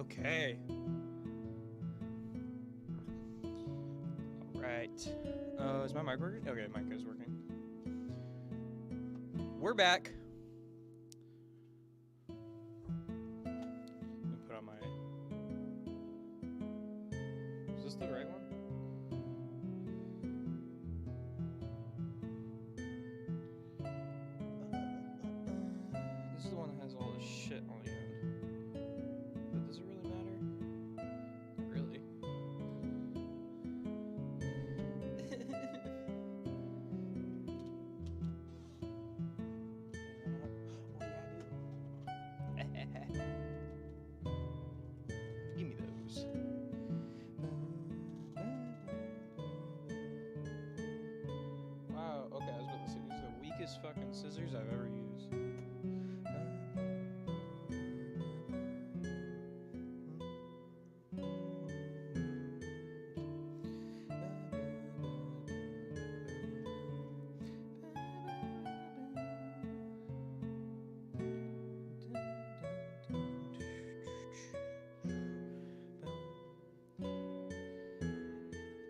Okay. Alright. Is my mic working? Okay, mic is working. We're back. Let me put on my... Is this the right one? This is the one that has all this shit on the end. But does it really matter? Not really. Give me those. Wow, okay, I was about to say, these are the weakest fucking scissors I've ever used.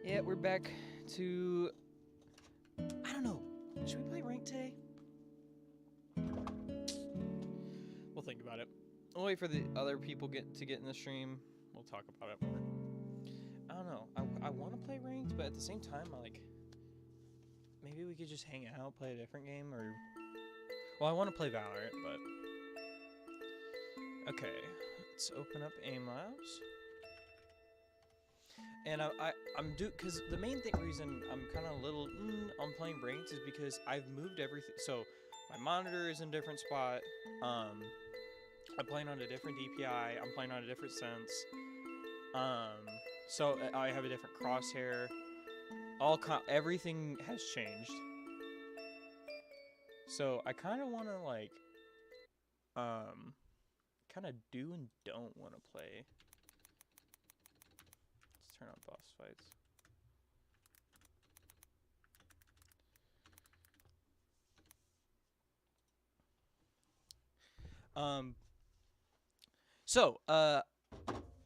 Yeah, we're back to... I don't know. Should we play ranked today? We'll think about it. We'll wait for the other people to get in the stream. We'll talk about it more. I don't know. I want to play ranked, but at the same time, maybe we could just hang out, play a different game, or... Well, I want to play Valorant, but... Okay. Let's open up Aim Labs. And I'm because the main reason I'm kind of a little on playing ranked is because I've moved everything. So my monitor is in a different spot. I'm playing on a different DPI. I'm playing on a different sense. So I have a different crosshair. Everything has changed. So I kind of want to kind of do and don't want to play. Turn on boss fights.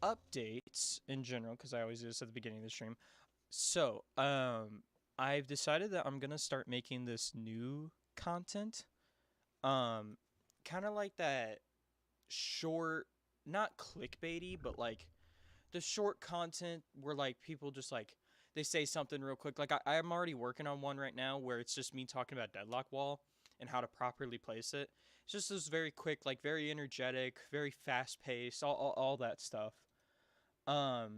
Updates in general, because I always do this at the beginning of the stream. So, I've decided that I'm gonna start making this new content. Kind of like that short, not clickbaity, but like the short content where people just they say something real quick. I'm already working on one right now where it's just me talking about Deadlock Wall and how to properly place it. It's just this very quick, very energetic, very fast paced, all that stuff. So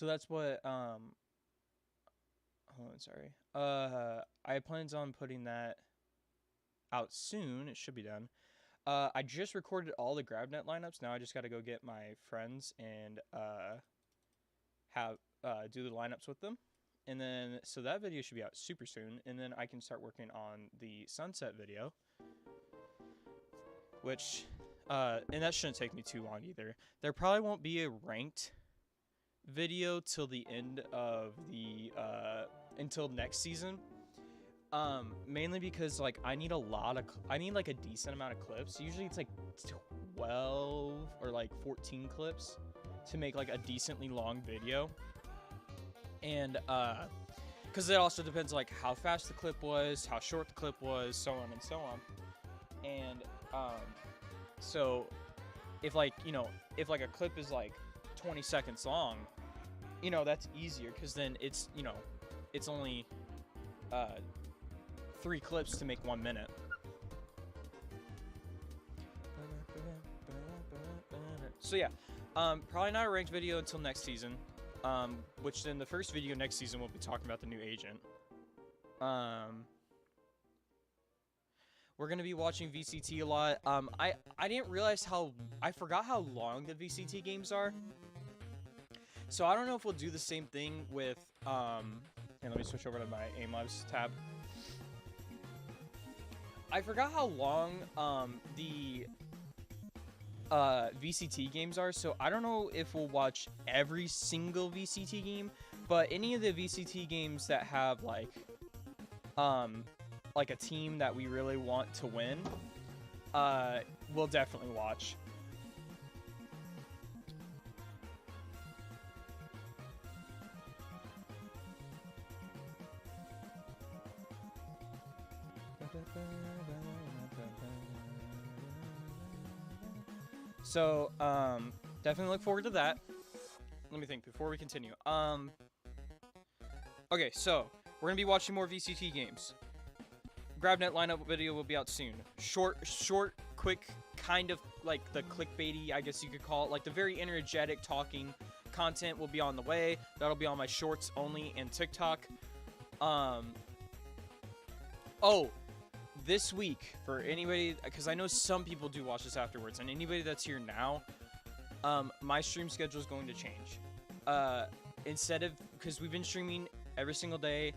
that's what hold on, sorry. I plans on putting that out soon. It should be done. I just recorded all the GrabNet lineups. Now I just got to go get my friends and do the lineups with them. And then, so that video should be out super soon. And then I can start working on the Sunset video. Which, and that shouldn't take me too long either. There probably won't be a ranked video till the end of the, until next season. Mainly because I need a decent amount of clips. Usually it's 12 or 14 clips to make a decently long video. And because it also depends how fast the clip was, how short the clip was, so on and so on. And so if if a clip is 20 seconds long, that's easier because then it's it's only 3 clips to make 1 minute. So yeah, probably not a ranked video until next season. Which then the first video next season we'll be talking about the new agent. We're gonna be watching VCT a lot. I didn't realize I forgot how long the VCT games are. So I don't know if we'll do the same thing with here, let me switch over to my Aim Labs tab. I forgot how long the VCT games are, so I don't know if we'll watch every single VCT game, but any of the VCT games that have a team that we really want to win, we'll definitely watch. So, definitely look forward to that. Let me think before we continue. Okay, so we're gonna be watching more VCT games. GrabNet lineup video will be out soon. Short, quick, kind of like the clickbaity, I guess you could call it, like the very energetic talking content will be on the way. That'll be on my shorts only and TikTok. Oh, this week for anybody, because I know some people do watch this afterwards, and anybody that's here now, my stream schedule is going to change. Instead of, because we've been streaming every single day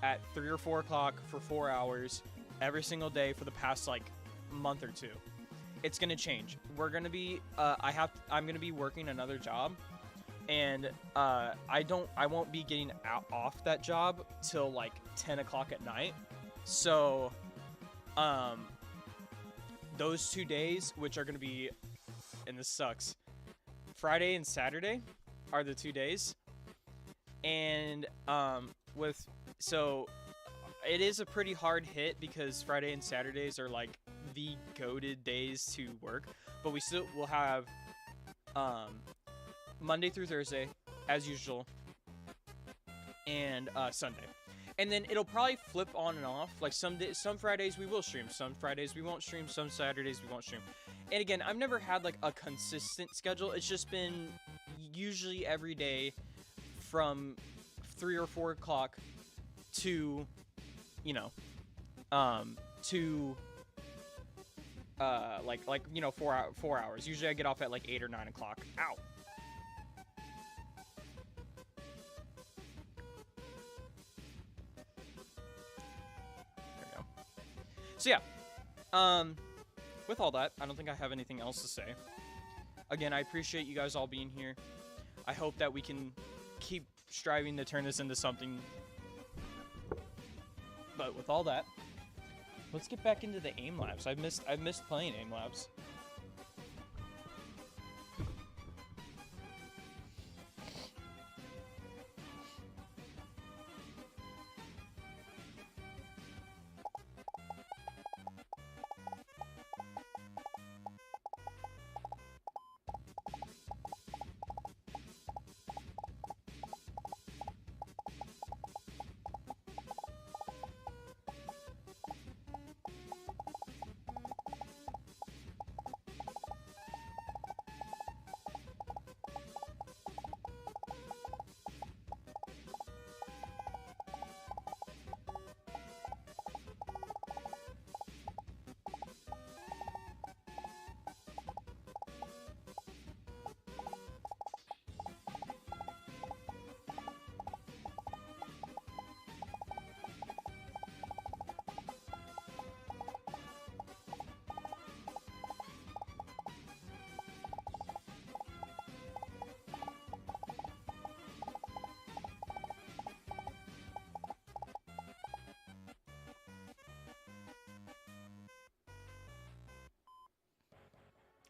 at 3 or 4 o'clock for 4 hours every single day for the past like month or two. It's gonna change. We're gonna be I'm gonna be working another job, and I won't be getting off that job till like 10 o'clock at night. So those 2 days, which are gonna be, and this sucks, Friday and Saturday are the 2 days. And so it is a pretty hard hit because Friday and Saturdays are like the goated days to work, but we still will have Monday through Thursday as usual, and Sunday. And then it'll probably flip on and off. Like some Fridays we will stream, some Fridays we won't stream, some Saturdays we won't stream. And again, I've never had like a consistent schedule. It's just been usually every day from 3 or 4 o'clock to, you know, like you know, 4 hours. Usually I get off at like 8 or 9 o'clock. Ow. There we go. So yeah, with all that, I don't think I have anything else to say. Again, I appreciate you guys all being here. I hope that we can keep striving to turn this into something. But with all that, let's get back into the aim labs. I've missed playing aim labs.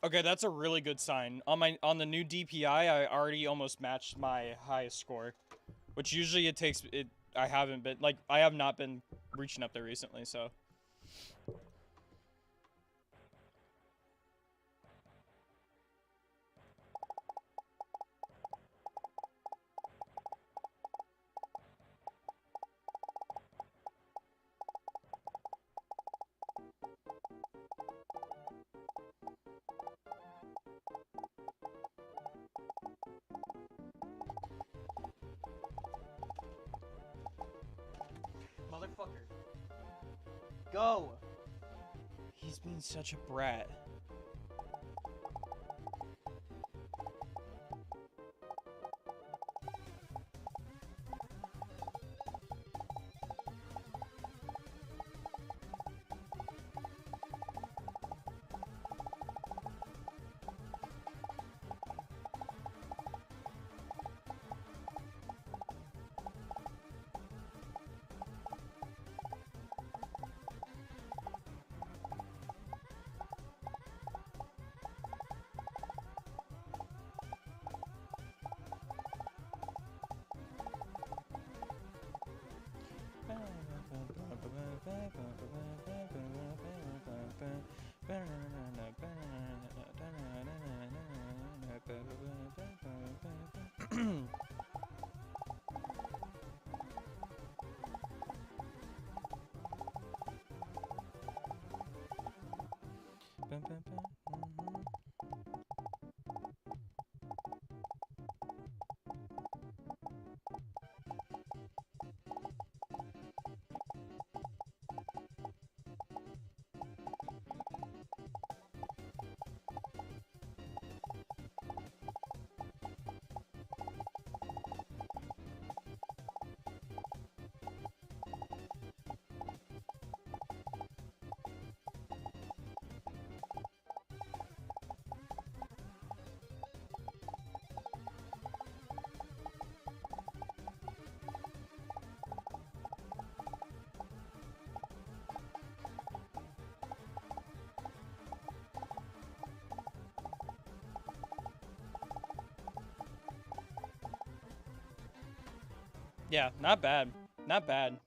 Okay, that's a really good sign. On the new DPI, I already almost matched my highest score, which usually I have not been reaching up there recently, so. Motherfucker. Go! He's being such a brat. Yeah, not bad. Not bad.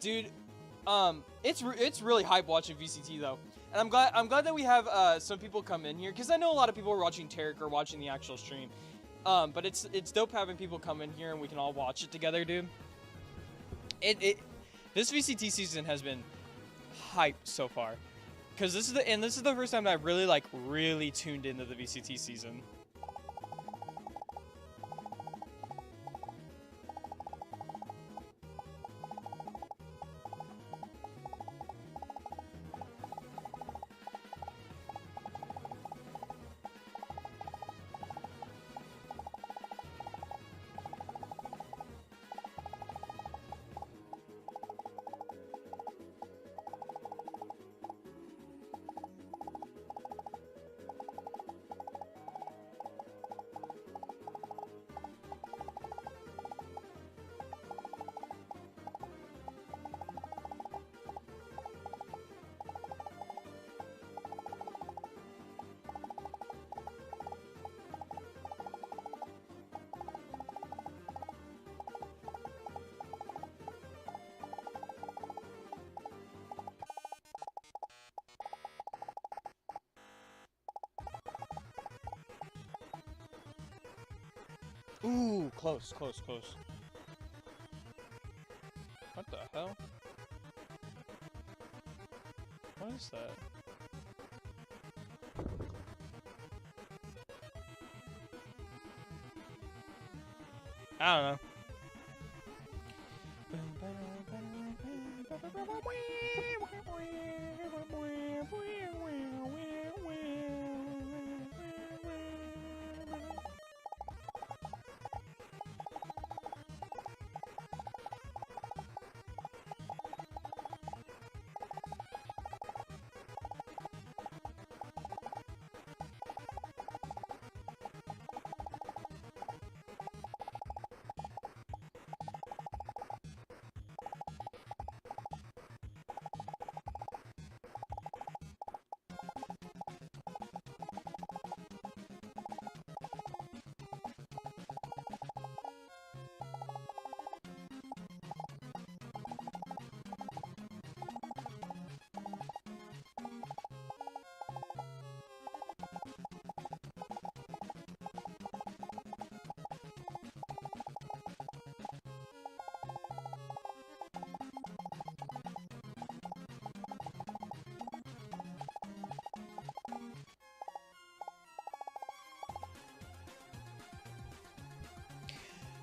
Dude, it's really hype watching VCT though, and I'm glad that we have some people come in here, because I know a lot of people are watching Tarek or watching the actual stream, but it's dope having people come in here and we can all watch it together, dude. This VCT season has been hype so far, because this is the first time that I really tuned into the VCT season. Ooh, close. What the hell? What is that? I don't know.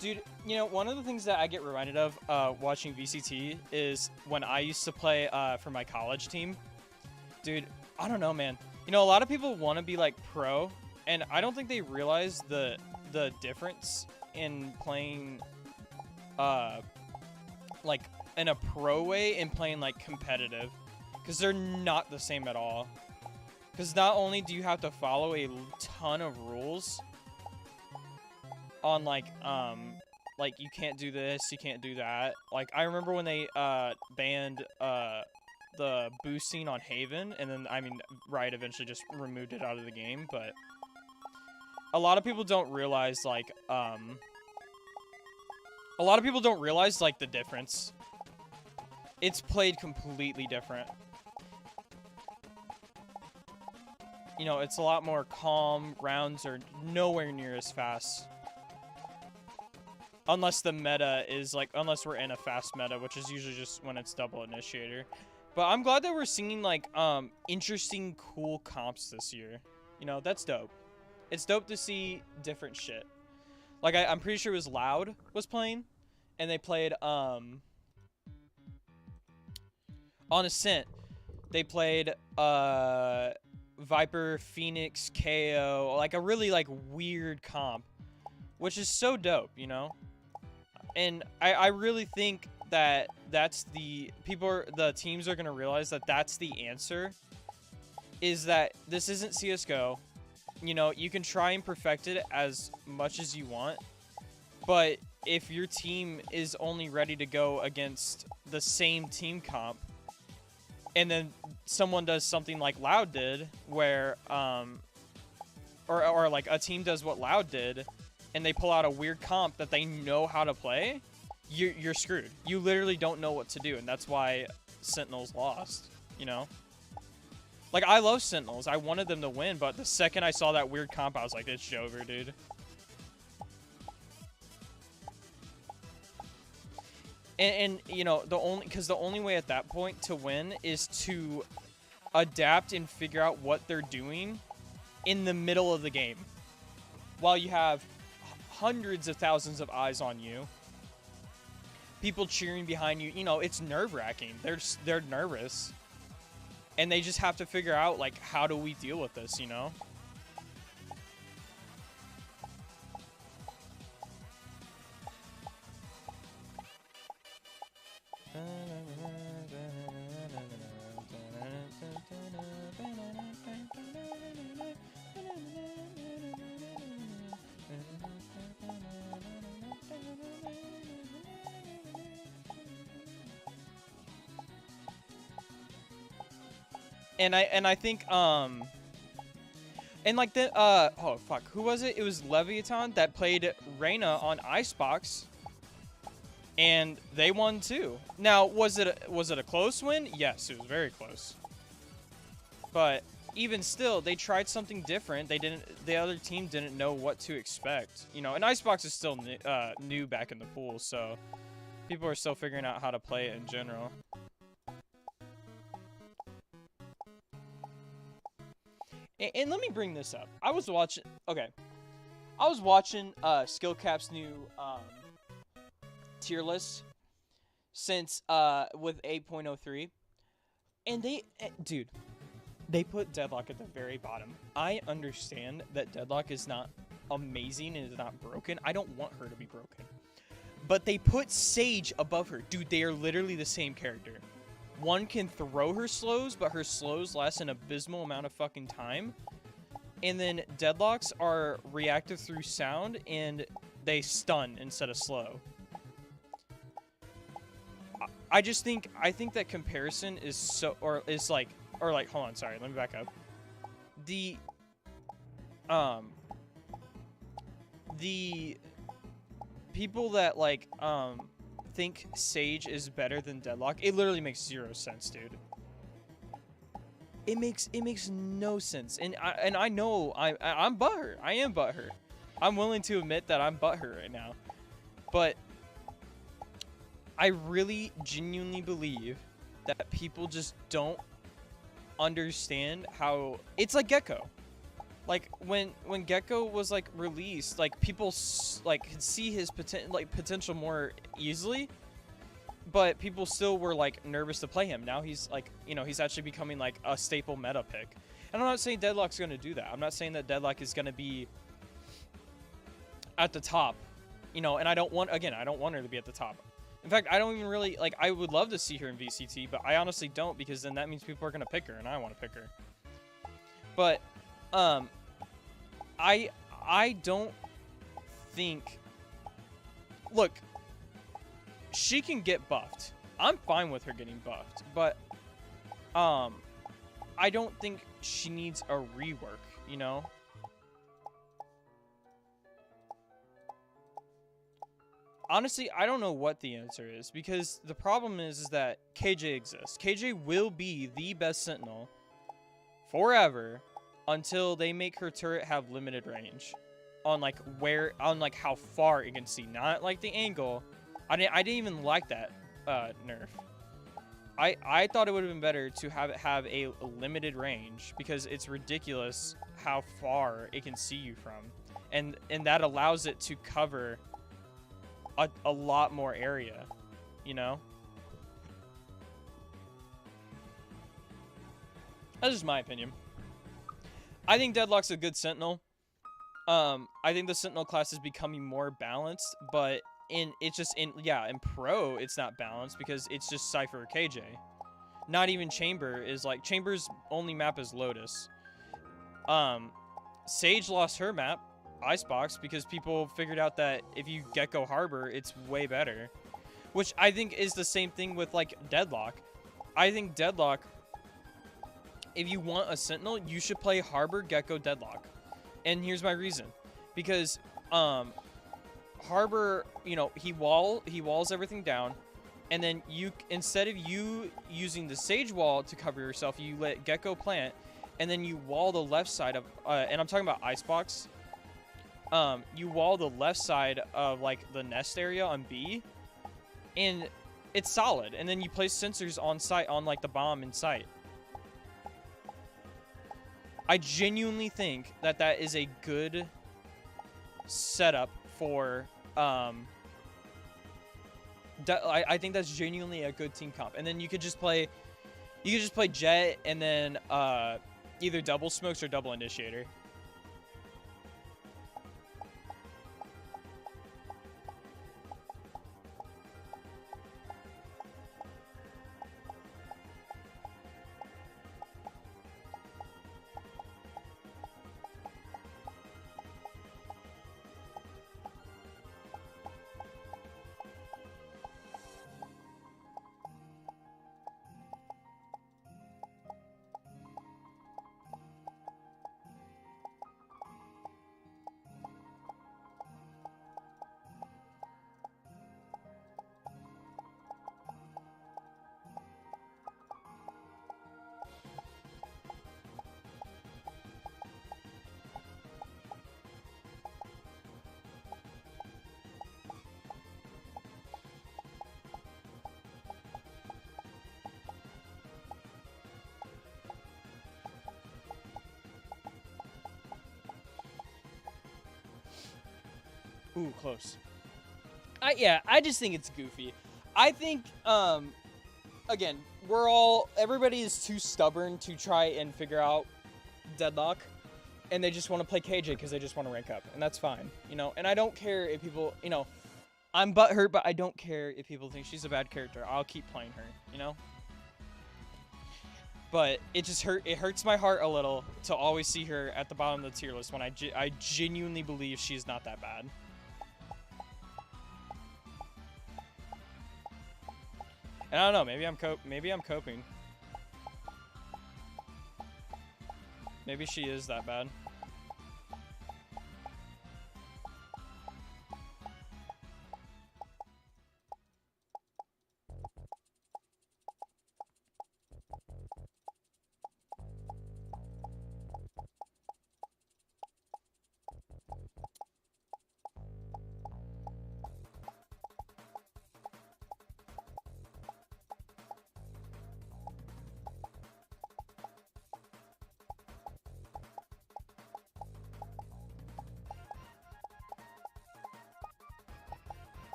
Dude, you know, one of the things that I get reminded of watching VCT is when I used to play for my college team. Dude, I don't know, man. You know, a lot of people want to be like pro, and I don't think they realize the difference in playing like in a pro way and playing like competitive, because they're not the same at all. Because not only do you have to follow a ton of rules on like you can't do this, you can't do that. Like I remember when they banned the boosting on Haven, and then I mean Riot eventually just removed it out of the game, but a lot of people don't realize like the difference It's played completely different. You know, it's a lot more calm. Rounds are nowhere near as fast. Unless the meta is, like, unless we're in a fast meta, which is usually just when it's double initiator. But I'm glad that we're seeing, like, interesting, cool comps this year. You know, that's dope. It's dope to see different shit. Like, I'm pretty sure it was Loud was playing. And they played, on Ascent. They played, Viper, Phoenix, KO. Like, a really, like, weird comp. Which is so dope, you know? And I really think that that's the teams are going to realize that that's the answer, is that this isn't CSGO. You know, you can try and perfect it as much as you want, but if your team is only ready to go against the same team comp, and then someone does something like Loud did, where, or like a team does what Loud did, and they pull out a weird comp that they know how to play, you're screwed. You literally don't know what to do, and that's why Sentinels lost, you know? Like, I love Sentinels. I wanted them to win, but the second I saw that weird comp, I was like, it's over, dude. And you know, the only way at that point to win is to adapt and figure out what they're doing in the middle of the game, while you have hundreds of thousands of eyes on you, people cheering behind you. You know, it's nerve-wracking. They're nervous, and they just have to figure out, like, how do we deal with this, you know? And I think and like the oh fuck, who was it? It was Leviathan that played Reyna on Icebox, and they won too. Now, was it a close win? Yes, it was very close. But even still, they tried something different. The other team didn't know what to expect. You know, and Icebox is still new back in the pool, so people are still figuring out how to play it in general. And let me bring this up. I was watching SkillCap's new tier list since with 8.03, and dude, they put Deadlock at the very bottom. I understand that Deadlock is not amazing and is not broken. I don't want her to be broken, but they put Sage above her. Dude, they are literally the same character. One can throw her slows, but her slows last an abysmal amount of fucking time. And then Deadlocks are reactive through sound, and they stun instead of slow. I think that comparison is so, or hold on, sorry, let me back up. The people that, like, think Sage is better than Deadlock, it literally makes zero sense, dude. It makes no sense, and I know I'm butthurt. I am butthurt. I'm willing to admit that I'm butthurt right now, but I really genuinely believe that people just don't understand how it's like Gecko. Like when Gecko was like released, like people could see his potential more easily, but people still were like nervous to play him. Now he's like, you know, he's actually becoming like a staple meta pick. And I'm not saying Deadlock's going to do that. I'm not saying that Deadlock is going to be at the top, you know, and I don't want her to be at the top. In fact, I don't even really, like, I would love to see her in VCT, but I honestly don't, because then that means people are going to pick her, and I want to pick her. But, I don't think, look, she can get buffed. I'm fine with her getting buffed, but, I don't think she needs a rework, you know? Honestly, I don't know what the answer is, because the problem is that KJ exists. KJ will be the best Sentinel forever until they make her turret have limited range on like how far it can see, not like the angle. I didn't even like that nerf. I thought it would have been better to have it have a limited range, because it's ridiculous how far it can see you from, and that allows it to cover a lot more area, you know? That's just my opinion. I think Deadlock's a good Sentinel. I think the Sentinel class is becoming more balanced, but in Pro it's not balanced because it's just Cypher or KJ. Not even Chamber is like, Chamber's only map is Lotus. Sage lost her map, Icebox, because people figured out that if you Gecko Harbor, it's way better. Which I think is the same thing with like Deadlock. I think Deadlock, if you want a Sentinel, you should play Harbor, Gecko, Deadlock. And here's my reason. Because Harbor, you know, he walls everything down, and then you, instead of you using the Sage wall to cover yourself, you let Gecko plant, and then you wall the left side of and I'm talking about Icebox. You wall the left side of like the nest area on B, and it's solid. And then you place sensors on site, on like the bomb in sight. I genuinely think that that is a good setup for I think that's genuinely a good team comp. And then you could just play Jet, and then either double smokes or double initiator. Ooh, close. I just think it's goofy. I think, again, everybody is too stubborn to try and figure out Deadlock, and they just want to play KJ because they just want to rank up, and that's fine, you know? And I don't care if people, you know, I'm butthurt, but I don't care if people think she's a bad character. I'll keep playing her, you know? But it just hurts my heart a little to always see her at the bottom of the tier list when I genuinely believe she's not that bad. And I don't know, maybe I'm coping. Maybe she is that bad.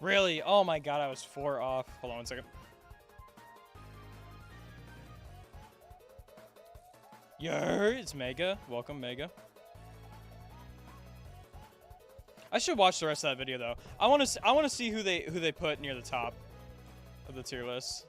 Really? Oh my god, I was 4 off. Hold on 1 second. It's Mega. Welcome, Mega. I should watch the rest of that video though. I want to see who they put near the top of the tier list.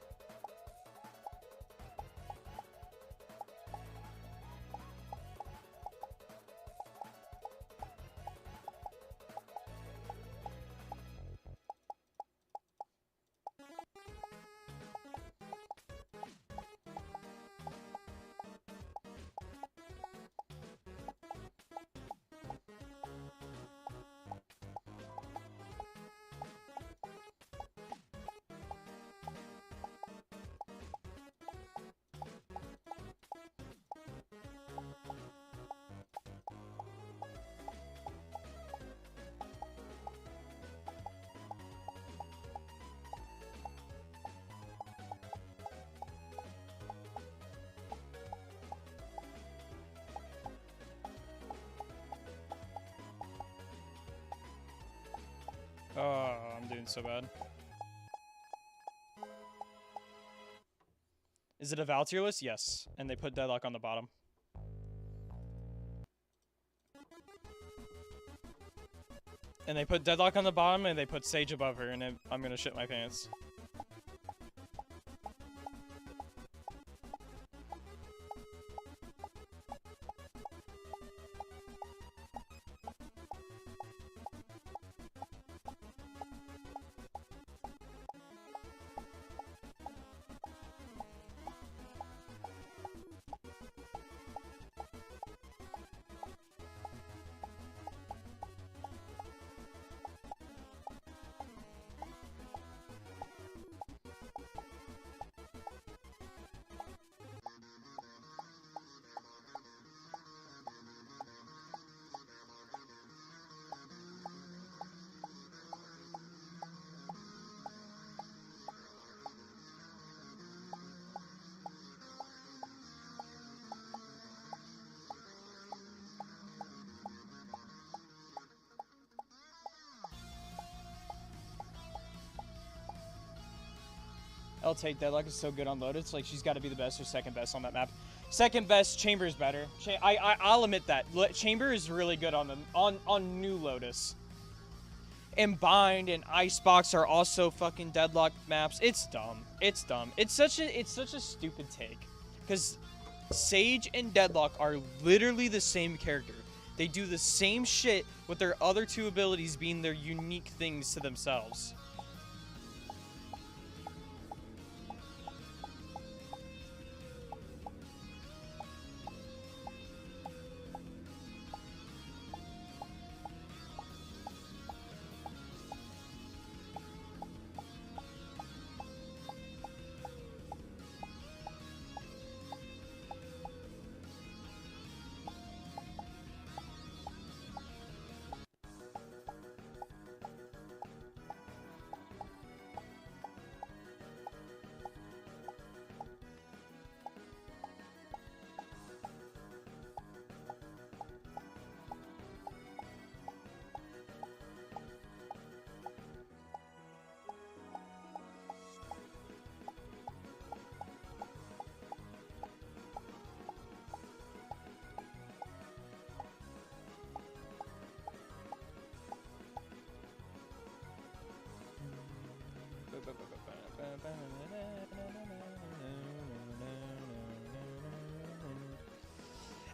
Oh, I'm doing so bad. Is it a Val tier list? Yes. And they put Deadlock on the bottom. And they put Deadlock on the bottom, and they put Sage above her, and I'm gonna shit my pants. I'll take Deadlock. Is so good on Lotus. Like, she's got to be the best or second best on that map. Second best, Chamber's better. I'll admit that. Chamber is really good on New Lotus. And Bind and Icebox are also fucking Deadlock maps. It's dumb. It's dumb. It's such a stupid take. Because Sage and Deadlock are literally the same character. They do the same shit with their other two abilities being their unique things to themselves.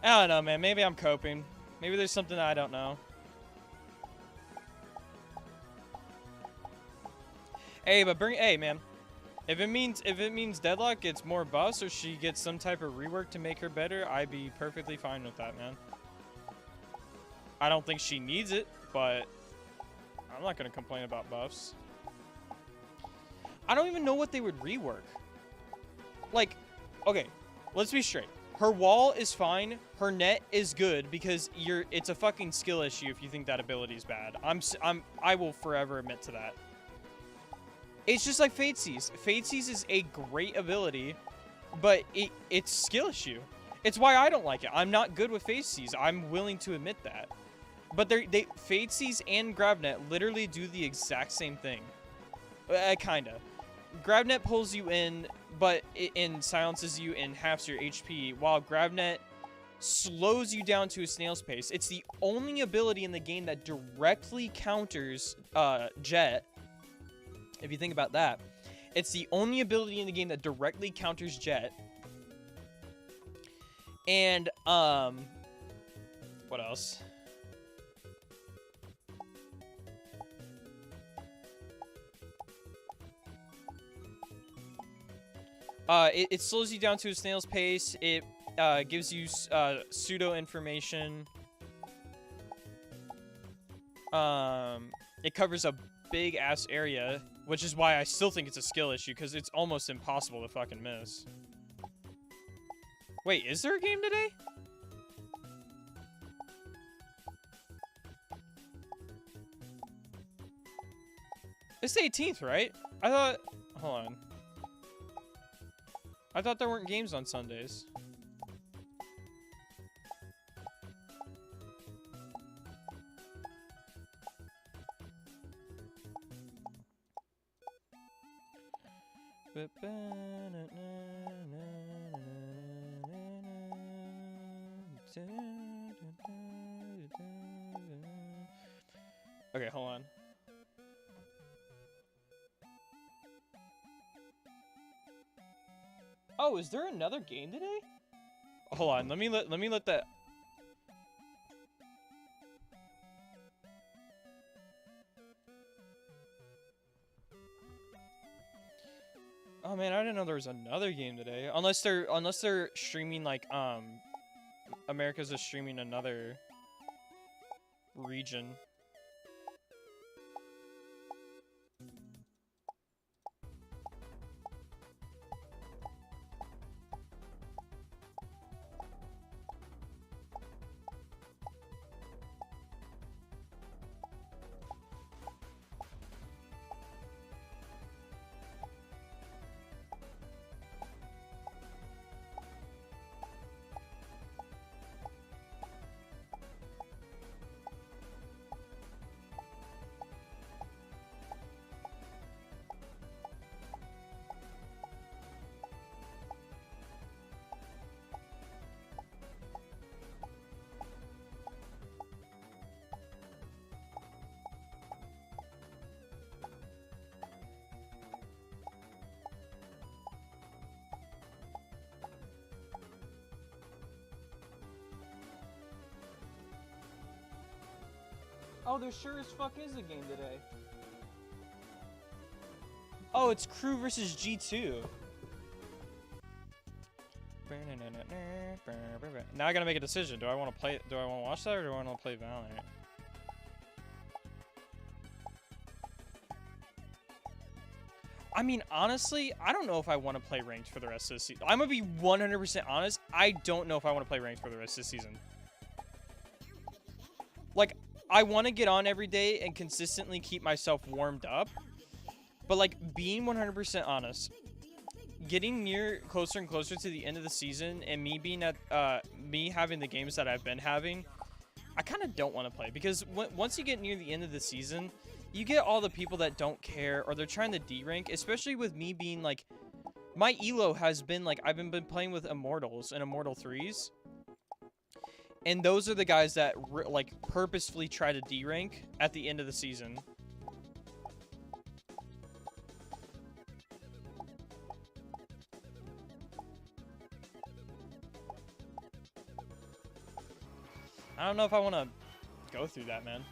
I don't know, man. Maybe I'm coping. Maybe there's something I don't know. Hey, but hey, man. If it means Deadlock gets more buffs or she gets some type of rework to make her better, I'd be perfectly fine with that, man. I don't think she needs it, but I'm not gonna complain about buffs. I don't even know what they would rework. Like, okay, let's be straight. Her wall is fine. Her net is good because it's a fucking skill issue if you think that ability is bad. I will forever admit to that. It's just like Fate Seize. Fate Seize is a great ability, but it's skill issue. It's why I don't like it. I'm not good with Fate Seize. I'm willing to admit that. But Fate Seize and GrabNet literally do the exact same thing. Kinda. GrabNet pulls you in, but it silences you and halves your HP, while GrabNet slows you down to a snail's pace. It's the only ability in the game that directly counters Jet. If you think about that, it's the only ability in the game that directly counters Jet. And what else? It slows you down to a snail's pace. It gives you pseudo information. It covers a big ass area, which is why I still think it's a skill issue, because it's almost impossible to fucking miss. Wait, is there a game today? It's the 18th, right? I thought... Hold on. I thought there weren't games on Sundays. Okay, hold on. Oh, is there another game today? Hold on, let me let that. Oh man, I didn't know there was another game today. Unless they're streaming like America's just streaming another region. Oh, there sure as fuck is a game today. Oh, it's Kru Vs G2. Now I gotta make a decision. Do I want to play? Do I want to watch that, or do I want to play Valorant? I mean, honestly, I don't know if I want to play ranked for the rest of the season. I'm gonna be 100% honest. I don't know if I want to play ranked for the rest of the season. Like, I want to get on every day and consistently keep myself warmed up. But, like, being 100% honest, getting closer and closer to the end of the season and me being at, me having the games that I've been having, I kind of don't want to play. Because once you get near the end of the season, you get all the people that don't care or they're trying to D-rank, especially with me being, like, my elo has been, like, I've been playing with Immortals and Immortal 3s. And those are the guys that, like, purposefully try to D-rank at the end of the season. I don't know if I want to go through that, man.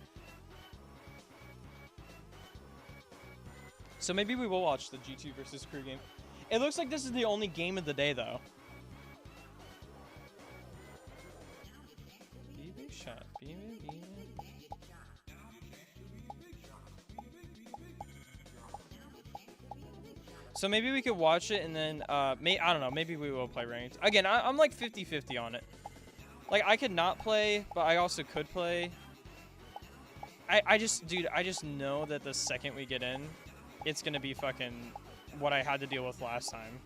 So maybe we will watch the G2 versus Kru game. It looks like this is the only game of the day, though. Shot. So maybe we could watch it and then, I don't know, maybe we will play ranked. Again, I'm like 50-50 on it. Like, I could not play, but I also could play. I just know that the second we get in, it's gonna be fucking what I had to deal with last time.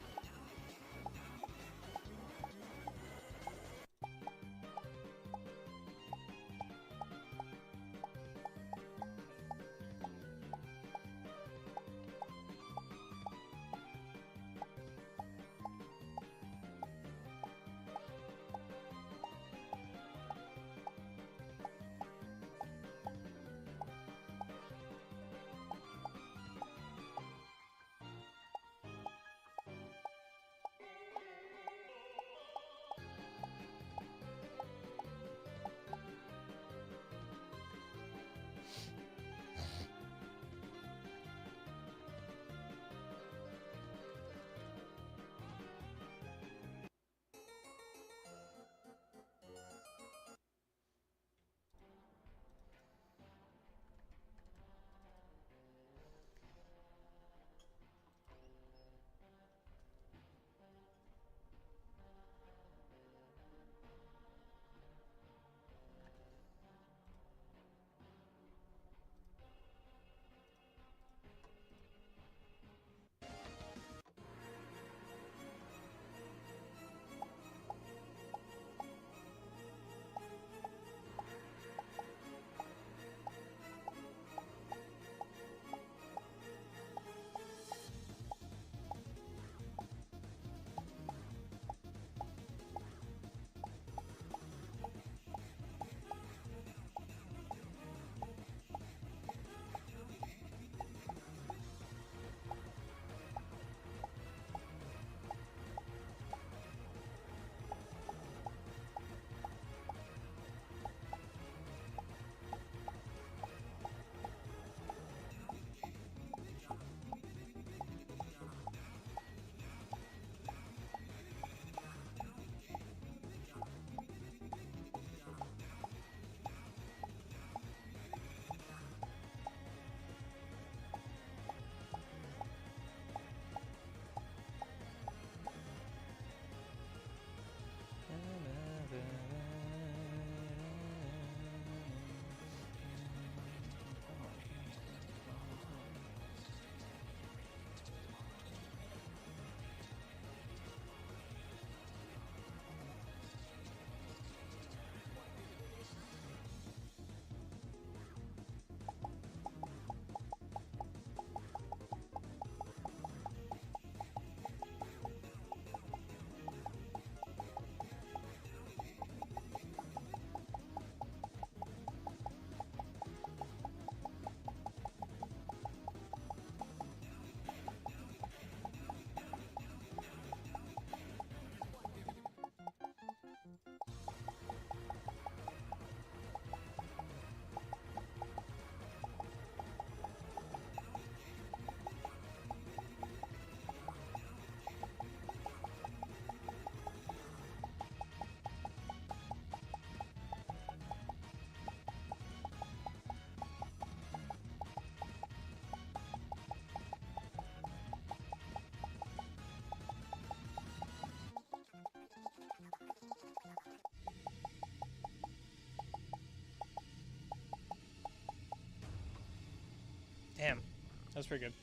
That's pretty good.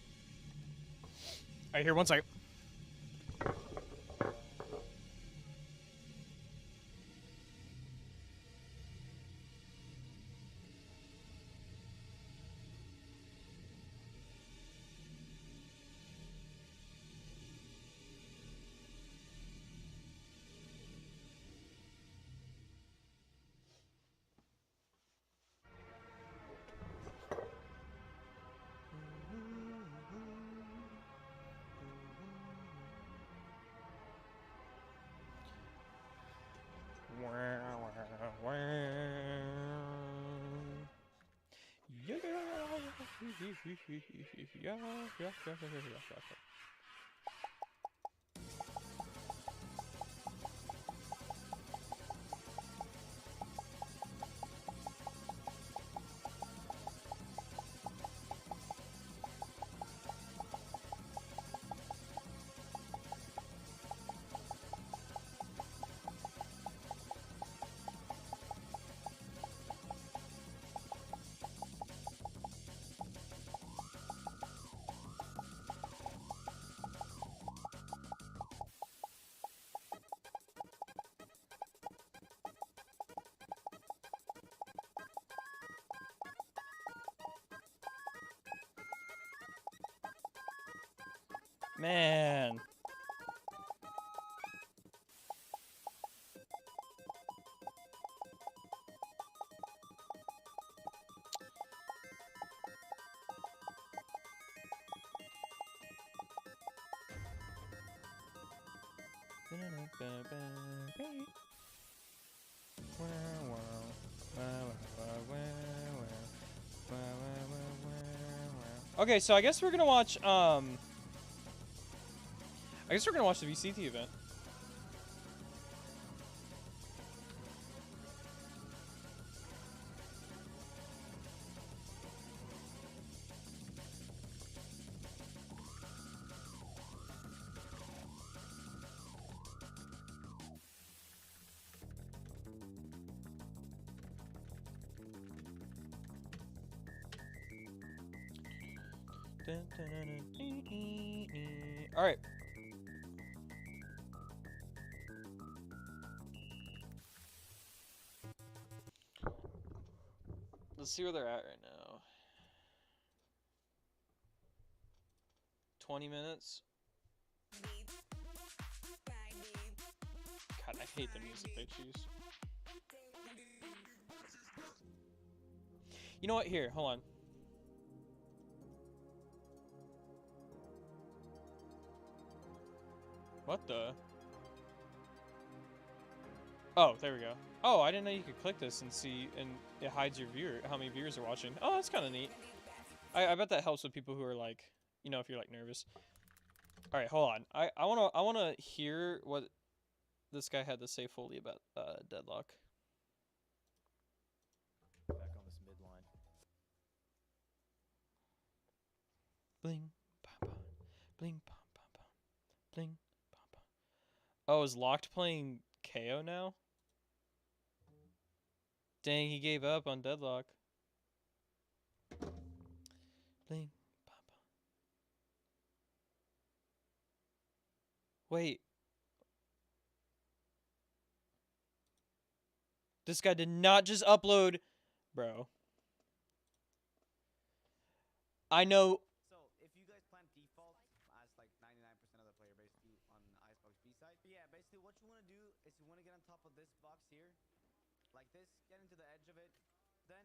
Alright, here, 1 second. Man. Okay, so I guess we're gonna watch I guess we're gonna watch the VCT event. All right. Let's see where they're at right now. 20 minutes. God, I hate the music they choose. You know what? Here, hold on. What the? Oh, there we go. Oh, I didn't know you could click this and see, and it hides your viewer, how many viewers are watching. Oh, that's kind of neat. I bet that helps with people who are like, you know, if you're like nervous. All right, hold on. I wanna hear what this guy had to say fully about Deadlock. Back on this midline. Bling, pom pom, bling, pom pom pom, bling, pom pom. Oh, is Locked playing KO now? Dang, he gave up on Deadlock. Bling, pom pom. Wait. This guy did not just upload, bro. I know. So, if you guys plan default, as like 99% of the player base do on Icebox B side, but yeah, basically what you want to do is you want to get on top of this box here, like this, get into the edge of it. Then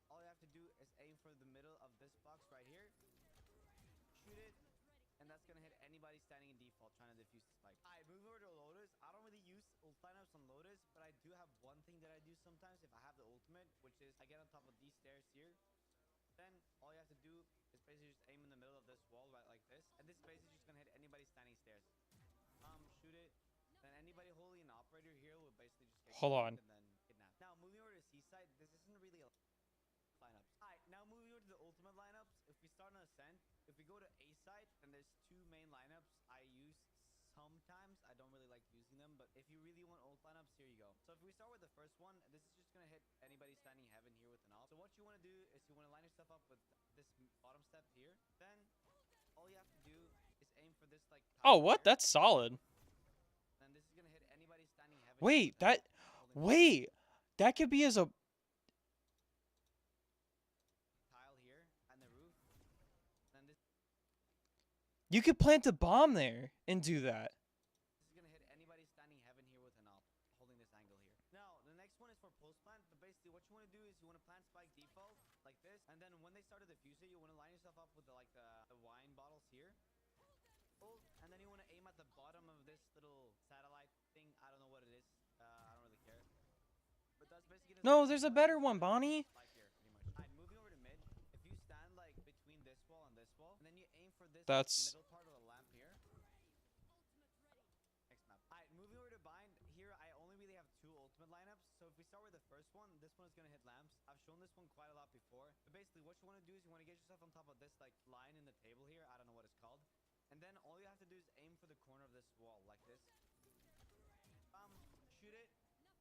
all you have to do is aim for the middle of this box right here, shoot it, and that's gonna hit anybody standing in default trying to defuse the spike. Alright, moving over to Lotus. I don't really use ult lineups on Lotus, but I do have one thing that I do sometimes if I have the ultimate, which is I get on top of these stairs here. Then all you have to do is basically just aim in the middle of this wall right like this, and this is basically just gonna hit anybody standing stairs. Shoot it. Then anybody holding an operator here will basically just get Hold on. and then kidnap. Now moving over to C side, this isn't really a lineups. Alright, now moving over to the ultimate lineups. If we start on Ascent, if we go to A side, then there's two main lineups I use sometimes. I don't really like using them, but if you really want ult lineups, here you go. So if we start with the first one, this is just gonna hit anybody standing heaven here with an ult. So what you want to do is you want to line yourself up with this bottom step here. Then all you have to do is aim for this like. Oh, tile what? here, That's solid. and this is gonna hit anybody standing heaven. Wait, holding wait, that could be as a. tile here and the roof. Then this You could plant a bomb there and do that. is gonna hit anybody standing heaven here with an op, holding this angle here. Now the next one is for post plant, but basically what you want to do is you want to plant spike default like this, and then when they start to defuse it, you want to line yourself up with the wine bottles here. And then you want to aim at the bottom of this little satellite thing. I don't know what it is. I don't really care. But that's basically. No, there's a better one, Bonnie. Like here, pretty much. Alright, moving over to mid. If you stand like between this wall and this wall, and then you aim for this That's. middle part of the lamp here. Next map. Alright, moving over to bind. Here, I only really have 2 ultimate lineups. So if we start with the first one, this one is gonna hit lamps. I've shown this one quite a lot before. But basically, what you want to do is you want to get yourself on top of this like line in the table here. I don't know what it's called. And then all you have to do is aim for the corner of this wall like this. Shoot it.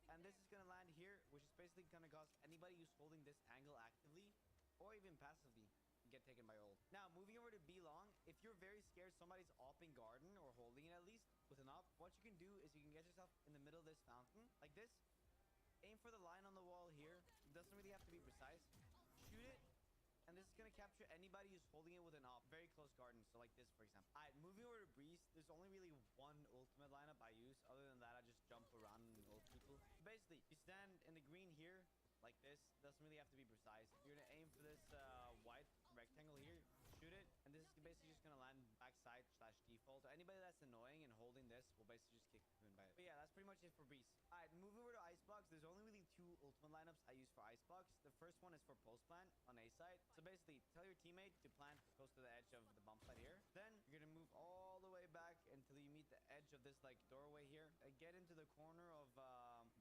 And this is gonna land here, which is basically gonna cause anybody who's holding this angle actively or even passively get taken by ult. Now moving over to B long, if you're very scared somebody's opping garden or holding it at least with an op, what you can do is you can get yourself in the middle of this fountain like this. Aim for the line on the wall here. It doesn't really have to be precise. Shoot it. And this is going to capture anybody who's holding it with an op. Very close garden, so like this, for example. Alright, moving over to Breeze, there's only really one ultimate lineup I use. Other than that, I just jump around and ult people. Basically, you stand in the green here, like this. Doesn't really have to be precise. You're going to aim for this white rectangle here. Shoot it. And this is basically just going to land backside / default. So anybody that's annoying and holding this will basically just kick cocoon by it. But yeah, that's pretty much it for Breeze. Alright, moving over to Icebox, there's only really 2 ultimate lineups I use for Icebox. The first one is for post plant on A side. So basically, tell your teammate to plant close to the edge of the bump site here. Then you're gonna move all the way back until you meet the edge of this like doorway here. Get into the corner of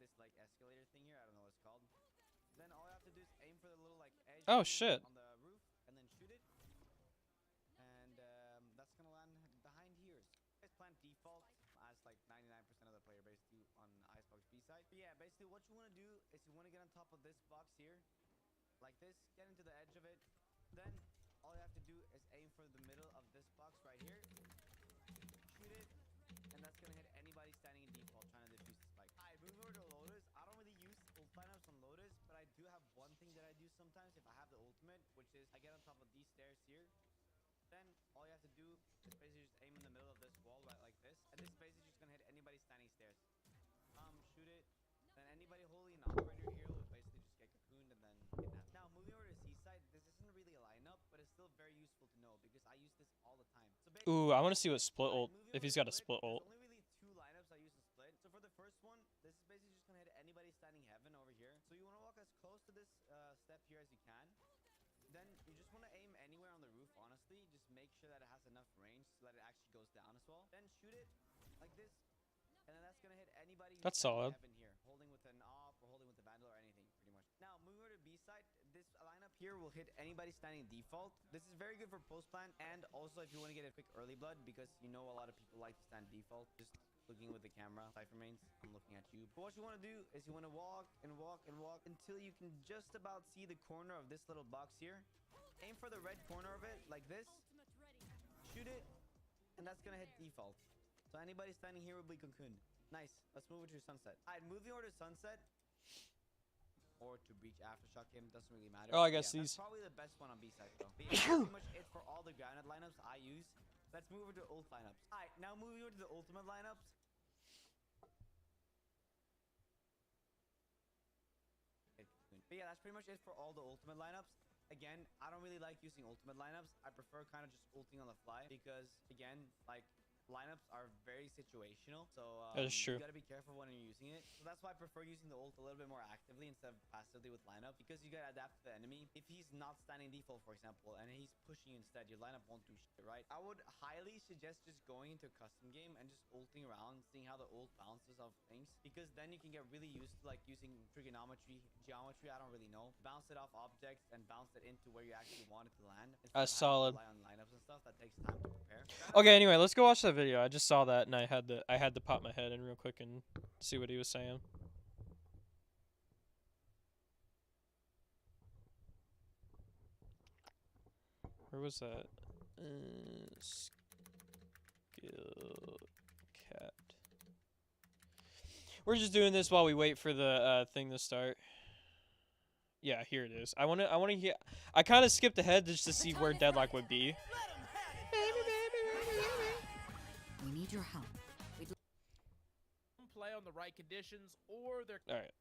this like escalator thing here. I don't know what it's called. Then all you have to do is aim for the little like edge Oh shit. on the roof and then shoot it. And that's gonna land behind here. It's plant default as like 99% of the player base do on Icebox B side. But yeah, basically what you want to do is you want to get on top of this box here. Like this, get into the edge of it. Then all you have to do is aim for the middle of this box right here. Shoot it, and that's gonna hit anybody standing in default trying to defuse the spike. Alright, moving over to Lotus. I don't really use ult lineups on Lotus, but I do have one thing that I do sometimes if I have the ultimate, which is I get on top of these stairs here. Then all you have to do is basically just aim in the middle of this wall right like this, and this is basically just gonna hit anybody standing stairs. Shoot it. Then anybody holding an operator here will basically just get cocooned and then kidnapped. Now moving over to C-side, this isn't really a lineup, but it's still very useful to know because I use this all the time. So Ooh, I want to see what split ult, if he's got a split ult. There's only really 2 lineups I use to split. So for the first one, this is basically just gonna hit anybody standing heaven over here. So you want to walk as close to this step here as you can. Then you just want to aim anywhere on the roof, honestly. Just make sure that it has enough range so that it actually goes down as well. Then shoot it like this. And then that's going to hit anybody who's That's solid. heaven here, holding with an op or holding with the vandal or anything, pretty much. Now, moving over to B side, this lineup here will hit anybody standing default. This is very good for post plant and also if you want to get a quick early blood because you know a lot of people like to stand default. Just looking with the camera, Cypher mains, I'm looking at you. But what you want to do is you want to walk and walk and walk until you can just about see the corner of this little box here. Aim for the red corner of it, like this. Shoot it, and that's gonna hit default. So anybody standing here will be cocooned. Nice. Let's move over to sunset. Alright, moving over to sunset. Or to breach aftershock him, doesn't really matter. Oh, I guess yeah, these. that's probably the best one on B side though. But yeah, that's pretty much it for all the grounded lineups I use. Let's move over to ult lineups. Alright, now moving over to the ultimate lineups. But yeah, that's pretty much it for all the ultimate lineups. Again, I don't really like using ultimate lineups. I prefer kind of just ulting on the fly because, again, like, lineups are very situational. So That is true. you gotta be careful when you're using it. So that's why I prefer using the ult a little bit more actively instead of passively with lineup because you gotta adapt to the enemy. If he's not standing default, for example, and he's pushing you instead, your lineup won't do shit, right? I would highly suggest just going into a custom game and just ulting around, seeing how the ult bounces off things because then you can get really used to like using trigonometry, geometry, I don't really know. Bounce it off objects and bounce it into where you actually want it to land. That's solid. Rely on lineups and stuff that takes time to prepare. Okay, anyway, let's go watch that video. I just saw that and I had to pop my head in real quick and see what he was saying. Where was that? Skill capped. We're just doing this while we wait for the thing to start. Yeah, here it is. I wanna hear. I kind of skipped ahead just to see where Deadlock would be. We need your help. Play on the right conditions, or they're All right.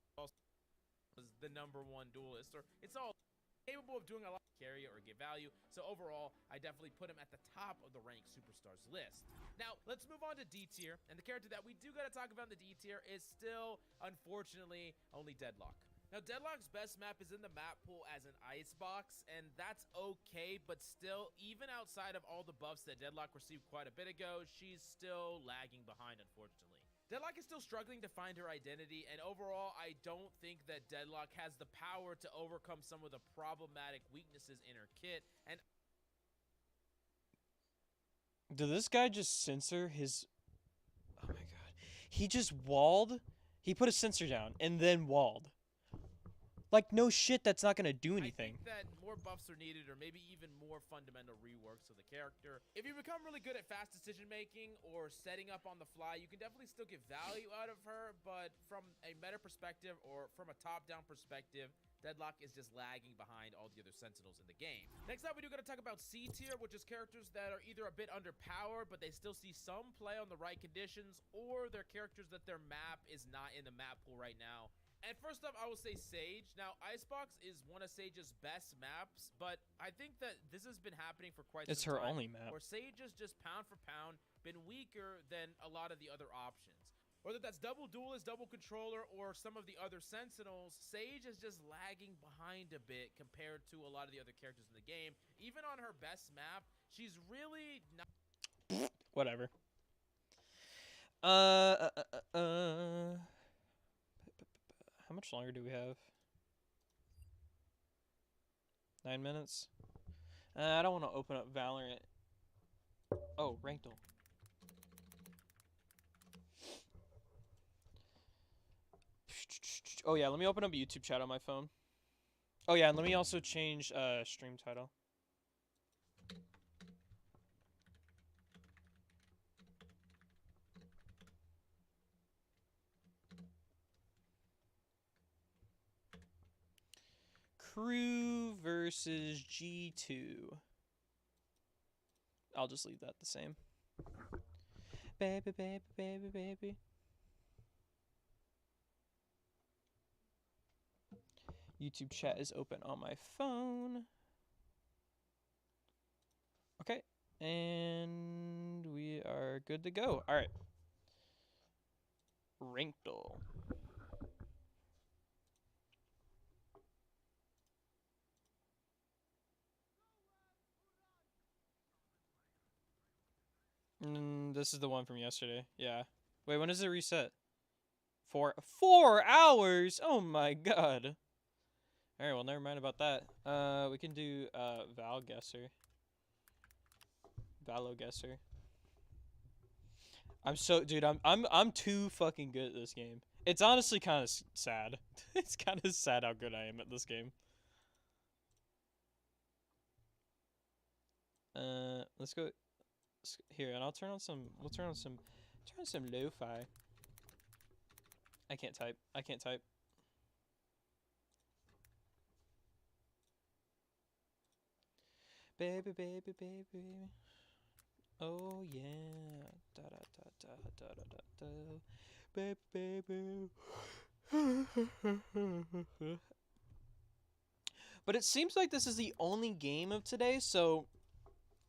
the #1 duelist, or it's all capable of doing a lot of carry or give value. So overall, I definitely put him at the top of the ranked superstars list. Now, let's move on to D tier, and the character that we do gotta talk about in the D tier is still, unfortunately, only Deadlock. Now, Deadlock's best map is in the map pool as an icebox, and that's okay, but still, even outside of all the buffs that Deadlock received quite a bit ago, she's still lagging behind, unfortunately. Deadlock is still struggling to find her identity, and overall, I don't think that Deadlock has the power to overcome some of the problematic weaknesses in her kit, and Did this guy just censor his... Oh my god. He just walled? He put a sensor down and then walled. Like, no shit, that's not gonna do anything. I think that more buffs are needed, or maybe even more fundamental reworks of the character. If you become really good at fast decision making or setting up on the fly, you can definitely still get value out of her, but from a meta perspective or from a top-down perspective, Deadlock is just lagging behind all the other Sentinels in the game. Next up, we do gotta talk about C tier, which is characters that are either a bit underpowered, but they still see some play on the right conditions, or they're characters that their map is not in the map pool right now. And first up, I will say Sage. Now, Icebox is one of Sage's best maps, but I think that this has been happening for quite some time. It's her only map. Where Sage has just pound for pound been weaker than a lot of the other options. Whether that's double duelist, double controller, or some of the other Sentinels, Sage is just lagging behind a bit compared to a lot of the other characters in the game. Even on her best map, she's really not... Whatever. How much longer do we have? 9 minutes? I don't want to open up Valorant. Oh, Ranked. Oh yeah, let me open up YouTube chat on my phone. Oh yeah, and let me also change stream title. Kru Vs G2. I'll just leave that the same. Baby, baby, baby, baby. YouTube chat is open on my phone. Okay, and we are good to go. All right. Ranked. This is the one from yesterday. Yeah. Wait, when does it reset? 4 hours? Oh my god. Alright, well never mind about that. We can do Valo Guesser. I'm too fucking good at this game. It's honestly kind of sad. It's kind of sad how good I am at this game. Let's go here, and I'll turn on some. We'll turn on some lo-fi. I can't type. Baby, baby, baby. Oh yeah. Da da da da da da da da. Baby, baby. But it seems like this is the only game of today, so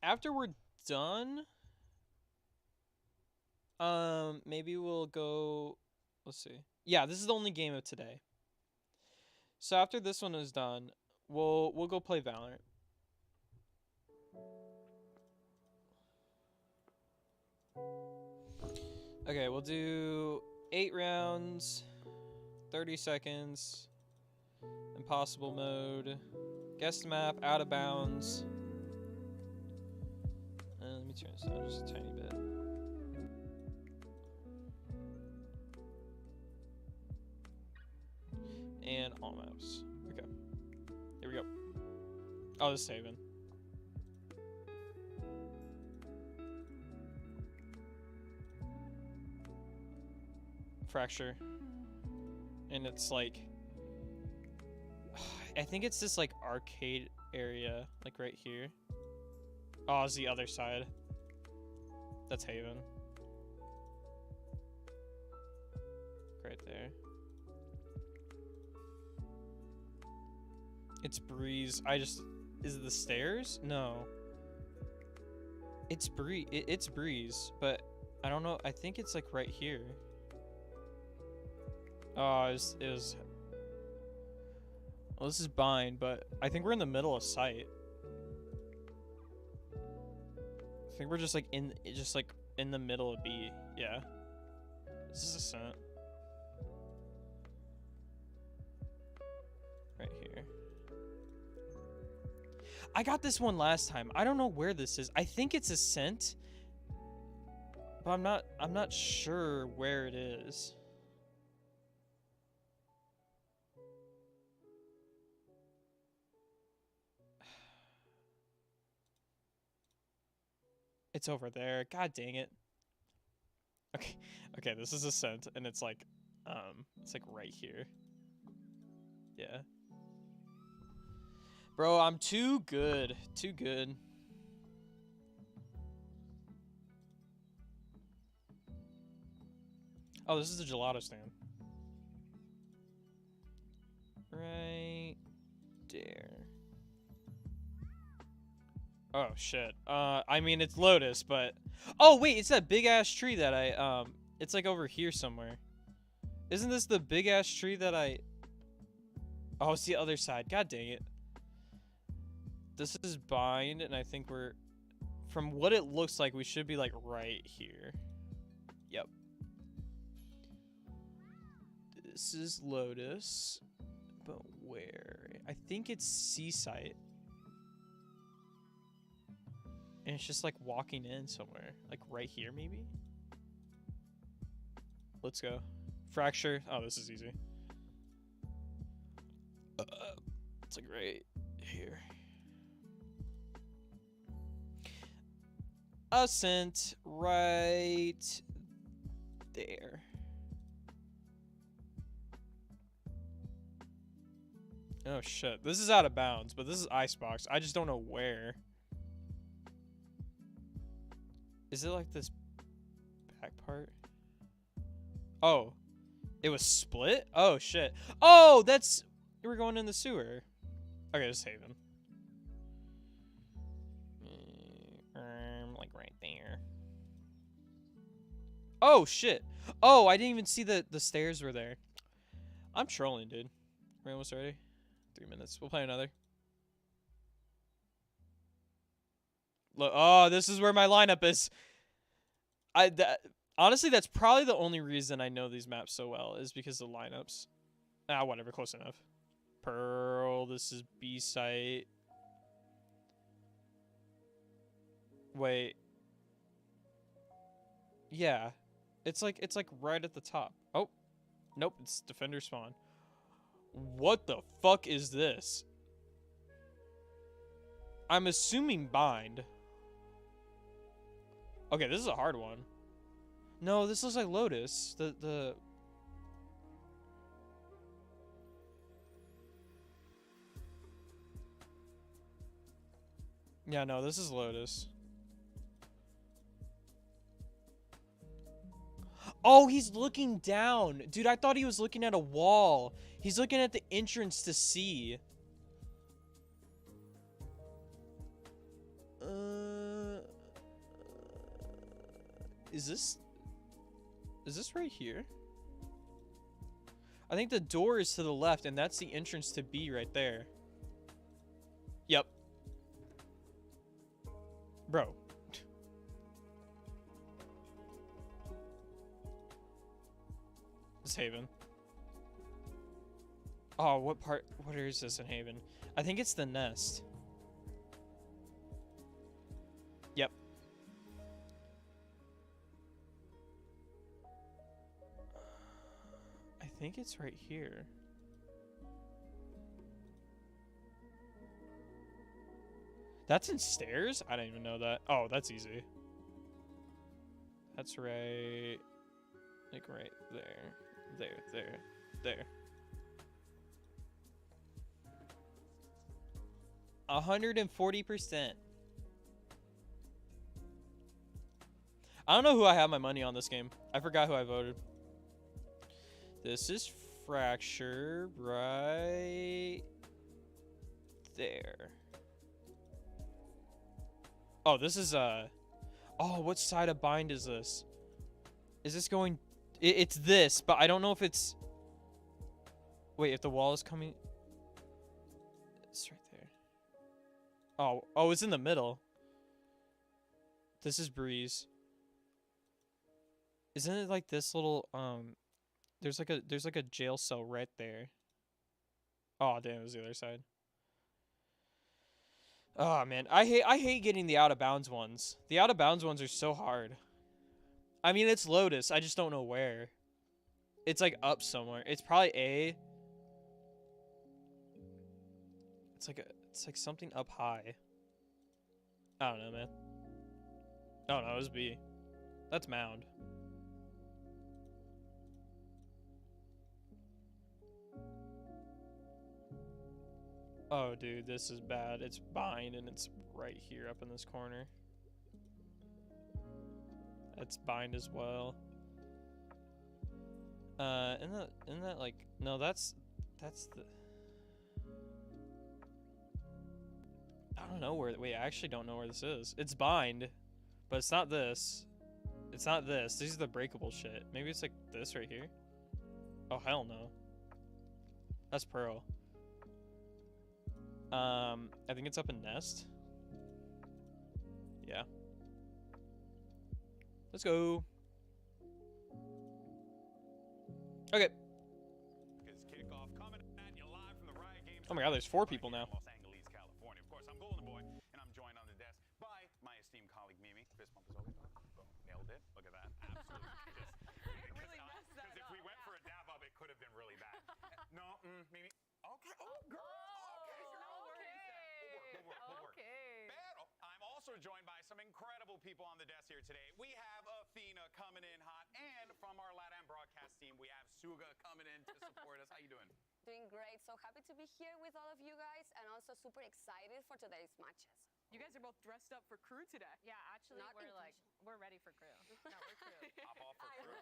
after we're done, maybe we'll go, let's see. Yeah, this is the only game of today. So after this one is done, we'll go play Valorant. Okay, we'll do 8 rounds, 30 seconds, impossible mode, guest map, out of bounds. Let me turn this down just a tiny bit. And all maps. Okay. Here we go. Oh, this is saving. Fracture. And it's like, I think it's this like arcade area, like right here. Oh, it's the other side. That's Haven. Right there. It's Breeze. Is it the stairs? No. It's Breeze, but I don't know. I think it's like right here. Oh, it was well, this is Bind, but I think we're in the middle of sight. I think we're just like in the middle of B. Yeah. This is Ascent. Right here. I got this one last time. I don't know where this is. I think it's Ascent, but I'm not sure where it is. It's over there. God dang it. Okay. Okay, this is Ascent, and it's like right here. Yeah. Bro, I'm too good. Too good. Oh, this is the gelato stand. Right there. Oh shit. I mean it's Lotus, but oh wait, it's that big ass tree that I it's like over here somewhere. Isn't this the big ass tree that I Oh, it's the other side. God dang it. This is Bind, and I think we're from what it looks like we should be like right here. Yep. This is Lotus. But where? I think it's Seaside. And it's just like walking in somewhere. Like right here, maybe? Let's go. Fracture. Oh, this is easy. It's like right here. Ascent right there. Oh shit. This is out of bounds, but this is Icebox. I just don't know where. Is it like this back part? Oh. It was split? Oh shit. Oh, that's we're going in the sewer. Okay, this is Haven. Like right there. Oh shit. Oh, I didn't even see the stairs were there. I'm trolling, dude. We're almost ready. 3 minutes. We'll play another. Look, oh, this is where my lineup is. Honestly, that's probably the only reason I know these maps so well is because of the lineups. Ah, whatever, close enough. Pearl, this is B site. Wait. Yeah. It's like right at the top. Oh. Nope, it's defender spawn. What the fuck is this? I'm assuming Bind. Okay, this is a hard one. No, this looks like Lotus. The Yeah, no, this is Lotus. Oh, he's looking down. Dude, I thought he was looking at a wall. He's looking at the entrance to C. Is this right here? I think the door is to the left, and that's the entrance to B right there. Yep. Bro. This Haven. Oh, what is this in Haven? I think it's the nest. Yep. I think it's right here. That's in stairs? I didn't even know that. Oh, that's easy. That's right Like right there. There. 140%. I don't know who I have my money on this game. I forgot who I voted. This is Fracture right there. Oh, this is oh, what side of bind is this? Is this going it's this, but I don't know if it's wait, if the wall is coming. It's right there. Oh, it's in the middle. This is Breeze. Isn't it like this little there's like a jail cell right there. Oh damn, it was the other side. Oh man, I hate getting the out of bounds ones. The out of bounds ones are so hard. I mean, it's Lotus, I just don't know where. It's like up somewhere. It's probably A. It's like something up high. I don't know, man. Oh no, it was B. That's Mound. Oh, dude, this is bad. It's bind, and it's right here up in this corner. That's bind as well. Isn't that like no? That's the. I don't know where. Wait, I actually don't know where this is. It's bind, but it's not this. It's not this. These are the breakable shit. Maybe it's like this right here. Oh hell no. That's Pearl. I think it's up in Nest. Yeah. Let's go. Okay. Oh my god, there's 4 people now. Los Angeles, California. Of course, I'm Golden Boy, and I'm joined on the desk by my esteemed colleague Mimi. Fist bump is always done. Boom, nailed it. Look at that. Absolutely. Really messed that if up. we went for a dab up, it could have been really bad. No, Mimi. Okay. Oh, girl. We'll work. Pero I'm also joined by some incredible people on the desk here today. We have Athena coming in hot, and from our LatAm broadcast team, we have Suga coming in to support us. How you doing? Doing great. So happy to be here with all of you guys, and also super excited for today's matches. You guys are both dressed up for Kru today. Yeah, actually, Not we're ready for Kru. No, we're Kru. I'm all for Kru.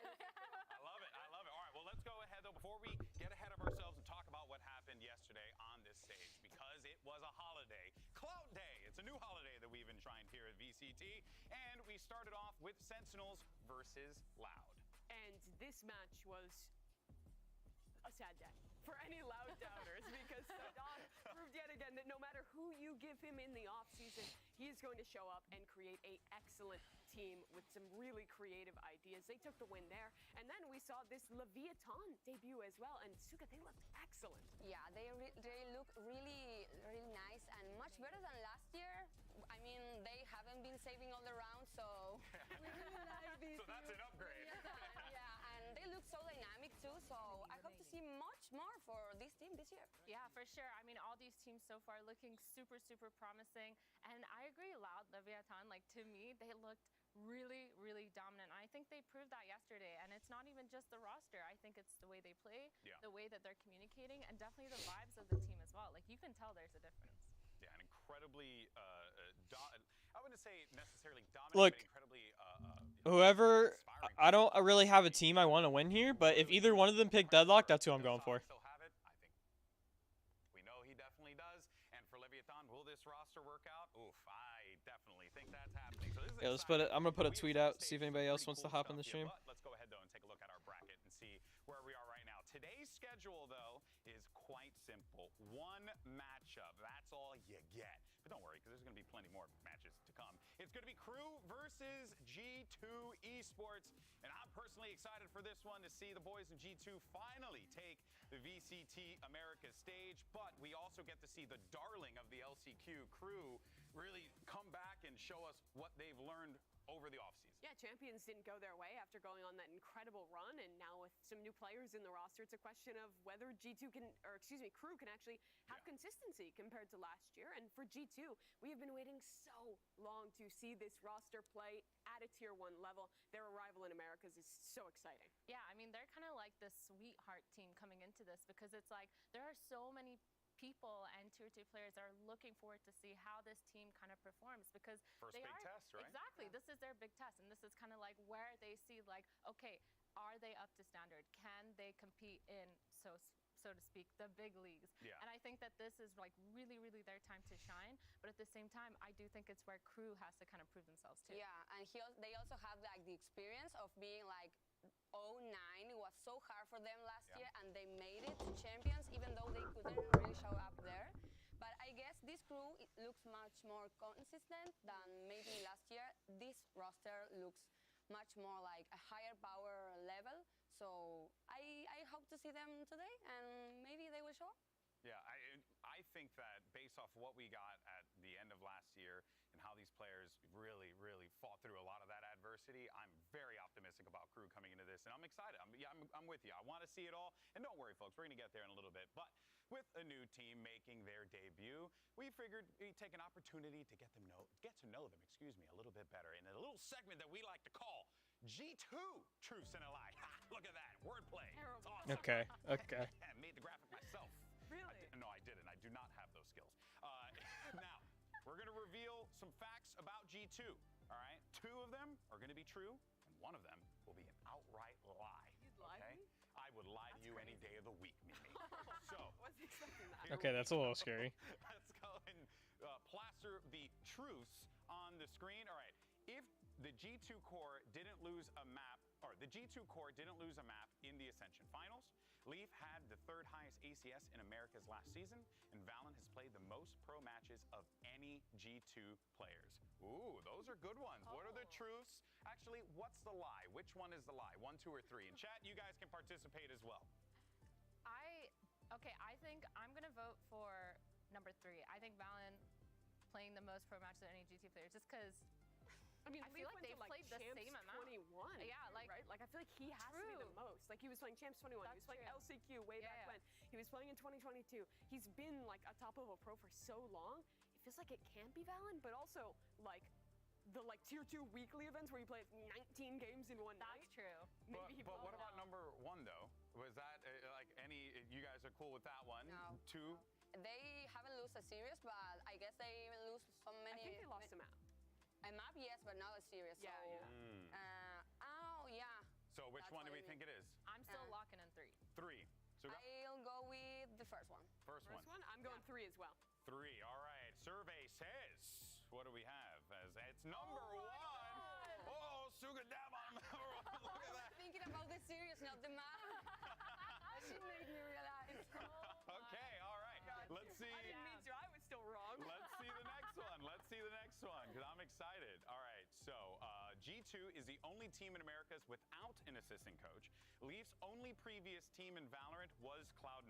I love it. All right, well, let's go ahead, though, before we get ahead of ourselves and talk about what happened yesterday on this stage, because it was a holiday. Clout Day. It's a new holiday that we've enshrined here at VCT, and we started off with Sentinels versus Loud. And this match was a sad day for any Loud doubters because Saddam proved yet again that no matter who you give him in the offseason, he is going to show up and create an excellent team with some really creative ideas. They took the win there. And then we saw this Leviathan debut as well. And Suga, they looked excellent. Yeah, they look really nice and much better than last year. I mean, they haven't been saving all the rounds, so we really like these. So that's an upgrade. Yeah, and they look so dynamic too. So I hope to see much more for this team this year. Yeah, for sure. I mean, all these teams so far looking super, super promising. And I agree, Loud, Leviathan, like to me, they looked really, really dominant. I think they proved that yesterday. And it's not even just the roster. I think it's the way they play, the way that they're communicating, and definitely the vibes of the team as well. Like you can tell there's a difference. Yeah, an incredibly, I wouldn't say necessarily dominant, Look, but incredibly, whoever, inspiring. I don't really have a team I want to win here, but if either one of them pick Deadlock, that's who I'm going for. Still have it? I think we know he definitely does. And for Leviathan, will this roster work out? Oof, I definitely think that's happening. So this is Yeah, let's put it. I'm gonna put a We tweet have out, some see if stages, anybody some else pretty wants to cool hop in stuff the stream. here, but let's go ahead though and take a look at our bracket and see where we are right now. Today's schedule though is quite simple. One matchup. That's all you get. But don't worry, because there's going to be plenty more matches to come. It's going to be Kru versus G2 Esports. And I'm personally excited for this one to see the boys in G2 finally take the VCT America stage. But we also get to see the darling of the LCQ, Kru, really come back and show us what they've learned over the offseason. Yeah, champions didn't go their way after going on that incredible run, and now with some new players in the roster, it's a question of whether G2 can, or excuse me, Kru can actually have consistency compared to last year. And for G2, we have been waiting so so long to see this roster play at a tier 1 level. Their arrival in Americas is so exciting. Yeah, I mean, they're kind of like the sweetheart team coming into this because it's like there are so many people and tier 2 players are looking forward to see how this team kind of performs because First they big are test, right? exactly. This is their big test, and this is kind of like where they see like, okay, are they up to standard? Can they compete in so to speak, the big leagues? Yeah. And I think that this is like really, really their time to shine. But at the same time, I do think it's where Kru has to kind of prove themselves too. Yeah, and they also have like the experience of being like 09. It was so hard for them last year, and they made it to champions, even though they couldn't really show up there. But I guess this Kru looks much more consistent than maybe last year. This roster looks much more like a higher power level. So I hope to see them today, and maybe they will show up. Yeah, I think that based off what we got at the end of last year and how these players really, really fought through a lot of that adversity, I'm very optimistic about Kru coming into this, and I'm excited. I'm with you. I want to see it all, and don't worry, folks, we're going to get there in a little bit. But with a new team making their debut, we figured we'd take an opportunity to get to know them, a little bit better in a little segment that we like to call G2 Truths and a Lie. Ha, look at that wordplay. It's awesome. Okay. I made the graphic myself. Really? No, I didn't. I do not have those skills. Now, we're going to reveal some facts about G2. All right? 2 of them are going to be true, and 1 of them will be an outright lie. You'd lie to me? I would lie to you any day of the week, Mimi. So, Wasn't expecting that. Okay, that's a little scary. let's go and plaster the truths on the screen. All right. If the G2 core didn't lose a map, or the G2 core didn't lose a map in the Ascension Finals, Leaf had the 3rd highest ACS in Americas last season, and Valen has played the most pro matches of any G2 players. Ooh, those are good ones. What are the truths? Actually, what's the lie? Which one is the lie? 1, 2, or 3? In chat, you guys can participate as well. I think I'm gonna vote for number 3. I think Valen playing the most pro matches of any G2 players, just because. I mean, I feel like they've played the Champs same amount. 21. Yeah, like right? Like I feel like he has to be the most. Like he was playing Champs 21. He was playing LCQ way back when. He was playing in 2022. He's been like a top level pro for so long. It feels like it can be Valen, but also like the tier 2 weekly events where you play 19 games in one night. That's true. Maybe But what about number 1 though? Was that like any? You guys are cool with that one? No. 2. They haven't lost a series, but I guess they lose so many. I think they lost him out. A map, yes, but not a series. Yeah, so, yeah. So which That's one do what we I think it is? I'm still locking in 3. 3. Suga? I'll go with the first one. First one. I'm going 3 as well. 3. All right. Survey says, what do we have? As it's number 1. Oh, Suga Dab on number 1. Look at that. Thinking about the series, not the map. She made me realize. Okay, all right. Let's see. I didn't mean to. I was still wrong. Let's see the next one. Let's see the next one, because I'm excited. All right, so G2 is the only team in Americas without an assistant coach. Leaf's only previous team in Valorant was Cloud9,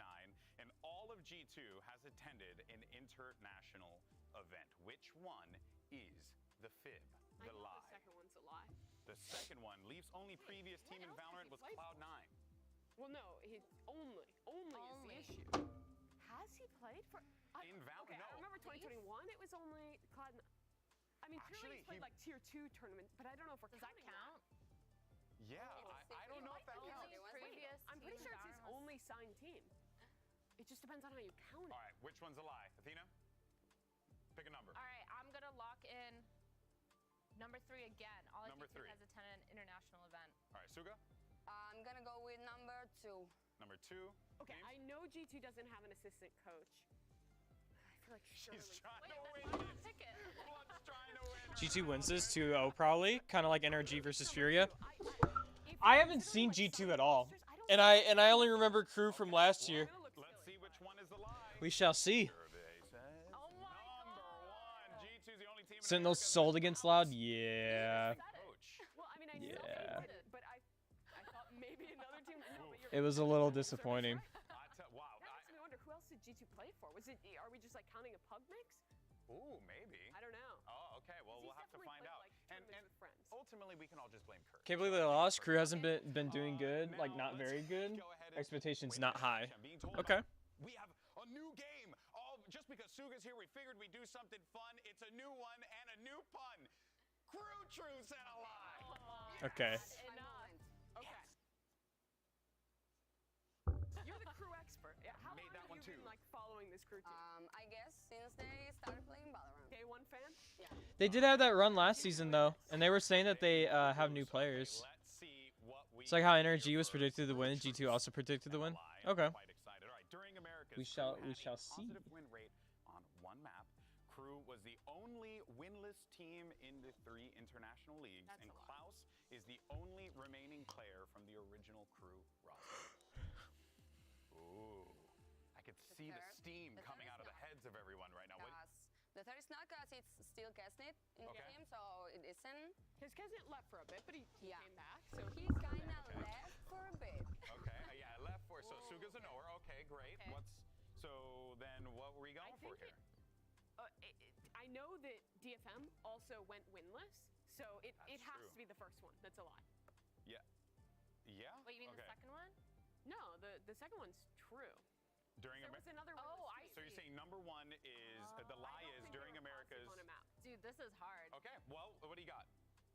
and all of G2 has attended an international event. Which one is the fib, the lie? The second one's a lie. The second one, Leaf's only previous team in Valorant was Cloud9. Well, no, he only is the issue. Has he played for? In Valorant? Okay, No. I remember 2021. It was only Cloud. I mean, Actually, Truly's played like tier 2 tournaments, but I don't know if we're Does that counting count? Yeah, I don't know if that Only counts. previous I'm pretty team sure it's his Valorant was- only signed team. It just depends on how you count it. All right, which one's a lie? Athena? Pick a number. All right, I'm gonna lock in number 3 again. All Number I do 3. has attended an international event. All right, Suga? I'm gonna go with number 2. Number 2. Okay, James? I know G2 doesn't have an assistant coach. I feel like She's surely. trying Wait, to that's win why I this. pick it. Blood's trying to win. G2 wins this 2-0 probably, kind of like NRG versus Furia. If I you're haven't considering, seen like, G2 some at all, rosters, I don't and I only remember Kru from last year. We're gonna look Let's silly, see which one is the lie. We shall see. Survey says Oh my number God. 1. G2's the only team in Sentinels America sold against Loud? Yeah. coach. Well, I mean, I know Yeah. they did it, but I thought maybe another team. No, but you're It was a little Survey's disappointing. right. Wow. That makes me wonder who else did G2 play for? Are we just like counting a pub mix? Ooh, maybe. I don't know. Oh, okay. Well, He's we'll have to definitely find played, out. like, And tournaments with friends. ultimately, we can all just blame Kurt. Can't believe they lost. Kru hasn't been doing good, like Now, not very let's good. go ahead and- Expectations Wait a not minute, high. I'm being told Okay. We have a new game. All just because Suga's here, we figured we'd do something fun. It's a new one and a new pun. Kru Truths and a lie. Okay. Enough. Okay. You're the crew expert. Yeah. How Made long that have one you too. been like following this crew team? I guess since they started playing Valorant. Day one fan? Yeah. They did have that run last season though, and they were saying that they have new players. Let's see what we It's like how got NRG here was first. predicted to win, Kru G2 also predicted to and a win. lie. Okay. I'm quite excited. All right, during America's We Kru shall had a see. positive win rate on one map. Kru was the only winless team in the 3 international leagues, That's and a lot. Klaus is the only remaining player from the original Kru roster. Ooh, I could see the third- steam the coming third out of is the not. heads of everyone right now. What, The third is not because it's still Kesnit in Okay. the team, so it isn't. His Kesnit left for a bit, but he Yeah. came back. So He kind of left for a bit. okay, yeah, I left for so Whoa, Suga's a knower. Okay, great. Okay. So then what were we going for think here? I know that DFM also went winless, so it That's has true. to be the first one. That's a lie. Yeah. Wait, you mean okay. the second one? No, the second one's true. During There was another Oh, winless I team. So you're saying number 1 is the I lie don't is think during they were America's. passive on a map. Dude, this is hard. Okay, well, what do you got?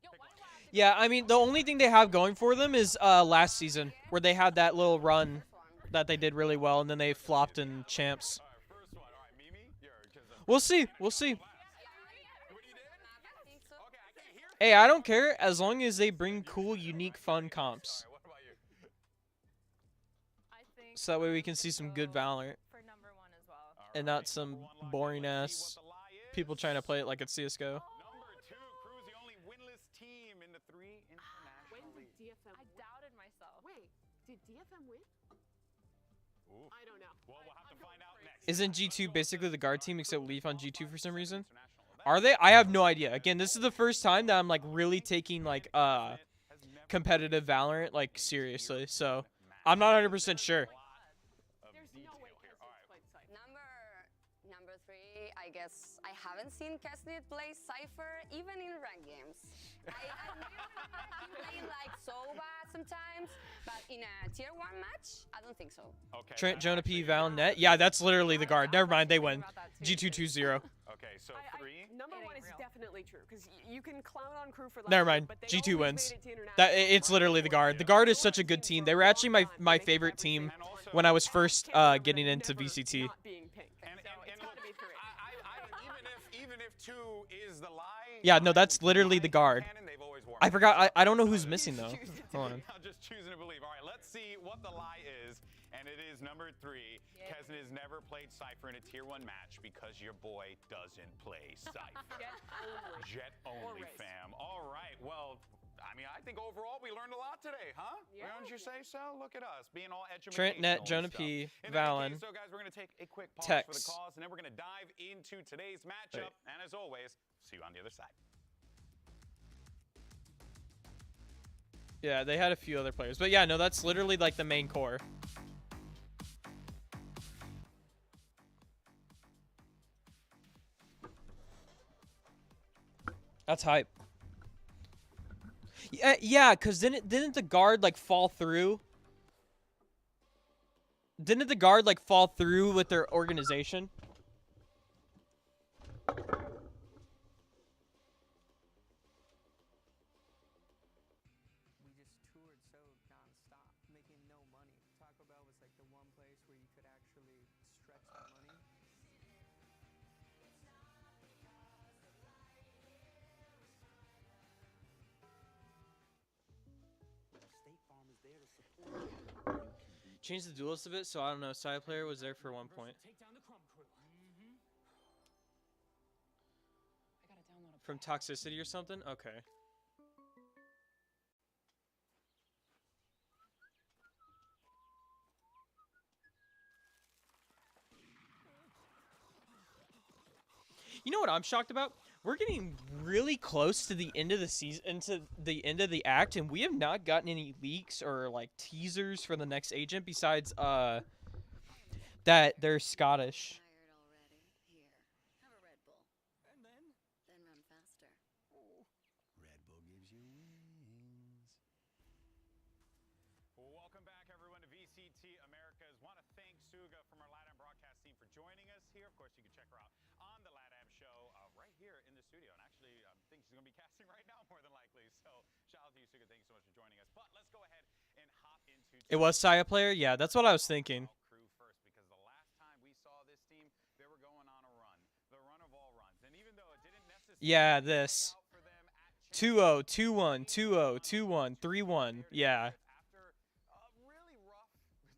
Yo, Pick why one. do I have to Yeah, go I mean the only thing they have going for them is last season where they had that little run First one. that they did really well, and then they flopped in champs. All right, first one. All right, Mimi, you're because We'll see. We'll see. What you did? I think so. Okay, I can't hear. Hey, I don't care as long as they bring cool, unique, fun comps. All right, what about you? I think So that way we can I'm see gonna some good go Valorant for number one as well. All and right, not some number 1 locked in. boring Let's see ass what the lie is. people trying to play it like it's CS:GO. Number 2, Kru's the only winless team in the 3 When international did leagues. DFM I win? doubted myself. Wait, did DFM win? Ooh. I don't know. Well, we'll have I'm to going find out crazy. next. Isn't Let's G2 go basically to the guard team Kru except Leaf on G2 for some reason? international event. Are they? I have no idea. Again, this is the first time that I'm like really taking like competitive Valorant like seriously. So I'm not 100% sure. There's no way Kesnit's played Cypher. Number 3, I guess I haven't seen Kesnit play Cypher even in ranked games. I maybe remember him playing like Soba sometimes, but in a tier 1 match, I don't think so. Okay. Trent, that Jonah actually P, is- Val, Net. Yeah, that's literally the guard. Never mind, they win. G2 2-0. Okay, so 3. Number It 1 ain't is real. definitely true because you can clown on Kru for Never last year, mind. but they G2 always wins. made it to international That it's literally the guard. The guard is such a good team. They were actually my favorite team And also, when I was first Can't remember getting them into never VCT. not being pink. And, So and it's look, gotta be 3. even if 2 is the lie. Yeah, no, that's literally the guard. Canon, they've always worn I it. forgot. I don't know who's missing though. Choosing to Hold on. I'm just choosing to believe. All right, let's see what the lie is. And it is number 3. Yeah. Kesnit has never played Cypher in a tier 1 match because your boy doesn't play Cypher. Jet only. Jet only, Raze. fam. All right, well, I mean, I think overall we learned a lot today, huh? Yeah. Don't you say so? Look at us being all educational. Trent, Net, and Jonah stuff. P, In any Valen, case, so guys, we're gonna take a quick pause for Tex. the calls, and then we're gonna dive into today's matchup. And as always, see you on the other side. Yeah, they had a few other players, but yeah, no, that's literally like the main core. That's hype. Yeah, cause didn't the guard like fall through? Didn't the guard like fall through with their organization? We just toured so nonstop, making no money. Taco Bell was like the one place where you could actually stretch that money. Change the duelist a bit, so I don't know. Side player was there for 1 point. From toxicity or something? Okay. You know what I'm shocked about? We're getting really close to the end of the season, into the end of the act, and we have not gotten any leaks or like teasers for the next agent besides that they're Scottish. Tired already? Here, have a Red Bull. And then Then run faster. Red Bull gives you wings. Welcome back, everyone, to VCT Americas. Want to thank Suga from our Latin broadcast team for joining us here. Of course, you can check her out on the LatAm show right here in the studio. And actually, I think she's going to be casting right now, more than likely. So shout out to you, Suga. Thank you so much for joining us. But let's go ahead and hop into It was Saya player? Yeah, that's what I was thinking. Kru first, because the last time we saw this team, they were going on a run. The run of all runs. And even though it didn't necessarily Yeah, this. 2-0, 2-1, 2-0, 2-1, 3-1. Yeah. after a really rough,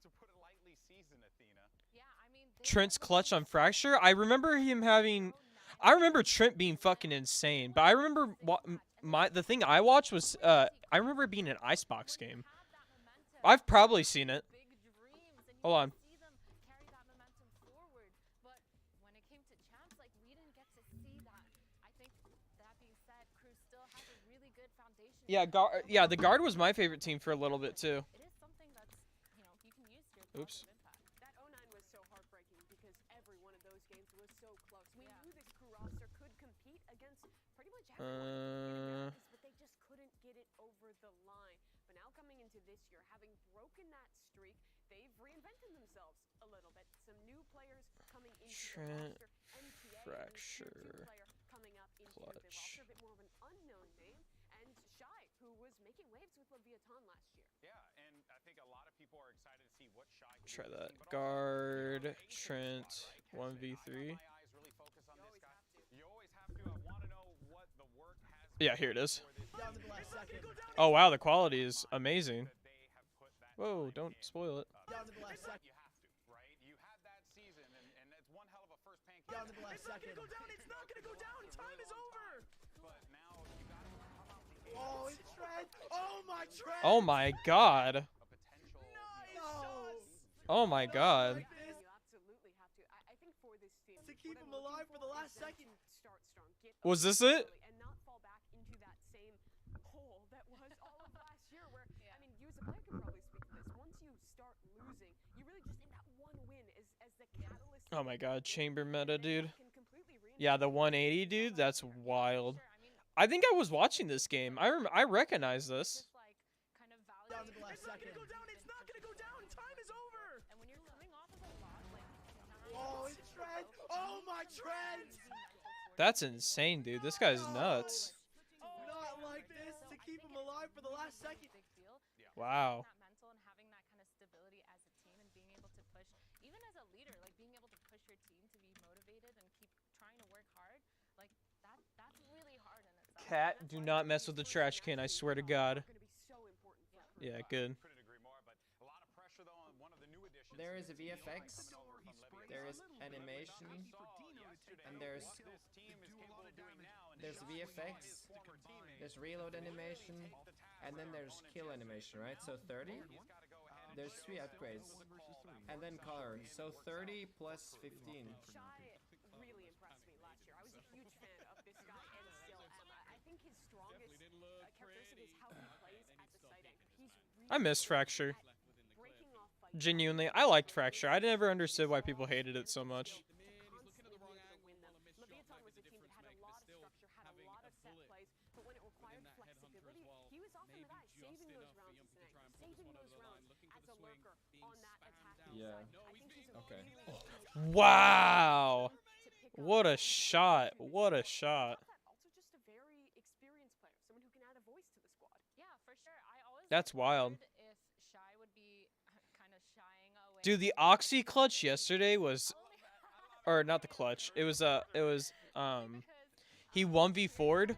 to put it lightly, season, Athena. Yeah, I mean, Trent's clutch on Fracture. I remember him having. I remember Trent being fucking insane, but I remember the thing I watched was I remember it being an Icebox game. I've probably seen it. Hold on. Yeah, yeah, the guard was my favorite team for a little bit too. It is something that's, you know, you can use to your Oops. positive impact. That 09 was so heartbreaking because every one of those games was so close. We knew this Kru roster could compete against pretty much everyone, but they just couldn't get it over the line. But now coming into this year, having broken that streak, they've reinvented themselves a little bit. Some new players coming into Trent, the roster. NTA, Fracture, a new player coming up into the clutch. roster, a bit more of an unknown name. And Shy, who was making waves with Leviathan last year. Yeah, and I think a lot of people are excited to see what Shy can Try do with that. this team, but also, Guard, the ace Trent, spot, right? 1v3. My eyes really focus on this guy. You always have to. I want to know what the work has Yeah, been here it is. for this Down to team. the last second. Oh wow, the quality is amazing. That they have put that Whoa, time don't in. spoil it. Down to the last second. You have to, right? You had that season, and it's one hell of a first pancake. Down to the last second. It's not gonna go down. Time is over. But now you got to come out the gate. Oh, it's Trent. Oh, my Trent. Oh my god. A potential. Oh my god. And you absolutely have to. I think for this team, To keep what him I'm looking alive for the last is them second. to start strong, get Was up this it? early, and not fall back into that same hole that was all of last year. Where I mean, you as a player can probably speak to this. Once you start losing, you really just need that one win as the catalyst. Oh my god, chamber meta, dude. Can completely Yeah, the 180, dude. That's wild. I think I was watching this game. I recognize this. Just like kind of Down to the validate. last second. It's not gonna go down. Time is over. And when you're coming off of a loss, like Oh, it's Trent. Oh, my Trent. That's insane, dude. This guy's nuts. Not like this. To keep him alive for the last second. big deal. Wow. That mental and having that kind of stability as a team and being able to push, even as a leader, like being able to push your team to be motivated and keep trying to work hard, like that's really hard in itself. Cat, And that's do why not these mess with the sports trash are can. I actually swear to God. Going to be so important for Kru. Yeah, good. Couldn't agree more, but a lot of pressure though on one of the new additions. There is to a the team VFX, coming over from Libya. there is animation, and there's What this team is capable of doing now, and there's Shy, we saw VFX, his former teammate there's reload animation, and then there's kill animation, right? So 30, He's gotta go ahead and there's 3 upgrades, and then color. So 30 plus 15. Shy really impressed me last year. I was a huge fan of this guy and still am. I think his strongest characteristic is how he plays at the side anchor. He's really I miss Fracture. at breaking off fights. Genuinely, I liked Fracture. I never understood why people hated it so much. Constantly be able to win them. Leviathan was a team that had a lot of structure, had a lot of set plays, but when it required flexibility, he was often the guy saving those rounds as an anchor, saving those rounds as a lurker on that attacking Yeah. side. I think he's a Okay. really Wow. to pick up What a opportunities. shot. What a shot. On top of that, also just a very experienced player, someone who can add a voice to the squad. Yeah, for sure. I always That's wild. wondered if Shy would be kind of shying away. Dude, the Oxy clutch yesterday was, or not the clutch. It was he 1v4'd.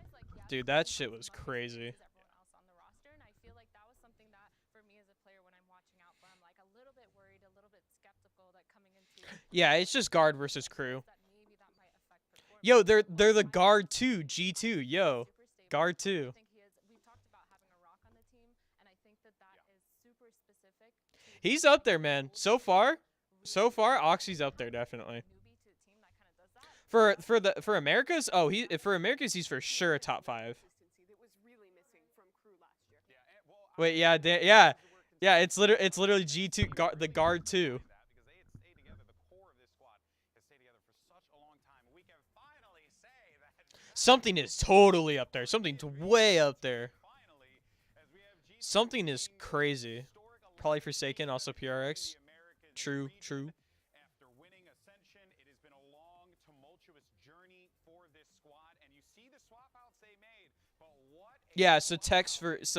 Dude, that shit was crazy. Everyone else on the roster, and I feel like that was something that, for me as a player, when I'm watching out for, I'm like a little bit worried, a little bit skeptical that coming into. Yeah, it's just guard versus crew. That maybe that might affect performance. Yo, they're the guard 2 G2. Yo, Super stable. guard I 2. think he is. We've talked about having a rock on the team, and I think that is super specific. to He's up there, man. roles So far, really Oxy's up there definitely. newbie to a team that kind of does that. For Americas, for Americas he's for sure a top 5. Consistency that was really missing from Kru last year. Yeah, and, well, Wait, yeah, it's literally G2 the guard 2. because they had stayed together. The core of this squad has stayed together for such a long time. We can finally say that. Something is totally up there. Something's way up there. Finally, as we have G2 Something is being crazy. historic Probably 11th Forsaken, also in the PRX. Americas True, region. true. After winning Ascension, it has been a Yeah, so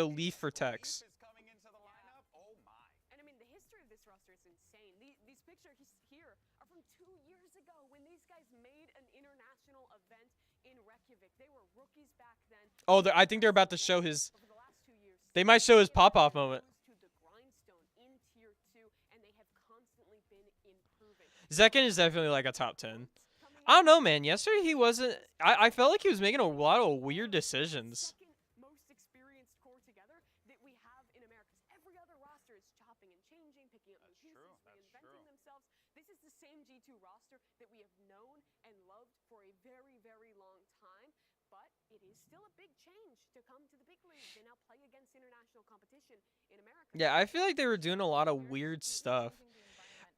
Leaf for Tex. Leaf is coming into the lineup. Oh my. And I mean, the history of this roster is insane. These pictures here are from 2 years ago when these guys made an international event in Reykjavik. They were rookies back then. Oh, I think they're about to show his. Over the last 2 years, They might show his pop-off moment. to the grindstone in tier 2, and they have constantly been improving. Zekken is definitely like a top 10. I don't know, man. Yesterday he wasn't. I felt like he was making a lot of weird decisions. Second most experienced core together that we have in America. Every other roster is chopping and changing, picking up new pieces, reinventing themselves. This is the same G2 roster that we have known and loved for a very, very long time. But it is still a big change to come to the big league. They now play against international competition in America. Yeah, I feel like they were doing a lot of weird stuff.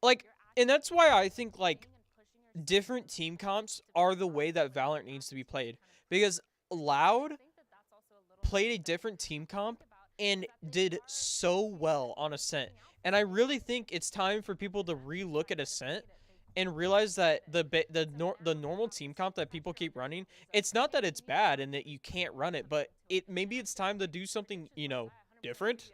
Like, and that's why I think like different team comps are the way that Valorant needs to be played, because Loud played a different team comp and did so well on Ascent. And I really think it's time for people to relook at Ascent and realize that the normal team comp that people keep running, it's not that it's bad and that you can't run it, but maybe it's time to do something, you know, different.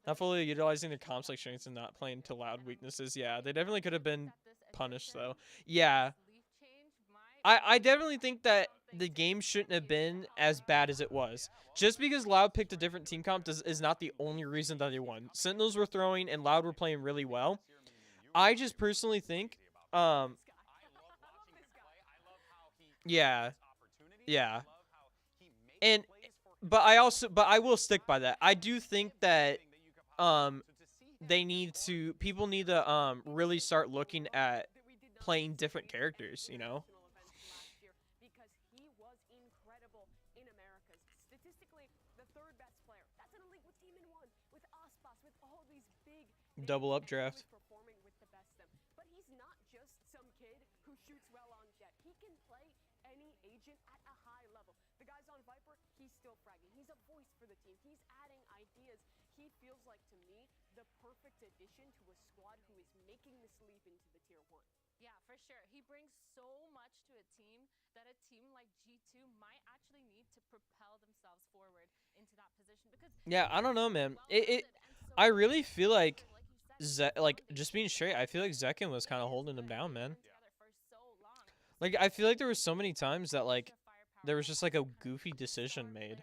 Not fully utilizing their comps like strengths and not playing to Loud weaknesses. Yeah, they definitely could have been punished though. Yeah. I definitely think that the game shouldn't have been as bad as it was. Just because Loud picked a different team comp is not the only reason that they won. Sentinels were throwing and Loud were playing really well. I just personally think, yeah. And, but I will stick by that. I do think that, people need to, really start looking at playing different characters, you know? Because he was incredible in Americas. Statistically, the 3rd best player. That's in a league with Team in 1, with Ospas, with all these big double up draft. Performing with the best of them. But he's not just some kid who shoots well on Jet. He can play any agent at a high level. The guy's on Viper, he's still fragging. He's a voice for the team. He's adding ideas. He feels like, to me, the perfect addition to a squad who is making this leap into the tier 1. Yeah, for sure. He brings so much to a team that a team like G2 might actually need to propel themselves forward into that position. Because yeah, I don't know, man. I really feel like just being straight, I feel like Zekken was kind of holding him down, man. Like, I feel like there was so many times that like there was just like a goofy decision made.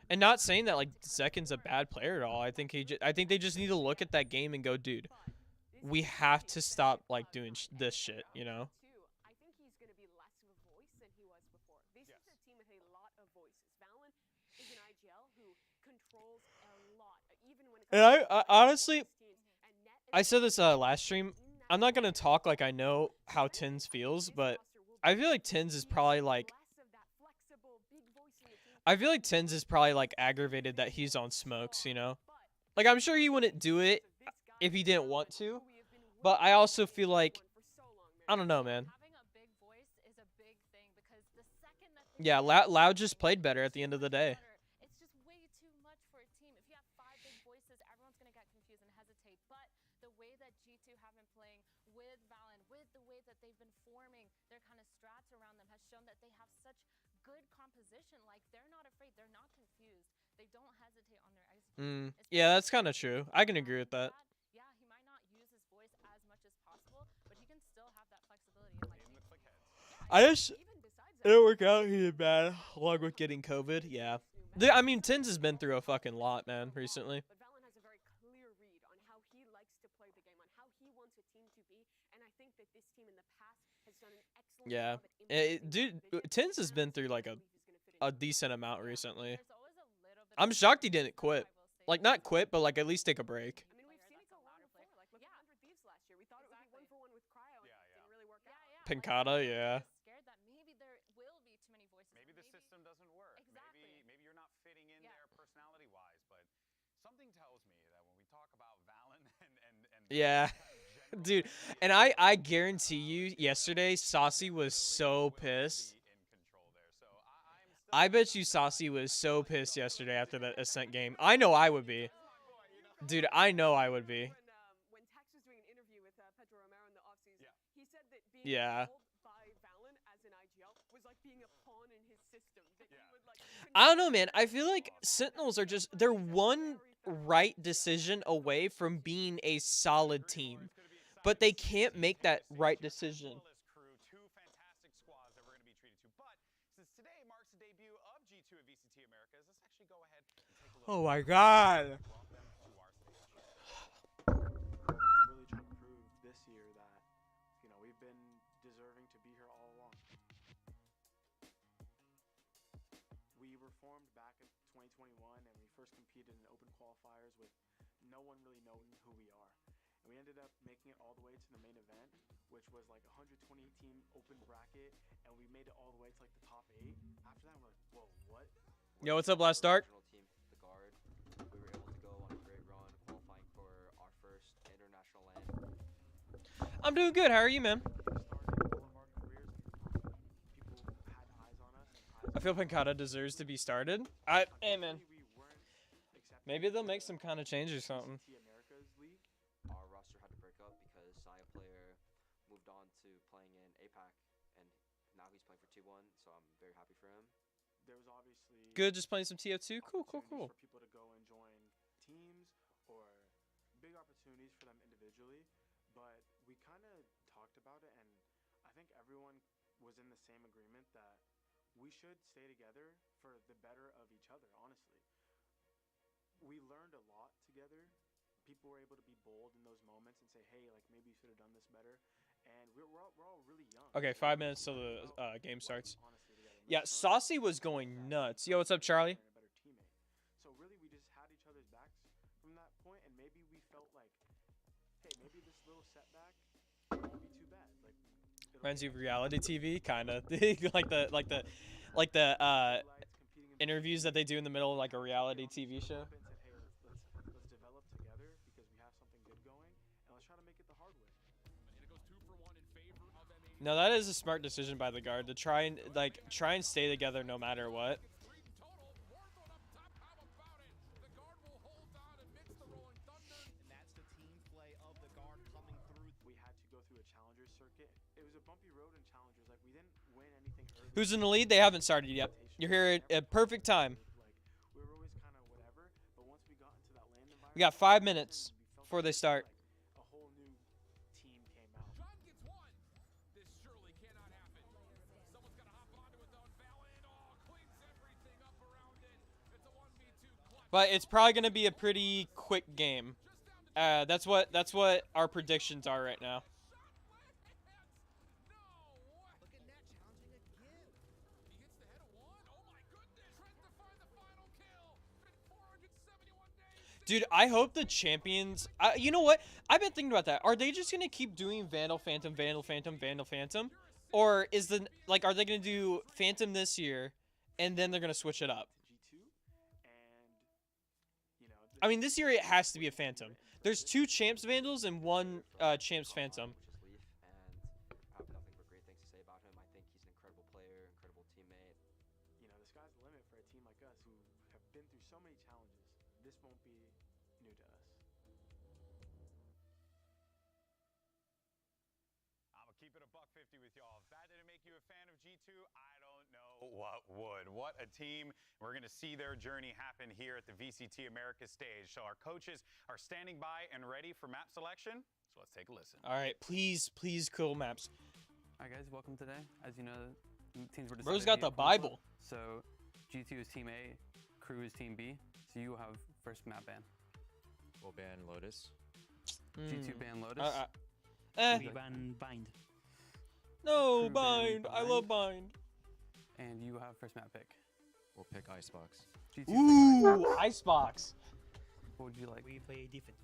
And not saying that like Zekken's a bad player at all. I think they just need to look at that game and go, dude, we have to stop like doing this shit, you know? I think he's going to be less of a voice than he was before. This is a team with a lot of voices. Valen is an IGL who controls a lot, even when it comes And I honestly, I said this last stream. I'm not gonna talk like I know how Tins feels, but I feel like Tins is probably like. I feel like Tins is probably like aggravated that he's on smokes, you know? Like, I'm sure he wouldn't do it if he didn't want to, but I also feel like, I don't know, man. Yeah, Loud just played better at the end of the day. It's just way too much for a team. If you have 5 big voices, everyone's going to get confused and hesitate. But the way that G2 have been playing with Valen, with the way that they've been forming their kind of strats around them, has shown that they have such good composition. Like, they're not afraid. They're not confused. They don't hesitate on their execution. Yeah, that's kind of true. I can agree with that. Yeah, he might not use his voice as much as possible, but he can still have that flexibility. It didn't work out. He did bad, along with getting COVID. Yeah. I mean, Tins has been through a fucking lot, man, recently. But Valen has a very clear read on how he likes to play the game, on how he wants a team to be, and I think that this team in the past has done an excellent job at dude, Tins has been through like a decent amount recently. I'm shocked he didn't quit. Like, not quit, but like at least take a break. I mean, we've seen it go wrong before. Like, look at 100 Thieves last year. We thought it would be 1-for-1 with Cryo, and it didn't really work out. Pincata, yeah. Scared that maybe there will be too many voices. Maybe the system doesn't work. Exactly. Maybe you're not fitting in there personality-wise, but something tells me that when we talk about Valen and yeah. Dude, and I guarantee you yesterday Saucy was so pissed. I bet you Saucy was so pissed yesterday after that Ascent game. I know I would be. Dude, I know I would be. When Tex was doing an interview with Pedro Romero in the offseason, he said that being Yeah. told by Valen as an IGL was I don't know, man. I feel like Sentinels are just, they're one right decision away from being a solid team, but they can't make that right decision. Two fantastic squads that we're going to be treated to. But since today marks the debut of G2 at VCT Americas, let's actually go ahead and take a look. Oh my god. Brought them to our stage. Really trying to prove this year that, you know, we've been deserving to be here all along. We were formed back in 2021 and we first competed in open qualifiers with no one really knowing who we are. And we ended up making it all the way to the main event, which was like a 120 team open bracket, and we made it all the way to like the top 8. After that, we're like, whoa, what? Yo, what's up, Last Dark? Team, the Guard. We were able to go on a great run, qualifying for our first international land. I'm doing good. How are you, man? I feel Pincata deserves to be started. Hey, man. Maybe they'll make some kind of change or something. Our roster had to break up because Saya player moved on to playing in APAC, and now he's playing for T1, so I'm very happy for him. There was obviously Good, just playing some TF2. Cool. for people to go and join teams or big opportunities for them individually, but we kind of talked about it, and I think everyone was in the same agreement that we should stay together for the better of each other, honestly. We learned a lot together. People were able to be bold in those moments and say, hey, like, maybe you should have done this better. And we're all really young. Okay, 5 minutes till the game starts. Yeah, Saucy was going nuts. Yo, what's up, Charlie? So really, we just had each other's backs from that point, and maybe we felt like, hey, maybe this little setback won't be too bad. Like, Reminds you of reality TV, kind of. like the interviews that they do in the middle of like a reality TV show. Let's develop together because we have something good going, and let's try to make it the hard way. No, that is a smart decision by the Guard to try and stay together no matter what. That's the team play of the Guard coming through. We had to go through a challenger circuit. It was a bumpy road in challengers. Like, we didn't win anything early. Who's in the lead? They haven't started yet. You're here at perfect time. Like, we were always kind of whatever, but once we got into that land environment, We got 5 minutes before they start. a whole new team came out. John gets one. This surely cannot happen. Someone's got to hop onto it though, and Valen cleans everything up around it. It's a 1v2 clutch. But it's probably going to be a pretty quick game. That's what our predictions are right now. Dude, I hope the champions... you know what? I've been thinking about that. Are they just going to keep doing Vandal, Phantom, Vandal, Phantom, Vandal, Phantom? Or is the... Like, are they going to do Phantom this year, and then they're going to switch it up? I mean, this year it has to be a Phantom. There's 2 Champs Vandals and 1 Champs Phantom. And I have nothing but great things to say about him. I think he's an incredible player, incredible teammate. You know, the sky's the limit for a team like us who have been through so many challenges. This won't be new to us. I'm gonna keep it a $150 with y'all. If that didn't make you a fan of G2, I don't know what would. What a team. We're gonna see their journey happen here at the VCT America stage. So our coaches are standing by and ready for map selection. So let's take a listen. All right, please, cool maps. All right, guys, welcome today. As you know, teams were Bro's decided got the via Bible. So G2 is Team A, Kru is Team B. So you will have first map ban. We'll ban Lotus. G2 ban Lotus. We ban Bind. No, Kru ban Bind. I love Bind. And you have first map pick. We'll pick Icebox. G2 Ooh, Icebox. What would you like? We play defense.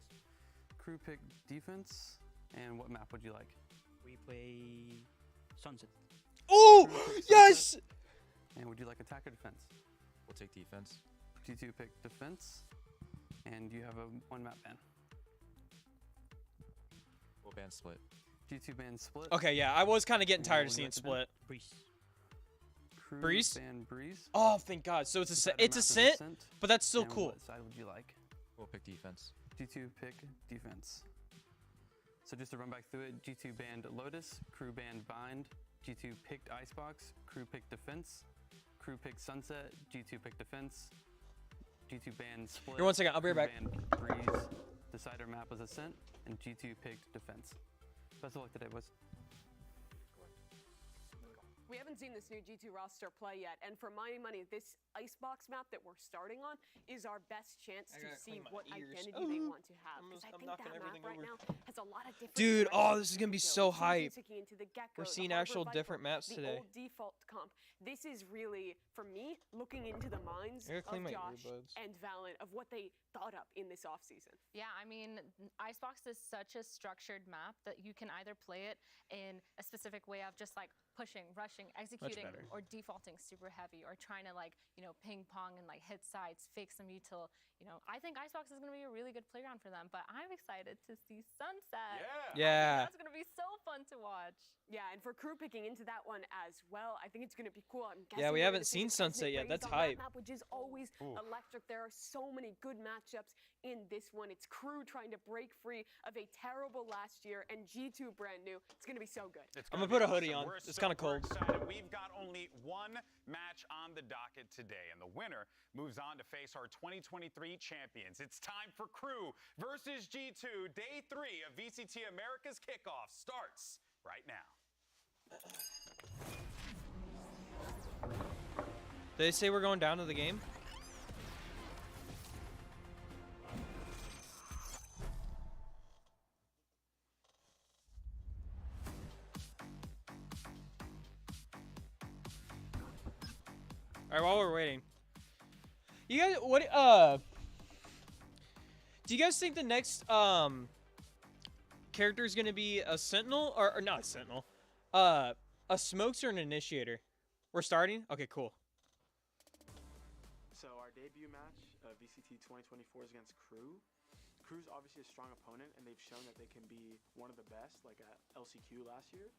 Kru pick defense. And what map would you like? We play Sunset. Ooh, yes! And would you like attack or defense? We'll take defense. G2 pick defense. And you have a 1 map ban. We'll ban Split. G2 ban Split. Okay, yeah, I was kind of getting tired of What would you seeing like to Split. Breeze. Kru Breeze? ban Breeze. Oh, thank God. So it's a Decided it's map a is scent, Ascent. but that's still And cool. What side would you like? We'll pick defense. G2 pick defense. So just to run back through it, G2 banned Lotus, Kru banned Bind, G2 picked Icebox, Kru picked defense, Kru picked Sunset, G2 picked Defense, G2 banned Split. Here, 1 second, I'll be right back. Banned Breeze. Decider map was Ascent, and G2 picked Defense. Best of luck today, boys. We haven't seen this new G2 roster play yet, and for my money, this icebox map that we're starting on is our best chance to see what identity they want to have. Because I think that map right now has a lot of different. Dude, oh, this is gonna be so hype. Into the Gecko, We're seeing actual different maps today. The old default comp. This is really, for me, looking into the minds of Josh and Valent of what they thought up in this offseason. Yeah, I mean, Icebox is such a structured map that you can either play it in a specific way of just like pushing, rushing, executing, or defaulting super heavy, or trying to like, you know, ping pong and like hit sides, fake some util. You know, I think Icebox is going to be a really good playground for them, but I'm excited to see Sunset. Yeah. That's going to be so fun to watch. Yeah, and for Kru picking into that one as well, I think it's going to be cool. I'm guessing Yeah, we haven't seen Sunset yet. That's hype. Map, which is always electric. There are so many good matchups in this one. It's Kru trying to break free of a terrible last year, and G2 brand new. It's going to be so good. I'm going to put a hoodie on. It's kind of cold. Excited. We've got only one match on the docket today, and the winner moves on to face our 2023 champions. It's time for Kru versus G2. Day 3 of VCT America's kickoff starts right now. Did they say we're going down to the game? All right, while we're waiting, you guys, do you guys think the next character is gonna be a sentinel or not a sentinel, a smokes or an initiator? We're starting. Okay, cool. So our debut match, VCT 2024, is against Kru. Kru's obviously a strong opponent, and they've shown that they can be one of the best, like at LCQ last year.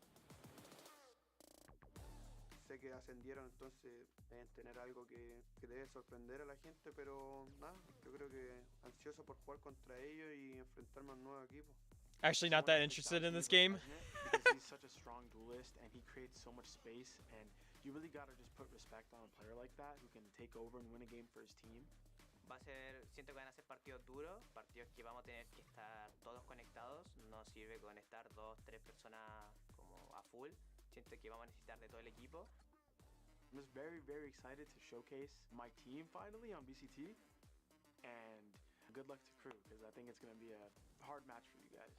Sé que ascendieron, entonces deben tener algo que debe sorprender a la gente, pero nada, yo creo que ansioso por jugar contra ellos y enfrentarme a un nuevo equipo. Actually, not that interested in this game. Because he's such a strong duelist and he creates so much space, and you really gotta just put respect on a player like that who can take over and win a game for his team. Siento que van a ser partidos duros, partidos que vamos a tener que estar todos conectados. No sirve con estar 2, 3 personas como a full. Siento que vamos a necesitar de todo el equipo. I'm just very, very excited to showcase my team finally on VCT, and good luck to Kru, because I think it's going to be a hard match for you guys.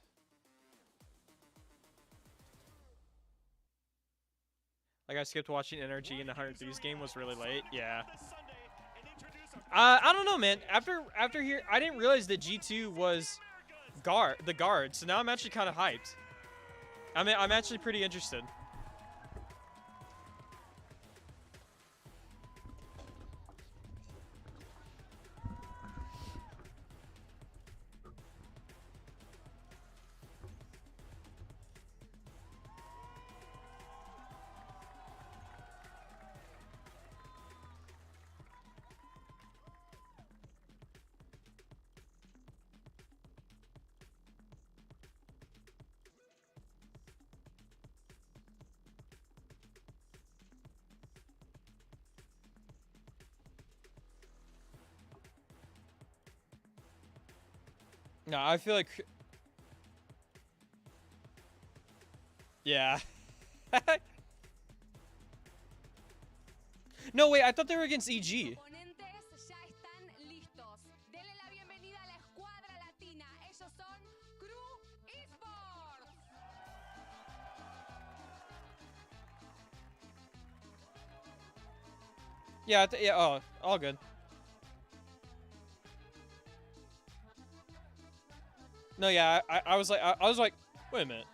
Like, I skipped watching NRG and the 100 Thieves game was really late. Yeah. I don't know, man. After here, I didn't realize that G2 was the guard, so now I'm actually kind of hyped. I'm actually pretty interested. No, I feel like... Yeah. No, wait, I thought they were against EG. Yeah, yeah, oh, all good. No, yeah, I was like, wait a minute.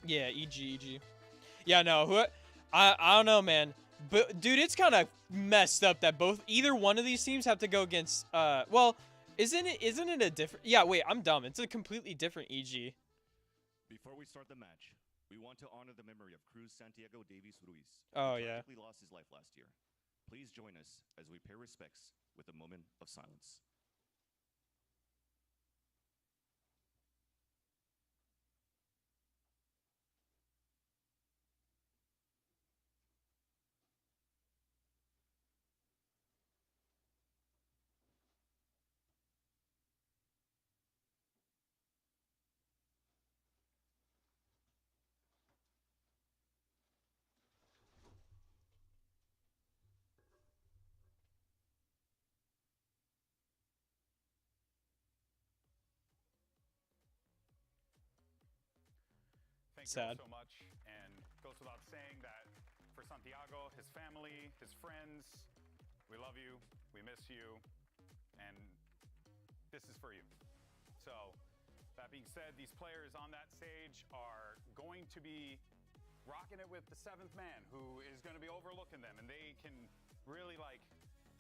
Yeah, EG. Yeah, no, I don't know, man. But dude, it's kind of messed up that either one of these teams have to go against. Well, isn't it a different? Yeah, wait, I'm dumb. It's a completely different EG. Before we start the match, we want to honor the memory of Cruz Santiago Davies Ruiz, who tragically lost his life last year. Please join us as we pay respects with a moment of silence. thank Sad. you all so much. And goes without saying that for Santiago, his family, his friends, we love you, we miss you, and this is for you. So, that being said, these players on that stage are going to be rocking it with the 7th man, who is going to be overlooking them, and they can really, like,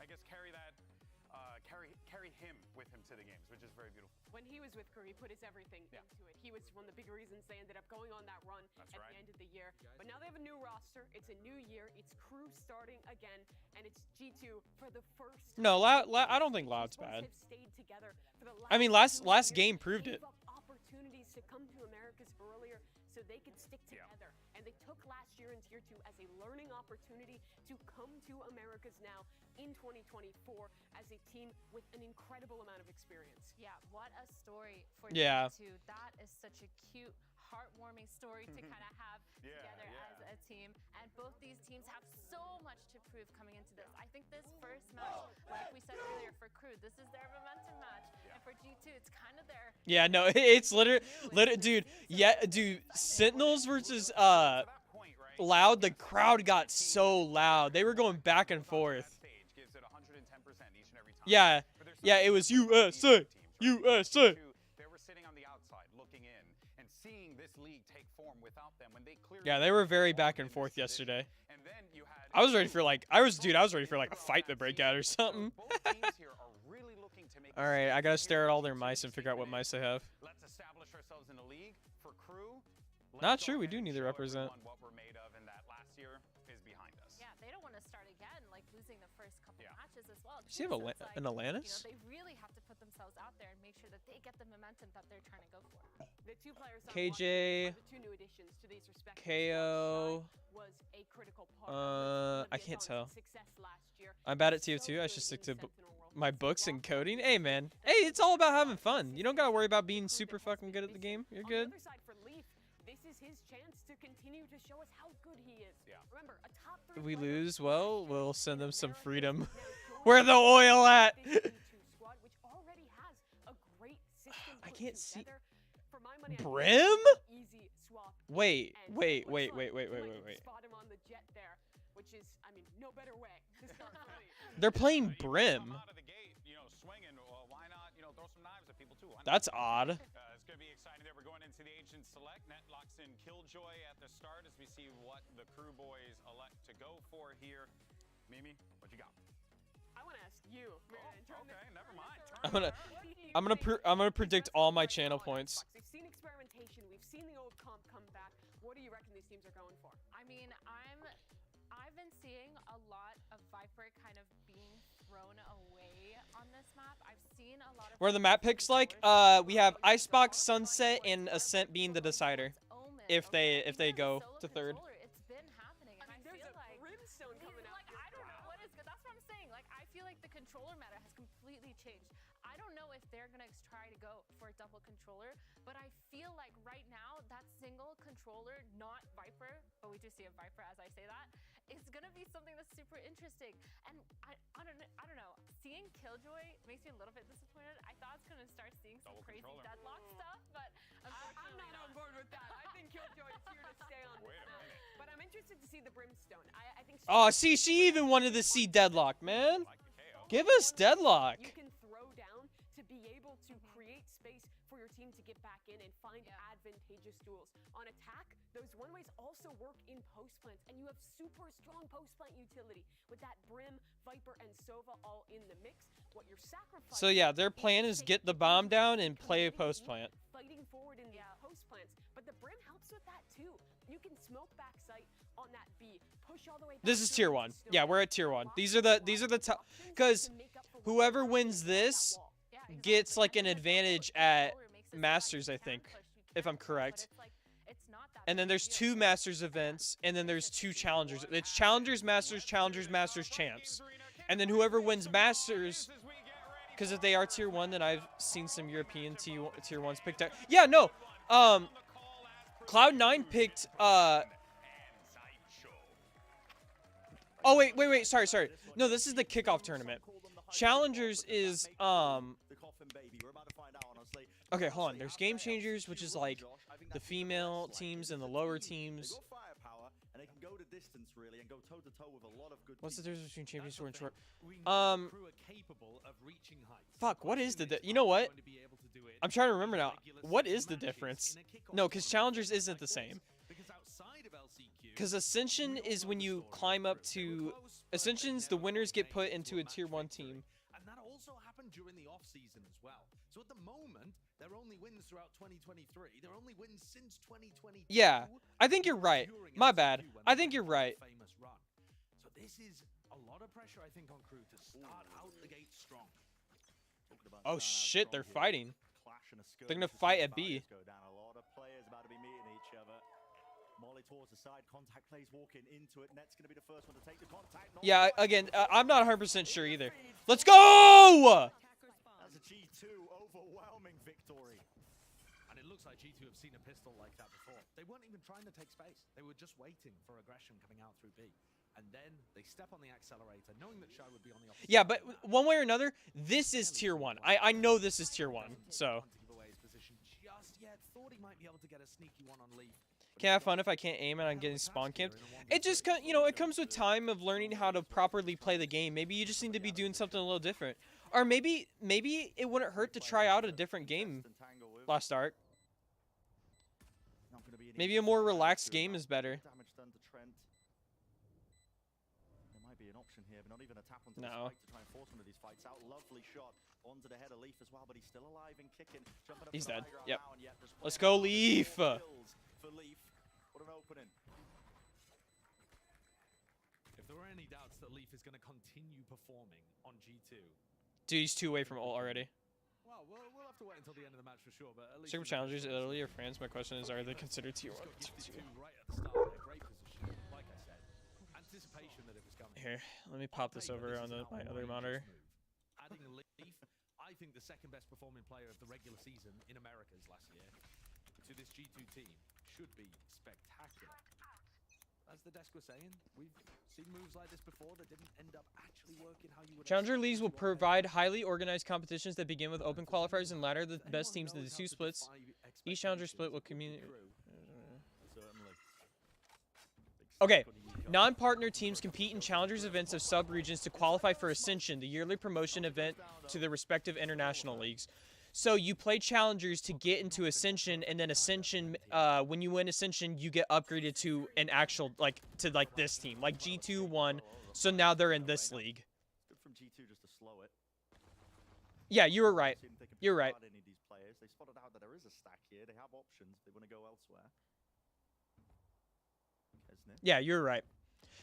I guess, carry that, carry him with him to the games, which is very beautiful. When he was with Kru, he put his everything into it. He was one of the big reasons they ended up going on that run at the end of the year. But now they have a new roster. It's a new year. It's Kru starting again, and it's G2 for the first time. No, I don't think Loud's bad. I mean, last game proved it. Opportunities to come to Americas earlier so they could stick together. And they took last year in Tier 2 as a learning opportunity to come to Americas now in 2024 as a team with an incredible amount of experience. Yeah, what a story for Yeah. G2. That is such a cute, heartwarming story to kind of have together as a team. And both these teams have so much to prove coming into this. I think this first match, like we said earlier, for Kru, this is their momentum match. And for G2, it's kind of their... Yeah, no, it's literally, dude. Yeah, dude. Sentinels versus Loud. The crowd got so loud. They were going back and forth. Yeah, yeah. It was USA, USA. They were sitting on the outside, looking in, and seeing this league take form without them when they clearly. Yeah, they were very back and forth yesterday. I was ready for like, I was ready for like a fight to break out or something. All right, I gotta stare at all their mice and figure out what mice they have. Let's establish ourselves in the league for Kru. Not true. We do need to represent. What we're made of, and that last year is behind us. Yeah, they don't want to start again, like losing the first couple matches as well. Does he have an Atlantis? You know, they really have to put themselves out there and make sure that they get the momentum that they're trying to go for. The two players KJ, the two new additions to these respective KO. was a critical part I can't tell. success last year. I'm bad at TF2. I should stick to my books and coding. Hey, man. Hey, it's all about having fun. You don't gotta worry about being super fucking good at the game. You're good. On the other side for Leaf, this is his chance to continue to show us how good he is. Yeah. Remember, a top 3 If we lose, well, we'll send them some freedom. Where the oil at? squad, which already has a great system I can't see. together. For my money, Brim? easy swap. Wait. You might Spot him on the jet there, which is, I mean, no better way to start for Leaf. They're playing Brim. That's odd. It's going to be exciting there. We're going into the Agent Select. Net locks in Killjoy at the start as we see what the Kru boys elect to go for here. Mimi, what you got? I want to ask you. Okay, never mind. I'm gonna predict all my channel points. We've seen experimentation. We've seen the old comp come back. What do you reckon these teams are going for? I mean, I've been seeing a lot of Viper kind of being thrown away on this map. I've seen a lot of... Where the map picks like, we have Icebox, Sunset, and Ascent being the decider. If they go to third. It's been happening, and I feel like... Brimstone coming out. Like, I don't know what is good. That's what I'm saying. Like, I feel like the controller meta has completely changed. I don't know if they're going to try to go for a double controller, but I feel like right now, that single controller, not Viper, but we do see a Viper as I say that, is going to be something that's super interesting. And I don't know. Seeing Killjoy makes me a little bit disappointed. I thought I was going to start seeing some crazy deadlock stuff, but I'm not on board with that. I think Killjoy is here to stay on this map. But I'm interested to see the Brimstone. I think... Oh, see, she even wanted to see Deadlock, man. Give us Deadlock. You can throw down to be able to create space for your team to get back in and find advantageous duels. On attack, those one-ways also work in post-plants, and you have super strong post-plant utility with that Brim, Viper, and Sova all in the mix. What you're sacrificing... So yeah, their plan is get the bomb down and play a post-plant. Fighting forward in the post-plants, but the Brim helps with that too. You can smoke back sight on that B, push all the way back. This is tier 1. Yeah, we're at tier 1. These are the top, because whoever wins this gets like an advantage at Masters, I think, if I'm correct. And then there's 2 Masters events, and then there's 2 Challengers. It's Challengers, Masters, Champs. And then whoever wins Masters, because if they are tier 1, then I've seen some European tier 1s picked out. Yeah, no. Cloud9 picked, Oh, wait. Sorry. No, this is the kickoff tournament. Challengers is, Okay, hold on. There's Game Changers, which is like the female teams and the lower teams. And they can go the distance really and go toe to toe with a lot of good What's the difference between champion sword and short? We know the Kru are capable of reaching heights. Fuck, what is the you know what? I'm trying to remember now. What is the difference? No, because challengers isn't the same. Because Ascension is when you climb up to Ascension's the winners get put into a tier 1 team. And that also happened during the off season as well. So at the moment, their only wins throughout 2023, their only wins since 2022. Yeah, I think you're right. My bad. I think you're right. Famous run. So this is a lot of pressure, I think, on Kru to start out the gate strong. Oh shit, they're fighting. They're gonna fight at B. A lot of players about to be meeting each other. Molly towards the side, contact plays walking into it. Net's gonna be the first one to take the contact. Yeah, again, I'm not 100% sure either. Let's go! That's a G2 overwhelming victory. And it looks like G2 have seen a pistol like that before. They weren't even trying to take space. They were just waiting for aggression coming out through B. And then they step on the accelerator, knowing that Shy would be on the opposite. Yeah, but one way or another, this is tier 1. I know this is tier 1, so. Just yet thought he might be able to get a sneaky one on Leaf. Can I have fun if I can't aim and I'm getting spawn camped? It just, you know, it comes with time of learning how to properly play the game. Maybe you just need to be doing something a little different. Or maybe it wouldn't hurt to try out a different game last start. Maybe a more relaxed game is better. Damage done to Trent. There might be an option here, but not even a tap onto No. the spike to try and force one of these fights out. Lovely shot onto the head of Leaf as well, but he's still alive and kicking. Jumping up He's to the dead. high ground Yep. now, and yet there's Let's plenty go, of Leaf. kills for Leaf. What an opening. If there were any doubts that Leaf is going to continue performing on G2. Dude, he's 2 away from ult already. Well, we'll have to wait until the end of the match for sure, but at least Super challengers, Italy or France? My question is, are they considered tier 1? right at the start, they're great position. Like I said, anticipation that it was coming. Here, let me pop this over on my other monitor. Adding Leaf, I think the second best performing player of the regular season in Americas last year to this G2 team should be spectacular. As the desk was saying, we've seen moves like this before that didn't end up actually working how you would. Challenger leagues will provide highly organized competitions that begin with open qualifiers and ladder the best teams into 2 splits. Each challenger split will communicate. Okay, non-partner teams compete in challengers events of sub-regions to qualify for Ascension, the yearly promotion event to the respective international leagues. So you play challengers to get into Ascension, and then Ascension, when you win Ascension, you get upgraded to an actual, like this team. Like G2 won, so now they're in this league. Good from G2 just to slow it. Yeah, you were right. You're right. Any of these players. They spotted out that there is a stack here. They have options. They want to go elsewhere. Yeah, you're right.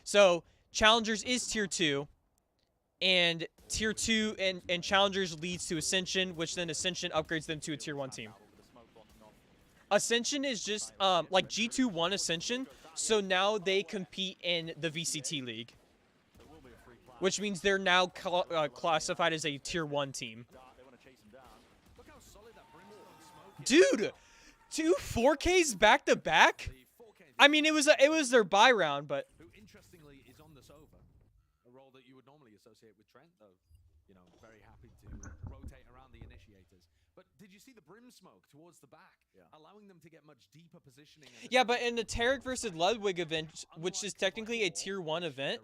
So challengers is tier 2. And tier 2 and challengers leads to Ascension, which then Ascension upgrades them to a tier 1 team. Ascension is just like G2 won Ascension, so now they compete in the VCT league, which means they're now classified as a tier 1 team. Dude, 2 4Ks back to back? I mean, it was their buy round, but Who interestingly is on the Sova, a role that you would normally associate with Trent, though. You know, very happy to rotate around the initiators. But did you see the brim smoke towards the back, allowing them to get much deeper positioning? yeah, but in the Tarek versus Ludwig event, which is technically a tier 1 event,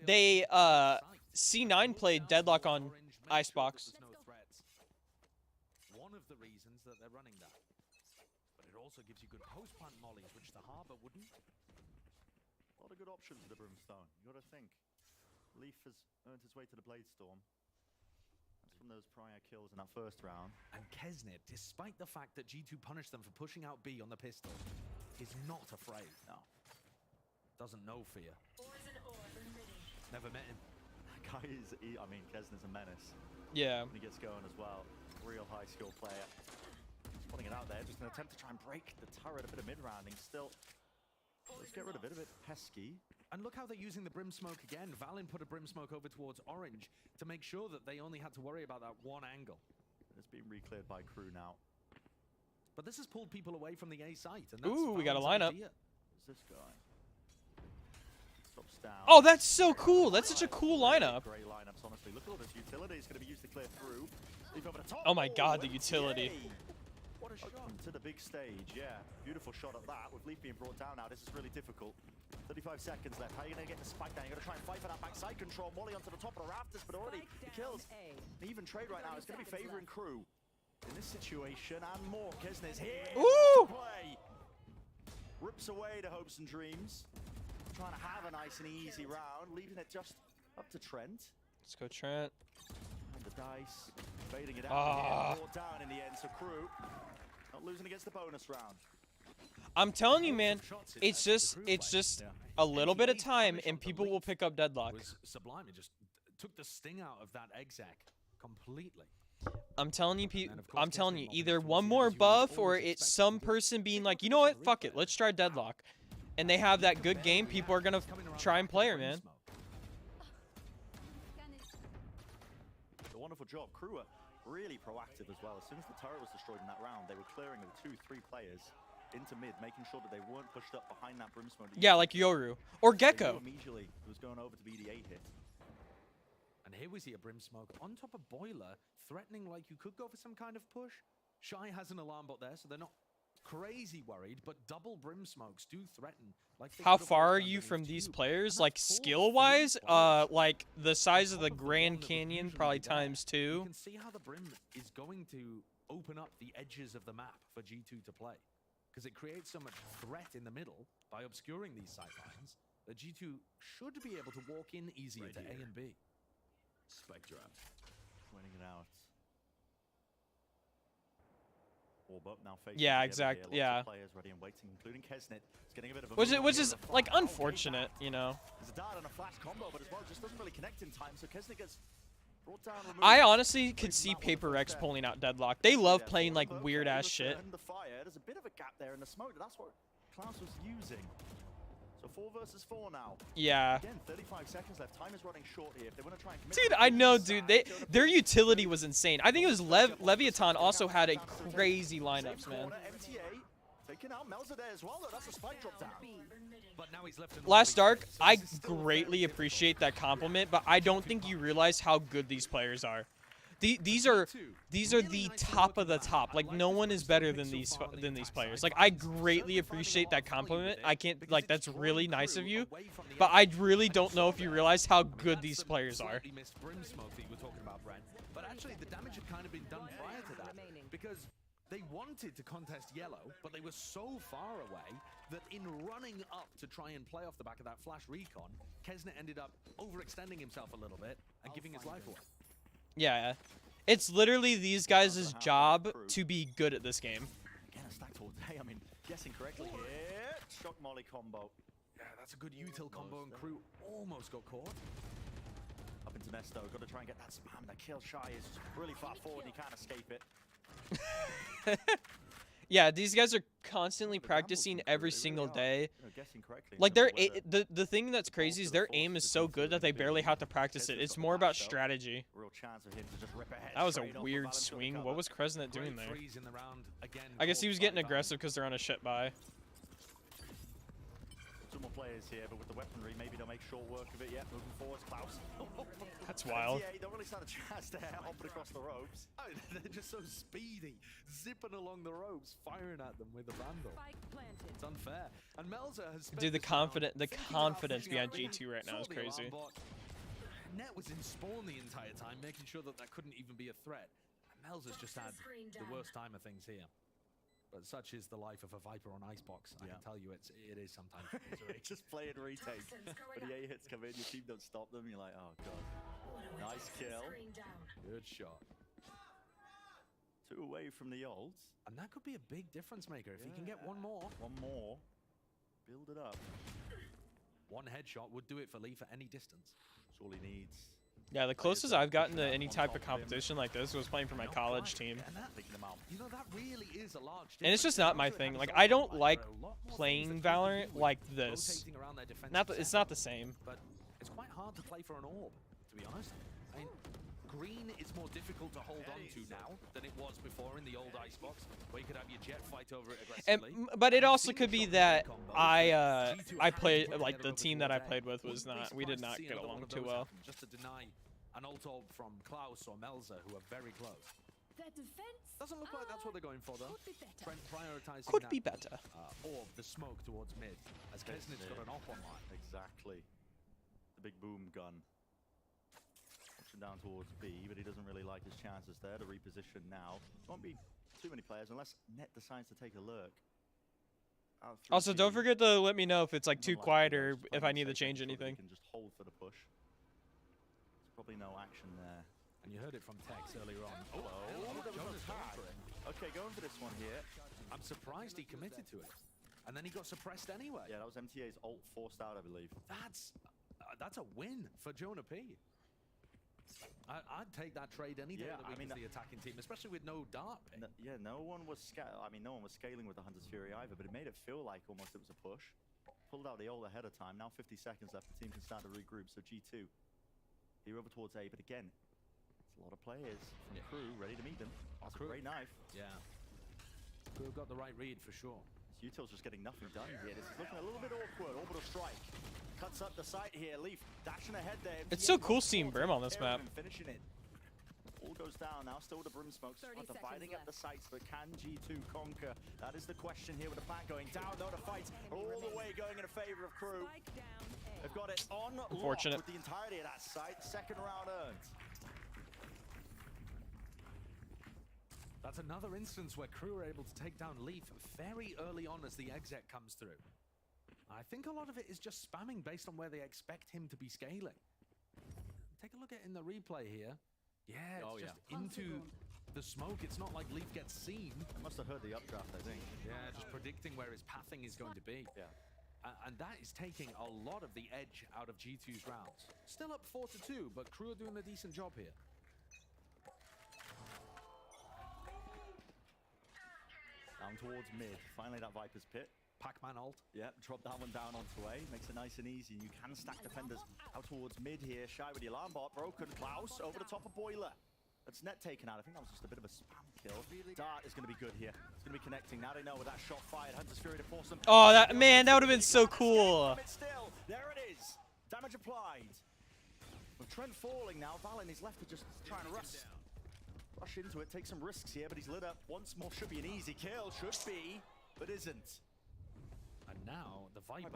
they C9 played Deadlock on Icebox. One of the reasons that they're running that. But it also gives you good post-plant mollies, which the Harbor wouldn't. A lot of good options with the Brimstone. You got to think. Leaf has earned his way to the Blade Storm. That's from those prior kills in that first round. And Kesnet, despite the fact that G2 punished them for pushing out B on the pistol, is not afraid. No. Doesn't know fear. Never met him. That guy is, I mean, Kesnet's a menace. Yeah. When he gets going as well. Real high skill player. Just putting it out there, just an attempt to try and break the turret, a bit of mid-rounding still. Let's get rid of it, a bit pesky. And look how they're using the brim smoke again. Valen put a brim smoke over towards Orange to make sure that they only had to worry about that one angle. It's been re-cleared by Kru now. But this has pulled people away from the A site. And Ooh, we got a lineup. Who's this guy? Stops down. Oh, that's so cool. That's such a cool lineup. Great lineups, honestly. Look at all this utility. It's going to be used to clear through. Leaf over the top. Oh my god, the utility. What a shot. To the big stage, yeah. Beautiful shot at that. With Leaf being brought down now, this is really difficult. 35 seconds left. How are you going to get the spike down? You're going to try and fight for that backside control. Molly onto the top of the rafters, but already he kills. An even trade right now. It's going to be favoring Kru in this situation, and more. Kesnet's here to play. Rips away the hopes and dreams. Trying to have a nice and easy round, leaving it just up to Trent. Let's go, Trent. And the dice, fading it out. Brought down in the end, so Kru not losing against the bonus round. I'm telling you, man, it's just a little bit of time, and people will pick up Deadlock. Was sublime. It just took the sting out of that exec completely. I'm telling you, I'm telling you, either one more buff or it's some person being like, you know what, fuck it, let's try Deadlock. And they have that good game, people are going to try and play her, man. A wonderful job. Kru are really proactive as well. As soon as the turret was destroyed in that round, they were clearing the 2-3 players into mid, making sure that they weren't pushed up behind that brimstone. Yeah, like Yoru. Or Gecko. Immediately was going over to be the 8 hit. And here we see a Brimsmoke on top of Boiler, threatening like you could go for some kind of push. Shy has an alarm bot there, so they're not crazy worried, but double Brimsmokes do threaten. Like how far are you from these players? Like skill-wise? Like the size of the Grand Canyon, probably ×2. You can see how the Brim is going to open up the edges of the map for G2 to play. Because it creates so much threat in the middle by obscuring these sightlines that G2 should be able to walk in easier to A and B. Spike drop. Winning it out. Orb up now facing exactly. Yeah. Players ready and waiting, including Kesnet. It's getting a bit of a which is like unfortunate, you know. There's a dart and a flash combo, but as well just doesn't really connect in time, so Kesnet gets brought down. I honestly could see Paper X pulling out Deadlock. They love playing like weird ass shit. The fire. There's a bit of a gap there in the smoke. That's what Klaus was using. So 4 versus 4 now. Yeah. Again, 35 seconds left. Time is running short here. If they want to try and commit. Dude, I know, dude. Their utility was insane. I think it was Leviathan also had a crazy lineups, man. MTA taking out Melza there as well. That's a spike drop down. But now he's left. Last Dark, I greatly appreciate that compliment, but I don't think you realize how good these players are. These are the top of the top. Like no one is better than these players. Like I greatly appreciate that compliment. I can't like that's really nice of you, but I really don't know if you realize how good these players are. Missed Brimsmoke that you were talking about, Brent. But actually, the damage had kind of been done prior to that because they wanted to contest yellow, but they were so far away that in running up to try and play off the back of that flash recon, Kesnet ended up overextending himself a little bit and giving his life away. Yeah, it's literally these guys' job to be good at this game. Again, a stacked all day. I mean, guessing correctly here. Shock Molly combo. Yeah, that's a good util combo, and Kru almost got caught. Up into Nesto. Got to try and get that spam. That kill Shy is really far forward. You can't escape it. Yeah, these guys are constantly practicing every single day. Like the thing that's crazy is their aim is so good that they barely have to practice it. It's more about strategy. That was a weird swing. What was Kresnet doing there? I guess he was getting aggressive because they're on a shit buy. 2 more players here, but with the weaponry, maybe they'll make short work of it yet. Moving forward, Klaus. That's wild. Yeah, don't really stand a chance there, hopping across the ropes. Oh, they're just so speedy, zipping along the ropes, firing at them with a vandal. It's unfair. And Melza has dude, the confidence behind G2 right now is crazy. Net was in spawn the entire time, making sure that couldn't even be a threat. And Melza's just had the worst time of things here. But such is the life of a Viper on Icebox. I can tell you it is sometimes. Just play and retake. When the A hits come in, your team don't stop them. You're like, oh god. Nice kill. Good shot. 2 away from the ults. And that could be a big difference maker if he can get one more. One more. Build it up. One headshot would do it for Lee for any distance. That's all he needs. Yeah, the closest I've gotten to any type of competition like this was playing for my college team. You know, that really is a large difference. And it's just not my thing. Like, I don't like playing Valorant like this. It's not the same. But it's quite hard to play for an orb, to be honest. I mean, green is more difficult to hold on to now than it was before in the old Icebox, where you could have your jet fight over it aggressively. But it also could be that I played, like, the team that I played with was not, we did not get along too well. Just to deny an ult orb from Klaus or Melza, who are very close. Their defense Doesn't look like that's what they're going for, though. could be better. Trent prioritizing Could that, be better. orb, the smoke towards mid, as Kesnit's got an op online. Exactly. The big boom gun. Option down towards B, but he doesn't really like his chances there to reposition now. Won't be too many players unless Net decides to take a lurk. Also, don't forget to let me know if it's like too quiet or if I need to change anything. You can just hold for the push. There's probably no action there. And you heard it from Tex earlier on. Oh, there was no Jonas going tag. for it. Okay, going for this one here. I'm surprised he committed to it. And then he got suppressed anyway. Yeah, that was MTA's ult forced out, I believe. That's a win for Jonah P. I'd take that trade any day of the week as the attacking team, especially with no dart pick. No one was no one was scaling with the Hunter's Fury either, but it made it feel like almost it was a push. Pulled out the ult ahead of time. Now 50 seconds left. The team can start to regroup. So G2 here over towards A, but again, it's a lot of players from Kru ready to meet them. That's a great knife. Yeah. Kru got the right read for sure. Util's just getting nothing done here. This is looking a little bit awkward. Orbital strike. Cuts up the site here. Leaf dashing ahead there. It's so cool seeing Brim on this map. Finishing it. All goes down now. Still the Brim smokes. Dividing up the sites, but can G2 conquer? That is the question here with the plant going down. Though the fights are all the way going in favor of Kru. They've got it on lock with the entirety of that site. Second round earned. That's another instance where Kru are able to take down Leaf very early on as the exec comes through. I think a lot of it is just spamming based on where they expect him to be scaling. Take a look at in the replay here. Yeah, it's just into the smoke. It's not like Leaf gets seen. I must have heard the updraft, I think. Yeah, just predicting where his pathing is going to be. Yeah. And that is taking a lot of the edge out of G2's rounds. Still up 4-2, but Kru are doing a decent job here. Down towards mid. Finally that Viper's pit. Pac-Man ult. Yeah, drop that one down onto A. Makes it nice and easy. You can stack defenders out towards mid here. Shy with the alarm bot. Broken. Klaus over the top of Boiler. That's Net taken out. I think that was just a bit of a spam kill. Dart is going to be good here. It's going to be connecting. Now they know with that shot fired. Hunter's Fury to force them. Oh, that man, that would have been so cool. Still, there it is. Damage applied. With Trent falling now, Valen is left to just try and rush into it, take some risks here, but he's lit up once more. Should be an easy kill, should be, but isn't. And now the Viper.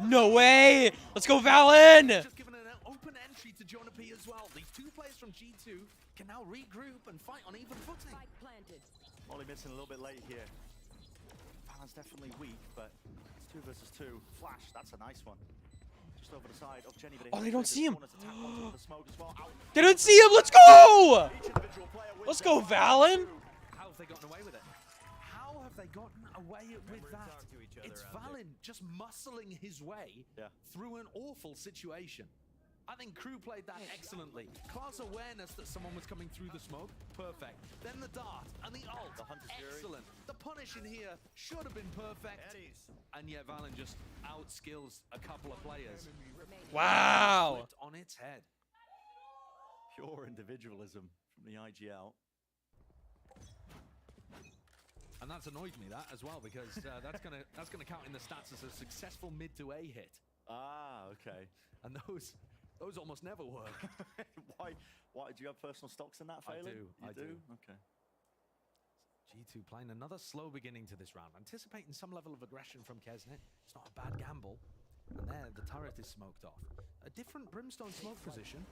No way! Let's go, Valen! Just given an open entry to Jonah P as well. These two players from G2 can now regroup and fight on even footing. Molly missing a little bit late here. Valen's definitely weak, but it's 2 versus 2. Flash, that's a nice one. Just over the side of Jenny, but oh, they don't see him. Well. They don't see him. Let's go! Let's go, Valen. How have they gotten away with it? How have they gotten away with that? It's Valen just muscling his way through an awful situation. I think Kru played that excellently. Klaus' awareness that someone was coming through the smoke, perfect. Then the dart and the ult, excellent. The punish in here should have been perfect. And yet Valen just outskills a couple of players. Wow. Flipped on its head. Pure individualism from the IGL. And that's annoyed me as well, because that's gonna count in the stats as a successful mid to A hit. Ah, okay. And those almost never work. Why? Do you have personal stocks in that, Phelan? I do. Okay. G2 playing another slow beginning to this round, anticipating some level of aggression from Kesnet. It's not a bad gamble. And there, the turret is smoked off. A different Brimstone smoke position.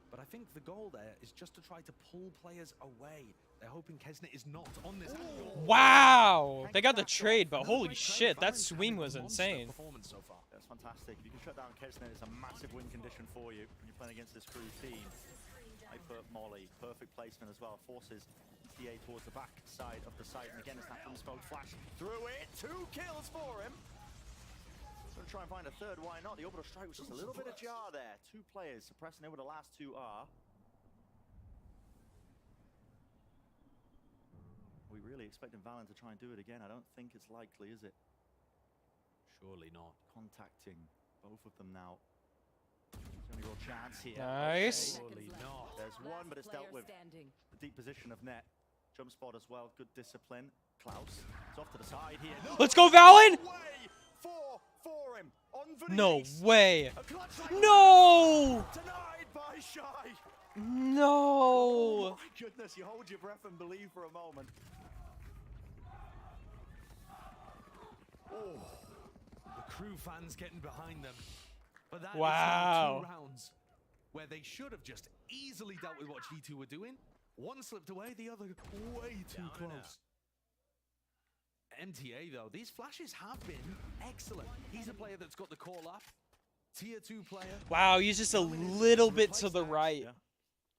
But I think the goal there is just to try to pull players away. They're hoping Kesnet is not on this angle. Wow! They got the trade, but holy shit, that swing was insane. Performance so far. That's fantastic. If you can shut down Kesnet, it's a massive win condition for you when you're playing against this Kru team. Hyper Molly, perfect placement as well. Forces TA towards the back side of the site. And again, it's that smoke flash through it. 2 kills for him. Gonna try and find a third, why not? The orbital strike was just a little bit ajar there. 2 players suppressing over the last 2 are. We really expecting Valen to try and do it again. I don't think it's likely, is it? Surely not. Contacting both of them now. There's only real chance here. Nice. Surely not. There's one, but it's dealt with. The deep position of Net. Jump spot as well. Good discipline. Klaus. It's off to the side here. No, let's go, Valen! For him. On no way. No! Denied by Shy. No. Oh my goodness, you hold your breath and believe for a moment. Oh, the Kru fans getting behind them. But that is Wow. now 2 rounds where they should have just easily dealt with what G2 were doing. One slipped away, the other way too close. MTA though, these flashes have been excellent. He's a player that's got the call up. Tier 2 player. Wow, he's just a little bit to the right. Yeah.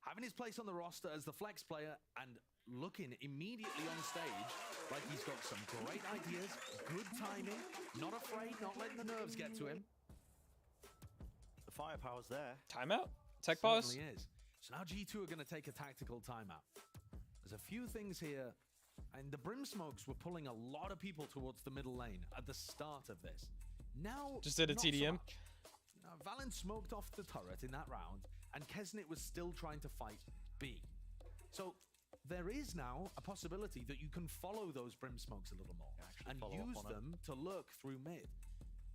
Having his place on the roster as the flex player and looking immediately on stage like he's got some great ideas, good timing, not afraid, not letting the nerves get to him. The firepower's there. Timeout? Tech pause? Certainly is. So now G2 are going to take a tactical timeout. There's a few things here, and the Brim Smokes were pulling a lot of people towards the middle lane at the start of this. Now, Just did a not so TDM. much. Now, Valen smoked off the turret in that round, and Kesnet was still trying to fight B. So there is now a possibility that you can follow those Brim Smokes a little more and use them to lurk through mid.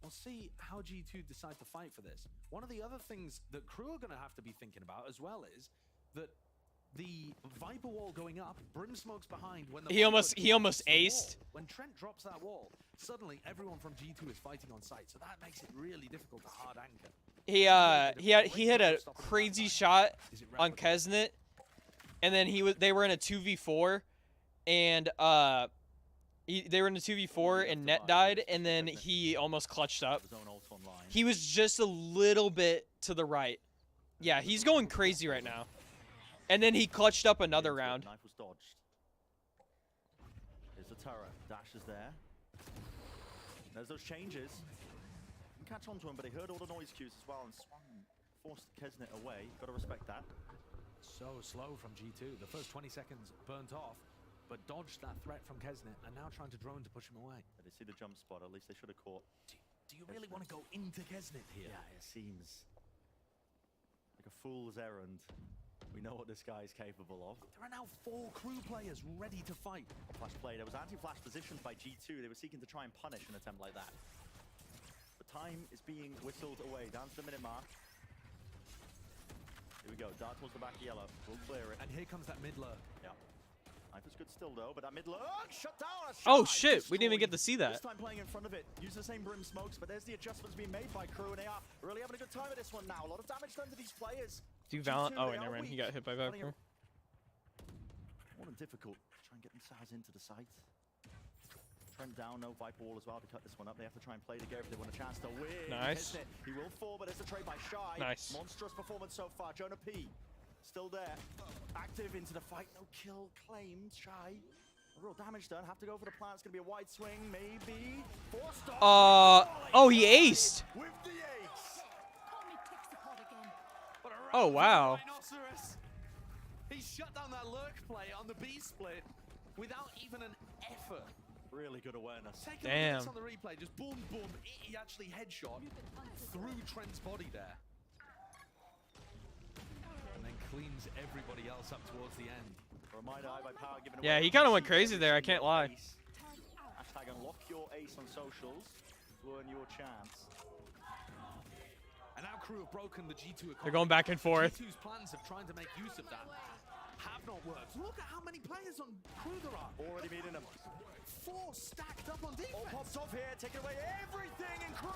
We'll see how G2 decide to fight for this. One of the other things that Kru are going to have to be thinking about as well is that the Viper wall going up, Brim Smokes behind. When the He almost aced. When Trent drops that wall, suddenly everyone from G2 is fighting on site, so that makes it really difficult to hard anchor. He hit a crazy shot on Kesnet, and then they were in a 2v4, and they were in a 2v4 and Net died, and then he almost clutched up. He was just a little bit to the right. Yeah, he's going crazy right now. And then he clutched up another round. Knife was dodged. There's the turret. Dash is there. There's those changes. You can catch on to him, but he heard all the noise cues as well and swung, forced Kesnet away. Got to respect that. So slow from G2. The first 20 seconds burnt off, but dodged that threat from Kesnet and now trying to drone to push him away. But they see the jump spot. At least they should have caught. Do you really want to go into Kesnet here? Yeah, it seems like a fool's errand. We know what this guy is capable of. There are now 4 Kru players ready to fight. Flash play. There was anti-flash positions by G2. They were seeking to try and punish an attempt like that. But time is being whistled away. Down to the minute mark. Here we go. Dart towards the back of yellow. We'll clear it. And here comes that mid lurk. Yeah. Knife is good still though, but that mid lurk shut down. Oh shit, we didn't even get to see that. This time playing in front of it. Use the same Brim Smokes, but there's the adjustments being made by Kru, and they are really having a good time at this one now. A lot of damage done to these players. Do Valent? Oh, wait, never mind. He got hit by Viper. More than difficult. Try and get themselves into the site. Trent down, no Viper wall as well to cut this one up. They have to try and play together if they want a chance to win. Nice. He will fall, but there's a trade by Shy. Nice. Monstrous performance so far. Jonah P. Still there. Active into the fight. No kill claimed. Shy. Real damage done. Have to go for the plan. It's going to be a wide swing, maybe. Oh, he aced. With the ace. Oh, wow. He shut down that lurk play on the B split without even an effort. Really good awareness. Take a look on the replay. Just boom, boom. He actually headshot through Trent's body there. And then cleans everybody else up towards the end. Reminder, by power given away. Yeah, he kind of went crazy there. I can't lie. Hashtag unlock your ace on socials to earn your chance. And now Kru have broken the G2 economy. They're going back and forth. G2's plans of trying to make use of that have not worked. Look at how many players on Kru there are. Already meeting them. 4 stacked up on defense. All pops off here, taking away everything in Kru.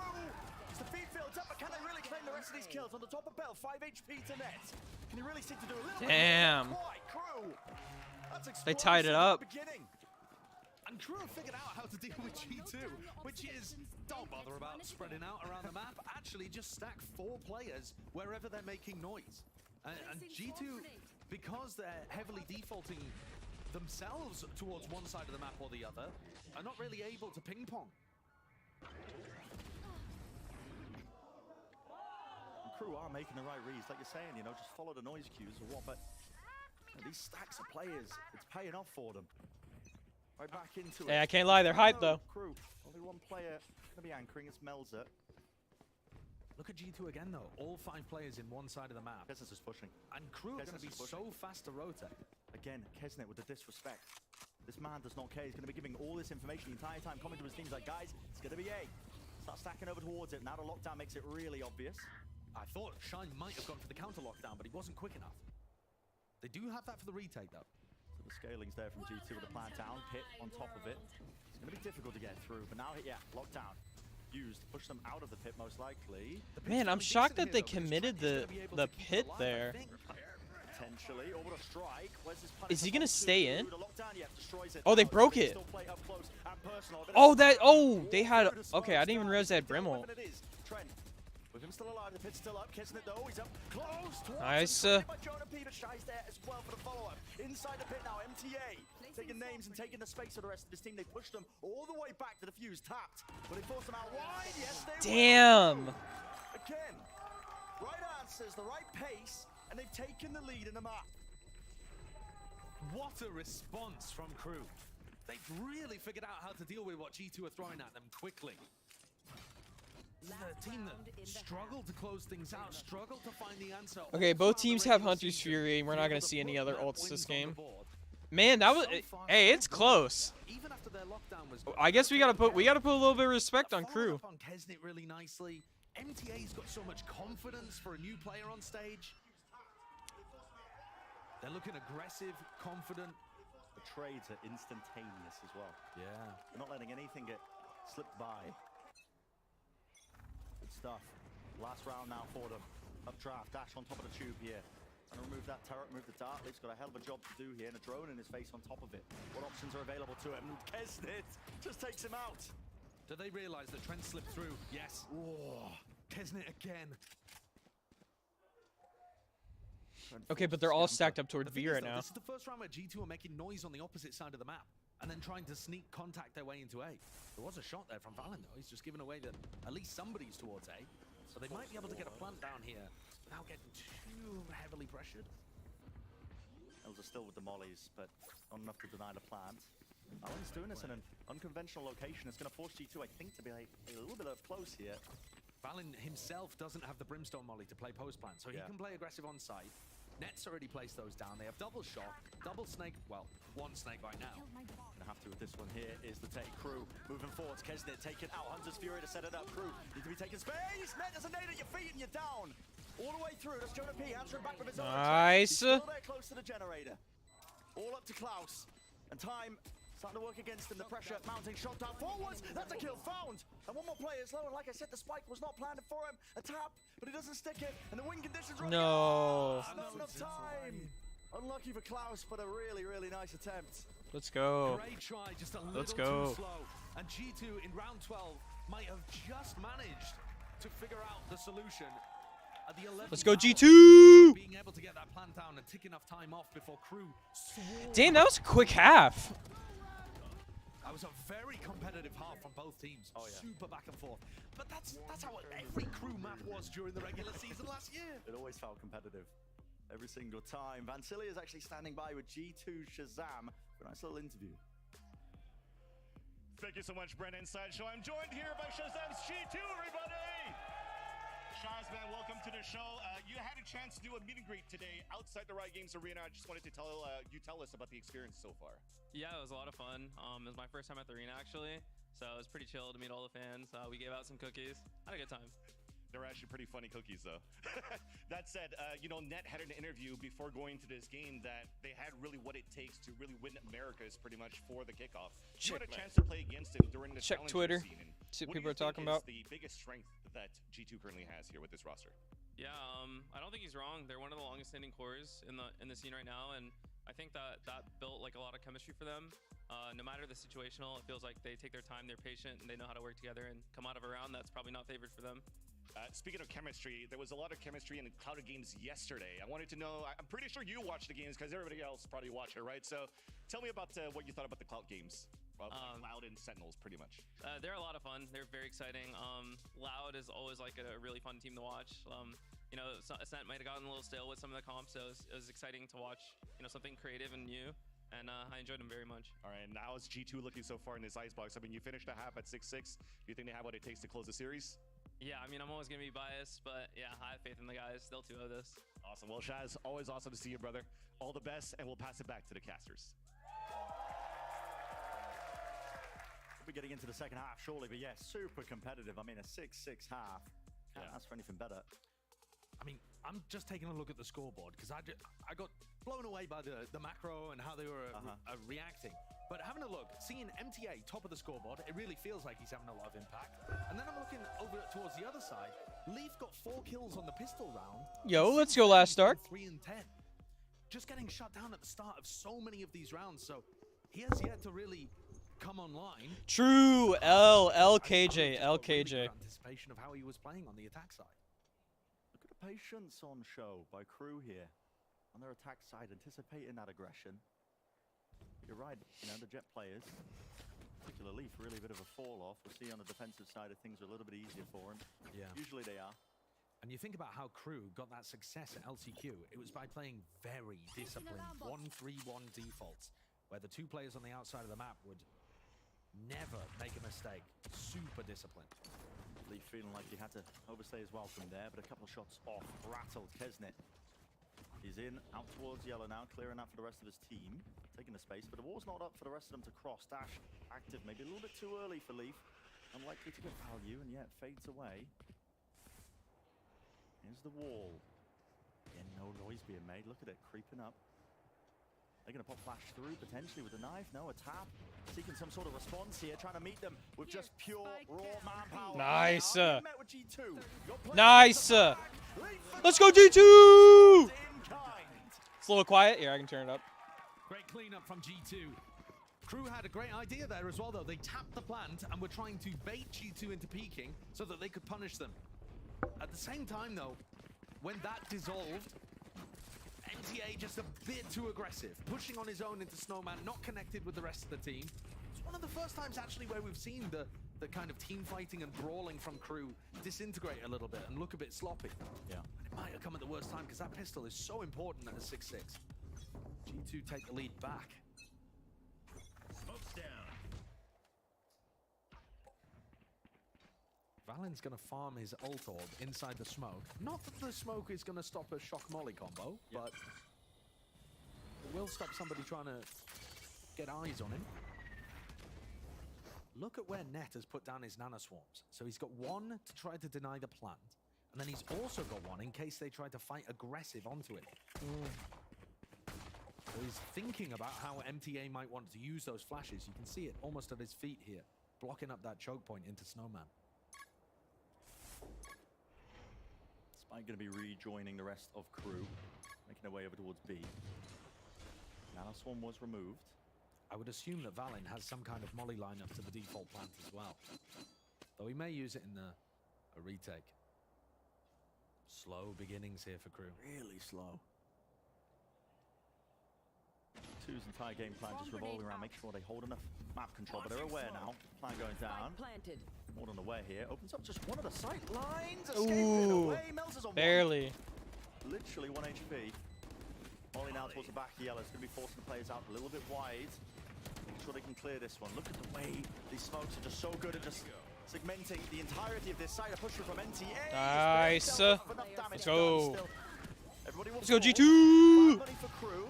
As the feed builds up, but can they really claim the rest of these kills? On the top of Bell, 5 HP to net. Can he really seek to do a little Damn. bit? Quite, Kru. They tied it up. And Kru have figured out how to deal with G2, which is, don't bother about spreading out around the map. Actually, just stack 4 players wherever they're making noise. And G2, because they're heavily defaulting themselves towards one side of the map or the other, are not really able to ping pong. And Kru are making the right reads, like you're saying, you know, just follow the noise cues or what, but you know, these stacks of players, it's paying off for them. Right back into it. Yeah, I can't lie, they're hyped though. Kru, only one player going to be anchoring, it's Melzer. Look at G2 again though, all 5 players in one side of the map. Kesnet is pushing. And Kru are going to be so fast to rotate. Again, Kesnet with the disrespect. This man does not care. He's going to be giving all this information the entire time, coming to his teams like, guys, it's going to be A. Start stacking over towards it. Now the lockdown makes it really obvious. I thought Shine might have gone for the counter lockdown, but he wasn't quick enough. They do have that for the retake, though. So the scaling's there from G2 with the plant down, pit on top of it. It's going to be difficult to get through, but now, yeah, lockdown. Used to push them out of the pit, most likely. Man, I'm shocked that they committed the pit there. Potentially, over a strike. Is he gonna stay in? Oh, they broke it. Oh, they had. Okay, I didn't even realize they had Brimble. With him still alive, the pit's still up. Kissing it though, he's up close. Nice. Inside the pit now, MTA taking names and taking the space of the rest of his team. They pushed them all the way back to the fuse, tapped, but they forced them out wide. Yes, they Damn. Again, right answers, the right pace, and they've taken the lead in the map. What a response from Kru. They've really figured out how to deal with what G2 are throwing at them quickly. This is a team that struggled to close things out, struggled to find the answer. Okay, both teams have Hunter's Fury, and we're not gonna see any other ults this game. Man, that was. Hey, it's close. Even after their lockdown was I guess we gotta put a little bit of respect on Kru. On Kesnit really nicely. MTA's got so much confidence for a new player on stage. They're looking aggressive, confident. The trades are instantaneous as well. Yeah. They're not letting anything get slipped by. Good stuff. Last round now for them. Updraft, dash on top of the tube here. And remove that turret, move the dart. He's got a hell of a job to do here, and a drone in his face on top of it. What options are available to him? Kesnit just takes him out. Do they realize that Trent slipped through? Yes. Oh, Kesnit again. Okay, but they're all stacked up toward V right now. This is the first round where G2 are making noise on the opposite side of the map and then trying to sneak contact their way into A. There was a shot there from Valen, though. He's just given away that at least somebody's towards A. So they might be able to get a plant down here without getting too heavily pressured. Those are still with the mollies, but not enough to deny the plant. Alan's doing this in an unconventional location. It's going to force G2, I think, to be a little bit up close here. Valen himself doesn't have the Brimstone molly to play post plant, so he can play aggressive on site. Net's already placed those down. They have double shot, double snake, well, one snake right now. Gonna have to with this one here is the take. Kru moving forwards. Kesnit taking out Hunter's Fury to set it up. Kru need to be taking space. Net doesn't nade at your feet and you're down. All the way through. That's Jonah P answering back with his own. Nice. He's still there close to the generator. All up to Klaus. And time starting to work against him. The pressure mounting. Shot down forwards. That's a kill found. And one more player is low. And like I said, the spike was not planned for him. A tap, but he doesn't stick it. And the win conditions are no. Not enough time. Unlucky for Klaus, but a really, really nice attempt. Let's go. Great try, just a little too slow. And G2 in round 12 might have just managed to figure out the solution. At the 11th Let's go G2! Being able to get that plant down and tick enough time off before Kru. Damn, that was a quick half. That was a very competitive half from both teams. Oh, yeah. Super back and forth. But that's how every Kru map was during the regular season last year. It always felt competitive. Every single time. Vancilia is actually standing by with G2 Shazam for a nice little interview. Thank you so much, Brent Inside Show. I'm joined here by Shazam's G2, everybody! Shaz, man, welcome to the show. You had a chance to do a meet and greet today outside the Riot Games Arena. I just wanted to tell us about the experience so far. Yeah, it was a lot of fun. It was my first time at the arena, actually. So it was pretty chill to meet all the fans. We gave out some cookies. Had a good time. They're actually pretty funny cookies, though. That said, you know, Net had an interview before going to this game that they had really what it takes to really win Americas pretty much for the kickoff. You had a chance to play against him during the Check Twitter. Scene. See what do people you are talking think about. is the biggest strength that G2 currently has here with this roster? Yeah, I don't think he's wrong. They're one of the longest standing cores in the scene right now, and I think that built like a lot of chemistry for them. No matter the situational, it feels like they take their time, they're patient, and they know how to work together and come out of a round that's probably not favored for them. Speaking of chemistry, there was a lot of chemistry in the Cloud games yesterday. I wanted to know, I'm pretty sure you watched the games because everybody else probably watched it, right? So tell me about what you thought about the Cloud games. Loud and Sentinels, pretty much. They're a lot of fun. They're very exciting. Loud is always like a really fun team to watch. You know, Ascent might have gotten a little stale with some of the comps, so it was exciting to watch, you know, something creative and new. And I enjoyed them very much. All right, now is G2 looking so far in this Icebox? I mean, you finished a half at 6-6. Do you think they have what it takes to close the series? Yeah, I mean, I'm always going to be biased, but yeah, I have faith in the guys. They'll 2-0 this. Awesome. Well, Shaz, always awesome to see you, brother. All the best, and we'll pass it back to the casters. We'll be getting into the second half shortly, but yeah, super competitive. I mean, a 6-6 half. Can't ask for anything better. I mean, I'm just taking a look at the scoreboard because I got blown away by the macro and how they were reacting. But having a look, seeing MTA top of the scoreboard, it really feels like he's having a lot of impact. And then I'm looking over towards the other side. Leaf got 4 kills on the pistol round. Yo, let's go last start. 3 and 10. Just getting shut down at the start of so many of these rounds. So he has yet to really come online. True. LKJ. Anticipation of how he was playing on the attack side. Look at the patience on show by Kru here. On their attack side, anticipating that aggression. You're right, you know, the Jet players, particularly Leaf, really a bit of a fall-off. We'll see on the defensive side of things are a little bit easier for him. Yeah. Usually they are. And you think about how Kru got that success at LCQ, it was by playing very disciplined 1-3-1 defaults, where the 2 players on the outside of the map would never make a mistake. Super disciplined. Leaf feeling like he had to overstay his welcome there, but a couple of shots off, rattled Kesnet. He's in, out towards yellow now, clearing out for the rest of his team. Taking the space, but the wall's not up for the rest of them to cross. Dash active, maybe a little bit too early for Leaf. Unlikely to get value, and yet fades away. Here's the wall. Again, no noise being made. Look at it, creeping up. They're going to pop flash through, potentially with a knife. No, a tap. Seeking some sort of response here, trying to meet them with just pure, raw manpower. Nice. Met with G2. Nice. Let's go, G2! It's a little quiet. Here, I can turn it up. Great cleanup from G2. Kru had a great idea there as well, though. They tapped the plant and were trying to bait G2 into peeking so that they could punish them. At the same time, though, when that dissolved, MTA just a bit too aggressive, pushing on his own into Snowman, not connected with the rest of the team. It's one of the first times, actually, where we've seen the kind of team fighting and brawling from Kru disintegrate a little bit and look a bit sloppy. Yeah. And it might have come at the worst time because that pistol is so important at a 6-6. G2 take the lead back. Smoke's down. Valen's going to farm his ult orb inside the smoke. Not that the smoke is going to stop a shock molly combo, but it will stop somebody trying to get eyes on him. Look at where Net has put down his nano swarms. So he's got 1 to try to deny the plant, and then he's also got 1 in case they try to fight aggressive onto it. So he's thinking about how MTA might want to use those flashes. You can see it almost at his feet here, blocking up that choke point into Snowman. Spike going to be rejoining the rest of Kru, making their way over towards B. Nanoswarm was removed. I would assume that Valen has some kind of molly lineup to the default plant as well, though he may use it in a retake. Slow beginnings here for Kru. Really slow. 2's entire game plan just revolving around making sure they hold enough map control, but they're aware now. Plan going down. More than aware here. Opens up just one of the sight lines. Escaping away. Melts is on barely. Literally 1 HP. Molly now towards the back of yellow. It's going to be forcing the players out a little bit wide. Make sure they can clear this one. Look at the way these smokes are just so good at just segmenting the entirety of this side. A push from MTA. Nice. Let's go. Let's go, G2! Money for Kru.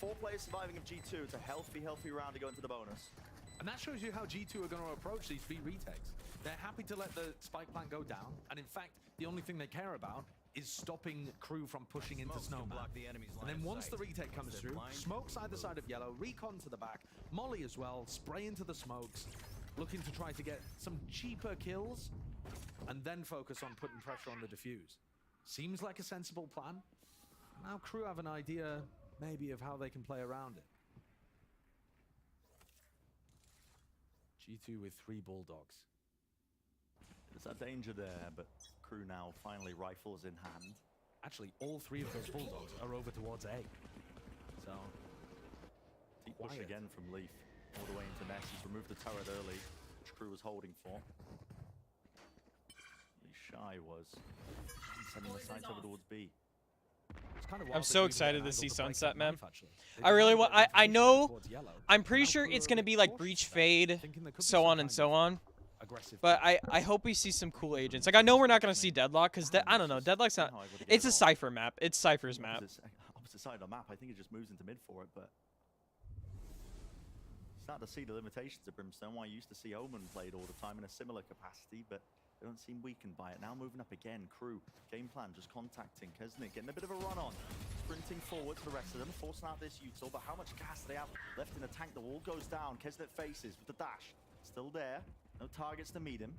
4 players surviving of G2. It's a healthy round to go into the bonus. And that shows you how G2 are going to approach these B retakes. They're happy to let the spike plant go down, and in fact, the only thing they care about is stopping Kru from pushing into Snowman. And then once the retake comes through, smokes either side of yellow, recon to the back, molly as well, spray into the smokes, looking to try to get some cheaper kills, and then focus on putting pressure on the defuse. Seems like a sensible plan. Now Kru have an idea, maybe, of how they can play around it. G2 with 3 bulldogs. There's that danger there, but Kru now finally rifles in hand. Actually, all 3 of those bulldogs are over towards A. So, deep push again from Leaf, all the way into Ness. He's removed the turret early, which Kru was holding for. Shy was sending the sights over towards B. I'm so excited to see Sunset, man. I really want. I know. I'm pretty sure it's gonna be like Breach Fade, so on and so on. But I hope we see some cool agents. Like, I know we're not gonna see Deadlock because I don't know. Deadlock's not. It's a Cypher map. It's Cypher's map. Opposite side of the map. I think it just moves into mid for it, but starting to see the limitations of Brimstone. Why I used to see Omen played all the time in a similar capacity, but They don't seem weakened by it. Now moving up again. Kru, game plan, just contacting. Kesnet getting a bit of a run on. Sprinting forward to the rest of them, forcing out this util, but how much gas do they have left in the tank? The wall goes down. Kesnet faces with the dash. Still there. No targets to meet him.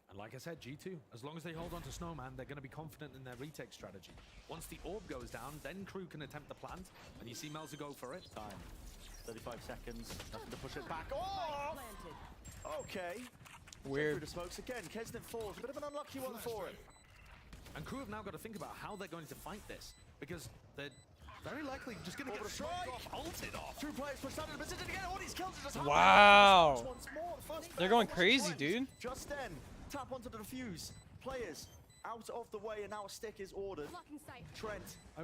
And like I said, G2, as long as they hold on to Snowman, they're going to be confident in their retake strategy. Once the orb goes down, then Kru can attempt the plant, and you see Melzer go for it. Time. 35 seconds. Nothing to push it back. Oh! Okay. Weird. Through the smokes again. Kesnet falls. A bit of an unlucky one for him. And Kru have now got to think about how they're going to fight this, because they're very likely just going to get strike. Ulted off. 2 players pushed out of the position again. All these kills are just Wow. once more. The first They're going crazy, dude. Just then, tap onto the defuse. Players out of the way, and now a stick is ordered. Trent.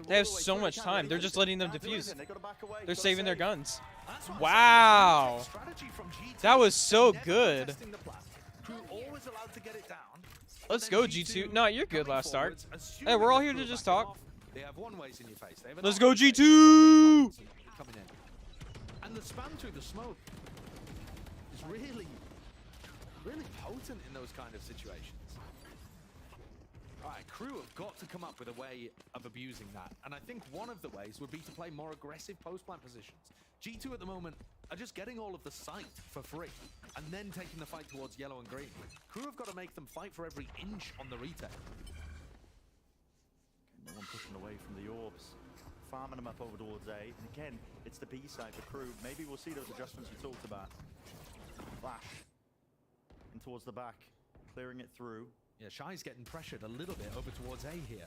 They have so much time. They're just letting them defuse. They gotta back away. They're Gotta saving their save. guns. That's what Wow. strategy from G2. That was so Never good. contesting the plant. Kru always allowed to get it down. Let's go, G2. No, you're good last start. Hey, we're all here to just talk. They have one ways in your face. They have Let's another go, face. G2! Coming in. And the spam through the smoke is really potent in those kind of situations. All right, Kru have got to come up with a way of abusing that. And I think one of the ways would be to play more aggressive post-plant positions. G2 at the moment are just getting all of the sight for free and then taking the fight towards yellow and green. Kru have got to make them fight for every inch on the retake. No one pushing away from the orbs. Farming them up over towards A. And again, it's the B side for Kru. Maybe we'll see those adjustments you talked about. Flash. And towards the back. Clearing it through. Yeah, Shy's getting pressured a little bit over towards A here.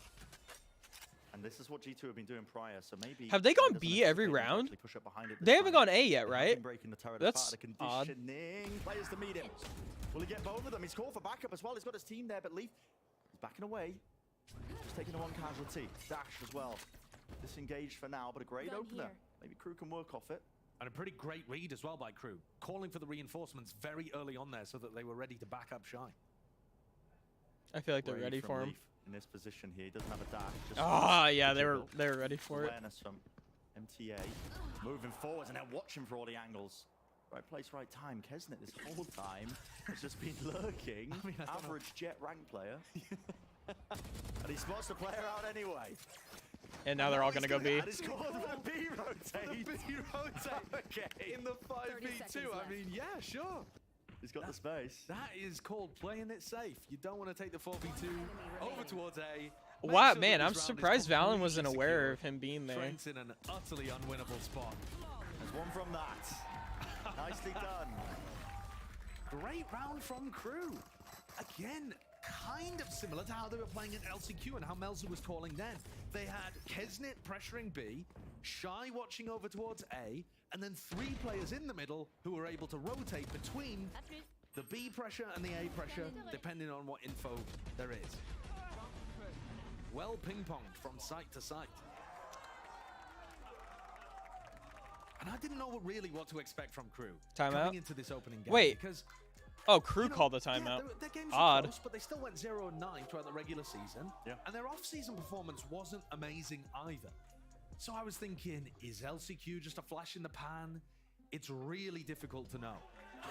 And this is what G2 have been doing prior, so maybe... Have they gone B every round? Push up behind it They haven't time. gone A yet, They have right? been breaking the turret That's apart. The odd. conditioning. Players to meet him. Will he get both of them? He's called for backup as well. He's got his team there, but Leaf is backing away. Just taking the one casualty. Dash as well. Disengaged for now, but a great opener. Maybe Kru can work off it. And a pretty great read as well by Kru. Calling for the reinforcements very early on there so that they were ready to back up Shy. I feel like they're Brave ready from for him. Leaf in this position here. He doesn't have a dash. Just Ah, yeah, they jiggle. were ready for it. Awareness from MTA. Moving forwards and then watching for all the angles. Right place, right time. Kesnet this whole time has just been lurking. I mean, I don't know. Average jet rank player. And he spots the player out anyway. And now they're all going to go B. And he's called for the B rotate. B rotate Okay. in the 5v2. I mean, yeah, sure. He's got the space. That is called playing it safe. You don't want to take the 4v2 over towards A. Make Wow, sure man, that I'm this round is surprised Valen completely wasn't aware secure. of him being there. Trent's in an utterly unwinnable spot. There's one from that. Nicely done. Great round from Kru. Again, kind of similar to how they were playing at LCQ and how Melzer was calling then. They had Kesnet pressuring B, Shy watching over towards A, and then 3 players in the middle who were able to rotate between the B pressure and the A pressure, depending on what info there is. Well ping-ponged from site to site. And I didn't know really what to expect from Kru Timeout? coming into this opening game. Wait. Because Oh, Kru called the timeout. their games were Odd. close, but they still went 0-9 throughout the regular season. Yeah. And their off-season performance wasn't amazing either. So I was thinking, is LCQ just a flash in the pan? It's really difficult to know.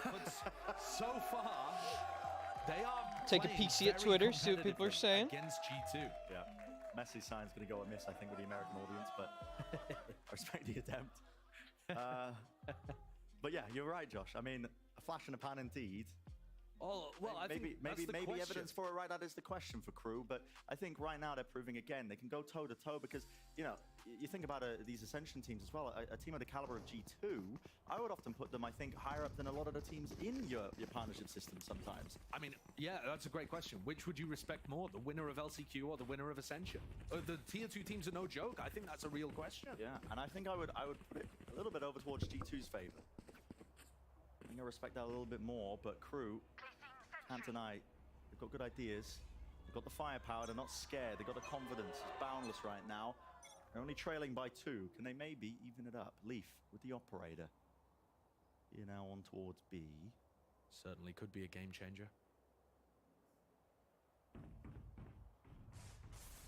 But so far, they are Take a playing peek, see at very Twitter, see what people are competitively saying. against G2. Yeah. Messi's sign's going to go amiss, I think, with the American audience, but I respect the attempt. But yeah, you're right, Josh. I mean, a flash in the pan indeed. Oh, well, I think that's the maybe question. evidence for it, right? That is the question for Kru. But I think right now they're proving again they can go toe to toe because you know you think about these Ascension teams as well. A team of the caliber of G2, I would often put them, I think, higher up than a lot of the teams in your partnership system sometimes. I mean, yeah, that's a great question. Which would you respect more, the winner of LCQ or the winner of Ascension? The tier 2 teams are no joke. I think that's a real question. Yeah, and I think I would put it a little bit over towards G2's favor. I think I respect that a little bit more, but Kru, can't deny, they've got good ideas. They've got the firepower. They're not scared. They've got the confidence. It's boundless right now. They're only trailing by 2. Can they maybe even it up? Leaf with the operator. Here now on towards B. Certainly could be a game changer.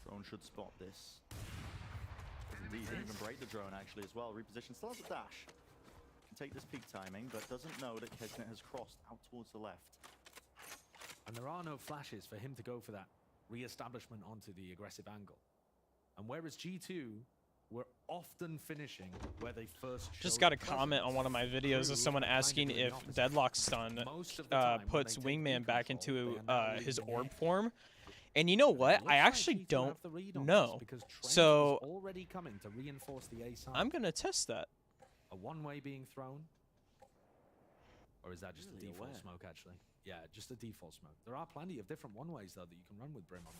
Drone should spot this. Indeed, didn't even break the drone actually as well. Reposition still has a dash. Can take this peak timing, but doesn't know that Kesnet has crossed out towards the left. And there are no flashes for him to go for that re-establishment onto the aggressive angle. And whereas G2 were often finishing where they first Just got a comment on one of my videos of someone asking if Deadlock Stun puts Wingman back into his orb form. And you know what? I actually don't know. So already coming to reinforce the A side. I'm going to test that. A one-way being thrown? Or is that just a default smoke, actually? Yeah, just a default smoke. There are plenty of different one-ways, though, that you can run with Brim on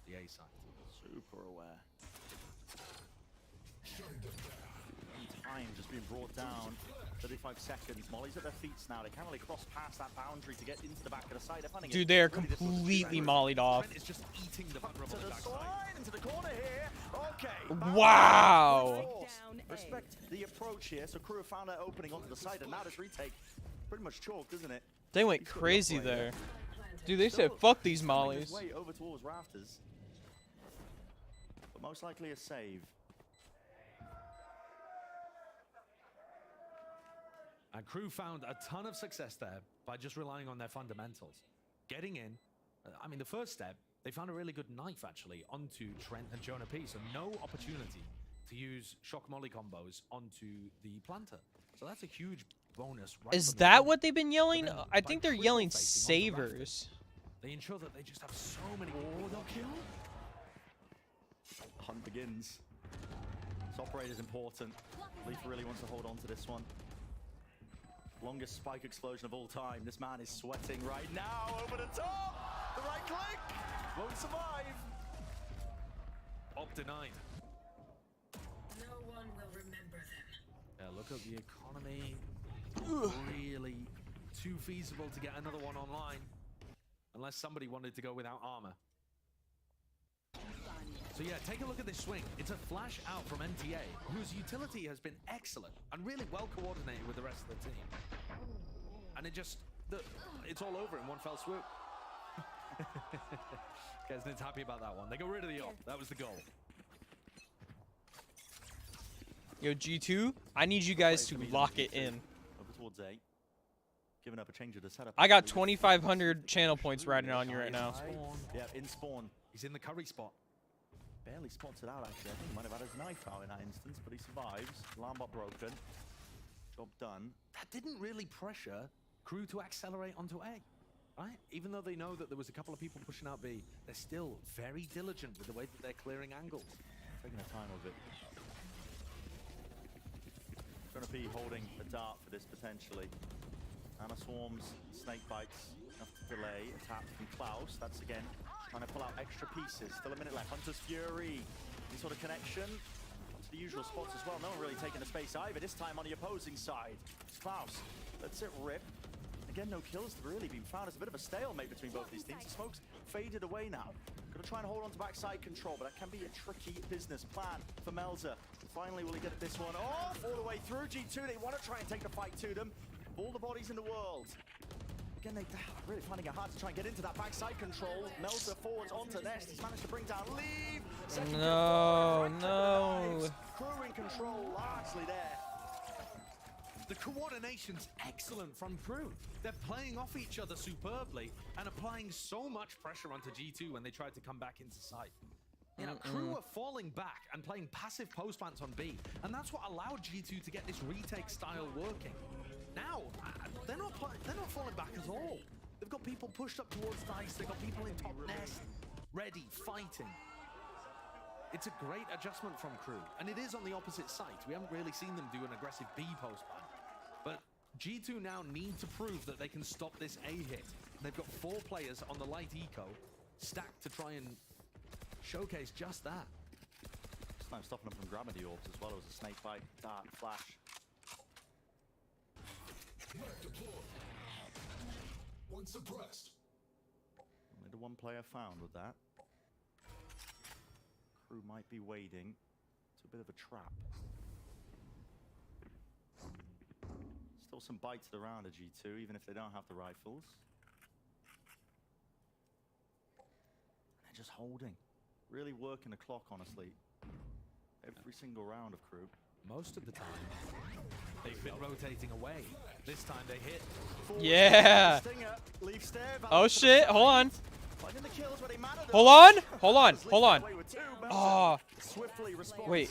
the A side. Super aware. Time just being brought down. 35 seconds. Molly's at their feet now. They can't really cross past that boundary to get into the back of the side. Dude, they are completely mollied off. It's just eating the vulnerable to the side, into the corner here. Okay. Wow. Respect the approach here. So Kru found that opening onto the side, and now this retake pretty much chalked, isn't it? They went crazy there. Dude, they said, fuck these mollies. Way over towards rafters. But most likely a save. And Kru found a ton of success there by just relying on their fundamentals. Getting in, I mean, the first step, they found a really good knife, actually, onto Trent and Jonah P. So no opportunity to use shock molly combos onto the planter. So that's a huge bonus. Right Is that what they've been yelling? I think they're yelling savers. They ensure that they just have so many. Oh, they'll kill. The hunt begins. This operator is important. Leaf really wants to hold on to this one. Longest spike explosion of all time. This man is sweating right now. Over the top. The right click. Won't survive. Op denied. No one will remember them. Yeah, look at the economy. Really too feasible to get another one online. Unless somebody wanted to go without armor. So yeah, take a look at this swing. It's a flash out from NTA, whose utility has been excellent and really well coordinated with the rest of the team. And it's all over in one fell swoop. Kesnit's happy about that one. They got rid of the op. That was the goal. Yo, G2, I need you guys to lock it in. Over towards A. Giving up a change of the setup. I got 2,500 channel points riding on you right now. Yeah, in spawn. He's in the curry spot. Barely spots it out, actually. I think he might have had his knife out in that instance, but he survives. Alarm bot broken. Job done. That didn't really pressure Kru to accelerate onto A, right? Even though they know that there was a couple of people pushing out B, they're still very diligent with the way that they're clearing angles. Taking their time with it. Going to be holding a dart for this, potentially. Anna swarms, snake bites, enough to delay. Attack from Klaus. That's again trying to pull out extra pieces. Still a minute left. Hunter's Fury. Any sort of connection? To the usual spots as well. No one really taking the space either. This time on the opposing side. It's Klaus. Lets it rip. Again, no kills have really been found. It's a bit of a stalemate between both these teams. The smoke's faded away now. Gonna try and hold on to backside control, but that can be a tricky business plan for Melzer. Finally, will he get this one off? All the way through G2. They want to try and take the fight to them. All the bodies in the world. Again, they're really finding it hard to try and get into that backside control. Melzer forwards onto Nest. He's managed to bring down Leave. No. Kru in control largely there. The coordination's excellent from Kru. They're playing off each other superbly and applying so much pressure onto G2 when they tried to come back into sight. You know, Kru are falling back and playing passive post plants on B, and that's what allowed G2 to get this retake style working. Now, they're not falling back at all. They've got people pushed up towards dice. They've got people in top nest, ready, fighting. It's a great adjustment from Kru, and it is on the opposite side. We haven't really seen them do an aggressive B post plan. But G2 now need to prove that they can stop this A hit. They've got 4 players on the light eco stacked to try and showcase just that. This time stopping them from grabbing the orbs as well as a snake bite, dart, flash. One suppressed. Only the one player found with that. Kru might be wading. It's a bit of a trap. Still some bites around a G2, even if they don't have the rifles. They're just holding. Really working the clock, honestly. Every single round of Kru. Most of the time, they've been rotating away. This time they hit. Yeah. Leaf stare, Oh shit! Hold on. finding the kills where they matter, though. Hold on. Hold on. Hold on. Away with two, Oh. Swiftly responds. Wait.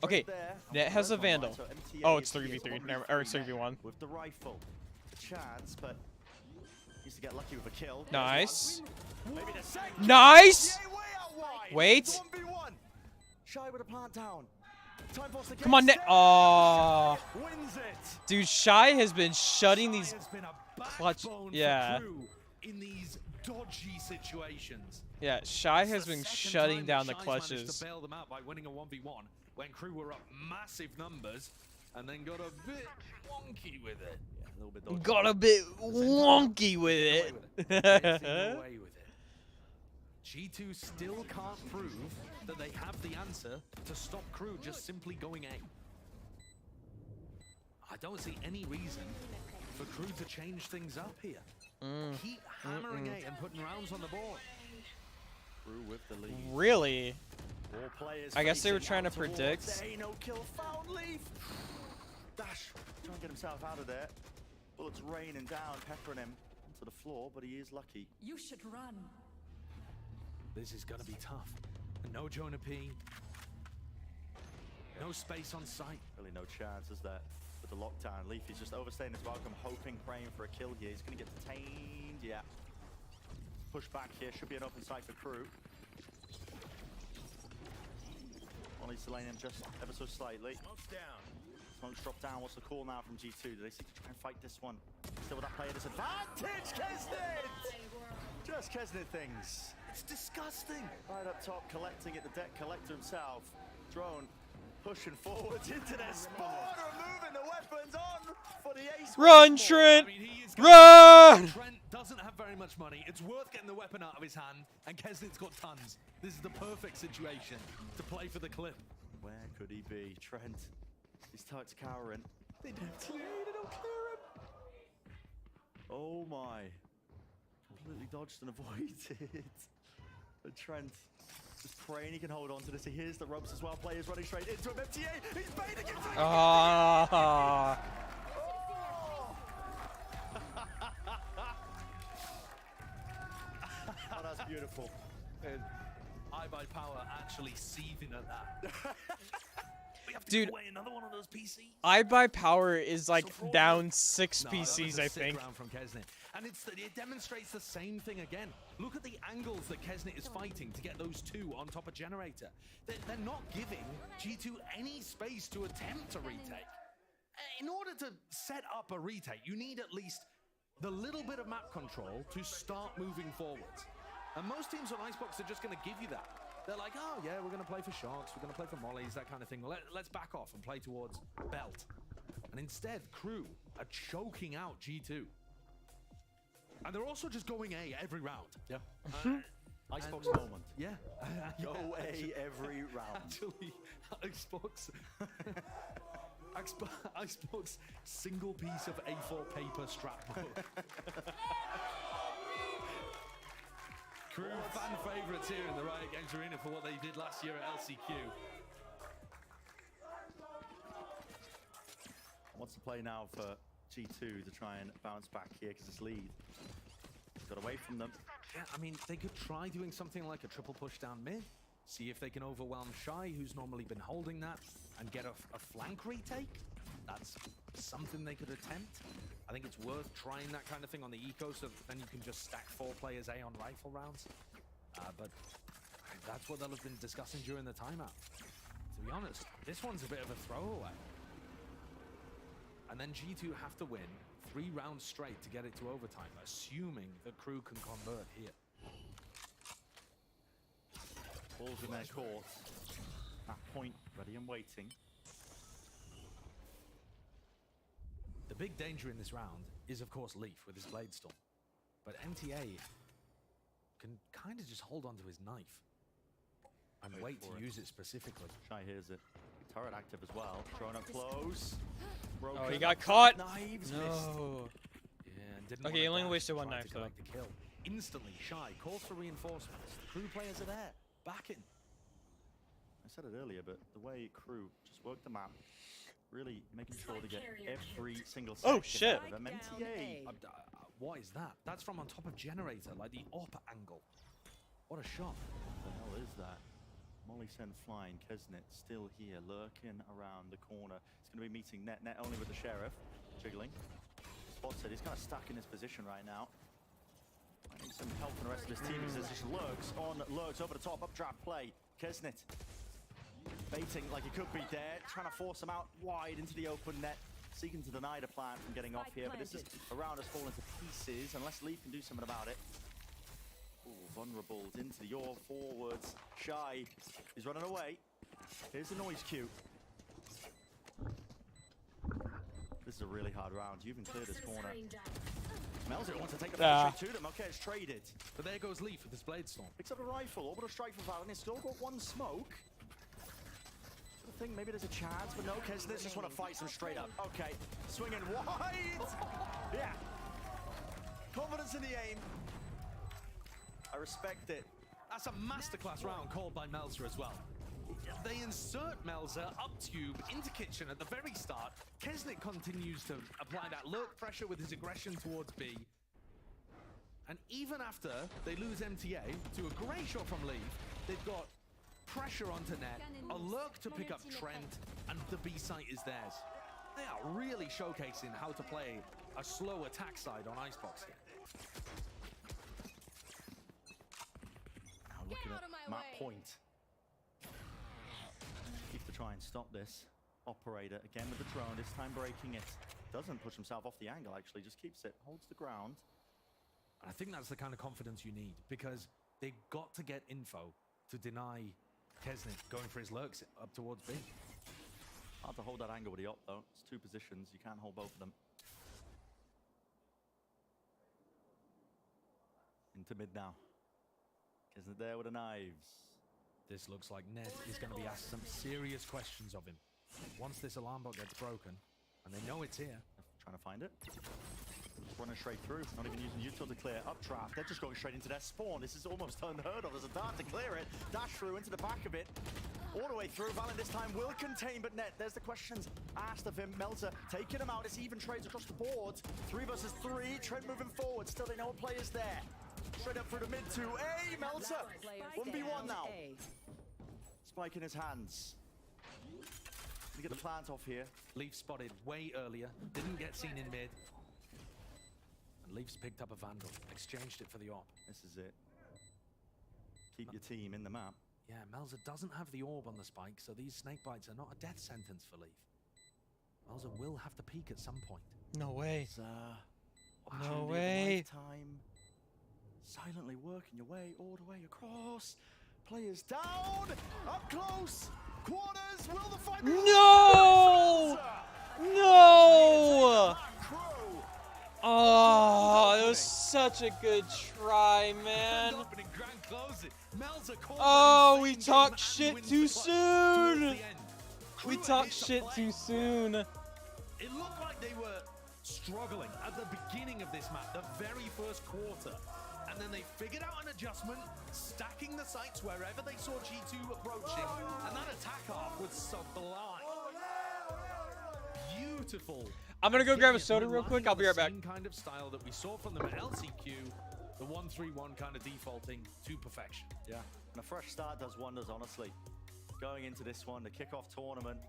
Okay. That has a vandal. Oh, it's 3v3. Never, or it's 3v1. With the rifle, chance, but needs to get lucky with a kill. Nice. Maybe the second. Nice. Yeah, way out wide. Wait. 1v1. Shy with a plant down. Time force Come on, oh. Wins it. Dude, Shy has been shutting these clutch. Backbone for Yeah. Kru in these dodgy situations. Yeah, Shy has been Second shutting time down the Shy's managed clutches. to bail them out by winning a 1v1 when Kru were up massive numbers and then got a bit wonky with it. Yeah, a little bit dodgy. Got a bit wonky with it. Away with it. G2 still can't prove that they have the answer to stop Kru just simply going A. I don't see any reason for Kru to change things up here. Keep hammering A and putting rounds on the board. Kru with the lead. Really? All players I guess they were facing trying to out towards predict. A. No kill found. Leaf. Dash. Trying to get himself out of there. Bullets raining down, peppering him onto the floor, but he is lucky. You should run. This is gonna be tough. No Jonah P. No space on site. Really no chance, is there? With the lockdown, Leafy's just overstaying his welcome, hoping, praying for a kill here. He's gonna get detained. Yeah. Push back here. Should be an open site for Kru. Molly's delaying him just ever so slightly. Smoke's down. Smoke's dropped down. What's the call now from G2? Do they seek to try and fight this one? Still with that player disadvantage, Kesnit! Just Kesnit things. It's disgusting. Right up top, collecting it, the deck collector himself. Drone pushing forwards into their spawn, removing the weapons on for the ace. Run, Trent! I mean, he is Run! Trent doesn't have very much money. It's worth getting the weapon out of his hand, and Kesnit's got tons. This is the perfect situation to play for the clip. Where could he be? Trent. He's tucked cowering. They don't clear him. Oh my. Completely dodged and avoided. But Trent just praying he can hold on to this. He hears the ropes as well. Players running straight into him. MTA, he's baiting him. Ah. Oh, that's beautiful. And I by power actually seething at that. We have to Dude, give away another one of those PCs. I buy power is like So down 6 No, that was PCs, a I sick think. round from Kesnit. And it demonstrates the same thing again. Look at the angles that Kesnit is fighting to get those two on top of Generator. They're not giving G2 any space to attempt a retake. In order to set up a retake, you need at least the little bit of map control to start moving forwards. And most teams on Icebox are just going to give you that. They're like, oh yeah, we're going to play for Sharks, we're going to play for Mollies, that kind of thing. Let's back off and play towards Belt. And instead, Kru are choking out G2. And they're also just going A every round. Yeah. Icebox moment. Yeah. Go A every round. Actually, Icebox... Icebox single piece of A4 paper scrapbook. Kru fan favourites here in the Riot Games Arena for what they did last year at LCQ. What's the play now for G2 to try and bounce back here because it's lead? Got away from them. Yeah, I mean, they could try doing something like a triple push down mid, see if they can overwhelm Shy, who's normally been holding that, and get a flank retake. That's something they could attempt. I think it's worth trying that kind of thing on the eco, so then you can just stack 4 players A on rifle rounds. But that's what they'll have been discussing during the timeout. To be honest, this one's a bit of a throwaway. And then G2 have to win 3 rounds straight to get it to overtime, assuming that Kru can convert here. Balls in their court. That point ready and waiting. The big danger in this round is, of course, Leaf with his Blade Storm. But MTA can kind of just hold on to his knife and wait to use it specifically. Shy hears it. Turret active as well. Thrown up close. Broken. Oh, he got caught. Knives No. missed. Yeah, and didn't Okay, he wanna only dash wasted to one try knife, to though. collect the kill. Instantly, Shy calls for reinforcements. The Kru players are there, backing. I said it earlier, but the way Kru just worked the map, really making sure to get every single Oh, second shit. out of them. MTA. What is that? That's from on top of Generator, like the up angle. What a shot. What the hell is that? Molly sent flying. Kesnet still here, lurking around the corner. He's going to be meeting Net. Net only with the Sheriff. Jiggling. Spots it. He's kind of stuck in his position right now. I need some help from the rest of his team because there's just lurks over the top. Updraft play. Kesnet baiting like he could be there. Trying to force him out wide into the open net. Seeking to deny the plan from getting off here. But this is around us falling to pieces. Unless Leaf can do something about it. Vulnerable into the orb, forwards. Shy, he's running away. Here's the noise cue. This is a really hard round. You even cleared this corner. Melzer wants to take the first straight to them. Okay, it's traded. But there goes Leaf with his Blade Storm. Picks up a rifle, orbital strike for Valen. He's still got one smoke. I think maybe there's a chance, but no, Kesnitz just want to fight some straight up. Okay, swinging wide. Yeah. Confidence in the aim. I respect it. That's a masterclass round called by Melzer as well. They insert Melzer up tube into kitchen at the very start. Kesnick continues to apply that lurk pressure with his aggression towards B. And even after they lose MTA to a great shot from Leaf, they've got pressure onto Net, a lurk to pick up Trent, and the B site is theirs. They are really showcasing how to play a slow attack side on Icebox here. Looking at map point. Keep to try and stop this. Operator again with the drone, this time breaking it. Doesn't push himself off the angle, actually, just keeps it, holds the ground. I think that's the kind of confidence you need, because they've got to get info to deny Kesnick going for his lurks up towards B. Hard to hold that angle with the op, though. It's two positions, you can't hold both of them. Into mid now. Isn't there with the knives? This looks like Ned is going to be asked some serious questions of him. Once this alarm bot gets broken, and they know it's here. Trying to find it. Just running straight through, not even using util to clear. Updraft, they're just going straight into their spawn. This is almost unheard of. There's a dart to clear it. Dash through into the back of it. All the way through. Valen this time will contain, but Net, there's the questions asked of him. Melzer taking him out. It's even trades across the board. 3 versus 3. Trent moving forward. Still, they know a player's there. Straight up through the mid 2A, Melzer. 1v1 now. Spike in his hands. To get the plant off here. Leaf spotted way earlier, didn't get seen in mid. And Leaf's picked up a Vandal, exchanged it for the orb. This is it. Keep your team in the map. Yeah, Melzer doesn't have the orb on the spike, so these snake bites are not a death sentence for Leaf. Melzer will have to peek at some point. No way. No way. Time. Silently working your way all the way across. Players down. Up close. Quarters. Will the fight be No! No! Oh, it was such a good try, man. Oh, we talked shit too soon. We talked shit too soon. It looked like they were struggling at the beginning of this map, the very first quarter. And then they figured out an adjustment, stacking the sites wherever they saw G2 approaching, and that attack arc was sublime. Beautiful. I'm gonna go grab a soda real quick. I'll be right back. Same kind of style that we saw from them at LCQ, the 1-3-1 kind of defaulting to perfection. Yeah, and a fresh start does wonders, honestly. Going into this one, the kickoff tournament,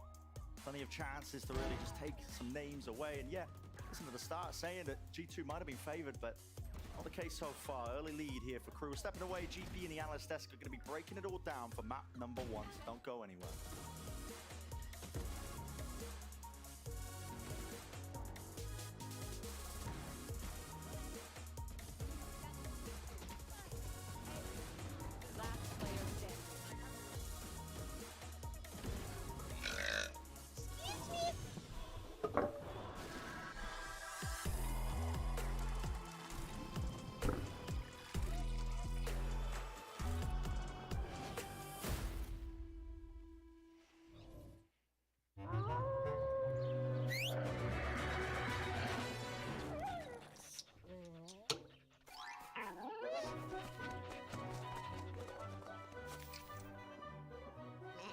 plenty of chances to really just take some names away. And yeah, listen to the start saying that G2 might have been favored, but not the case so far. Early lead here for Kru. Stepping away, GP and the analyst desk are going to be breaking it all down for map number 1, so don't go anywhere.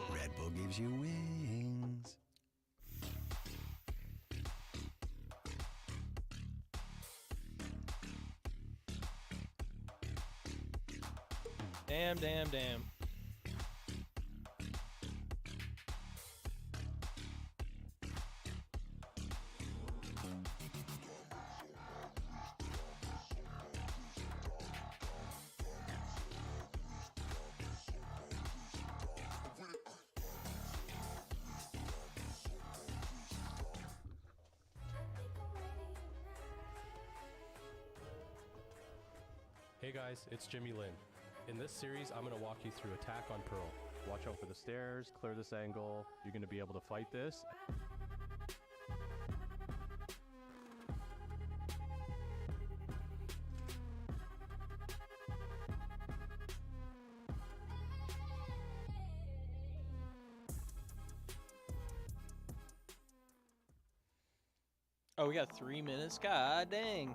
Red Bull gives you wings. Damn, damn, damn. Hey guys, it's Jimmy Lin. In this series, I'm going to walk you through attack on Pearl. Watch out for the stairs, clear this angle, you're going to be able to fight this. Oh, we got 3 minutes? God dang.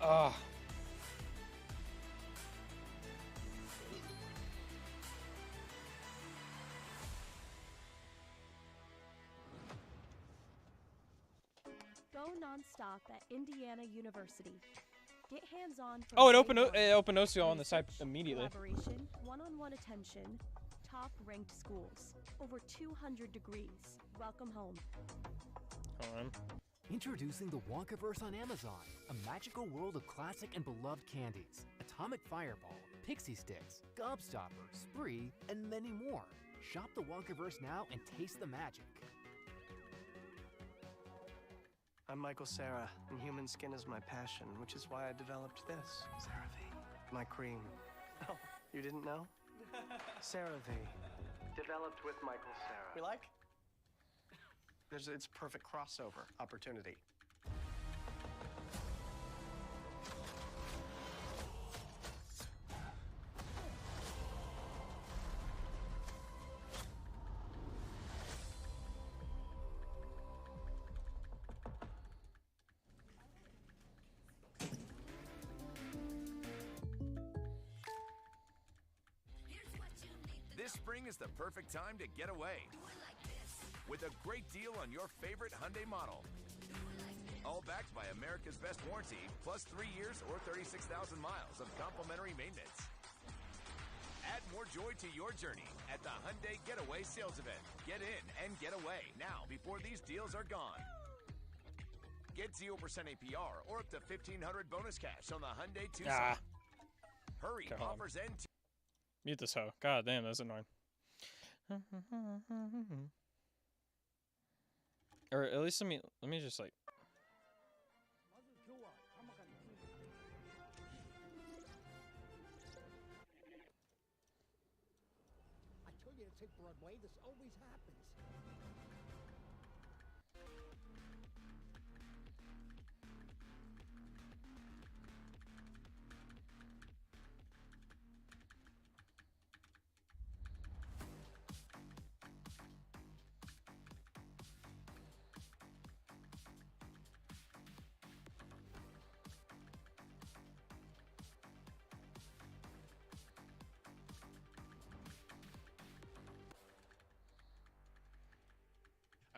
Ah. Go nonstop at Indiana University. Get hands-on. Oh, it opened OCO on the site immediately. Collaboration, one-on-one attention, top-ranked schools, over 200 degrees. Welcome home. Hold on. Introducing the Wonkaverse on Amazon, a magical world of classic and beloved candies, Atomic Fireball, Pixie Sticks, Gobstopper, Spree, and many more. Shop the Wonkaverse now and taste the magic. I'm Michael Cera, and human skin is my passion, which is why I developed this. CeraVe. My cream. Oh, you didn't know? CeraVe. Developed with Michael Cera. You like? It's a perfect crossover opportunity. This spring is the perfect time to get away with a great deal on your favorite Hyundai model. All backed by America's best warranty, plus 3 years or 36,000 miles of complimentary maintenance. Add more joy to your journey at the Hyundai Getaway Sales Event. Get in and get away now before these deals are gone. Get 0% APR or up to $1,500 bonus cash on the Hyundai Tucson. Hurry, Come on. offers end. Mute this hoe. God damn, that's annoying. Or at least let me just like. I told you to take Broadway. This always happens.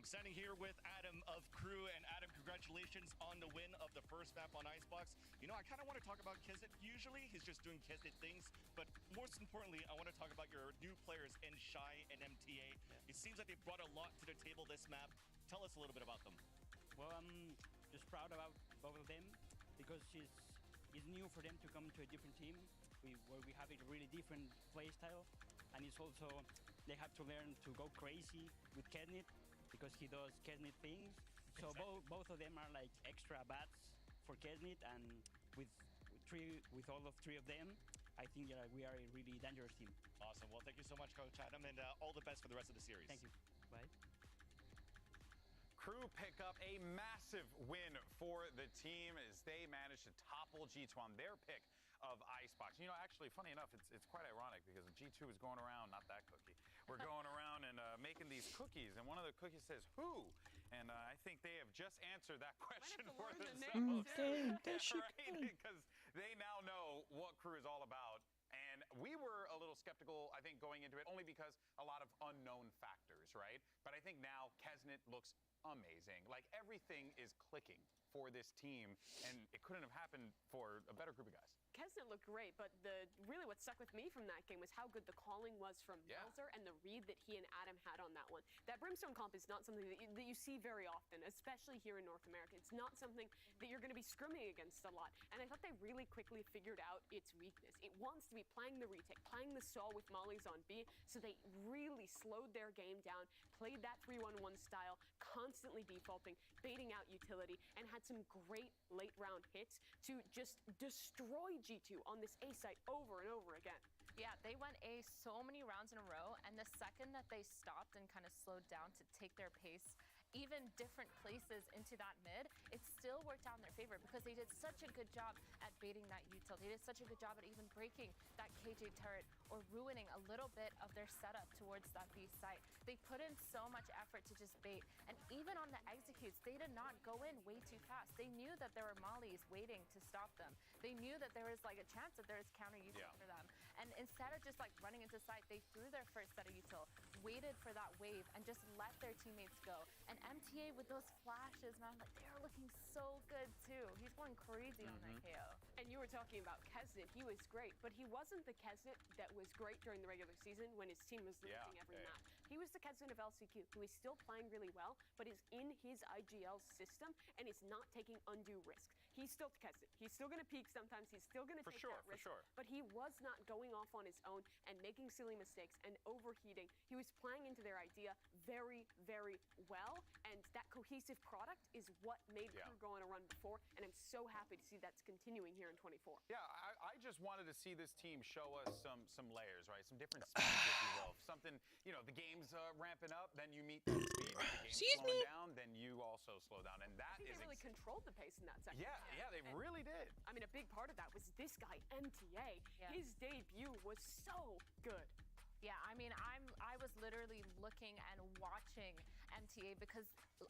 I'm standing here with Adam of Kru, and Adam, congratulations on the win of the first map on Icebox. You know, I kind of want to talk about Kesnet. Usually, he's just doing Kesnet things, but most importantly, I want to talk about your new players in Shy and MTA. It seems like they brought a lot to the table this map. Tell us a little bit about them. Well, I'm just proud about both of them because it's new for them to come to a different team where we have a really different play style, and it's also they have to learn to go crazy with Kesnet, because he does Kesnet things. So both of them are like extra bats for Kesnet, and with all three of them, I think we are a really dangerous team. Awesome. Well, thank you so much, Coach Adam, and all the best for the rest of the series. Thank you. Bye. Kru pick up a massive win for the team as they managed to topple G2 on their pick of Icebox. You know, actually, funny enough, it's quite ironic because G2 is going around, not that cookie. We're going around and making these cookies, and one of the cookies says, who? And I think they have just answered that question for themselves. Right? Because they now know what Kru is all about. And we were a little skeptical, I think, going into it, only because a lot of unknown factors, right? But I think now Kesnet looks amazing. Like, everything is clicking for this team, and it couldn't have happened for a better group of guys. Kesnet looked great, but really what stuck with me from that game was how good the calling was from Melzer and the read that he and Adam had on that one. That Brimstone comp is not something that you see very often, especially here in North America. It's not something that you're going to be scrimming against a lot, and I thought they really quickly figured out its weakness. It wants to be playing the retake, playing the stall with mollies on B, so they really slowed their game down, played that 3-1-1 style, constantly defaulting, baiting out utility, and had some great late round hits to just destroy G2 on this A site over and over again. Yeah, they went A so many rounds in a row, and the second that they stopped and kind of slowed down to take their pace, even different places into that mid, it still worked out in their favor because they did such a good job at baiting that util. They did such a good job at even breaking that KJ turret or ruining a little bit of their setup towards that B site. They put in so much effort to just bait, and even on the executes, they did not go in way too fast. They knew that there were mollies waiting to stop them. They knew that there was like a chance that there was counter util for them. And instead of just like running into site, they threw their first set of util, waited for that wave, and just let their teammates go. And MTA with those flashes, man, like they are looking so good too. He's going crazy on that KO. And you were talking about Kesnet. He was great, but he wasn't the Kesnet that was great during the regular season when his team was losing every map. He was the Kesnet of LCQ, who is still playing really well, but is in his IGL system and is not taking undue risk. He's still Kesnet. He's still going to peak sometimes. He's still going to take that risk. But he was not going off on his own and making silly mistakes and overheating. He was playing into their idea very, very well. And that cohesive product is what made Kru go on a run before. And I'm so happy to see that's continuing here in 24. Yeah, I just wanted to see this team show us some layers, right? Some different speeds, if you will. Something, you know, the game's ramping up, then you meet the speed. If the game's slowing down, then you also slow down. And that I think they really controlled the pace in that second. Yeah, they really did. I mean, a big part of that was this guy, MTA. His debut was so good. Yeah, I mean, I was literally looking and watching MTA because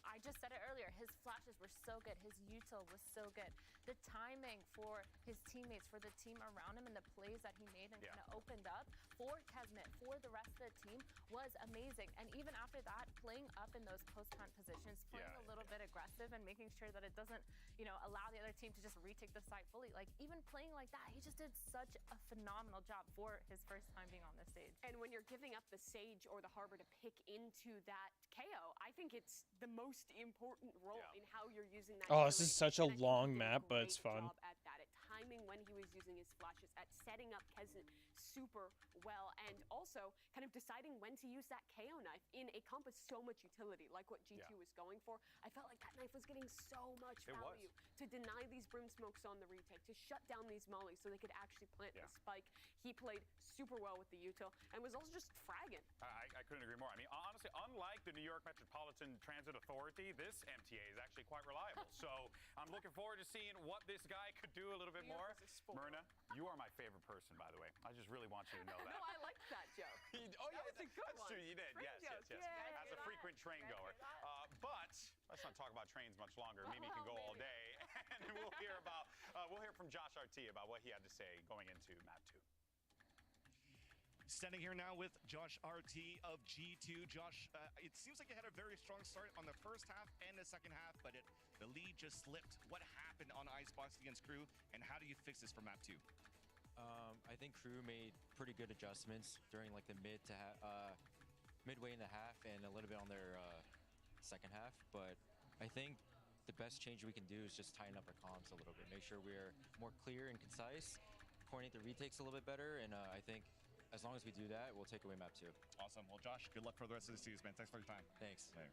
I just said it earlier, his flashes were so good, his util was so good. The timing for his teammates, for the team around him, and the plays that he made and kind of opened up for Kesnet, for the rest of the team, was amazing. And even after that, playing up in those post-hunt positions, playing a little bit aggressive and making sure that it doesn't, you know, allow the other team to just retake the site fully. Like, even playing like that, he just did such a phenomenal job for his first time being on this stage. And when you're giving up the Sage or the Harbor to pick into that KO, I think it's the most important role in how you're using that. Oh, this is such a long map, but it's fun. At that, at timing when he was using his flashes, at setting up Kesnet super well, and also kind of deciding when to use that KO knife in a comp with so much utility, like what G2 was going for. I felt like that knife was getting so much value to deny these brim smokes on the retake, to shut down these mollies so they could actually plant the spike. He played super well with the util and was also just fragging. I couldn't agree more. I mean, honestly, unlike the New York Metropolitan Transit Authority, this MTA is actually quite reliable. So I'm looking forward to seeing what this guy could do a little bit more. Myrna, you are my favorite person, by the way. I just really want you to know that. No, I liked that joke. That's true. You did. Yes. As a frequent train goer. But let's not talk about trains much longer. Mimi can go all day, and we'll hear from Josh RT about what he had to say going into map 2. Standing here now with Josh RT of G2. Josh, it seems like you had a very strong start on the first half and the second half, but the lead just slipped. What happened on Icebox against Kru, and how do you fix this for map 2? I think Kru made pretty good adjustments during like the midway in the half and a little bit on their second half, but I think the best change we can do is just tighten up our comms a little bit, make sure we're more clear and concise, coordinate the retakes a little bit better, and I think as long as we do that, we'll take away map 2. Awesome. Well, Josh, good luck for the rest of the series, man. Thanks for your time. Thanks. Later.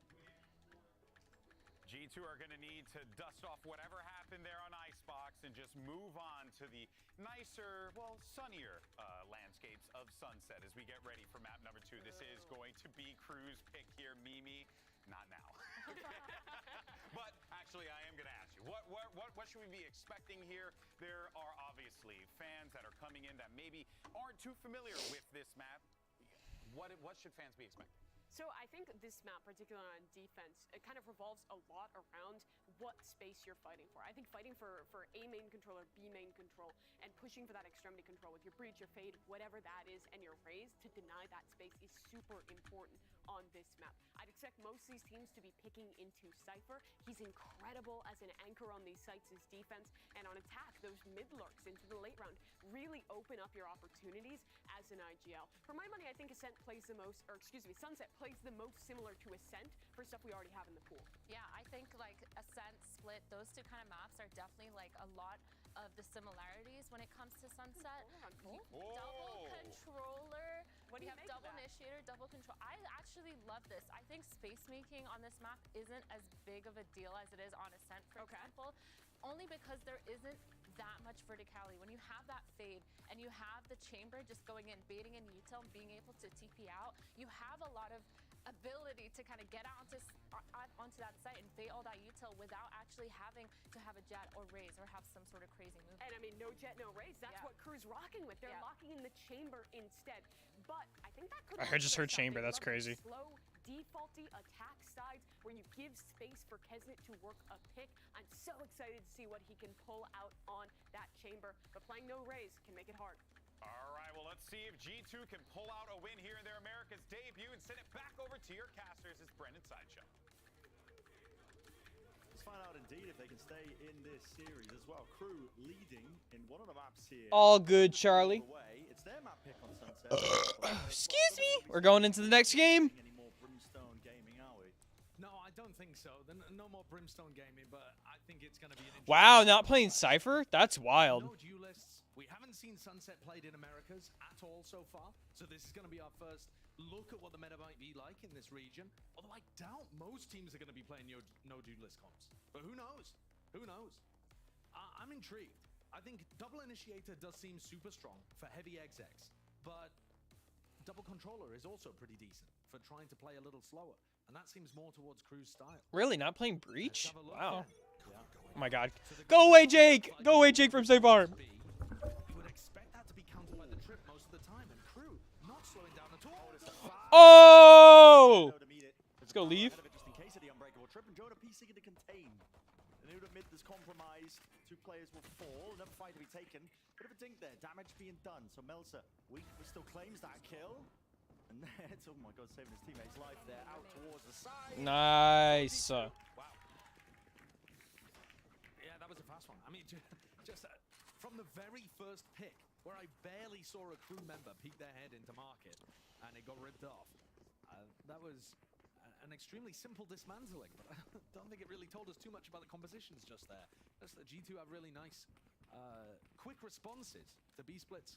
G2 are going to need to dust off whatever happened there on Icebox and just move on to the nicer, well, sunnier landscapes of Sunset as we get ready for map number 2. This is going to be Kru's pick here, Mimi. Not now. But actually, I am going to ask you, what should we be expecting here? There are obviously fans that are coming in that maybe aren't too familiar with this map. What should fans be expecting? So I think this map, particularly on defense, it kind of revolves a lot around what space you're fighting for. I think fighting for A main control or B main control and pushing for that extremity control with your breach, your fade, whatever that is, and your raise to deny that space is super important on this map. I'd expect most of these teams to be picking into Cypher. He's incredible as an anchor on these sites as defense, and on attack, those mid lurks into the late round really open up your opportunities as an IGL. For my money, I think Sunset plays the most similar to Ascent for stuff we already have in the pool. Yeah, I think like Ascent, Split, those two kind of maps are definitely like a lot of the similarities when it comes to Sunset. Double controller. What do you have make of double that? initiator, double control. I actually love this. I think space making on this map isn't as big of a deal as it is on Ascent, for example. Only because there isn't that much verticality. When you have that fade and you have the chamber just going in, baiting in util, and being able to TP out, you have a lot of ability to kind of get onto that site and bait all that util without actually having to have a jet or raise or have some sort of crazy move. And I mean, no jet, no raise. That's what Kru's rocking with. They're locking in the chamber instead. But I think that could I just heard chamber. That's crazy. Slow, defaulty attack sides where you give space for Kesnet to work a pick. I'm so excited to see what he can pull out on that chamber. But playing no raise can make it hard. All right, well, let's see if G2 can pull out a win here in their America's debut and send it back over to your casters. It's Brendan Sideshow. Let's find out indeed if they can stay in this series as well. Kru leading in one of the maps here. All good, Charlie. It's their map pick on Sunset. Excuse me. We're going into the next game. Any more Brimstone gaming, are we? No, I don't think so. No more Brimstone gaming, but I think it's going to be an Wow, not playing Cypher? That's wild. No duelists. We haven't seen Sunset played in Americas at all so far, so this is going to be our first look at what the meta might be like in this region. Although I doubt most teams are going to be playing no duelist comps. But who knows? Who knows? I'm intrigued. I think double initiator does seem super strong for heavy execs, but double controller is also pretty decent for trying to play a little slower, and that seems more towards Kru's style. Really, not playing Breach? Wow. Yeah. Oh my god. Go away, Jake! Go away, Jake, from Safe Farm. You would expect that to be countered by the trip most of the time, and Kru not slowing down at all. Oh! Let's go, leave. Just in case of the unbreakable trip, and Jonah PC to contain. The Nuda mid is compromised. 2 players will fall. Another fight to be taken. Bit of a dink there. Damage being done. So Melsa, weak, but still claims that kill. And that's, oh my god, saving his teammate's life there. Out towards the side. Nice. Wow. Yeah, that was a fast one. I mean, just from the very first pick, where I barely saw a Kru member peek their head into market, and it got ripped off. That was an extremely simple dismantling, but I don't think it really told us too much about the compositions just there. Just that G2 have really nice, quick responses to B splits.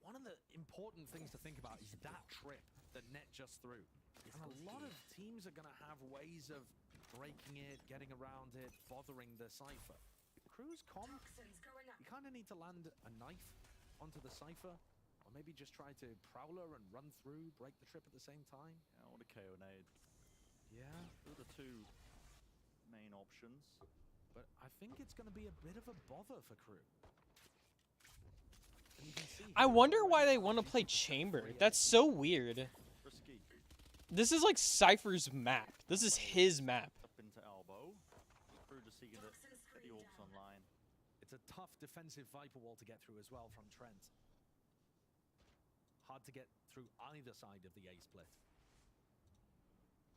One of the important things to think about is that trip that Net just threw. And a lot of teams are going to have ways of breaking it, getting around it, bothering the Cypher. Kru's comp, you kind of need to land a knife onto the Cypher, or maybe just try to prowler and run through, break the trip at the same time. Yeah, I want a KO nade. Yeah. Those are the 2 main options. But I think it's going to be a bit of a bother for Kru. I wonder why they want to play Chamber. That's so weird. This is like Cypher's map. This is his map. Up into elbow. Kru just seeking to get the orbs online. It's a tough defensive Viper wall to get through as well from Trent. Hard to get through either side of the A split.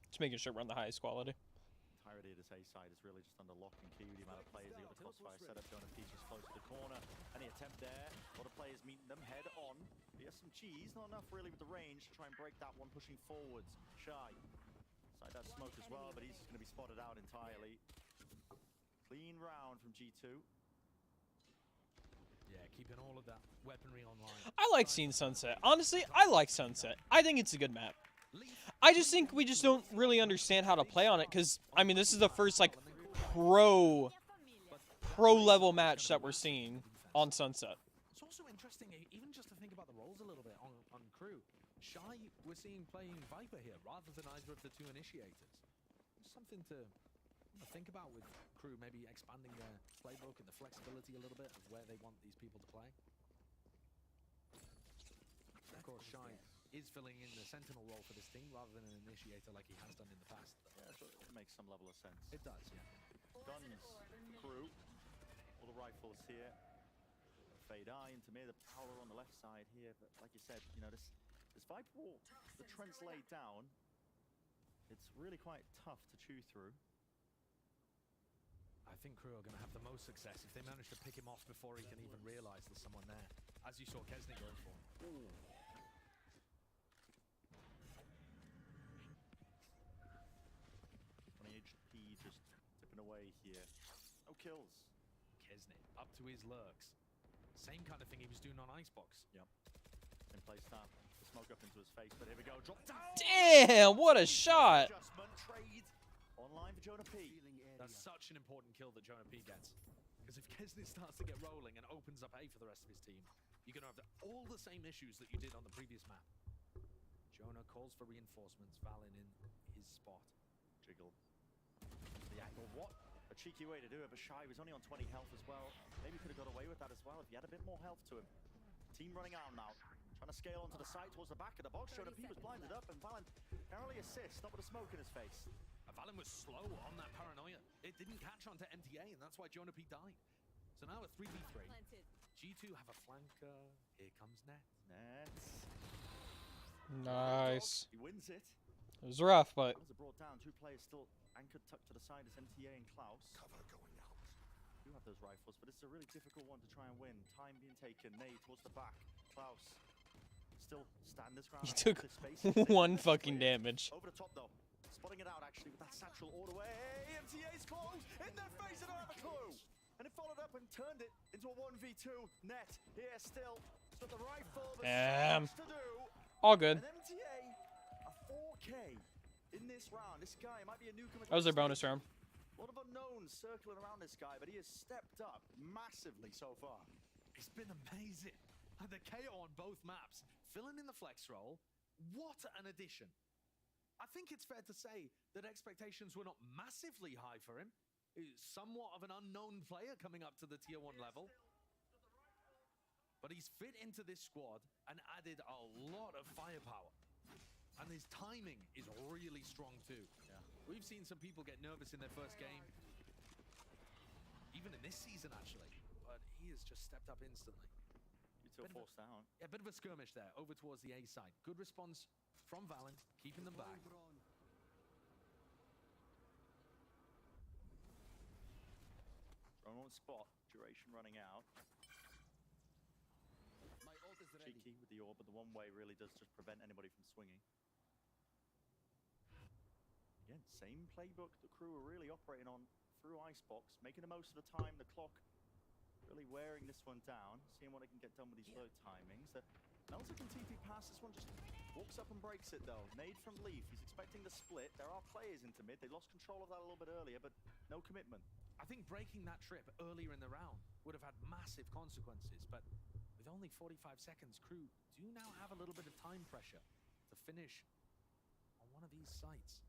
Just making sure we're on the highest quality. Entirety of this A side is really just under lock and key with the amount of players. They got the crossfire set up. Jonah Peach is close to the corner. Any attempt there? A lot of players meeting them head on. He has some cheese, not enough really with the range to try and break that one, pushing forwards. Shy. Side that smoke as well, but he's just going to be spotted out entirely. Clean round from G2. Yeah, keeping all of that weaponry online. I like seeing Sunset. Honestly, I like Sunset. I think it's a good map. I just think we just don't really understand how to play on it, because, I mean, this is the first, like, pro level match that we're seeing on Sunset. It's also interesting, even just to think about the roles a little bit on Kru. Shy, we're seeing playing Viper here rather than either of the two initiators. Something to think about with Kru, maybe expanding their playbook and the flexibility a little bit of where they want these people to play. Of course, Shy is filling in the sentinel role for this team rather than an initiator like he has done in the past. Yeah, so it makes some level of sense. It does, yeah. Guns, Kru, all the rifles here. Fade eye into me, the power on the left side here. But like you said, you know, this Viper wall, the Trent's laid down. It's really quite tough to chew through. I think Kru are going to have the most success if they manage to pick him off before he can even realize there's someone there. As you saw Kesney going for him. Ooh. 20 HP just tipping away here. No kills. Kesney up to his lurks. Same kind of thing he was doing on Icebox. Yep. In play start. The smoke up into his face, but here we go. Drop down. Damn, what a shot. Adjustment trade online for Jonah P. That's such an important kill that Jonah P gets. Because if Kesney starts to get rolling and opens up A for the rest of his team, you're going to have all the same issues that you did on the previous map. Jonah calls for reinforcements. Valen in his spot. Jiggle. The angle. What a cheeky way to do it, but Shy was only on 20 health as well. Maybe could have got away with that as well if he had a bit more health to him. Team running out now. Trying to scale onto the side towards the back of the box. Jonah P was blinded up, and Valen narrowly assists, not with a smoke in his face. Valen was slow on that paranoia. It didn't catch onto MTA, and that's why Jonah P died. So now a 3v3. G2 have a flanker. Here comes Net. Nice. He wins it. It was rough, but... As brought down, two players still anchored tucked to the side as MTA and Klaus. Cover going out. Do have those rifles, but it's a really difficult one to try and win. Time being taken. Nade towards the back. Klaus still stand this ground. He took one fucking damage. Over the top though. Spotting it out actually with that satchel all the way. MTA's close. In their face, they don't have a clue. And it followed up and turned it into a 1v2. Net here still. It's got the rifle, but so much to do. All good. And MTA, a 4K in this round. This guy might be a newcomer. That was their bonus round. A lot of unknowns circling around this guy, but he has stepped up massively so far. It's been amazing. And the KO on both maps, filling in the flex role. What an addition. I think it's fair to say that expectations were not massively high for him. He's somewhat of an unknown player coming up to the tier 1 level. But he's fit into this squad and added a lot of firepower. And his timing is really strong too. Yeah. We've seen some people get nervous in their first game. Even in this season, actually. But he has just stepped up instantly. You two forced down. Yeah, a bit of a skirmish there, over towards the A side. Good response from Valen, keeping them back. Drone on spot, duration running out. My ult is ready. Cheeky with the orb, but the one way really does just prevent anybody from swinging. Again, same playbook the Kru are really operating on through Icebox, making the most of the time, the clock really wearing this one down, seeing what they can get done with these low timings. Melter can TP past this one, just walks up and breaks it though. Nade from Leaf, he's expecting the split. There are players into mid, they lost control of that a little bit earlier, but no commitment. I think breaking that trip earlier in the round would have had massive consequences, but with only 45 seconds, Kru do now have a little bit of time pressure to finish on one of these sites.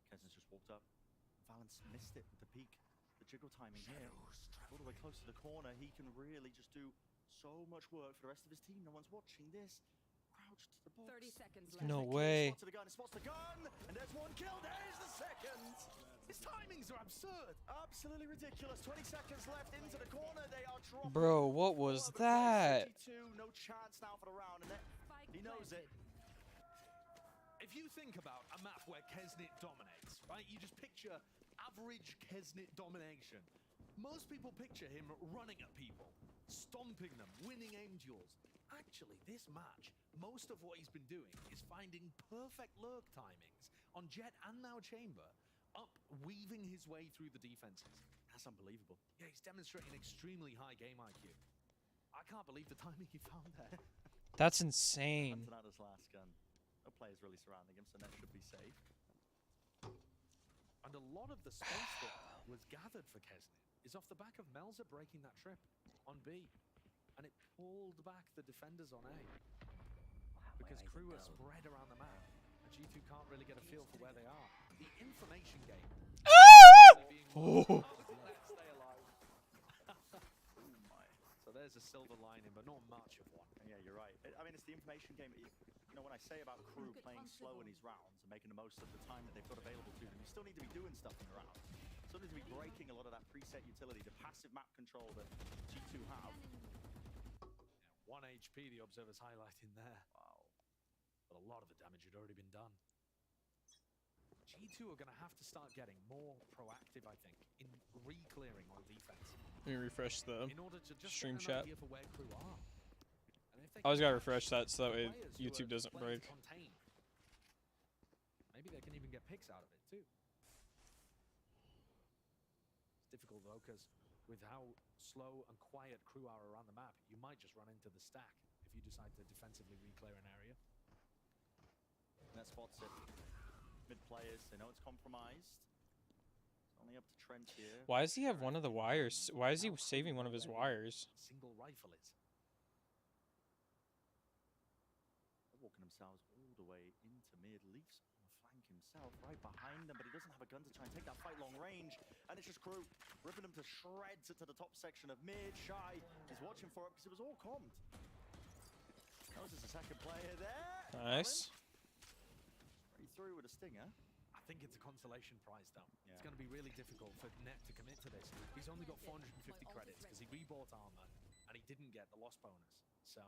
Kesney's just walked up. Valence missed it with the peak. The jiggle timing here. All the way close to the corner. He can really just do so much work for the rest of his team. No one's watching this. Crouched to the box. 30 seconds left. No way. Spots the gun. Spots the gun. And there's one kill. There's the second. His timings are absurd. Absolutely ridiculous. 20 seconds left into the corner. They are dropping. Bro, what was that? No chance now for the round. And he knows it. If you think about a map where Kesney dominates, right? You just picture average Kesney domination. Most people picture him running at people, stomping them, winning aim duels. Actually, this match, most of what he's been doing is finding perfect lurk timings on Jet and now Chamber, weaving his way through the defenses. That's unbelievable. Yeah, he's demonstrating extremely high game IQ. I can't believe the timing he found there. That's insane. Antonato's last gun. No players really surrounding him, so Net should be safe. And a lot of the space that was gathered for Kesnet is off the back of Melza breaking that trip on B. And it pulled back the defenders on A. Because Kru are spread around the map. And G2 can't really get a feel for where they are. The information game. Let's stay alive. Oh my. So there's a silver lining, but not much of one. Yeah, you're right. I mean, it's the information game. You know, when I say about Kru playing slow in these rounds and making the most of the time that they've got available to them, you still need to be doing stuff in the round. You still need to be breaking a lot of that preset utility, the passive map control that G2 have. Yeah, 1 HP, the observer's highlighting there. Wow. But a lot of the damage had already been done. G2 are going to have to start getting more proactive, I think, in re-clearing on defense. Let me refresh the in order to just stream get an chat. idea for where Kru are. I always gotta refresh that so that way YouTube doesn't break. Maybe they can even get picks out of it too. It's difficult though, because with how slow and quiet Kru are around the map, you might just run into the stack if you decide to defensively re-clear an area. And that spots it. Mid players, they know it's compromised. It's only up to Trent here. Why does he have one of the wires? Why is he saving one of his wires? Single rifle it. Walking themselves all the way into mid. Leafs on the flank himself, right behind them, but he doesn't have a gun to try and take that fight long range. And it's just Kru ripping them to shreds into the top section of mid. Shy is watching for it because it was all commed. Notice the second player there. Nice. Straight through with a stinger. I think it's a consolation prize though. Yeah. It's going to be really difficult for Net to commit to this. He's only got 450 credits because he rebought armor and he didn't get the loss bonus. So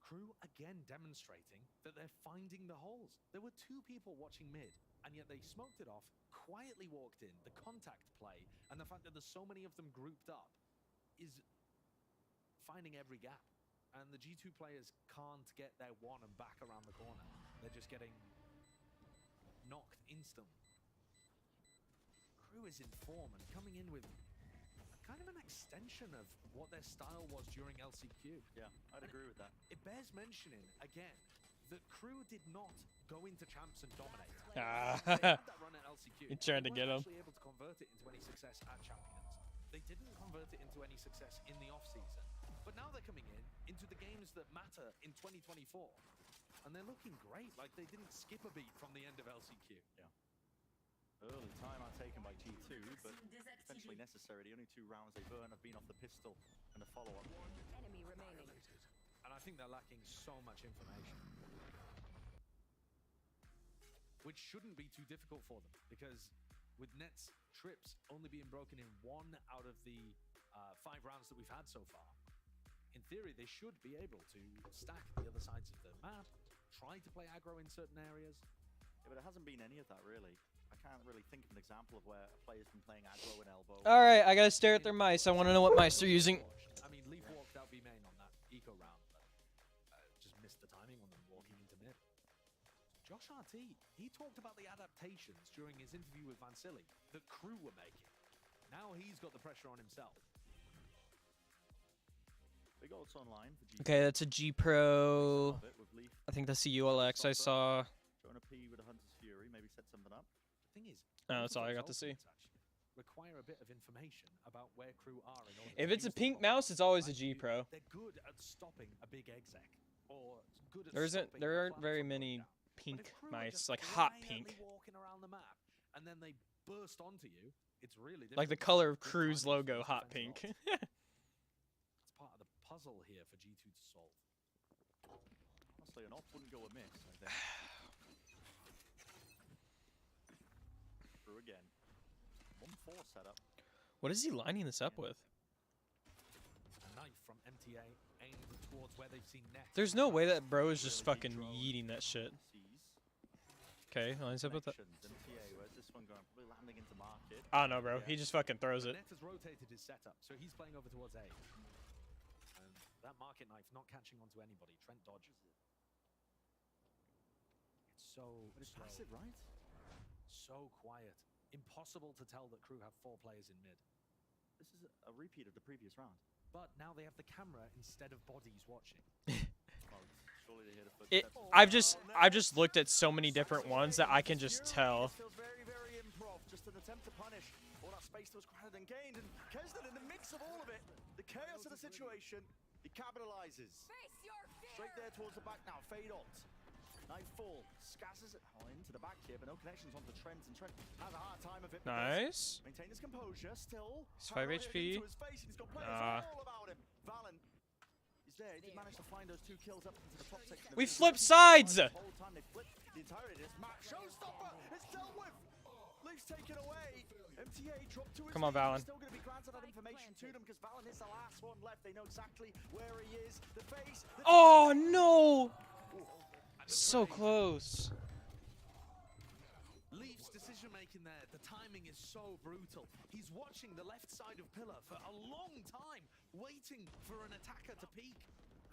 Kru again demonstrating that they're finding the holes. There were 2 people watching mid, and yet they smoked it off, quietly walked in. The contact play, and the fact that there's so many of them grouped up, is finding every gap. And the G2 players can't get their one and back around the corner. They're just getting knocked instantly. Kru is in form and coming in with kind of an extension of what their style was during LCQ. Yeah, I'd agree with that. It bears mentioning, again, that Kru did not go into champs and dominate. They had that run at LCQ. He tried to get him. They weren't actually able to convert it into any success at Champions. They didn't convert it into any success in the off-season. But now they're coming in into the games that matter in 2024. And they're looking great, like they didn't skip a beat from the end of LCQ. Yeah. Early timeout taken by G2, but potentially necessary. The only 2 rounds they burn have been off the pistol and the follow-up. Enemy remaining. And I think they're lacking so much information. Which shouldn't be too difficult for them, because with Net's trips only being broken in 1 out of the 5 rounds that we've had so far, in theory they should be able to stack the other sides of the map, try to play aggro in certain areas. Yeah, but there hasn't been any of that really. I can't really think of an example of where a player's been playing aggro and elbow. Alright, I gotta stare at their mice. I want to know what mice they're using. I mean, Leaf walked out B main on that eco round, but just missed the timing on them walking into mid. Josh RT, he talked about the adaptations during his interview with Vansili that Kru were making. Now he's got the pressure on himself. Big odds online for G2. Okay, that's a G Pro. I think that's a ULX I saw. Jonah P with a Hunter's Fury, maybe set something up. The thing is, no, that's all I got to see. Require a bit of information about where Kru are. If it's a pink mouse, it's always a G Pro. They're good at stopping a big exec, or good at there aren't very many pink mice, like hot pink. Walking around the map, and then they burst onto you. It's really like the color of Kru's logo, hot pink. It's part of the puzzle here for G2 to solve. Honestly, an op wouldn't go amiss, I think. Kru again. 1-4 setup. What is he lining this up with? A knife from MTA aimed towards where they've seen Net. There's no way that bro is just fucking yeeting that shit. Okay, lines up with that. MTA, where's this one going? Probably landing into market. Oh no, bro. He just fucking throws it. Net has rotated his setup, so he's playing over towards A. And that market knife not catching onto anybody. Trent dodges it. It's so But it's slow. passive, right? So quiet. Impossible to tell that Kru have 4 players in mid. This is a repeat of the previous round. But now they have the camera instead of bodies watching. Well, I've just looked at so many different ones that I can just tell. Feels very, very improv. Just an attempt to punish all that space that was granted and gained. And Kesnet, in the mix of all of it, the chaos of the situation, he capitalizes. Straight there towards the back now. Fade ult. Nightfall scatters it into the back here, but no connections onto Trent, and Trent has a hard time of it. Nice. Maintain his composure still. He's 5 HP. Into his face, and he's got players all about him. Valen is there. He did manage to find those 2 kills up into the top section. We flipped sides. The whole time they flipped the entirety of this map. Showstopper. It's dealt with. Leaf's taken away. MTA dropped to his Come on, Valen. Still going to be granted that information to them because Valen is the last one left. They know exactly where he is. The face. Oh no! So close. Leaf's decision making there, the timing is so brutal. He's watching the left side of Pillar for a long time, waiting for an attacker to peek.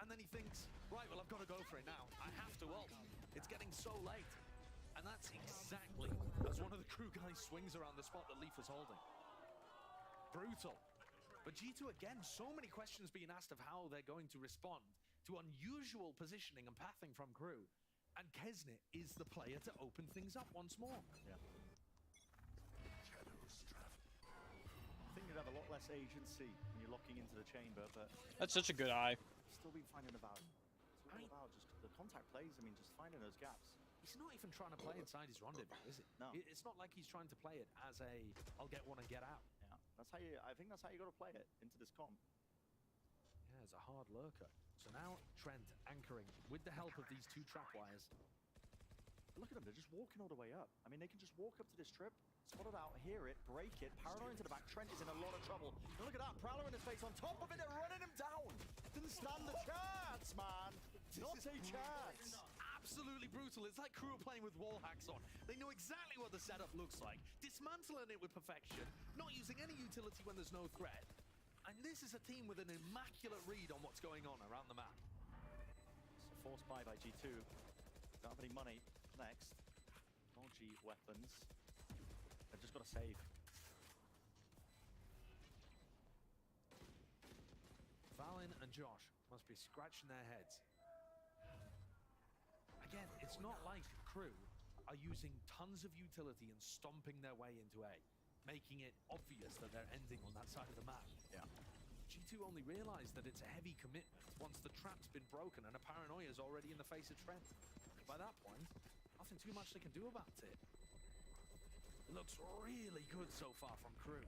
And then he thinks, right, well, I've got to go for it now. I have to ult. It's getting so late. And that's exactly as one of the Kru guys swings around the spot that Leaf was holding. Brutal. But G2 again, so many questions being asked of how they're going to respond to unusual positioning and pathing from Kru. And Kesnet is the player to open things up once more. Yeah. I think you'd have a lot less agency when you're locking into the chamber, but That's such a good eye. still been finding the value. It's all about just the contact plays. I mean, just finding those gaps. He's not even trying to play inside his rendezvous, is it? No. It's not like he's trying to play it as a, I'll get one and get out. Yeah, that's how you. I think that's how you got to play it into this comp. Yeah, as a hard lurker. So now Trent anchoring with the help of these 2 trapwires. Look at them, they're just walking all the way up. I mean, they can just walk up to this trip, spot it out, hear it, break it, paranoid into the back. Trent is in a lot of trouble. And look at that, Prowler in his face. On top of it, they're running him down. Didn't stand a chance, man. Not a chance. Absolutely brutal. It's like Kru are playing with wall hacks on. They know exactly what the setup looks like. Dismantling it with perfection. Not using any utility when there's no threat. And this is a team with an immaculate read on what's going on around the map. It's a forced buy by G2. Don't have any money. Next, dodgy weapons. They've just got to save. Valen and Josh must be scratching their heads. Again, it's not like Kru are using tons of utility and stomping their way into A, making it obvious that they're ending on that side of the map. Yeah. G2 only realized that it's a heavy commitment once the trap's been broken and a paranoia is already in the face of Trent. By that point, nothing too much they can do about it. It looks really good so far from Kru.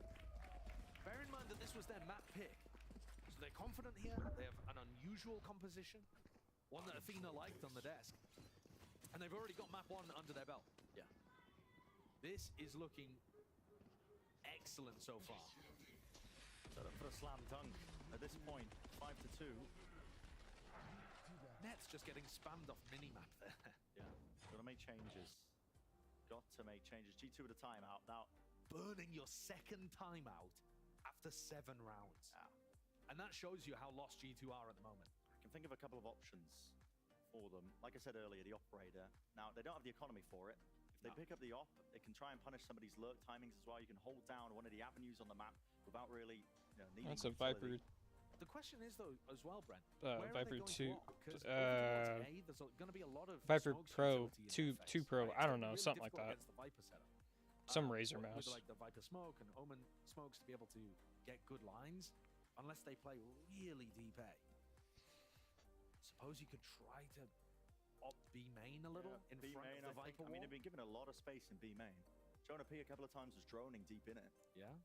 Bear in mind that this was their map pick. So they're confident here. They have an unusual composition. One that Athena liked on the desk. And they've already got map 1 under their belt. Yeah. This is looking excellent so far. Set up for a slam dunk. At this point, 5-2. Nets just getting spammed off minimap there. Yeah. Got to make changes. Got to make changes. G2 with a timeout. Now, burning your second timeout after 7 rounds. Yeah. And that shows you how lost G2 are at the moment. I can think of a couple of options for them. Like I said earlier, the operator. Now, they don't have the economy for it. If they pick up the op, they can try and punish somebody's lurk timings as well. You can hold down one of the avenues on the map without really, needing That's a Viper. The question is, though, as well, Brent, Viper 2. There's going to be a lot of Viper Pro 2 Pro. I don't know, something like that. Some Razor mouse. With like the Viper smoke and Omen smokes to be able to get good lines, unless they play really deep A. Suppose you could try to op B main a little in B front main, of the Viper wall. I mean, they've been given a lot of space in B main. Jonah P a couple of times was droning deep in it. Yeah.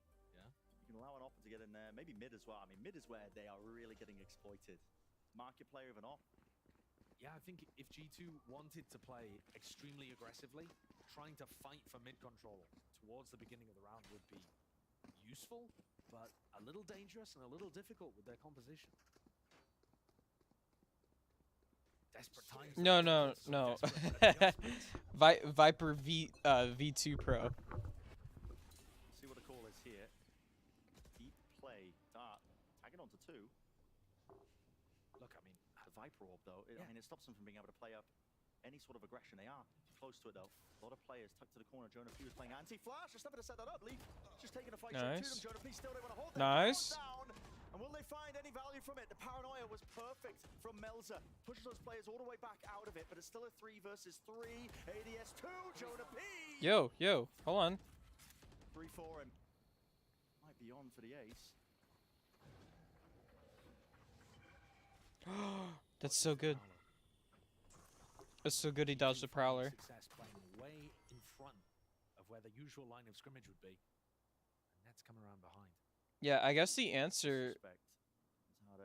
You can allow an op to get in there. Maybe mid as well. I mean, mid is where they are really getting exploited. Market player of an op. Yeah, I think if G2 wanted to play extremely aggressively, trying to fight for mid control towards the beginning of the round would be useful, but a little dangerous and a little difficult with their composition. Desperate times. No. Viper V2 Pro. See what the call is here. Deep play. Dart. Tagging onto 2. Look, I mean, the Viper orb though, I mean, it stops them from being able to play up any sort of aggression. They are close to it though. A lot of players tucked to the corner. Jonah P was playing anti-flash. Just never to set that up. Leaf just taking a fight to them. Jonah P still don't want to hold that down. And And will they find any value from it? The paranoia was perfect from Melzer. Pushes those players all the way back out of it, but it's still a 3 versus 3. ADS 2, Jonah P! Yo, hold on. 3 for him. Might be on for the ace. That's so good. That's so good he dodged the Prowler. Success playing way in front of where the usual line of scrimmage would be. And Net's coming around behind. Yeah, I guess the answer...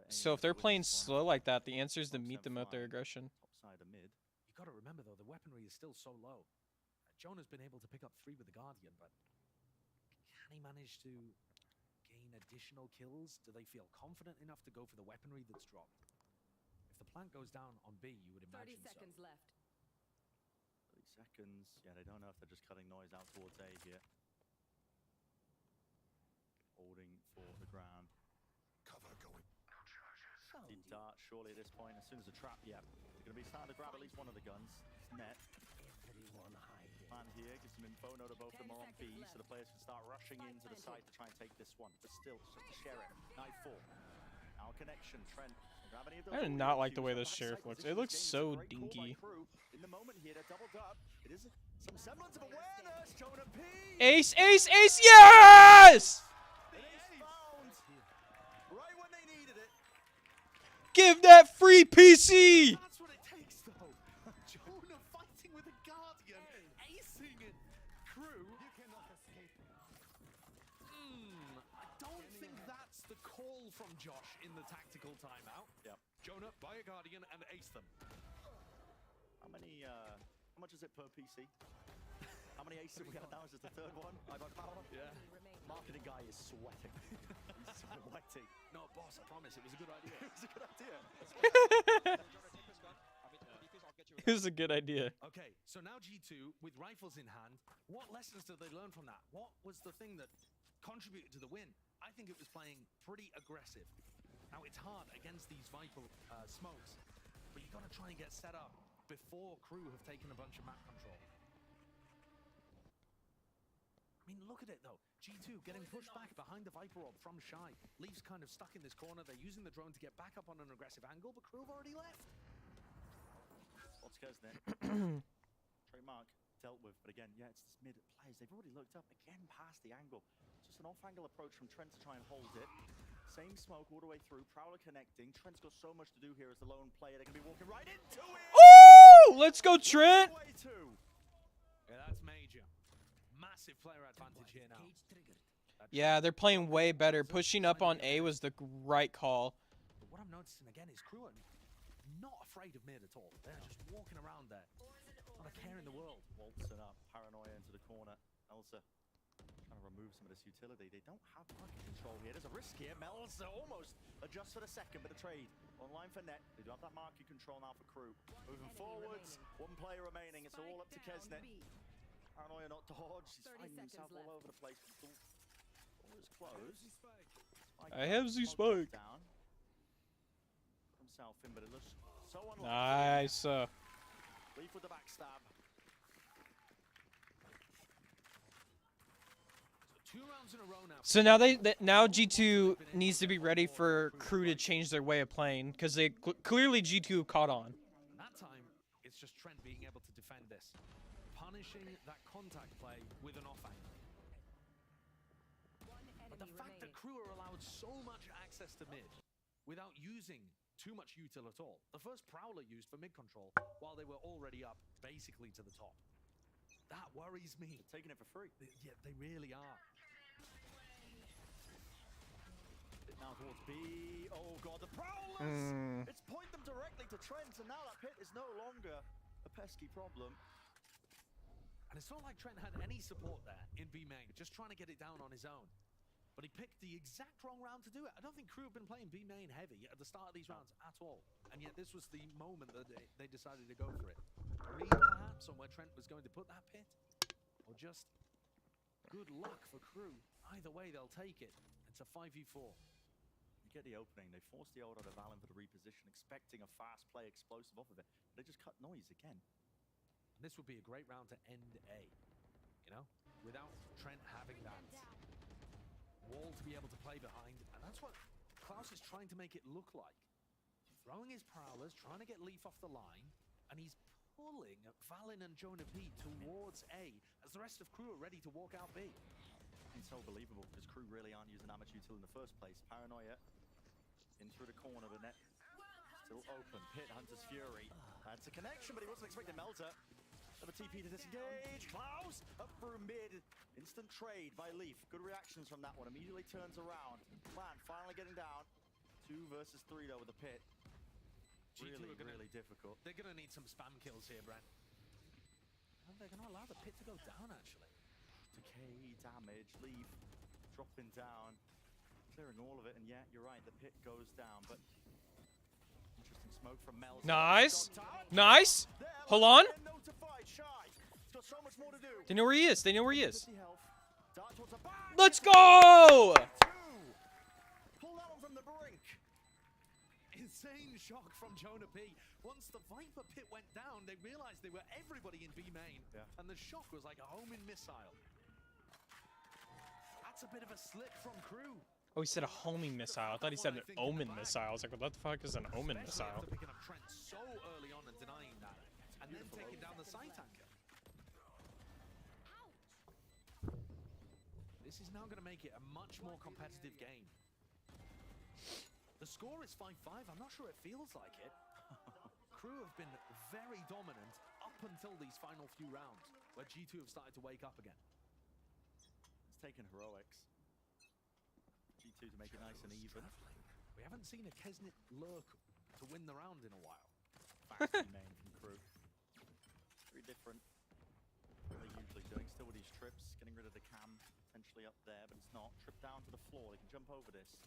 So if they're playing slow like that, the answer is to meet them at their aggression. Topside of mid. You got to remember though, the weaponry is still so low. Jonah's been able to pick up 3 with the Guardian, but can he manage to gain additional kills? Do they feel confident enough to go for the weaponry that's dropped? If the plant goes down on B, you would imagine 30 seconds left. 30 seconds. Yeah, they don't know if they're just cutting noise out towards A here. Holding for the ground. Cover going. Deep dart, surely at this point. As soon as the trap, yeah. They're going to be starting to grab at least one of the guns. It's Net. Man here gives some info. Note that both of them are on B, so the players can start rushing into the side to try and take this one. But still, it's just a sheriff. Knife 4. Our connection, Trent. I do not like the way this sheriff looks. It looks so dinky. In the moment here, they're doubled up. It is some semblance of awareness. Jonah P. Ace, ace, ace, yes! Right when they needed it. Give that free PC! That's what it takes though. Jonah fighting with a Guardian, acing it. Kru. You cannot escape. I don't think that's the call from Josh in the tactical timeout. Yep. Jonah, buy a Guardian and ace them. How much is it per PC? How many aces have we had now? Is this the third one? I got power. Yeah. Marketing guy is sweating. He's sweating. No, boss, I promise, it was a good idea. It was a good idea. It was a good idea. Okay, so now G2 with rifles in hand. What lessons did they learn from that? What was the thing that contributed to the win? I think it was playing pretty aggressive. Now it's hard against these Viper smokes, but you got to try and get set up before Kru have taken a bunch of map control. I mean, look at it though. G2 getting pushed back behind the Viper orb from Shy. Leaf's kind of stuck in this corner. They're using the drone to get back up on an aggressive angle, but Kru have already left. What's Kesnet? Trademark dealt with, but again, yeah, it's this mid players. They've already looked up again past the angle. Just an off-angle approach from Trent to try and hold it. Same smoke all the way through. Prowler connecting. Trent's got so much to do here as the lone player. They're going to be walking right into it. Ooh! Let's go, Trent! Yeah, that's major. Massive player advantage here now. Yeah, they're playing way better. Pushing up on A was the right call. But what I'm noticing again is Kru are not afraid of mid at all. They're just walking around there. Not a care in the world. Waltzing up. Paranoia into the corner. Elsa trying to remove some of this utility. They don't have market control here. There's a risk here. Melzer almost adjusts for the second, but a trade. Online for Net. They do have that market control now for Kru. Moving forwards. One player remaining. It's all up to Kesnet. Paranoia not dodge. He's finding himself all over the place. All is close. I have the spike. Down. Himself in, but it looks so unlikely. Nice. Leaf with the backstab. So 2 rounds in a row now. So now now G2 needs to be ready for Kru to change their way of playing because they clearly G2 caught on. And that time, it's just Trent being able to defend this. Punishing that contact play with an off-angle. But the fact that Kru are allowed so much access to mid without using too much util at all. The first Prowler used for mid control while they were already up basically to the top. That worries me. They're taking it for free. Yeah, they really are. Now towards B. Oh god, the Prowlers! It's point them directly to Trent, and now that pit is no longer a pesky problem. And it's not like Trent had any support there in B main, just trying to get it down on his own. But he picked the exact wrong round to do it. I don't think Kru have been playing B main heavy at the start of these rounds at all. And yet this was the moment that they decided to go for it. A read perhaps on where Trent was going to put that pit. Or just good luck for Kru. Either way, they'll take it. It's a 5v4. You get the opening. They force the ult out of Valen for the reposition, expecting a fast play explosive off of it. They just cut noise again. And this would be a great round to end A. You know? Without Trent having that wall to be able to play behind. And that's what Klaus is trying to make it look like. Throwing his prowlers, trying to get Leaf off the line, and he's pulling Valen and Jonah P towards A, as the rest of Kru are ready to walk out B. It's so believable, because Kru really aren't using that much util in the first place. Paranoia in through the corner, the net still open. Pit, Hunter's Fury. That's a connection, but he wasn't expecting Melter. Of a TP to disengage. Klaus up through mid. Instant trade by Leaf. Good reactions from that one. Immediately turns around. Plan finally getting down. 2 versus 3 though with the Pit. G2 Really, are gonna, really difficult. They're going to need some spam kills here, Brent. And they're going to allow the Pit to go down, actually. Decay, damage, Leaf dropping down. Clearing all of it, and yeah, you're right, the Pit goes down, but interesting smoke from Mel. Nice. Nice. Hold on. They know where he is. They know where he is. Let's go! Pull that one from the brink. Insane shock from Jonah P. Once the Viper Pit went down, they realized they were everybody in B main. Yeah. And the shock was like a homing missile. That's a bit of a slip from Kru. Oh, he said a homing missile. I thought he said an omen missile. I was like, what the fuck is an omen missile? After picking up Trent so early on and denying that. And then taking down the side tanker. This is now going to make it a much more competitive game. The score is 5-5. I'm not sure it feels like it. Kru have been very dominant up until these final few rounds, where G2 have started to wake up again. It's taken heroics. G2 to make it nice and even. We haven't seen a Kesnit lurk to win the round in a while. Fast main from Kru. Very different than they're usually doing. Still with these trips, getting rid of the cam potentially up there, but it's not. Trip down to the floor. They can jump over this.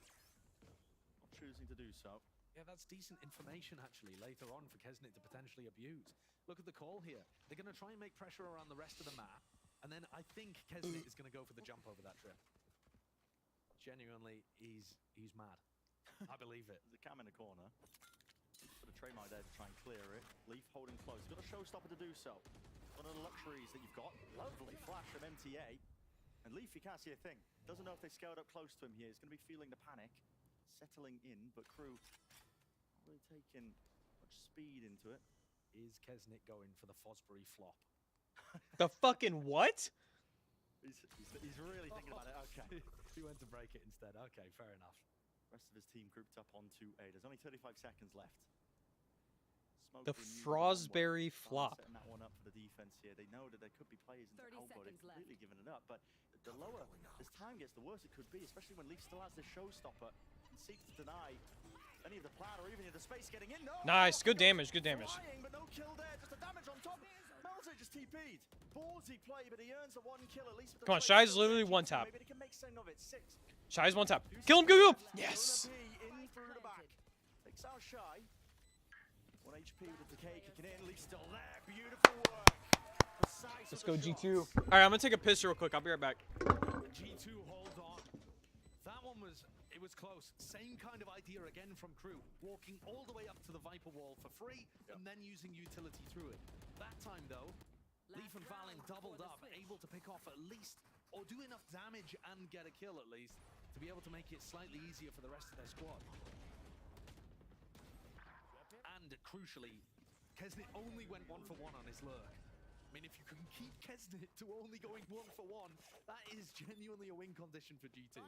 Not choosing to do so. Yeah, that's decent information actually later on for Kesnit to potentially abuse. Look at the call here. They're going to try and make pressure around the rest of the map, and then I think Kesnit is going to go for the jump over that trip. Genuinely, he's mad. I believe it. There's a cam in the corner. Put a Traymar there to try and clear it. Leaf holding close. Got a showstopper to do so. One of the luxuries that you've got. Lovely flash from MTA. And Leaf, you can't see a thing. Doesn't know if they scaled up close to him here. He's going to be feeling the panic. Settling in, but Kru not really taking much speed into it. Is Kesnit going for the Fosbury flop? The fucking what? He's really thinking about it. Okay. He went to break it instead. Okay, fair enough. Rest of his team grouped up onto A. There's only 35 seconds left. Smoke The removed Frostberry flop. Setting that one up for the defense here. They know that there could be players in the elbow. They've completely given it up. But the lower as time gets, the worse it could be, especially when Leaf still has this showstopper and seeks to deny any of the plan or even if the space getting in. No! Nice. Good damage. Good damage. Flying, but no kill there. Just the damage on top. Melzer just TP'd. Ballsy play, but he earns the 1 kill at least. Come on, Shy's literally one tap. Maybe they can make something of it. 6. Shy's one tap. Kill him, go, go! Yes! In through the back. Takes out Shy. 1 HP with the decay kicking in. Leaf still there. Beautiful work. Precise. Let's go, G2. All right, I'm gonna take a piss real quick. I'll be right back. G2 hold on. That one was, it was close. Same kind of idea again from Kru. Walking all the way up to the Viper wall for free and then using utility through it. That time though, Leaf and Valen doubled up, able to pick off at least, or do enough damage and get a kill at least, to be able to make it slightly easier for the rest of their squad. And crucially, Kesnit only went 1-for-1 on his lurk. I mean, if you can keep Kesnit to only going 1-for-1, that is genuinely a win condition for G2.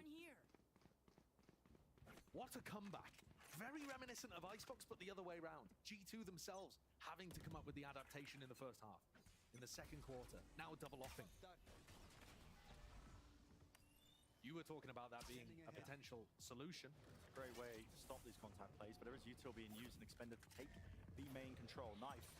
What a comeback. Very reminiscent of Icebox, but the other way around. G2 themselves having to come up with the adaptation in the first half. In the second quarter, now double offing. You were talking about that being a potential solution. Great way to stop these contact plays, but there is util being used and expended to take B main control. Knife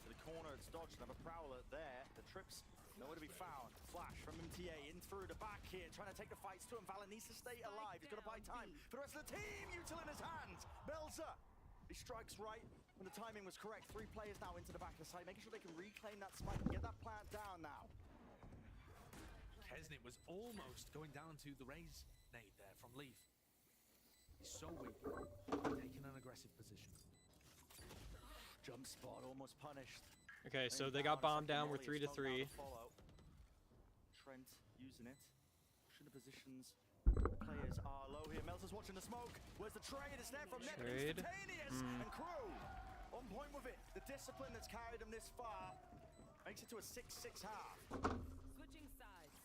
to the corner, it's dodged. Another Prowler there. The trips nowhere to be found. Flash from MTA in through the back here, trying to take the fights to him. Valen needs to stay alive. He's got to buy time for the rest of the team. Util in his hands. Belzer. He strikes right when the timing was correct. 3 players now into the back of the site, making sure they can reclaim that spike and get that plant down now. Kesnit was almost going down to the raise nade there from Leaf. He's so weak, taking an aggressive position. Jump spot almost punished. Okay, so they got bombed down. We're 3-3. Trent using it, pushing the positions Players are low here. Melzer's watching the smoke. Where's the trade? It's there from Net. Trade. Instantaneous. And Kru on point with it. The discipline that's carried him this far makes it to a 6-6 half. Switching sides.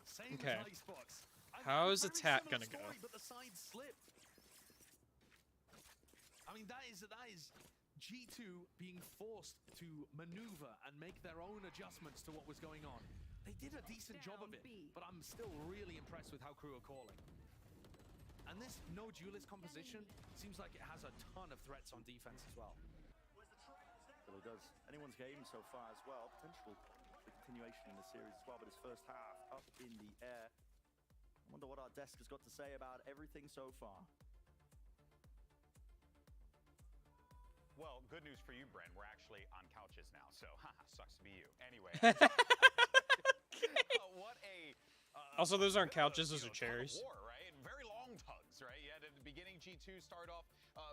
Same Okay. as Icebox. How is Very attack similar gonna go? story, but the side slipped. I mean, that is G2 being forced to maneuver and make their own adjustments to what was going on. They did a decent job of it, but I'm still really impressed with how Kru are calling. And this no duelist composition seems like it has a ton of threats on defense as well. Well, it does. Anyone's game so far as well. Potential for continuation in the series as well, but his first half up in the air. I wonder what our desk has got to say about everything so far. Well, good news for you, Brent. We're actually on couches now, so haha, sucks to be you. Anyway. What a... Also, those aren't couches, those are tug of chairs. war, right? Very long tugs, right? Yeah, at the beginning, G2 started off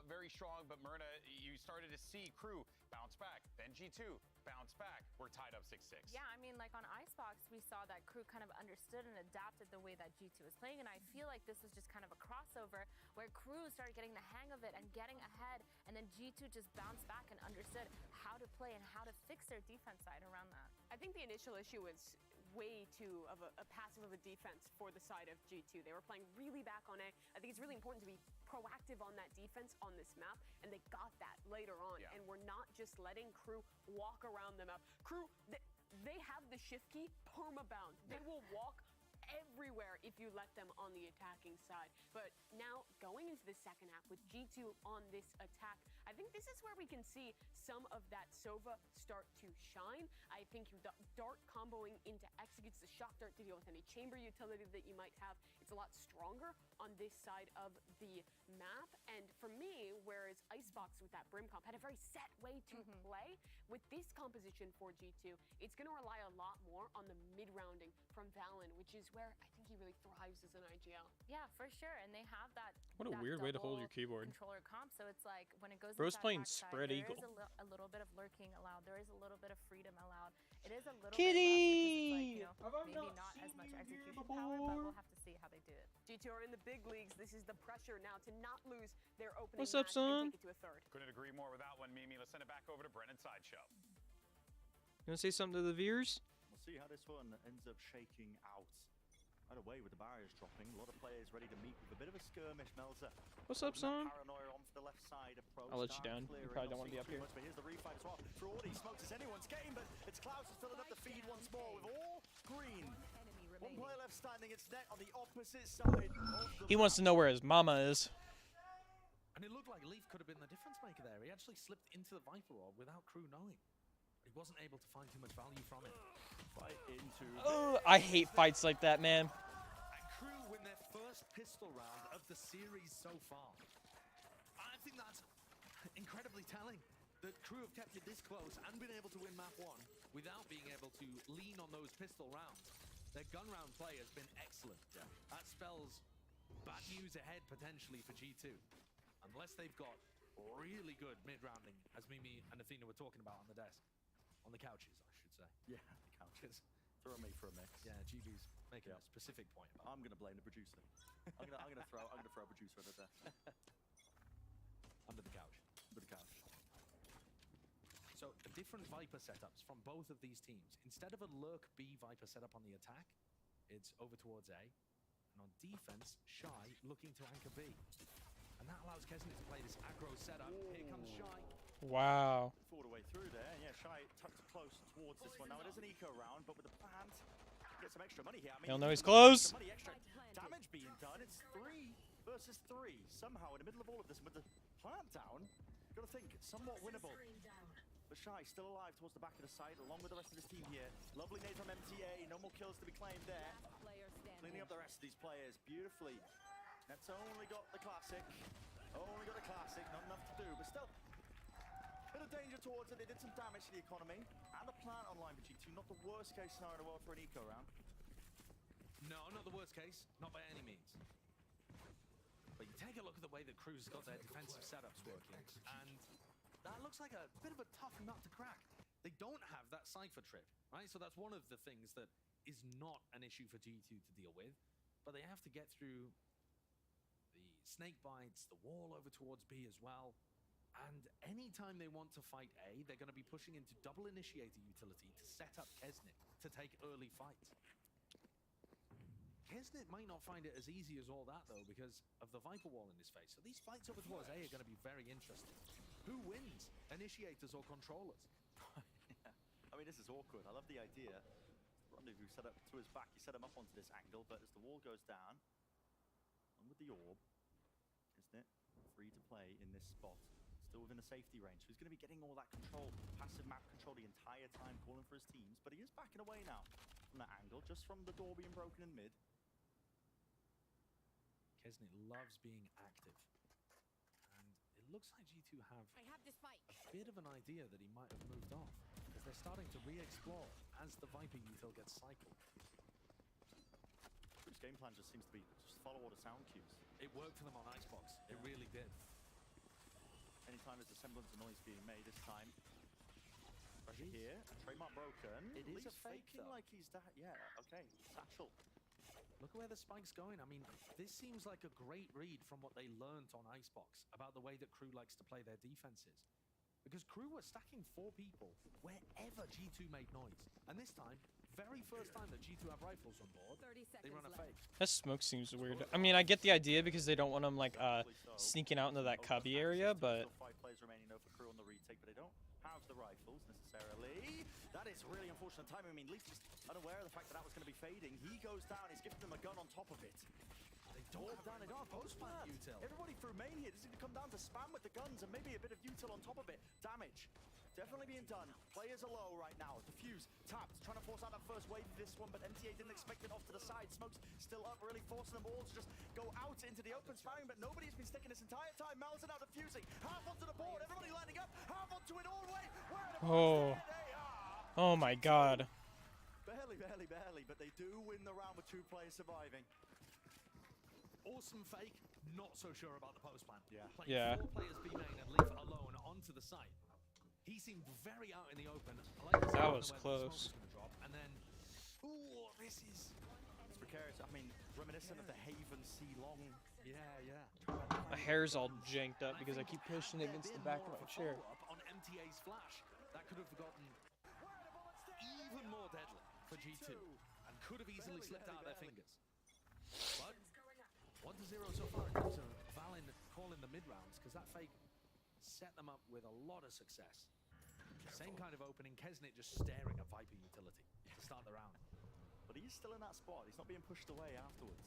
very strong, but Myrna, you started to see Kru bounce back. Then G2 bounce back. We're tied up 6-6. Yeah, I mean, like on Icebox, we saw that Kru kind of understood and adapted the way that G2 was playing, and I feel like this was just kind of a crossover where Kru started getting the hang of it and getting ahead, and then G2 just bounced back and understood how to play and how to fix their defense side around that. I think the initial issue was way too of a passive of a defense for the side of G2. They were playing really back on A. I think it's really important to be proactive on that defense on this map, and they got that later on. Yeah. And we're not just letting Kru walk around the map. Kru, they have the shift key permabound. They will walk everywhere if you let them on the attacking side. But now going into the second half with G2 on this attack, I think this is where we can see some of that Sova start to shine. I think the dart comboing into executes the shock dart to deal with any chamber utility that you might have. It's a lot stronger on this side of the map. And for me, whereas Icebox with that Brim comp had a very set way to play, with this composition for G2, it's going to rely a lot more on the mid-rounding from Valen, which is where I think he really thrives as an IGL. Yeah, for sure, and they have that. What a that weird way to hold double your keyboard. Controller comp, so it's like when it goes. Bro's into playing attack spread side, eagle. There is a little bit of lurking allowed. There is a little bit of freedom allowed. It is a little Kitty! bit less because it's like, maybe not as much execution power, but we'll have to see how they do it. G2 are in the big leagues. This is the pressure now to not lose their opening What's up, match and son? take it to a third. Couldn't agree more with that one, Mimi. Let's send it back over to Brennan Sideshow. You want to say something to the viewers? We'll see how this one ends up shaking out. Right away with the barriers dropping, a lot of players ready to meet with a bit of a skirmish. Melzer. What's up, son? Paranoia on for the left side approach. I'll let you down. You probably don't want to be up here. But here's the refight as well. Fraudy smokes as anyone's game, but it's Klaus who's filling up the feed once more with all green. One player left standing. It's Net on the opposite side. He wants to know where his mama is. And it looked like Leaf could have been the difference maker there. He actually slipped into the Viper Orb without Kru knowing. He wasn't able to find too much value from it. Right into... Oh, I hate fights like that, man. And Kru win their first pistol round of the series so far. I think that's incredibly telling. That Kru have kept it this close and been able to win map 1 without being able to lean on those pistol rounds. Their gun round play has been excellent. Yeah. That spells bad news ahead potentially for G2. Unless they've got really good mid-rounding, as Mimi and Athena were talking about on the desk. On the couches, I should say. Yeah, the couches. Throw me for a mix. Yeah, GB's making a specific point about I'm gonna blame the producer. I'm gonna throw a producer at the desk. under the couch. Under the couch. So different Viper setups from both of these teams. Instead of a lurk B Viper setup on the attack, it's over towards A. And on defense, Shy looking to anchor B. And that allows Kesney to play this aggro setup. Here comes Shy. Wow. Fought away through there. Yeah, Shy tucked close towards this one. Now it is an eco round, but with the plant, get some extra money here. I mean, He'll know he's close. Money, extra damage being done. It's 3 versus 3. Somehow in the middle of all of this, with the plant down, gotta think somewhat winnable. But Shy still alive towards the back of the site, along with the rest of his team here. Lovely nade from MTA. No more kills to be claimed there. Cleaning up the rest of these players beautifully. Net's only got the classic. Only got the classic. Not enough to do, but still. Bit of danger towards it. They did some damage to the economy. And the plant online for G2. Not the worst case scenario in the world for an eco round. No, not the worst case. Not by any means. But you take a look at the way that Kru's got their defensive setups working. And that looks like a bit of a tough nut to crack. They don't have that Cypher trip, right? So that's one of the things that is not an issue for G2 to deal with. but they have to get through the snake bites, the wall over towards B as well. And anytime they want to fight A, they're going to be pushing into double initiator utility to set up Kesnit to take early fights. Kesnit might not find it as easy as all that, though, because of the Viper wall in his face. So these fights over towards A are going to be very interesting. Who wins, initiators or controllers? Yeah. I mean, this is awkward. I love the idea. Rendezvous set up to his back. He set him up onto this angle, but as the wall goes down, and with the orb, isn't it? Free to play in this spot. Still within the safety range. So he's going to be getting all that control, passive map control the entire time, calling for his teams. But he is backing away now from that angle, just from the door being broken in mid. Kesnit loves being active. And it looks like G2 have a bit of an idea that he might have moved off, because they're starting to re-explore as the Viper util gets cycled. Kru's game plan just seems to be just follow all the sound cues. It worked for them on Icebox. It really did. Anytime there's a semblance of noise being made, this time pressure here, trademark broken. It is a fake, faking like he's that. Yeah, okay. Satchel. Look where the spike's going. I mean, this seems like a great read from what they learned on Icebox about the way that Kru likes to play their defenses. Because Kru were stacking 4 people wherever G2 made noise. And this time, very first time that G2 have rifles on board, they run a fake. That smoke seems weird. I mean, I get the idea because they don't want them like sneaking out into that cubby area, but 5 players remaining though for Kru on the retake, but they don't have the rifles necessarily. That is really unfortunate timing. I mean, Leaf just unaware of the fact that was going to be fading. He goes down. He's giving them a gun on top of it. They don't have down. They don't have post-plant util. Everybody through main here. This is going to come down to spam with the guns and maybe a bit of util on top of it. Damage definitely being done. Players are low right now. Diffuse, tapped, trying to force out that first wave of this one, but MTA didn't expect it off to the side. Smoke's still up, really forcing them all to just go out into the open, spamming, but nobody's been sticking this entire time. Mel's now diffusing. Half onto the board, everybody lining up. Half onto it all the way. Oh my god. Barely, but they do win the round with 2 players surviving. Awesome fake, not so sure about the post-plant. Yeah. 4 players B main and Leaf alone onto the site. He seemed very out in the open. I like that was close. Drop, and then, ooh, this is... It's precarious. I mean, reminiscent of the Haven C long. Yeah. My hair's all janked up because I keep pushing it against the back of my chair. On MTA's flash, that could have gotten even more deadly for G2 and could have easily slipped out of their fingers. But 1-0 so far in terms of Valen calling the mid-rounds, because that fake set them up with a lot of success. Same kind of opening, Kesnit just staring at Viper utility to start the round. But he's still in that spot. He's not being pushed away afterwards.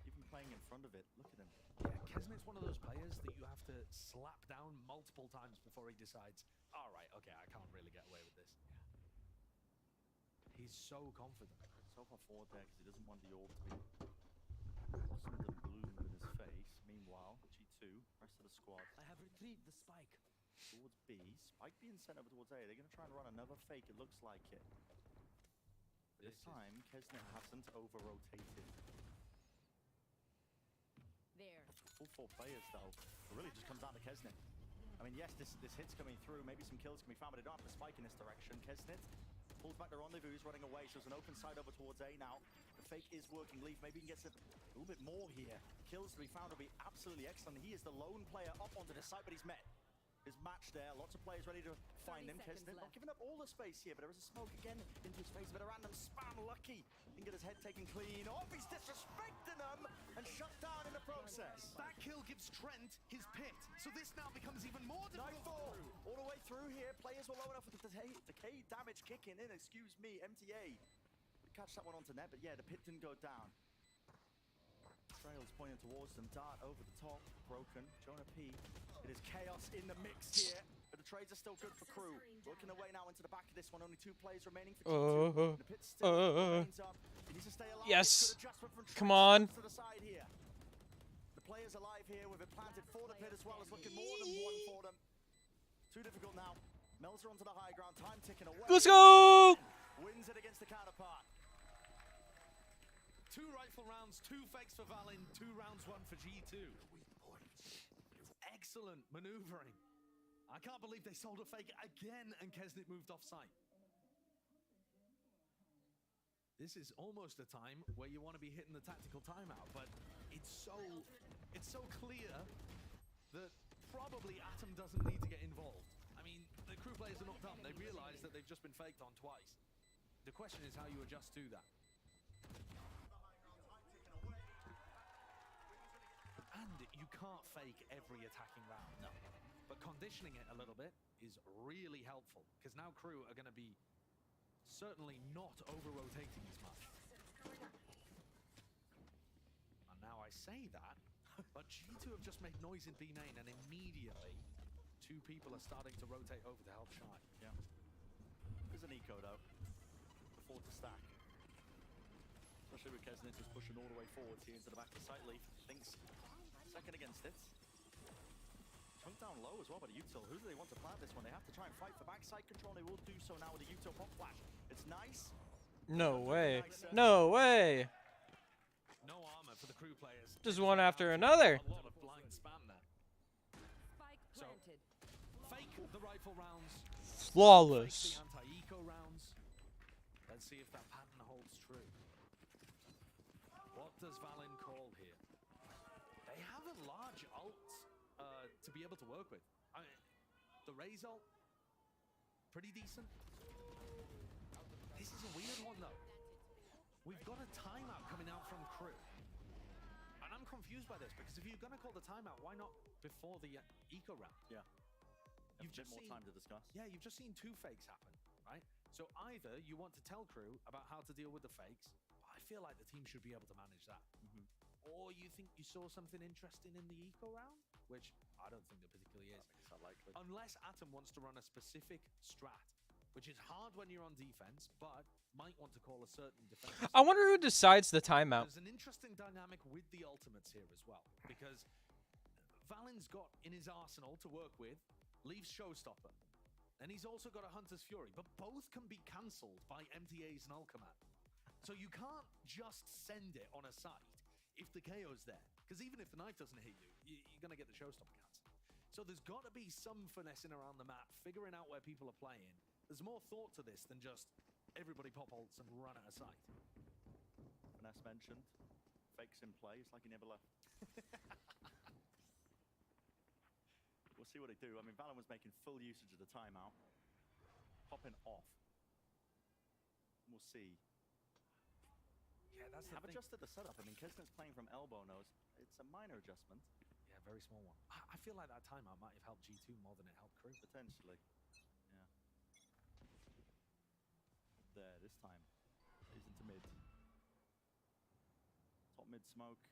Even playing in front of it. Look at him. Yeah, Kesnit's one of those players that you have to slap down multiple times before he decides, all right, okay, I can't really get away with this. He's so confident. So far forward there because he doesn't want the orb to be blossomed and bloomed in his face. Meanwhile, G2, rest of the squad. I have retrieved the spike. Towards B. Spike being sent over towards A. They're going to try and run another fake. It looks like it. This time, Kesnit hasn't over-rotated. There. Full 4 players, though. It really just comes down to Kesnit. I mean, yes, this hit's coming through. Maybe some kills can be found, but they don't have the spike in this direction. Kesnit pulls back the rendezvous. He's running away, so there's an open side over towards A now. The fake is working. Leaf, maybe he can get a little bit more here. Kills to be found will be absolutely excellent. He is the lone player up onto the side, but he's met his match there. Lots of players ready to find him. Kesnit not giving up all the space here, but there is a smoke again into his face. A bit of random spam. Lucky he can get his head taken clean off. He's disrespecting them and shut down in the process. That kill gives Trent his pit, so this now becomes even more difficult. Nightfall all the way through here. Players were low enough with the decay damage kicking in. Excuse me, MTA. Catch that one onto net, but yeah, the pit didn't go down. Trails pointing towards them. Dart over the top. Broken. Jonah P. It is chaos in the mix here. But the trades are still good for Kru. Working their way now into the back of this one. Only 2 players remaining for G2. The pit still remains up. He needs to stay alive. Yes. Good adjustment from Come on. to the side here. The players alive here with it planted for the pit as well. It's looking more than one for them. Too difficult now. Melzer onto the high ground. Time ticking away. Let's go! Wins it against the counterpart. 2 rifle rounds, 2 fakes for Valen, 2 rounds, 1 for G2. Excellent maneuvering. I can't believe they sold a fake again and Kesnit moved off site. this is almost a time where you want to be hitting the tactical timeout, but it's so clear that probably Atom doesn't need to get involved. I mean, the Kru players are not dumb. They realize that they've just been faked on twice. The question is how you adjust to that. And you can't fake every attacking round. No. But conditioning it a little bit is really helpful, because now Kru are going to be certainly not over-rotating as much. And now I say that, but G2 have just made noise in B main, and immediately two people are starting to rotate over to help Shy. Yeah. There's an eco though. Before to stack. Especially with Kesnit just pushing all the way forwards here into the back of the site. Leaf thinks second against it. Chunk down low as well by the util. Who do they want to plant this one? They have to try and fight for backside control. They will do so now with the util pop flash. It's nice. No way. No way. No armor for the Kru players. Just one after another. A lot of blind spam there. So, fake the rifle rounds. Flawless. Fake the anti-eco rounds. Let's see if that pattern holds true. What does Valen call here? They have a large ult to be able to work with. I mean, the Raze ult, pretty decent. This is a weird one though. We've got a timeout coming out from Kru. And I'm confused by this, because if you're going to call the timeout, why not before the eco round? Yeah. You've just more time to discuss. Yeah, you've just seen two fakes happen, right? So either you want to tell Kru about how to deal with the fakes, but I feel like the team should be able to manage that. Or you think you saw something interesting in the eco round, which I don't think there particularly is. It's unlikely. Unless Atom wants to run a specific strat, which is hard when you're on defense, but might want to call a certain defense. I wonder who decides the timeout. There's an interesting dynamic with the ultimates here as well, because Valen's got in his arsenal to work with Leaf's Showstopper, and he's also got a Hunter's Fury, but both can be cancelled by MTA's null command. So you can't just send it on a site if the KO's there, because even if the knife doesn't hit you, you're going to get the Showstopper cancelled. So there's got to be some finessing around the map, figuring out where people are playing. There's more thought to this than just everybody pop ults and run at a site. Finesse mentioned. Fakes in play. It's like he never left. We'll see what they do. I mean, Valen was making full usage of the timeout. Popping off. We'll see. Yeah, that's Have adjusted the setup. I mean, Kesnit's playing from elbow nose. It's a minor adjustment. Yeah, very small one. I feel like that timeout might have helped G2 more than it helped Kru. Potentially. Yeah. There, this time. He's into mid. Top mid smoke.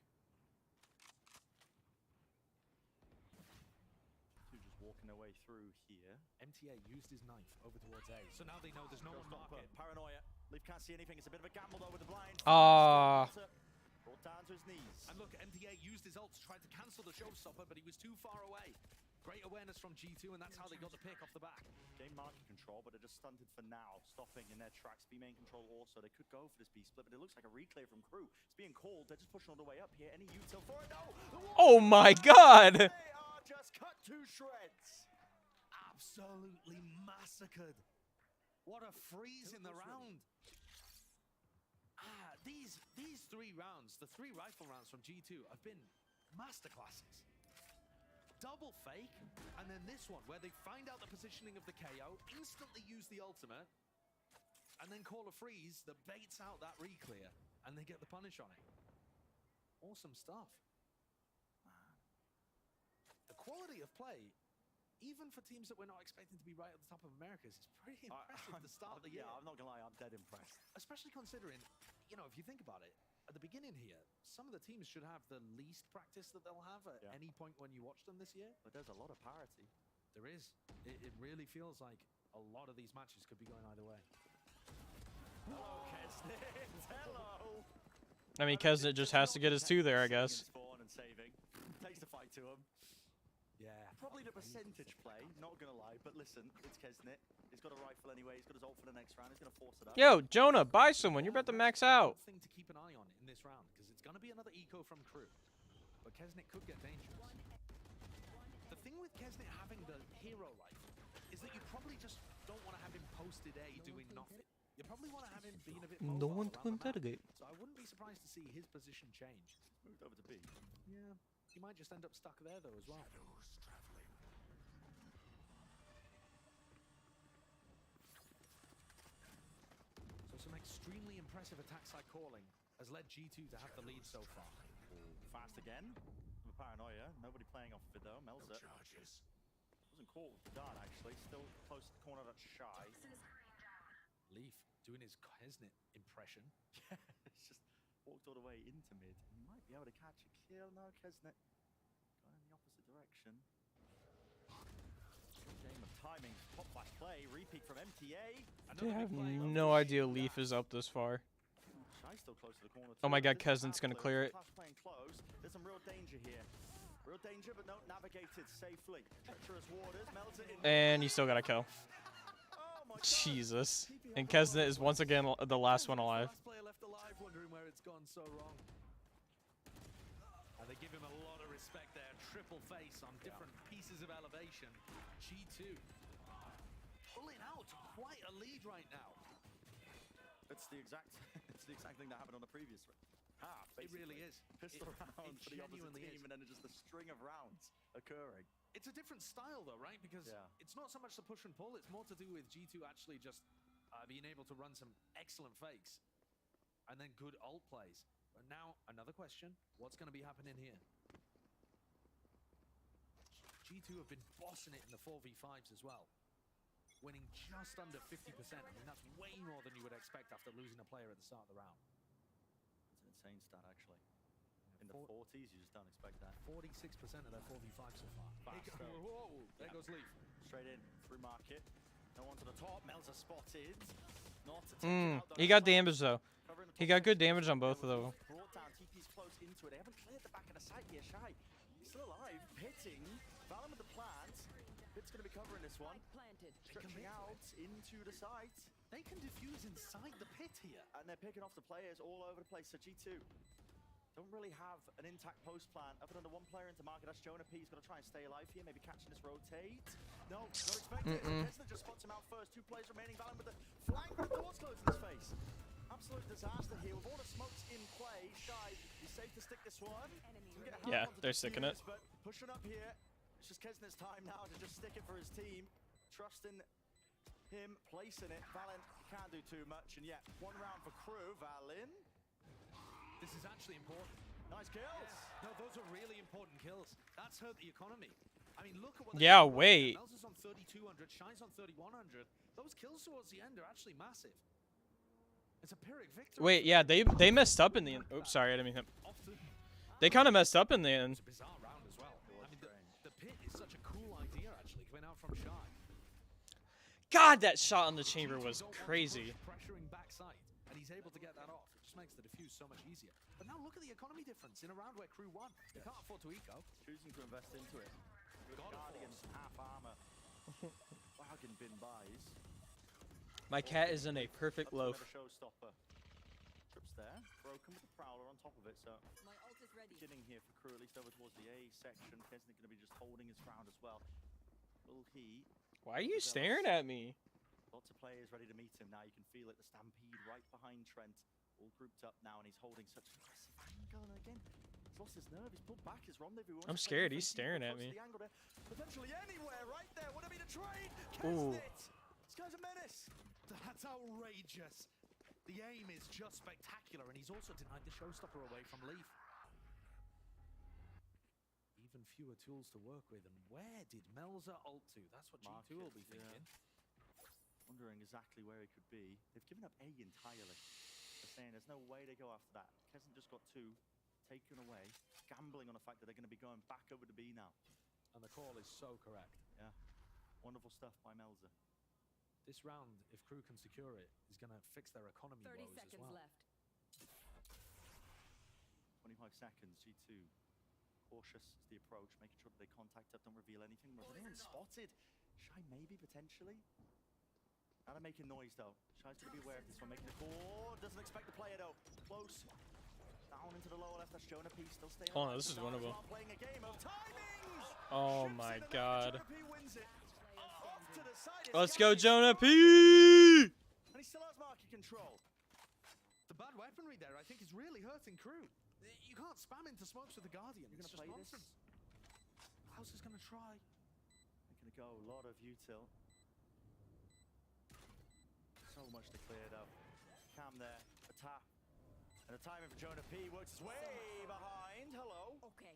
Two just walking their way through here. MTA used his knife over towards A, so now they know there's no one marking. Paranoia. Leaf can't see anything. It's a bit of a gamble though with the blind. Brought down to his knees. And look, MTA used his ult to try to cancel the Showstopper, but he was too far away. Great awareness from G2, and that's how they got the pick off the back. Game market control, but they're just stunted for now, stopping in their tracks. B main control also. They could go for this B split, but it looks like a reclear from Kru. It's being called. They're just pushing all the way up here. Any util for it? No! Oh my god! They are just cut to shreds. Absolutely massacred. What a freeze in the round. These three rounds, the three rifle rounds from G2 have been masterclasses. Double fake, and then this one where they find out the positioning of the KO, instantly use the ultimate, and then call a freeze that baits out that reclear, and they get the punish on it. Awesome stuff. The quality of play, even for teams that we're not expecting to be right at the top of Americas, is pretty impressive at the start of the year. Yeah, I'm not gonna lie, I'm dead impressed. Especially considering, you know, if you think about it, at the beginning here, some of the teams should have the least practice that they'll have at any point when you watch them this year. But there's a lot of parity. There is. It really feels like a lot of these matches could be going either way. Hello, Kesnit. Hello. I mean, Kesnit just has to get his two there, I guess. And saving. Takes the fight to him. Yeah. Probably the percentage play, not gonna lie, but listen, it's Kesnit. He's got a rifle anyway, he's got his ult for the next round, he's gonna force it up. Yo, Jonah, buy someone, you're about to max out. Thing to keep an eye on in this round, because it's gonna be another eco from Kru. But Kesnit could get dangerous. The thing with Kesnit having the hero rifle is that you probably just don't want to have him posted A doing nothing. you probably want to have him being a bit No mobile one to around the map. interrogate. So I wouldn't be surprised to see his position change. Moved over to B. Yeah, he might just end up stuck there though as well. So some extremely impressive attack side calling has led G2 to have the lead so far. Fast again. I'm a paranoia. Nobody playing off of it though. Melza. Wasn't caught with the dart actually. Still close to the corner. That's Shy. Leaf doing his Kesnet impression. Yeah, it's just walked all the way into mid. He might be able to catch a kill now. Kesnet going in the opposite direction. Good game of timing. Pop flash play. Repeat from MTA. They have no idea Leaf is up this far. Shy's still close to the corner. Oh my too. God, This is Kesnet's gonna absolute. clear it. Flash playing close. There's some real danger here. Real danger, but no, navigated safely. Treacherous waters. Melts it in. And you still got a kill. Jesus. And Kesnet is once again the last one alive. Last player left alive, wondering where it's gone so wrong. And they give him a lot of respect there. Triple face on different pieces of elevation. G2 pulling out quite a lead right now. It's the exact thing that happened on the previous half. It really is. Pistol round for the opposite genuinely team, is. and then just a string of rounds occurring. It's a different style though, right? Because it's not so much the push and pull, it's more to do with G2 actually just being able to run some excellent fakes and then good ult plays. But now, another question, what's going to be happening here? G2 have been bossing it in the 4v5s as well, winning just under 50%. I mean, that's way more than you would expect after losing a player at the start of the round. It's an insane stat, actually. In the 40s, you just don't expect that. 46% of their 4v5 so far. Fast, though. Whoa, there goes Leaf. Straight in, through market. No one to the top. Melza spotted. Not to take it out, though. He got damage though. He got good damage on both of them. Brought down, TP's close into it. They haven't cleared the back of the site here. Shy, he's still alive. Pitting. Valen with the plant. Pit's going to be covering this one. Stretching out into the site. They can defuse inside the pit here. And they're picking off the players all over the place. So G2 don't really have an intact post plan other than the one player into market. That's Jonah P. He's got to try and stay alive here. Maybe catching this rotate. No, not expected. Kesnet just spots him out first. 2 players remaining. Valen with the flank, but the door's closed in his face. Absolute disaster here with all the smokes in play. Shy, he's safe to stick this one. Yeah, they're sticking it. But pushing up here. It's just Kesnet's time now to just stick it for his team. Trusting him, placing it. Valen can't do too much. And yet, 1 round for Kru. Valen. This is actually important. Nice kills. No, those are really important kills. That's hurt the economy. I mean, look at what Yeah, wait. Melza's on 3,200, Shy's on 3,100. Those kills towards the end are actually massive. It's a Pyrrhic victory. Wait, yeah, they messed up in the end. Oops, sorry, I didn't mean to. They kind of messed up in the end. It's a bizarre round as well. I mean, the pit is such a cool idea, actually, coming out from Shy. God, that shot on the chamber was crazy. Pressuring backside, and he's able to get that off. It just makes the defuse so much easier. But now look at the economy difference in a round where Kru won. They can't afford to eco. Choosing to invest into it. With Guardian's half armor. Bargain bin buys. My cat is in a perfect loaf. Showstopper. Trips there. Broken with the Prowler on top of it, so beginning here for Kru, at least over towards the A section. Kesnet going to be just holding his ground as well. Will he? Why are you staring at me? Lots of players ready to meet him now. You can feel it. The stampede right behind Trent. All grouped up now, and he's holding such aggressive angle. And again, he's lost his nerve. He's pulled back his rendezvous. I'm scared. He's staring at me. Potentially anywhere right there. Would it be the trade? Ooh. This guy's a menace. That's outrageous. The aim is just spectacular, and he's also denied the showstopper away from Leaf. Even fewer tools to work with, and where did Melza ult to? That's what G2 will be thinking. Wondering exactly where he could be. They've given up A entirely. They're saying there's no way they go after that. Kesnet just got 2 taken away, gambling on the fact that they're going to be going back over to B now. And the call is so correct. Yeah, wonderful stuff by Melza. This round, if Kru can secure it, is going to fix their economy 30 woes seconds as well. left. 25 seconds, G2. Cautious is the approach, making sure that they contact up, don't reveal anything. Everyone's spotted. Shy maybe, potentially. Now they're making noise though. Shy's going to be aware of this one, making a call. Doesn't expect the player though. Close. Down into the lower left, that's Jonah P. Still staying Oh, no, this is one of them. Playing a game of timings. Oh my God. Jonah P wins it. Off to the side. Let's go, Jonah P! And he still has market control. The bad weaponry there, I think, is really hurting Kru. You can't spam into smokes with the Guardian. You're It's going to just play nonsense. this? Klaus is going to try. They're going to go. A lot of util. So much to clear, though. Cam there. A tap. And the timing for Jonah P works his way behind. Hello. Okay.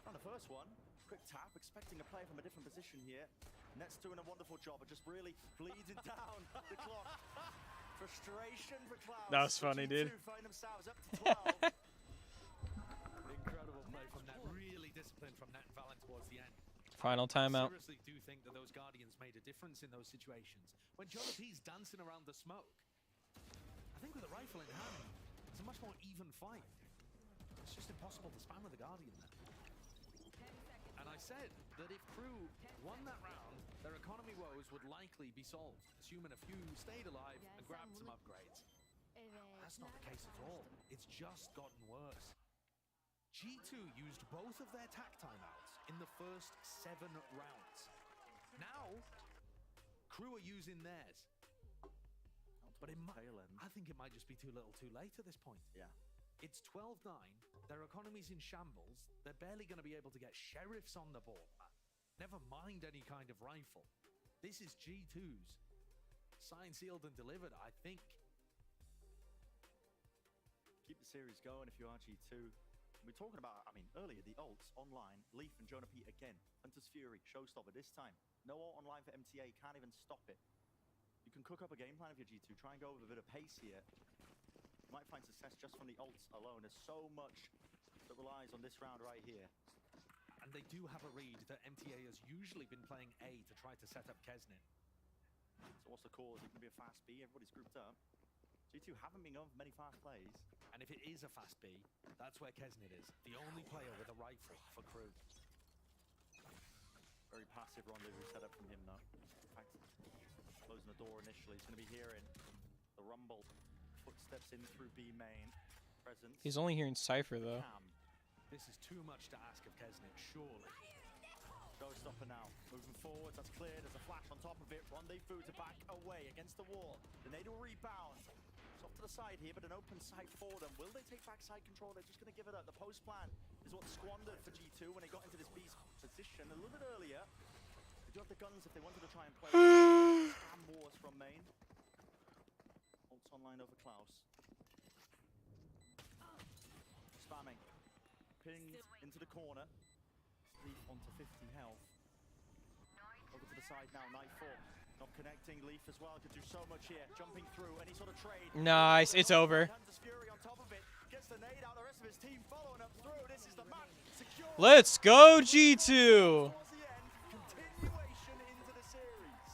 On the first one, quick tap, expecting a play from a different position here. Net's doing a wonderful job of just really bleeding down the clock. Frustration for Klaus. That was funny, dude. Find themselves up to 12. Incredible play from Net. Really disciplined from Net and Valen towards the end. Final timeout. I seriously do think that those Guardians made a difference in those situations. When Jonah P's dancing around the smoke, I think with a rifle in hand, it's a much more even fight. It's just impossible to spam with the Guardian there. And I said that if Kru won that round, their economy woes would likely be solved, assuming a few stayed alive and grabbed some upgrades. That's not the case at all. It's just gotten worse. G2 used both of their tack timeouts in the first 7 rounds. Now, Kru are using theirs. But I think it might just be too little too late at this point. Yeah. It's 12-9. Their economy's in shambles. They're barely going to be able to get sheriffs on the board, man. Never mind any kind of rifle. This is G2's. Signed, sealed, and delivered, I think. Keep the series going if you are G2. We're talking about, earlier, the ults online. Leaf and Jonah P again. Hunter's Fury, showstopper this time. No ult online for MTA, can't even stop it. You can cook up a game plan if you're G2. Try and go with a bit of pace here. You might find success just from the ults alone. There's so much that relies on this round right here. And they do have a read that MTA has usually been playing A to try to set up Kesnin. So what's the call? Is it going to be a fast B? Everybody's grouped up. G2 haven't been going for many fast plays. And if it is a fast B, that's where Kesnin is. The only player with a rifle for Kru. Very passive rendezvous set up from him, though. In fact, closing the door initially. He's going to be hearing the rumble. Footsteps in through B main. Presence. He's only hearing Cypher, though. This is too much to ask of Kesnin, surely. Showstopper now. Moving forward, that's clear. There's a flash on top of it. Rendezvous to back away against the wall. The nade will rebound. It's off to the side here, but an open sight for them. Will they take back side control? They're just going to give it up. The post plan is what squandered for G2 when they got into this B position a little bit earlier. They do have the guns if they wanted to try and play spam wars from main. Ults online over Klaus. Spamming. Pinged into the corner. Leaf onto 50 health. Over to the side now, Nightfall. Not connecting, Leaf as well, could do so much here. Jumping through, any sort of trade. Nice, it's over. Fury on top of it. Gets the nade out, the rest of his team following up through. This is the match. Secure. Let's go, G2! Continuation into the series.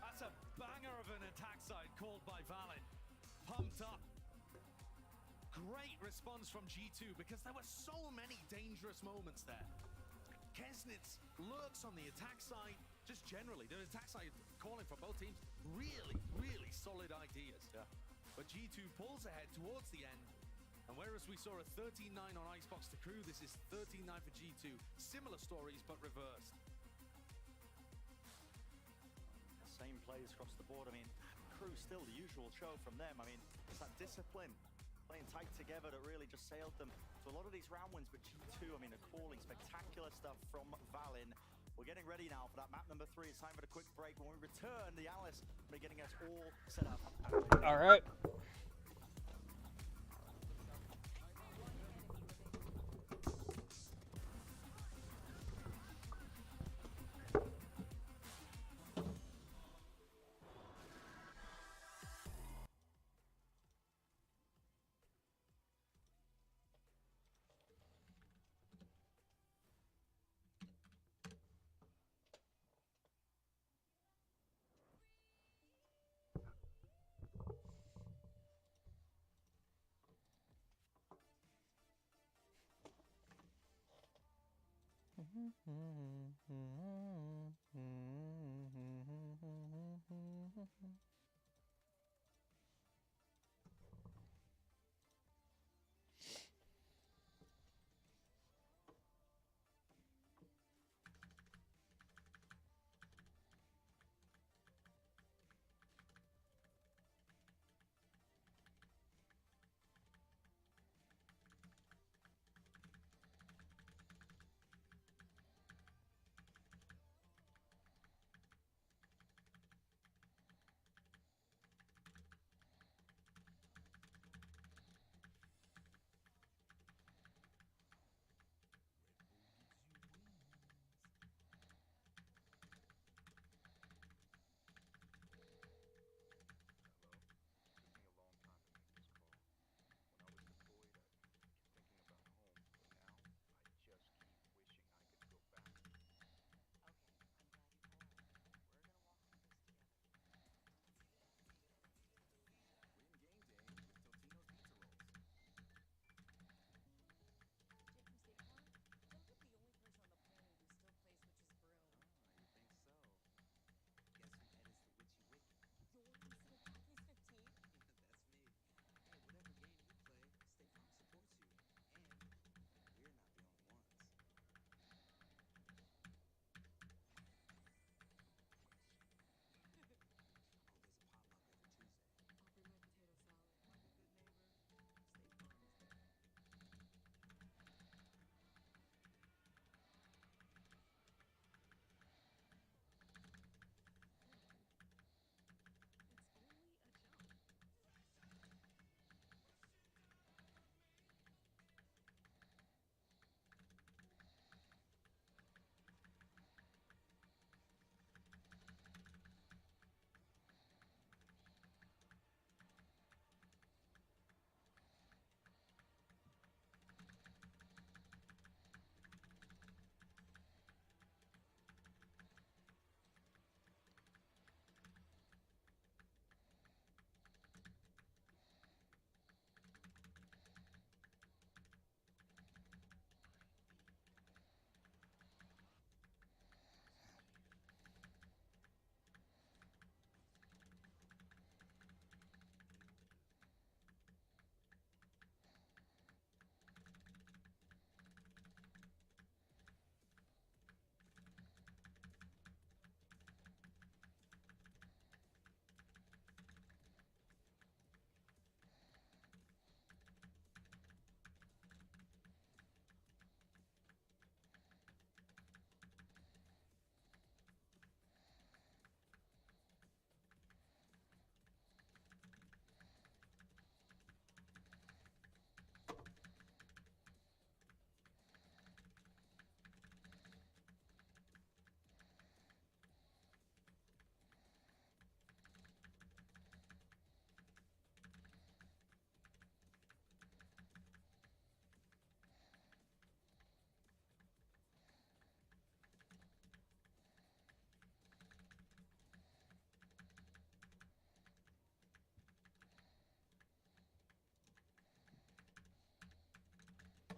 That's a banger of an attack side called by Valen. Pumped up. Great response from G2 because there were so many dangerous moments there. Kesnitz lurks on the attack side, just generally. The attack side calling for both teams. Really, really solid ideas. Yeah. But G2 pulls ahead towards the end. And whereas we saw a 13-9 on Icebox to Kru, this is 13-9 for G2. Similar stories, but reversed. Same plays across the board. Kru still the usual show from them. It's that discipline, playing tight together that really just sailed them to a lot of these round wins. But G2, a calling spectacular stuff from Valen. We're getting ready now for that map number 3. It's time for a quick break. When we return, the Alice will be getting us all set up. All right.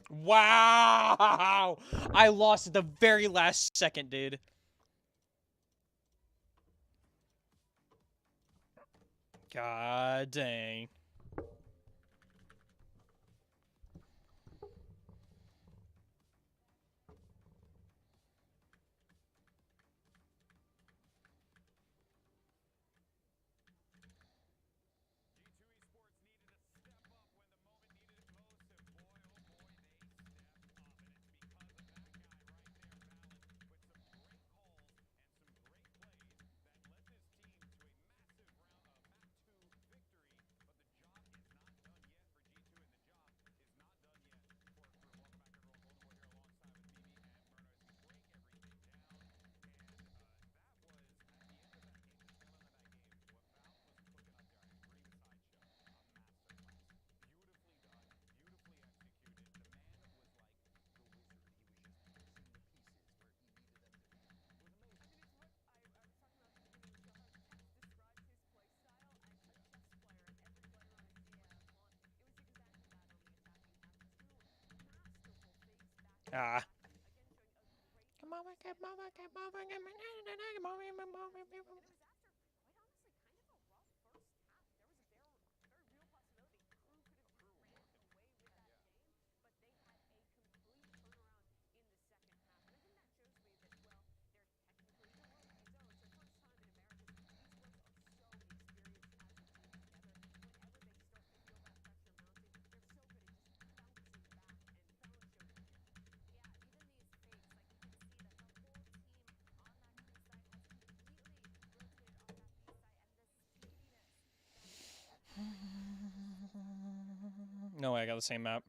Wow! I lost at the very last second, dude. God dang. Ah. Come on, come on, come on, come on. No way, I got the same map.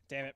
Damn it.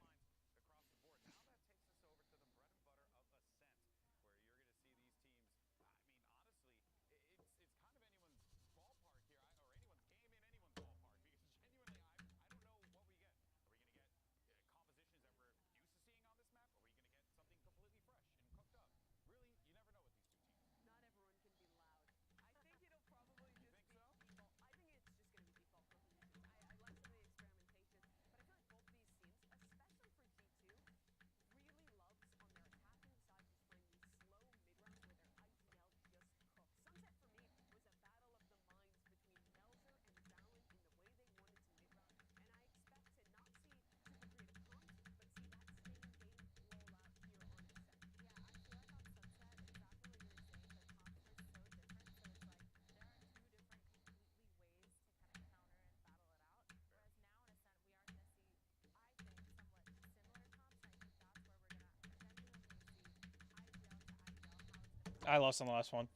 I lost on the last one.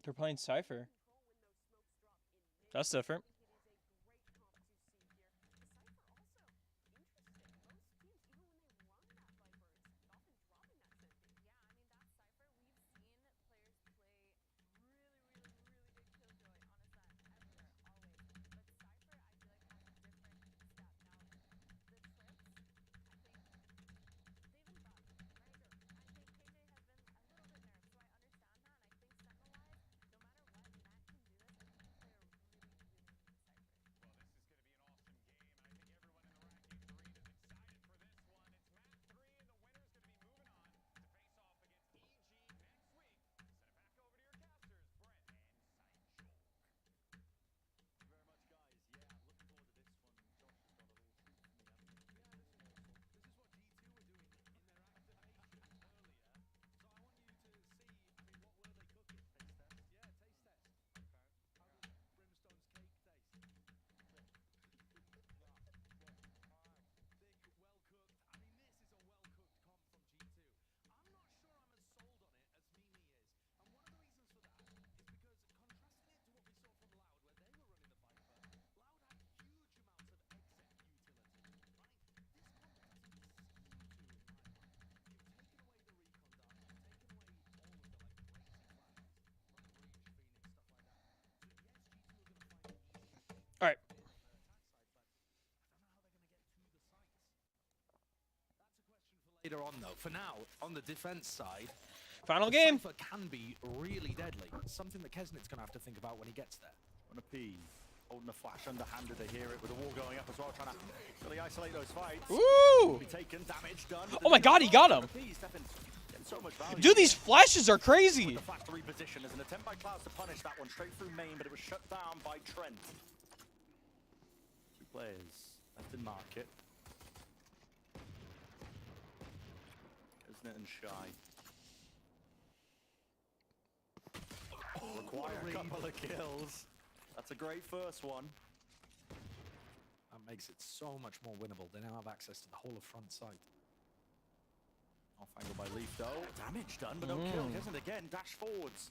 They're playing Cypher. That's different. All right. Later on, though, for now, on the defense side, Final game. Cypher can be really deadly. Something that Kesnit's going to have to think about when he gets there. On a P, holding the flash underhanded to hear it with the wall going up as well, trying to really isolate those fights. Woo! Be taken, damage done. Oh my God, he got him. So much value. Dude, these flashes are crazy. The factory position as an attempt by Clouds to punish that one straight through main, but it was shut down by Trent. Two players left in market. Isn't it and Shy? Require a couple of kills. That's a great first one. That makes it so much more winnable. They now have access to the whole of front side. Off angle by Leaf though. Damage done, but no kill. Doesn't again. Dash forwards.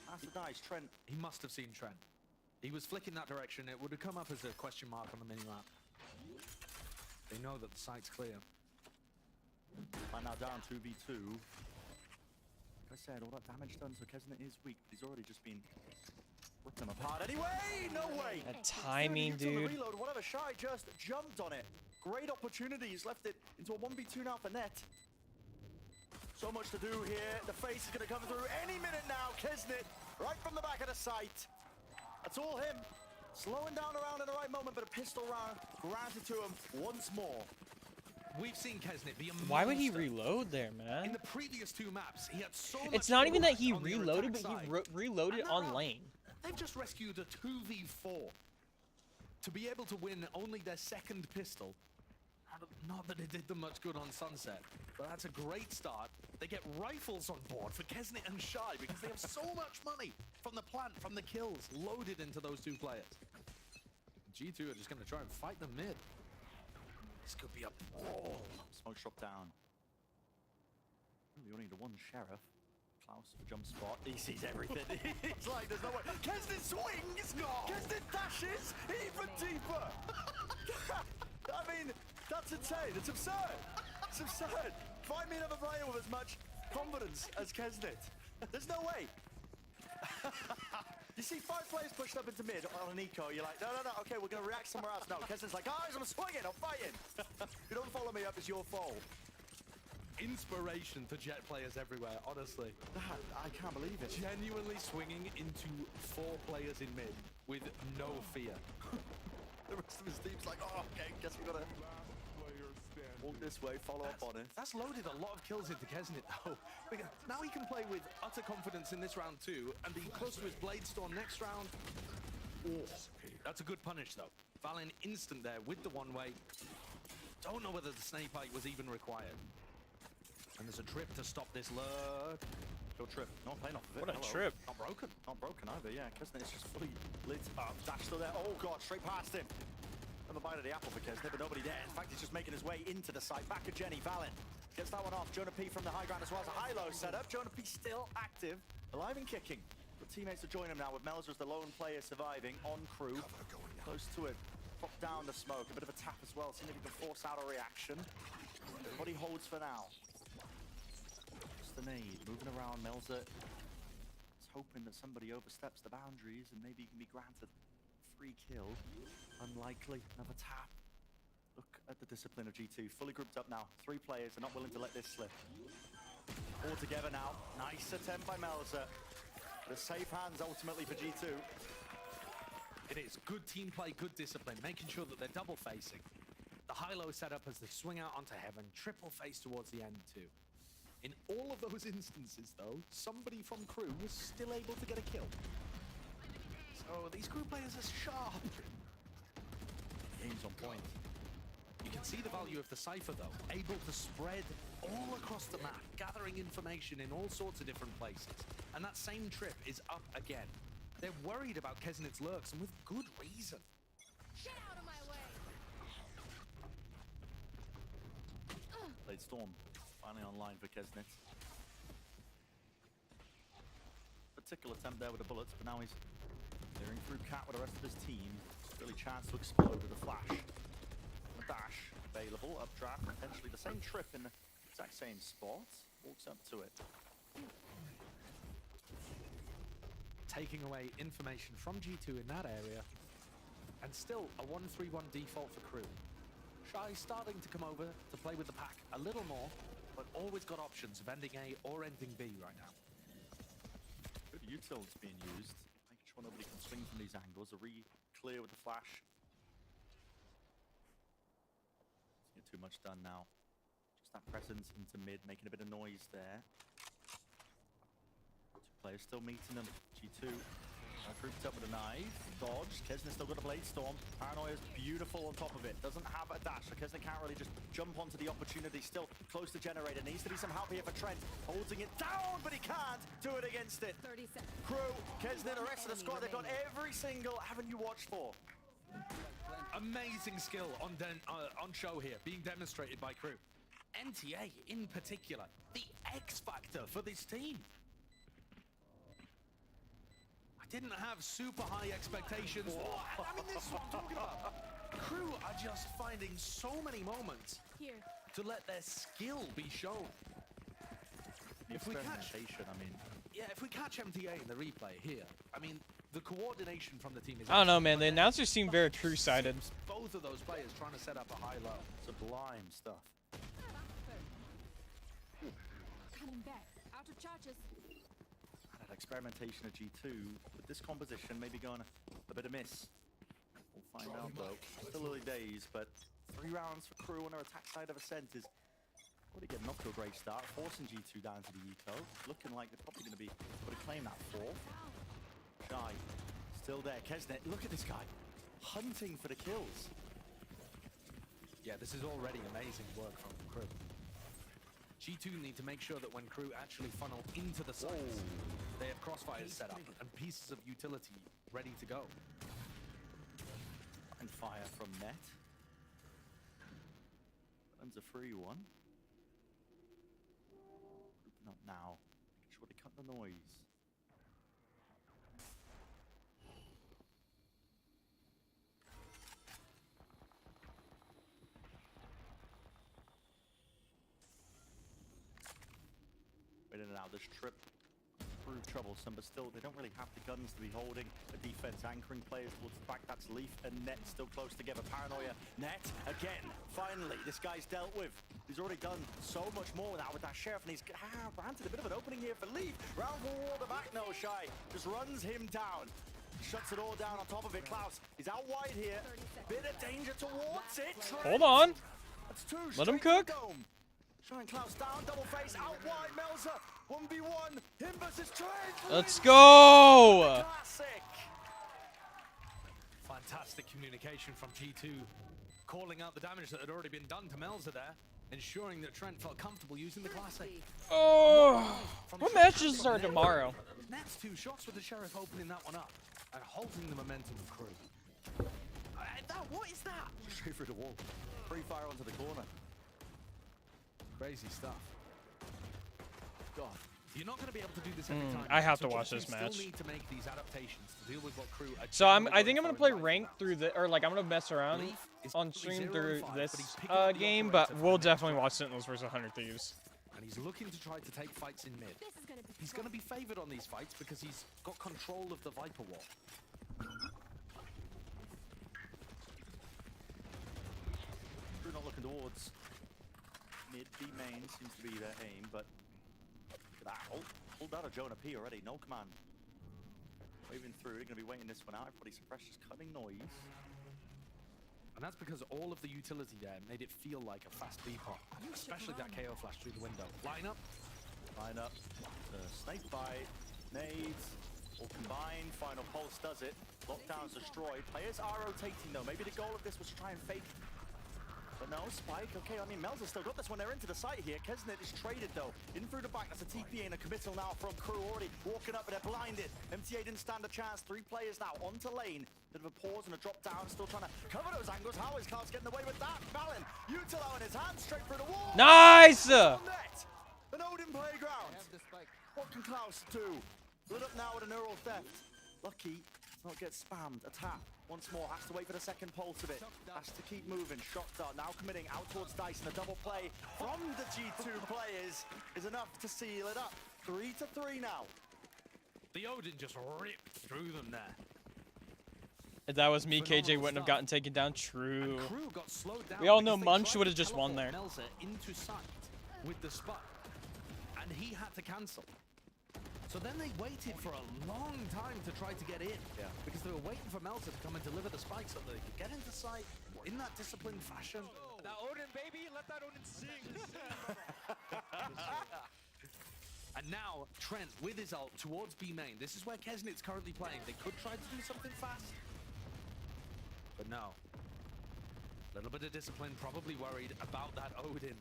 That's the dice. Trent. He must have seen Trent. He was flicking that direction. It would have come up as a question mark on the minimap. They know that the site's clear. And now down 2v2. Like I said, all that damage done, so Kesnet is weak. He's already just been ripping them apart. Anyway, no way. That timing, dude. Reload, whatever. Shy just jumped on it. Great opportunity. He's left it into a 1v2 now for Net. So much to do here. The face is going to come through any minute now. Kesnet, right from the back of the site. That's all him. Slowing down around in the right moment, but a pistol round granted to him once more. We've seen Kesnet be a monster. Why would he reload there, man? In the previous two maps, he had so much. It's not even that he on their reloaded, but attack he side. reloaded on round, lane. They've just rescued a 2v4 to be able to win only their second pistol. Not that it did them much good on Sunset, but that's a great start. They get rifles on board for Kesnet and Shy because they have so much money from the plant, from the kills, loaded into those two players. G2 are just going to try and fight the mid. This could be a brawl. Smoke shot down. We only need one sheriff. Klaus, jump spot. He sees everything. He's like, there's no way. Kesnet swings! Kesnet dashes even deeper! I mean, that's insane. It's absurd. It's absurd. Find me another player with as much confidence as Kesnet. There's no way. You see 5 players pushed up into mid on an eco, you're like, no, okay, we're going to react somewhere else. No, Kesnet's like, guys, I'm swinging, I'm fighting. If you don't follow me up, it's your fault. Inspiration for Jet players everywhere, honestly. I can't believe it. Genuinely swinging into 4 players in mid with no fear. The rest of his team's like, oh, okay, guess we gotta walk this way, follow up on it. That's loaded a lot of kills into Kesnit, though. Now he can play with utter confidence in this round too, and be close to his Blade Storm next round. Oh, that's a good punish, though. Valen instant there with the one-way. Don't know whether the Snake Bite was even required. And there's a trip to stop this lurk. Go trip, not playing off of it. What a trip. Not broken. Not broken either, yeah. Kesnit is just fully lit up. Dash still there. Oh, God, straight past him. And the bite of the apple for Kesnit, but nobody there. In fact, he's just making his way into the site. Back to Jenny. Valen gets that one off. Jonah P from the high ground as well as a high-low setup. Jonah P still active, alive and kicking. But teammates are joining him now with Melzer as the lone player surviving on Kru. Close to it. Pop down the smoke. A bit of a tap as well. See if he can force out a reaction. Everybody holds for now. Just the nade. Moving around. Melzer is hoping that somebody oversteps the boundaries and maybe he can be granted free kill. Unlikely. Another tap. Look at the discipline of G2. Fully grouped up now. 3 players are not willing to let this slip. All together now. Nice attempt by Melzer. The safe hands ultimately for G2. It is good team play, good discipline, making sure that they're double facing. The high-low setup as they swing out onto heaven, triple face towards the end too. In all of those instances though, somebody from Kru was still able to get a kill. So these Kru players are sharp. Game's on point. You can see the value of the Cypher though, able to spread all across the map, gathering information in all sorts of different places. And that same trip is up again. They're worried about Kesnit's lurks, and with good reason. Get out of my way! Blade Storm finally online for Kesnit. Particular attempt there with the bullets, but now he's clearing through Cat with the rest of his team. Really chance to explode with a flash. A dash available, updraft, potentially the same trip in the exact same spot. Walks up to it. Taking away information from G2 in that area, and still a 1-3-1 default for Kru. Shy starting to come over to play with the pack a little more, but always got options of ending A or ending B right now. Good utils being used, making sure nobody can swing from these angles. A re-clear with the flash. Doesn't get too much done now. Just that presence into mid, making a bit of noise there. Players still meeting them. G2 grouped up with a knife. Dodge. Kesnit still got a Blade Storm. Paranoia's beautiful on top of it. Doesn't have a dash, so Kesnit can't really just jump onto the opportunity. Still close to Generator. Needs to be some help here for Trent. Holding it down, but he can't do it against it. 30 seconds. Kru, Kesnit, the rest of the squad, they've got every single avenue watched for. Amazing skill on show here, being demonstrated by Kru. NTA in particular, the X factor for this team. Didn't have super high expectations. I mean, this is what I'm talking about. Kru are just finding so many moments Here. to let their skill be shown. If we catch, if we catch MTA in the replay here, I mean, the coordination from the team is. I don't know, man. The announcers seem very true-sided. Both of those players trying to set up a high-low. Sublime stuff. Coming back. Out of charges. Experimentation of G2 with this composition maybe going a bit amiss. We'll find out though. Still early days, but 3 rounds for Kru on their attack side of Ascent is already getting off to a great start, forcing G2 down to the eco. Looking like they're probably going to be able to claim that 4th. Shy still there. Kesnit, look at this guy hunting for the kills. Yeah, this is already amazing work from Kru. G2 need to make sure that when Kru actually funnel into the sites, they have crossfires set up and pieces of utility ready to go. And fire from net. Earns a free one. Grouping up now. Making sure they cut the noise. In and out this trip proved troublesome, but still they don't really have the guns to be holding the defense, anchoring players towards the back. That's Leaf and Net still close together. Paranoia, Net again. Finally, this guy's dealt with. He's already done so much more now with that Sheriff, and he's granted a bit of an opening here for Leaf. Round for the back, no Shy just runs him down. Shuts it all down on top of it. Klaus, he's out wide here. Bit of danger towards it. Hold on. That's two. Let him straight to the cook. dome. Trying Klaus down, double face, out wide, Melzer. 1v1. Him versus Trent. Let's go. Classic. Fantastic communication from G2, calling out the damage that had already been done to Melzer there, ensuring that Trent felt comfortable using the classic. Oh, what matches start tomorrow? Next 2 shots with the Sheriff opening that one up and halting the momentum of Kru. What is that? Straight through the wall. Free fire onto the corner. Crazy stuff. God, you're not going to be able to do this every time. I have So to watch G2 this match. Still need to make these adaptations to deal with what Kru are So I think generally I'm gonna going play for in ranked through the, or like I'm gonna mess around Leaf is on currently stream 0 through and 5, this but he's picking up the game, operator but for we'll the next definitely round. watch Sentinels versus 100 Thieves. And he's looking to try to take fights in mid. He's going to be favored on these fights because he's got control of the Viper wall. Kru not looking towards mid. B main seems to be their aim, but that hold out of Jonah P already. No command. Waving through. They're going to be waiting this one out. Everybody's suppressed, just cutting noise. And that's because all of the utility there made it feel like a fast B-pop, especially that KO flash through the window. Line up. Snake bite, nades, all combined. Final pulse does it. Lockdown's destroyed. Players are rotating though. Maybe the goal of this was to try and fake. But no, Spike. Okay, I mean, Melzer still got this one. They're into the site here. Kesnet is traded though. In through the back. That's a TP and a committal now from Kru. Already walking up, but they're blinded. MTA didn't stand a chance. 3 players now onto lane. Bit of a pause and a drop down. Still trying to cover those angles. How is Klaus getting away with that? Valen, Utilo in his hand, straight through the wall. Nice! An Odin playground. What can Klaus do? Lit up now with a neural theft. Lucky to not get spammed. A tap. Once more, has to wait for the second pulse of it. Has to keep moving. Shot dart now committing out towards Dice, and a double play from the G2 players is enough to seal it up. 3-3 now. The Odin just ripped through them there. If that was me, KJ wouldn't have gotten taken down. True. And Kru got slowed down We all know because they Munch tried would have to just won there. teleport Melzer into sight with the spot, and he had to cancel. So then they waited for a long time to try to get in, because they were waiting for Melzer to come and deliver the spike so they could get into sight in that disciplined fashion. That Odin, baby, let that Odin sing. And now Trent with his ult towards B main. This is where Kesnit's currently playing. They could try to do something fast, but no. A little bit of discipline, probably worried about that Odin.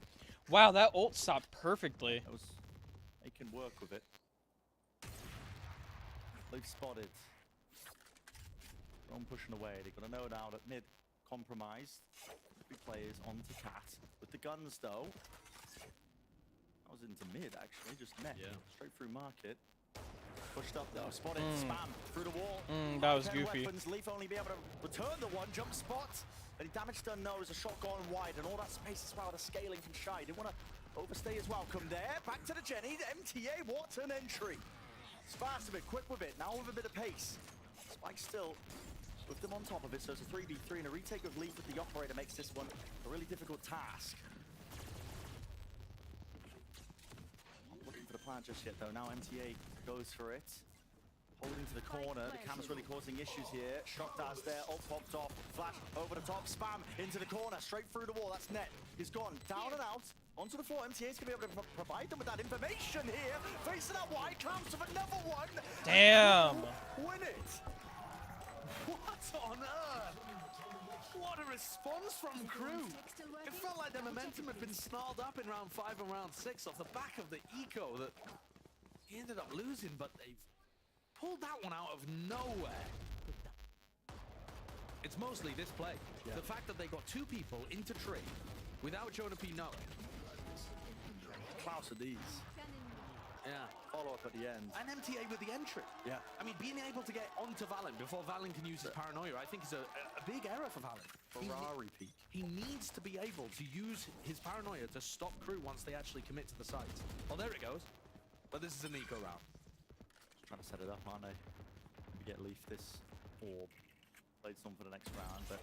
Wow, that ult stopped perfectly. They can work with it. They've spotted. Drone pushing away. They've got to know now that mid compromised. 3 players onto Cat. With the guns though. That was into mid actually, just net. Straight through market. Pushed up though, spotted, spam through the wall. That was 10 goofy. Weapons. Leaf only be able to return the one jump spot. Any damage done? No, there's a shot gone wide, and all that space as well. The scaling from Shy. Didn't want to overstay his welcome there. Back to the Jenny. The MTA, what an entry. It's fast a bit, quick with it. Now with a bit of pace. Spike still with them on top of it, so it's a 3v3, and a retake of Leaf with the operator makes this one a really difficult task. Not looking for the plant just yet though. Now MTA goes for it. Holding to the corner, the cam's really causing issues here. Shot does there, ult popped off, flash over the top, spam into the corner, straight through the wall, that's net. He's gone, down and out, onto the floor. MTA's gonna be able to provide them with that information here. Facing that wide, Clamps with another one. Damn. Win it. What on earth? What a response from Kru. It felt like the momentum had been snarled up in round 5 and round 6 off the back of the eco that he ended up losing, but they've pulled that one out of nowhere. It's mostly this play. The fact that they got 2 people into tree without Jonah P knowing. Klaus of these. Follow up at the end. And MTA with the entry. I mean, being able to get onto Valen before Valen can use his paranoia, I think is a big error for Valen. Ferrari peak. He needs to be able to use his paranoia to stop Kru once they actually commit to the site. Well, there it goes. But this is an eco round. Trying to set it up, aren't they? Maybe get Leaf this orb. Played some for the next round, but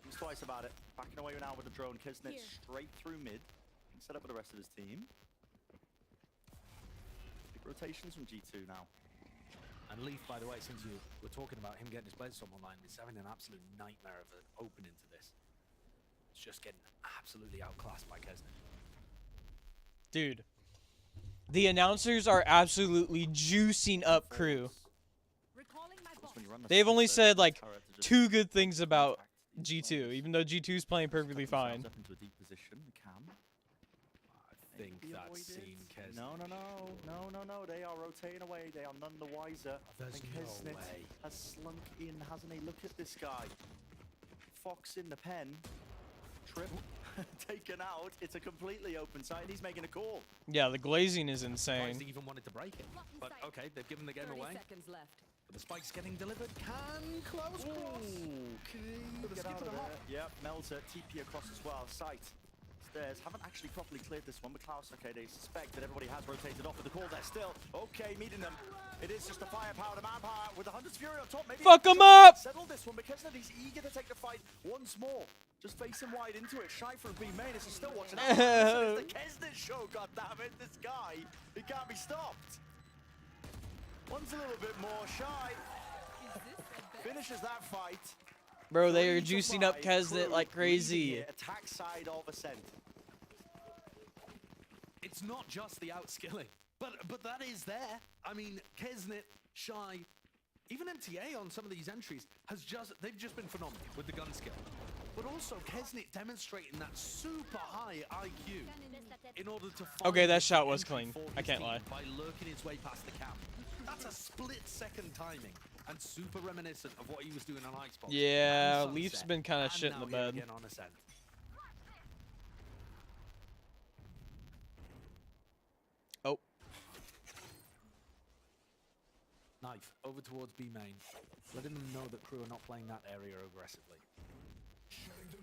thinks twice about it. Backing away now with the drone. Kisnet straight through mid. Set up with the rest of his team. Big rotations from G2 now. And And Leaf, by the way, since you were talking about him getting his Bladestorm online, is having an absolute nightmare of an opening to this. It's just getting absolutely outclassed by Kesnet. Dude, the announcers are absolutely juicing up Kru. They've only said like 2 good things about G2, even though G2's playing perfectly fine. Up into a deep position. Cam. I think that's seen Kesnet. No. They are rotating away. They are none the wiser. There's and no Kesnet way. has slunk in, hasn't he? Look at this guy. Fox in the pen. Trip taken out. It's a completely open site, and he's making a call. Yeah, the glazing is insane. They even wanted to break it. But okay, they've given the game away. Seconds left. But the spike's getting delivered. Can close cross. Okay, get out of there. Yep, Melter, TP across as well. Sight. Stairs haven't actually properly cleared this one, but Klaus, okay, they suspect that everybody has rotated off with the call there still. Okay, meeting them. It is just the firepower, the manpower with the Hunter's Fury on top. Maybe fuck him up! Settle this one because he's eager to take the fight once more. Just face him wide into it. Shy for B main. Is he still watching out? This is the Kesnet show, goddammit. This guy, he can't be stopped. One's a little bit more Shy. Finishes that fight. Bro, they are juicing up Kesnet like crazy. Attack side of Ascent. It's not just the outskilling, but that is there. I mean, Kesnet, Shy, even MTA on some of these entries they've just been phenomenal with the gun skill. But also Kesnet demonstrating that super high IQ in order to find Okay, that shot was clean. I can't lie. by lurking his way past the cap. That's a split-second timing and super reminiscent of what he was doing on Xbox. Yeah, Leaf's been kind of shit in the bed. Again on Ascent. Oh. Knife over towards B main, letting them know that Kru are not playing that area aggressively.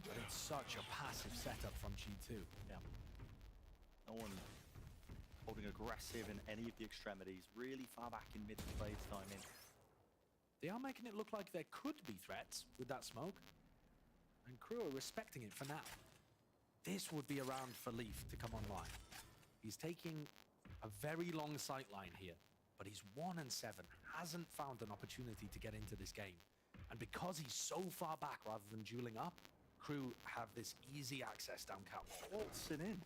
But it's such a passive setup from G2. Yeah. No one holding aggressive in any of the extremities. Really far back in mid phase time in. They are making it look like there could be threats with that smoke. And Kru are respecting it for now. This would be a round for Leaf to come online. He's taking a very long sight line here, but he's 1 and 7, hasn't found an opportunity to get into this game. And because he's so far back rather than dueling up, Kru have this easy access down cap. Waltzing in.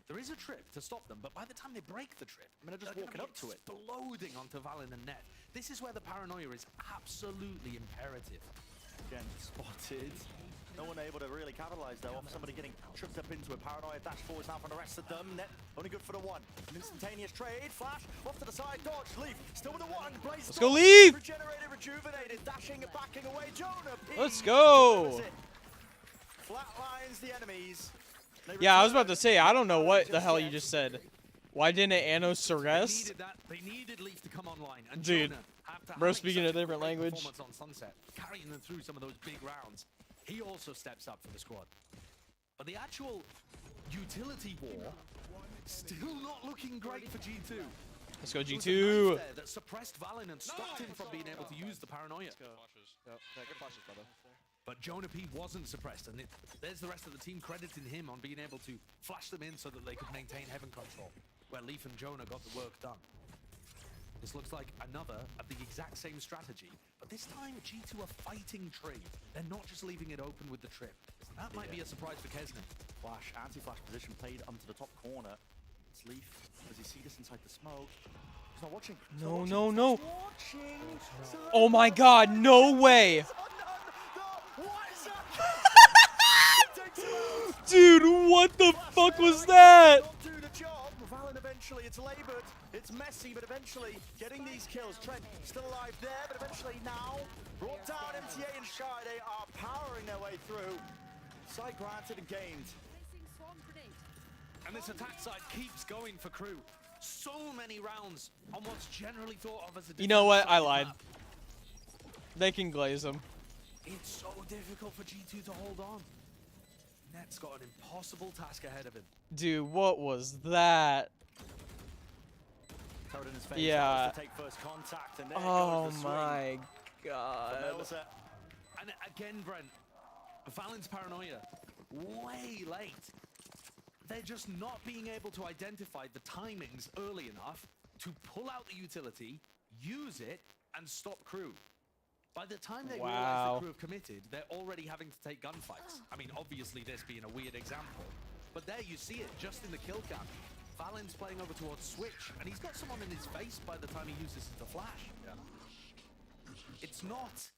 There is a trip to stop them, but by the time they break the trip, I mean, they're just walking up to it. Exploding onto Valen and Net. This is where the paranoia is absolutely imperative. Again, spotted. No one able to really capitalize though off somebody getting tripped up into a paranoia dash forwards now from the rest of them. Net only good for the one. An instantaneous trade, flash, off to the side, dodge, Leaf, still with the one, Blaze. Let's go, Leaf! Regenerated, rejuvenated, dashing and backing away, Jonah P. Let's go! Flatlines the enemies. Yeah, I was about to say, I don't know what the hell you just said. Why didn't Anos arrest? They needed Leaf to come online. And Dude, Jonah have to bro have speaking a different great language. performance on Sunset, carrying them through some of those big rounds. He also steps up for the squad. But the actual utility war, still not looking great for G2. Let's go, There was a G2. knife there that suppressed Valen and stopped him from being able to use the paranoia. But Jonah P wasn't suppressed, and there's the rest of the team crediting him on being able to flash them in so that they could maintain heaven control, where Leaf and Jonah got the work done. This looks like another of the exact same strategy, but this time G2 are fighting trade. They're not just leaving it open with the trip. That might be a surprise for Kesnet. Flash, anti-flash position played onto the top corner. It's Leaf. Does he see this inside the smoke? He's not watching. He's not watching. No. Oh my god, no way! Dude, what the fuck was that? Do the job. Valen eventually, it's labored, it's messy, but eventually getting these kills. Trent still alive there, but eventually now brought down. MTA and Shy, they are powering their way through. Side granted and gained. And this attack side keeps going for Kru. So many rounds on what's generally thought of as a You know what? I defensive lied. map. They can glaze them. It's so difficult for G2 to hold on. Net's got an impossible task ahead of him. Dude, what was that? Turret in his face, Yeah. to take first contact, and there Oh goes the swing. my god. Melzer. And again, Brent, Valen's paranoia, way late. They're just not being able to identify the timings early enough to pull out the utility, use it, and stop Kru. By the time they Wow. realize that Kru have committed, they're already having to take gunfights. I mean, obviously this being a weird example, but there you see it, just in the kill cam. Valen's playing over towards Switch, and he's got someone in his face by the time he uses the flash. Yeah. It's not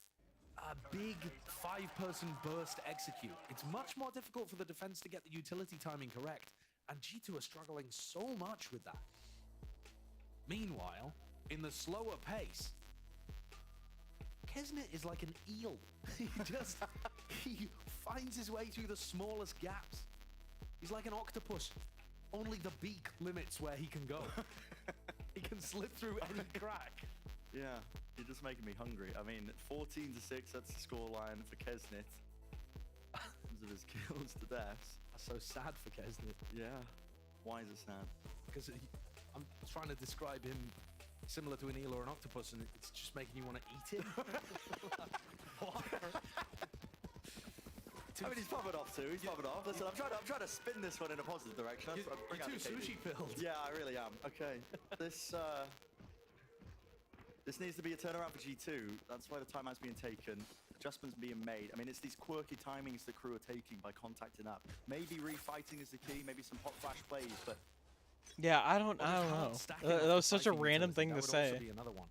a big 5-person burst execute. It's much more difficult for the defense to get the utility timing correct, and G2 are struggling so much with that. Meanwhile, in the slower pace, Kesnet is like an eel. He finds his way through the smallest gaps. He's like an octopus. Only the beak limits where he can go. He can slip through any crack. Yeah, you're just making me hungry. I mean, 14-6, that's the scoreline for Kesnet. In terms of his kills to deaths. That's so sad for Kesnet. Yeah. Why is it sad? Because I'm trying to describe him similar to an eel or an octopus, and it's just making you want to eat it. What? I mean, he's popping off too. He's popping off. Listen, I'm trying to spin this one in a positive direction. You're too sushi-filled. Yeah, I really am. Okay, this needs to be a turnaround for G2. That's why the timeout's being taken. Adjustments being made. I mean, it's these quirky timings the Kru are taking by contacting up. Maybe refighting is the key. Maybe some hot flash plays, but Yeah, I don't know. That was such a random thing to say. That would also be another one.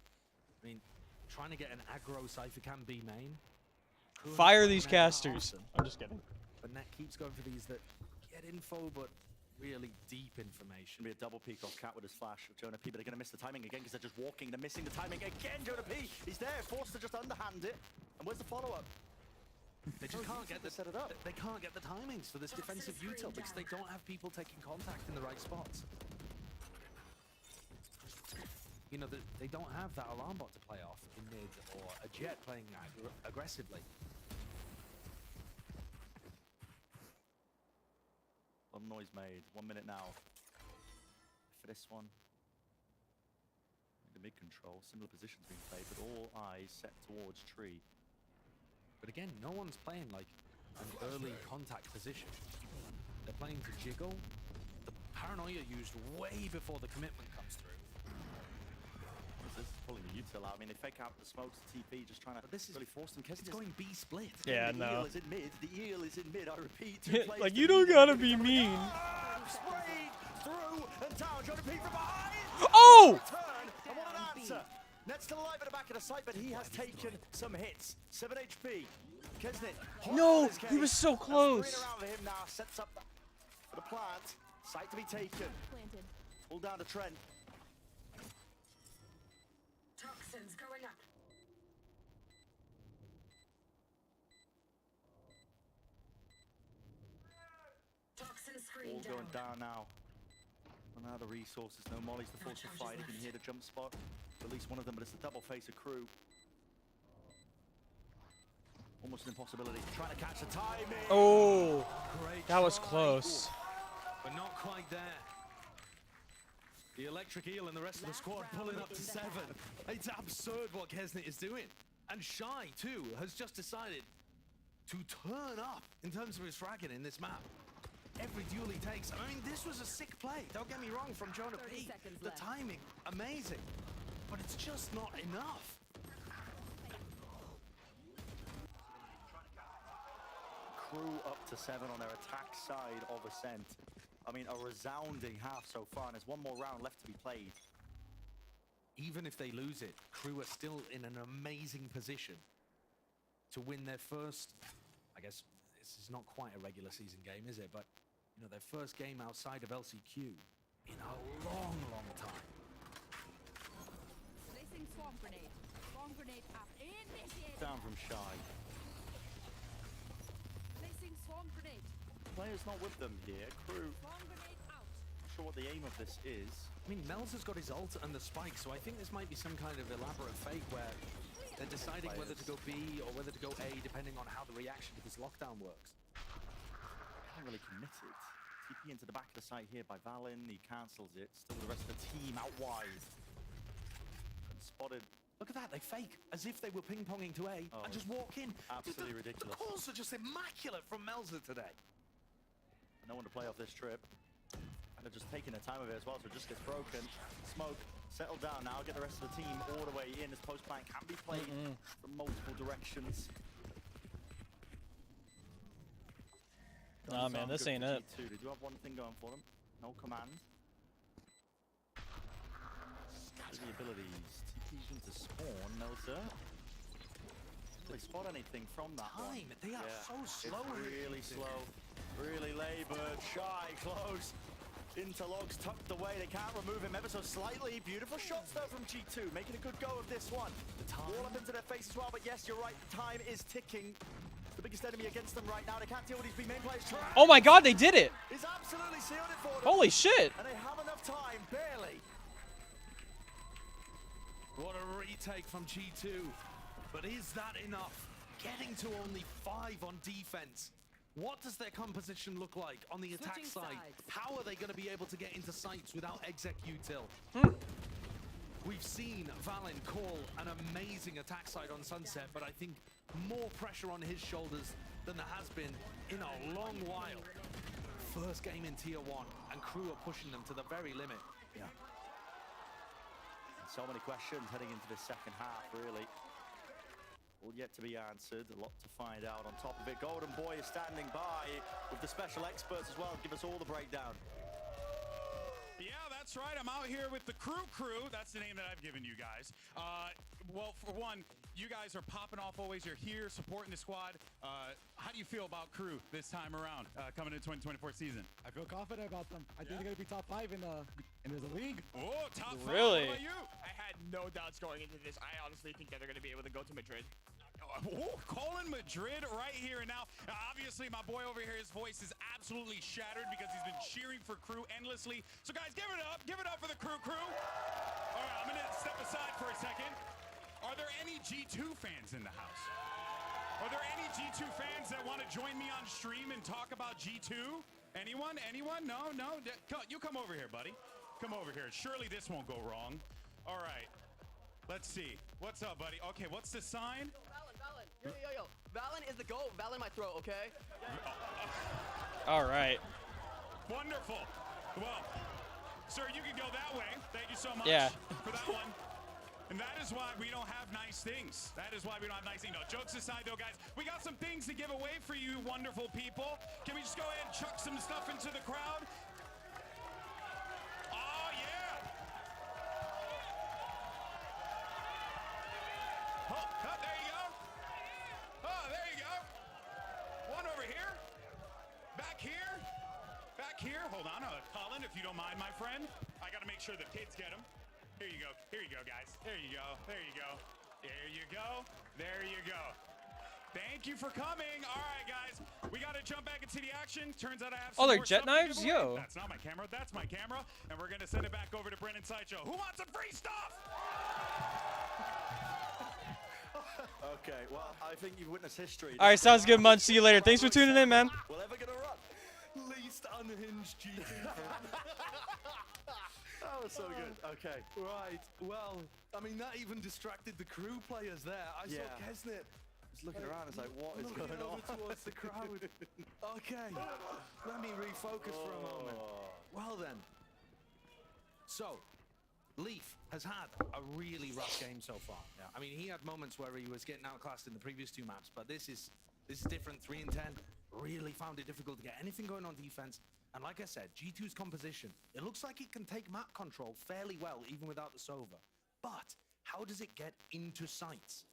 I mean, trying to get an aggro Cypher Cam B main. Fire these casters. I'm just kidding. But Net keeps going for these that get info, but really deep information. Gonna be a double peek off Cat with his flash of Jonah P, but they're gonna miss the timing again because they're just walking. They're missing the timing again. Jonah P, he's there, forced to just underhand it. And where's the follow-up? They just can't get the set it up. They can't get the timings for this defensive util because they don't have people taking contact in the right spots. You know, they don't have that alarm bot to play off in mid or a Jet playing aggressively. A lot of noise made. 1 minute now. For this one. The mid control, similar positions being played, but all eyes set towards tree. But again, no one's playing like an early contact position. They're playing to jiggle. The paranoia used way before the commitment comes through. This is pulling the util out. I mean, they fake out the smokes, the TP, just trying to really force them. It's going B split. Yeah, the eel is in mid. The eel is in mid. I repeat. Like, you don't gotta be mean. Sprayed through and down. Jonah P from behind. Oh! Turn, and what an answer. Net's still alive at the back of the site, but he has taken some hits. 7 HP. Kesnet. No, he was so close. Around for him now. Sets up for the plant. Site to be taken. Pull down to Trent. Toxins going up. Toxin screen All down. going down now. Run out of the resources. No mollies to force the fight. You can hear the jump spot. At least one of them, but it's the double face of Kru. Almost an impossibility. Trying to catch the timing. Oh, Great that was try. close. But not quite there. The Electric Eel and the rest of the squad pulling up to 7. It's absurd what Kesnet is doing. And Shy, too, has just decided to turn up in terms of his fragging in this map. Every duel he takes. I mean, this was a sick play. Don't get me wrong from Jonah P. The timing, amazing. But it's just not enough. Kru up to 7 on their attack side of Ascent. I mean, a resounding half so far, and there's one more round left to be played. Even if they lose it, Kru are still in an amazing position to win their first, I guess this is not quite a regular season game, is it? But, you know, their first game outside of LCQ in a long, long time. Placing swarm grenade. Swarm grenade up. Initiate. Down from Shy. Placing swarm grenade. Players not with them here. Kru, Swarm grenade out. not sure what the aim of this is. I mean, Mel's has got his ult and the spike, so I think this might be some kind of elaborate fake where they're deciding whether to go B or whether to go A, depending on how the reaction to this lockdown works. Not really committed. TP into the back of the site here by Valen. He cancels it. Still the rest of the team out wide. And spotted. Look at that, they fake as if they were ping-ponging to A and just walk in. Absolutely ridiculous. The calls are just immaculate from Melza today. No one to play off this trip. And they're just taking their time with it as well, so it just gets broken. Smoke Settle down now, get the rest of the team all the way in, as post plant can be played from multiple directions. Nah, man, this ain't it. They do have one thing going for them. No command. The abilities. TP's into spawn, no sir. They spot anything from that one. They are so slow. It's really slow. Really labored. Shy, close. Interlogs tucked away. They can't remove him ever so slightly. Beautiful shots though from G2, making a good go of this one. Wall up into their face as well, but yes, you're right. Time is ticking. The biggest enemy against them right now. They can't deal with these big main players. Oh my God, they did it! He's absolutely sealed it for them. Holy shit! And they have enough time, barely. What a retake from G2. But is that enough? Getting to only 5 on defense. What does their composition look like on the attack side? How are they going to be able to get into sites without exec util? We've seen Valen call an amazing attack side on Sunset, but I think more pressure on his shoulders than there has been in a long while. First game in Tier 1, and Kru are pushing them to the very limit. Yeah. So many questions heading into the second half, really. All yet to be answered, a lot to find out. On top of it, Golden Boy is standing by with the special experts as well. Give us all the breakdown. Yeah, that's right. I'm out here with the Kru Crew. That's the name that I've given you guys. Well, for one, you guys are popping off always. You're here supporting the squad. How do you feel about Kru this time around, coming into 2024 season? I feel confident about them. I think they're going to be top 5 in the league. Oh, top 5. Really? What about you? I had no doubts going into this. I honestly think that they're going to be able to go to Madrid. Oh, calling Madrid right here and now. Obviously, my boy over here, his voice is absolutely shattered because he's been cheering for Kru endlessly. So, guys, give it up. Give it up for the Kru Crew. All right, I'm going to step aside for a second. Are there any G2 fans in the house? Are there any G2 fans that want to join me on stream and talk about G2? Anyone? Anyone? No? No? You come over here, buddy. Come over here. Surely this won't go wrong. All right. Let's see. What's up, buddy? Okay, what's the sign? Yo. Valen is the GOAT. Valen my throat, okay? All right. Wonderful. Well, sir, you can go that way. Thank you so much for that one. And that is why we don't have nice things. That is why we don't have nice things. No, jokes aside, though, guys, we got some things to give away for you wonderful people. Can we just go ahead and chuck some stuff into the crowd? Oh, yeah. Oh, there you go. Oh, there you go. One over here. Back here. Back here. Hold on, Colin, if you don't mind, my friend. I got to make sure the kids get them. Here you go. Here you go, guys. There you go. There you go. There you go. There you go. Thank you for coming. All right, guys. We got to jump back into the action. Turns out I have some they're more jet stuff to knives? give away. Yo. That's not my camera. That's my camera. And we're going to send it back over to Brennan Sideshow. Who wants some free stuff? Okay, well, I think you've witnessed history. All right, sounds good, Munch. See you later. Thanks for tuning in, man. We're ever gonna run. Least unhinged G2. That was so good. Okay. Right. Well, I mean, that even distracted the Kru players there. I saw Kesnet. Just looking around, it's like, what is going on? Towards the crowd. Okay. Let me refocus for a moment. Well then. So, Leaf has had a really rough game so far. Yeah. I mean, he had moments where he was getting outclassed in the previous 2 maps, but this is different. 3 and 10 really found it difficult to get anything going on defense. And like I said, G2's composition, it looks like it can take map control fairly well, even without the Sova. But how does it get into sights?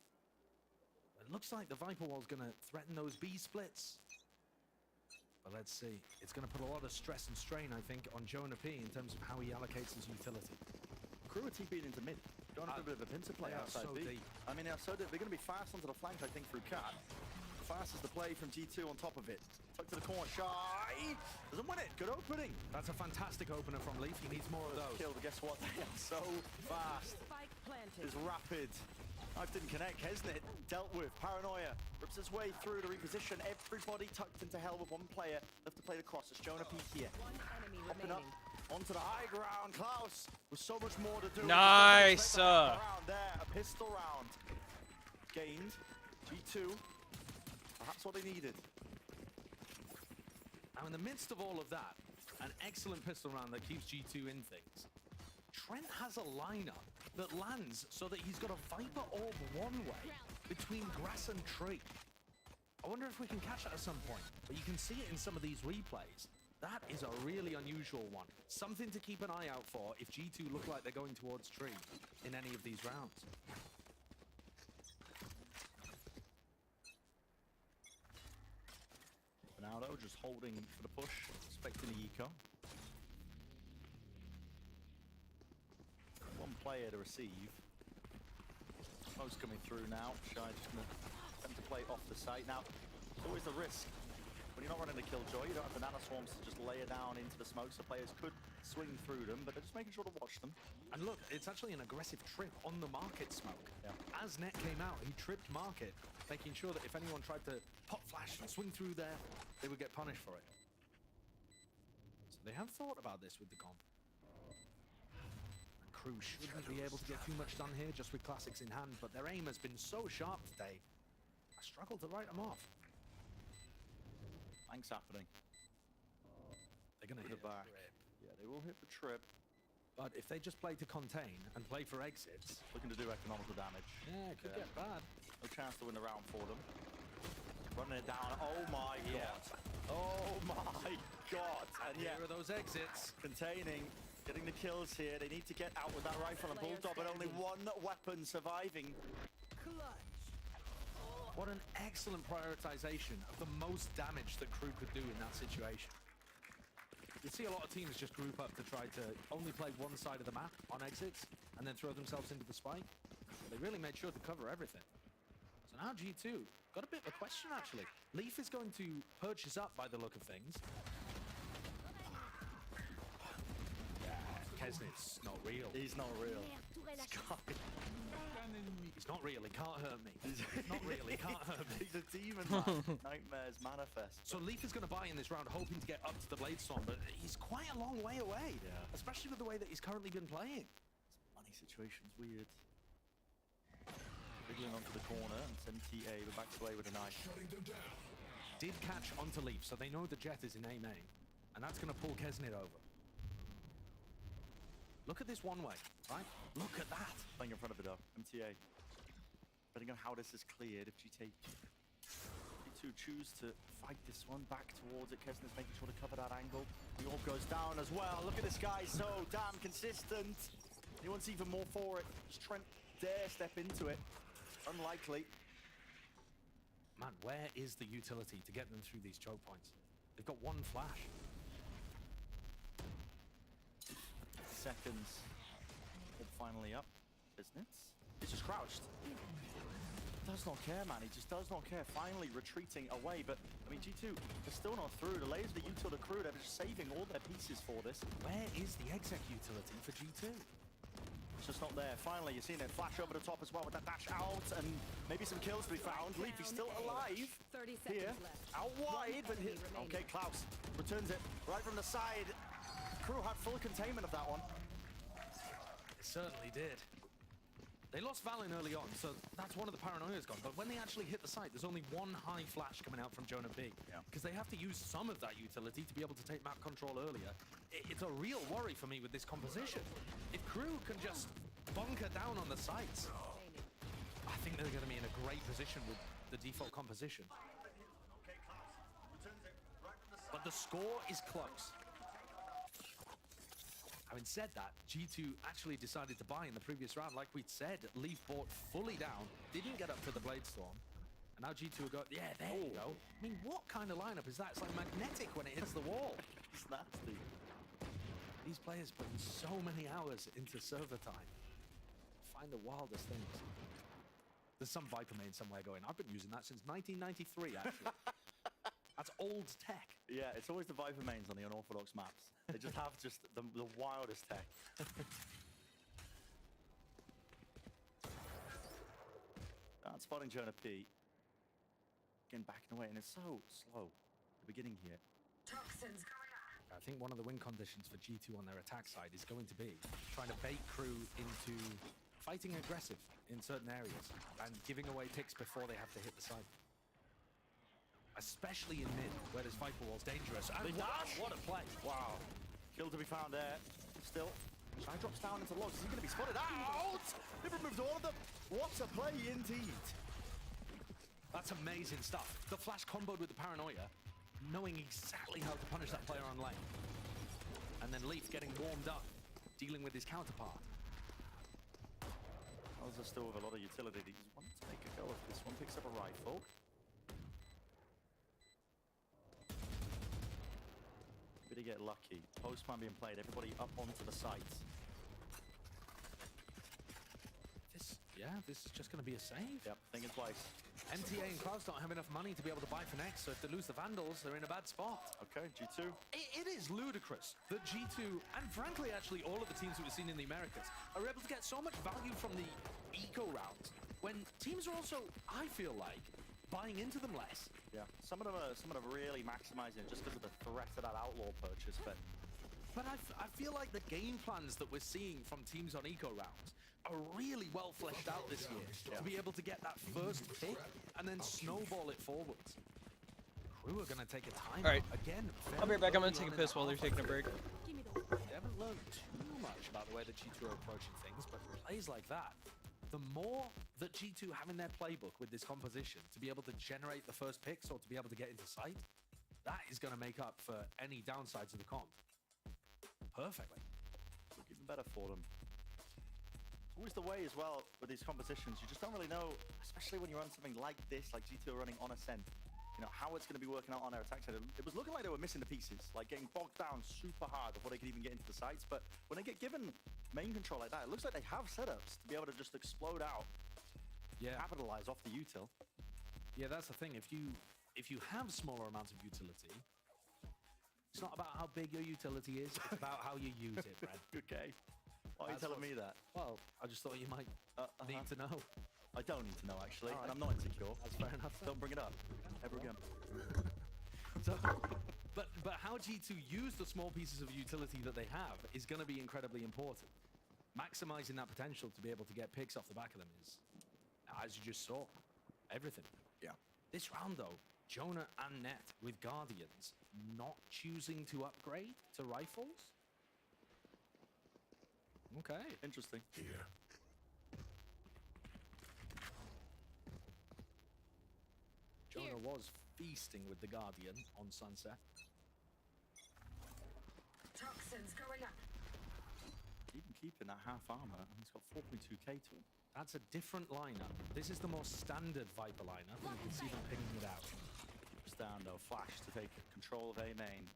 It looks like the Viper Wall's going to threaten those B splits. But let's see. It's going to put a lot of stress and strain, I think, on Jonah P in terms of how he allocates his utility. Kru are TP'd into mid. Going a bit of a pincer play outside so B. deep. I mean, they're so deep. They're going to be fast onto the flank, I think, through Cat. Fast is the play from G2 on top of it. Tuck to the corner, Shy! Doesn't win it. Good opening. That's a fantastic opener from Leaf. He needs more of those. Killed, guess what? They are so fast. Is rapid. Knife didn't connect. Kesnet dealt with. Paranoia rips his way through to reposition. Everybody tucked into hell with one player left to play the cross. It's Jonah P here. Hopping up onto the high ground. Klaus with so much more to do. Nice. Around there, a pistol round gained. G2. Perhaps what they needed. Now, in the midst of all of that, an excellent pistol round that keeps G2 in things. Trent has a lineup that lands so that he's got a Viper orb one way between grass and tree. I wonder if we can catch that at some point, but you can see it in some of these replays. That is a really unusual one. Something to keep an eye out for if G2 look like they're going towards tree in any of these rounds. Ronaldo just holding for the push, expecting the eco. One player to receive. Smoke's coming through now. Shy just going to attempt to play off the site. Now, it's always the risk. When you're not running a killjoy, you don't have the nano swarms to just layer down into the smoke, so players could swing through them, but they're just making sure to watch them. And look, it's actually an aggressive trip on the market smoke. Yeah. As Net came out, he tripped market, making sure that if anyone tried to pop flash and swing through there, they would get punished for it. So they have thought about this with the comp. And Kru shouldn't be able to get too much done here just with classics in hand, but their aim has been so sharp today. I struggle to write them off. Thanks happening. They're going to hit the back. Yeah, they will hit the trip. But if they just play to contain and play for exits... Looking to do economical damage. Yeah, it could get bad. No chance to win the round for them. Running it down. Oh my god. Oh my god. And here are those exits. Containing, getting the kills here. They need to get out with that rifle and bulldog, but only one weapon surviving. What an excellent prioritization of the most damage that Kru could do in that situation. You see a lot of teams just group up to try to only play one side of the map on exits and then throw themselves into the spike. But they really made sure to cover everything. So now G2 got a bit of a question actually. Leaf is going to purchase up by the look of things. Kesnit's not real. He's not real. He's not real, he can't hurt me. He's not real, he can't hurt me. He's a demon, man. Nightmares manifest. So Leaf is going to buy in this round, hoping to get up to the Blade Storm, but he's quite a long way away. Yeah. Especially with the way that he's currently been playing. Money situation's weird. Wiggling onto the corner, and MTA backs away with a knife. Did catch onto Leaf, so they know the Jet is in A main. And that's going to pull Kesnit over. Look at this one way, right? Look at that. Playing in front of it though, MTA. Depending on how this is cleared, if G2 choose to fight this one back towards it, Kesnit's making sure to cover that angle. The orb goes down as well. Look at this guy, so damn consistent. He wants even more for it. Just Trent dare step into it. Unlikely. Man, where is the utility to get them through these choke points? They've got one flash. Seconds. Finally up. Business. He's just crouched. Does not care, man. He just does not care. Finally retreating away, but I mean G2 are still not through. The layers of the util to Kru, they're just saving all their pieces for this. Where is the exec utility for G2? It's just not there. Finally, you're seeing it flash over the top as well with that dash out, and maybe some kills to be found. Leafy's still alive. 30 seconds here. left. Out wide, but hit. Okay, Klaus returns it right from the side. Kru had full containment of that one. They certainly did. They lost Valen early on, so that's one of the paranoias gone. But when they actually hit the site, there's only one high flash coming out from Jonah B. Because they have to use some of that utility to be able to take map control earlier. It's a real worry for me with this composition. If Kru can just bunker down on the sites, I think they're going to be in a great position with the default composition. But the score is close. Having said that, G2 actually decided to buy in the previous round. Like we'd said, Leaf bought fully down, didn't get up to the Blade Storm. And now G2 got, yeah, there you go. I mean, what kind of lineup is that? It's like magnetic when it hits the wall. It's nasty. These players put in so many hours into server time. Find the wildest things. There's some Viper main somewhere going, I've been using that since 1993, actually. That's old tech. Yeah, it's always the Viper mains on the unorthodox maps. They just have the wildest tech. That's spotting Jonah P. Again, backing away, and it's so slow. The beginning here. Toxins going up. I think one of the win conditions for G2 on their attack side is going to be trying to bait Kru into fighting aggressive in certain areas and giving away picks before they have to hit the site. Especially in mid, where this Viper wall's dangerous. And They dash! What a play. Wow. Kill to be found there. Still, Shy drops down into logs. Is he going to be spotted out? They've removed all of them. What a play indeed. That's amazing stuff. The flash comboed with the paranoia, knowing exactly how to punish that player on lane. And then Leaf getting warmed up, dealing with his counterpart. Ozza still with a lot of utility. He wants to make a go of this one. Picks up a rifle. Did he get lucky? Postman being played. Everybody up onto the site. This is just going to be a save. Yep, thinking twice. MTA and Klaus don't have enough money to be able to buy for next, so if they lose the Vandals, they're in a bad spot. Okay, G2. It is ludicrous that G2, and frankly, actually, all of the teams that we've seen in the Americas, are able to get so much value from the eco rounds, when teams are also, I feel like, buying into them less. Yeah, some of them are really maximizing it just because of the threat of that outlaw purchase, but I feel like the game plans that we're seeing from teams on eco rounds are really well fleshed out this year to be able to get that first pick and then snowball it forwards. Kru are going to take a time again. I'll be right back. I'm going to take a piss while they're taking a break. They haven't learned too much about the way that G2 are approaching things, but plays like that, the more that G2 have in their playbook with this composition to be able to generate the first picks or to be able to get into sight, that is going to make up for any downsides of the comp. Perfectly. Even better for them. It's always the way as well with these compositions. You just don't really know, especially when you run something like this, like G2 are running on Ascent, you know, how it's going to be working out on their attack side. It was looking like they were missing the pieces, like getting bogged down super hard before they could even get into the sites. But when they get given main control like that, it looks like they have setups to be able to just explode out, capitalize off the util. Yeah, that's the thing. If you have smaller amounts of utility, it's not about how big your utility is, it's about how you use it, Brad. Okay. Why are you telling me that? Well, I just thought you might need to know. I don't need to know, actually, Right. and I'm not insecure. That's fair enough. Don't bring it up ever again. So, but how G2 use the small pieces of utility that they have is going to be incredibly important. Maximizing that potential to be able to get picks off the back of them is, as you just saw, everything. Yeah. This round, though, Jonah and Net with Guardians not choosing to upgrade to rifles. Okay. Interesting. Here. Jonah was feasting with the Guardian on Sunset. Toxins going up. Even keeping that half armor, and he's got 4.2k to him. That's a different lineup. This is the more standard Viper lineup, and you can see them picking it out. Down though, Flash to take control of A main.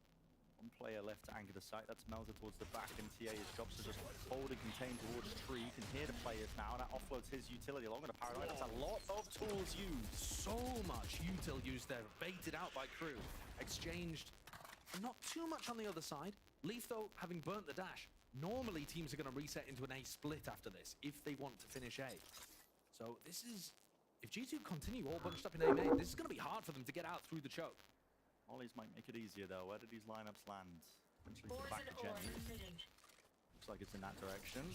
One player left to anchor the site. That's melted towards the back. MTA, his job's to just hold and contain towards tree. You can hear the players now, and that offloads his utility along with the paranoid. That's a lot of tools used. So much util used there, baited out by Kru. Exchanged, not too much on the other side. Leaf, though, having burnt the dash. Normally, teams are going to reset into an A split after this, if they want to finish A. So this is, if G2 continue all bunched up in A main, this is going to be hard for them to get out through the choke. Mollies might make it easier, though. Where did these lineups land? Eventually to the back of Jenny. Looks like it's in that direction.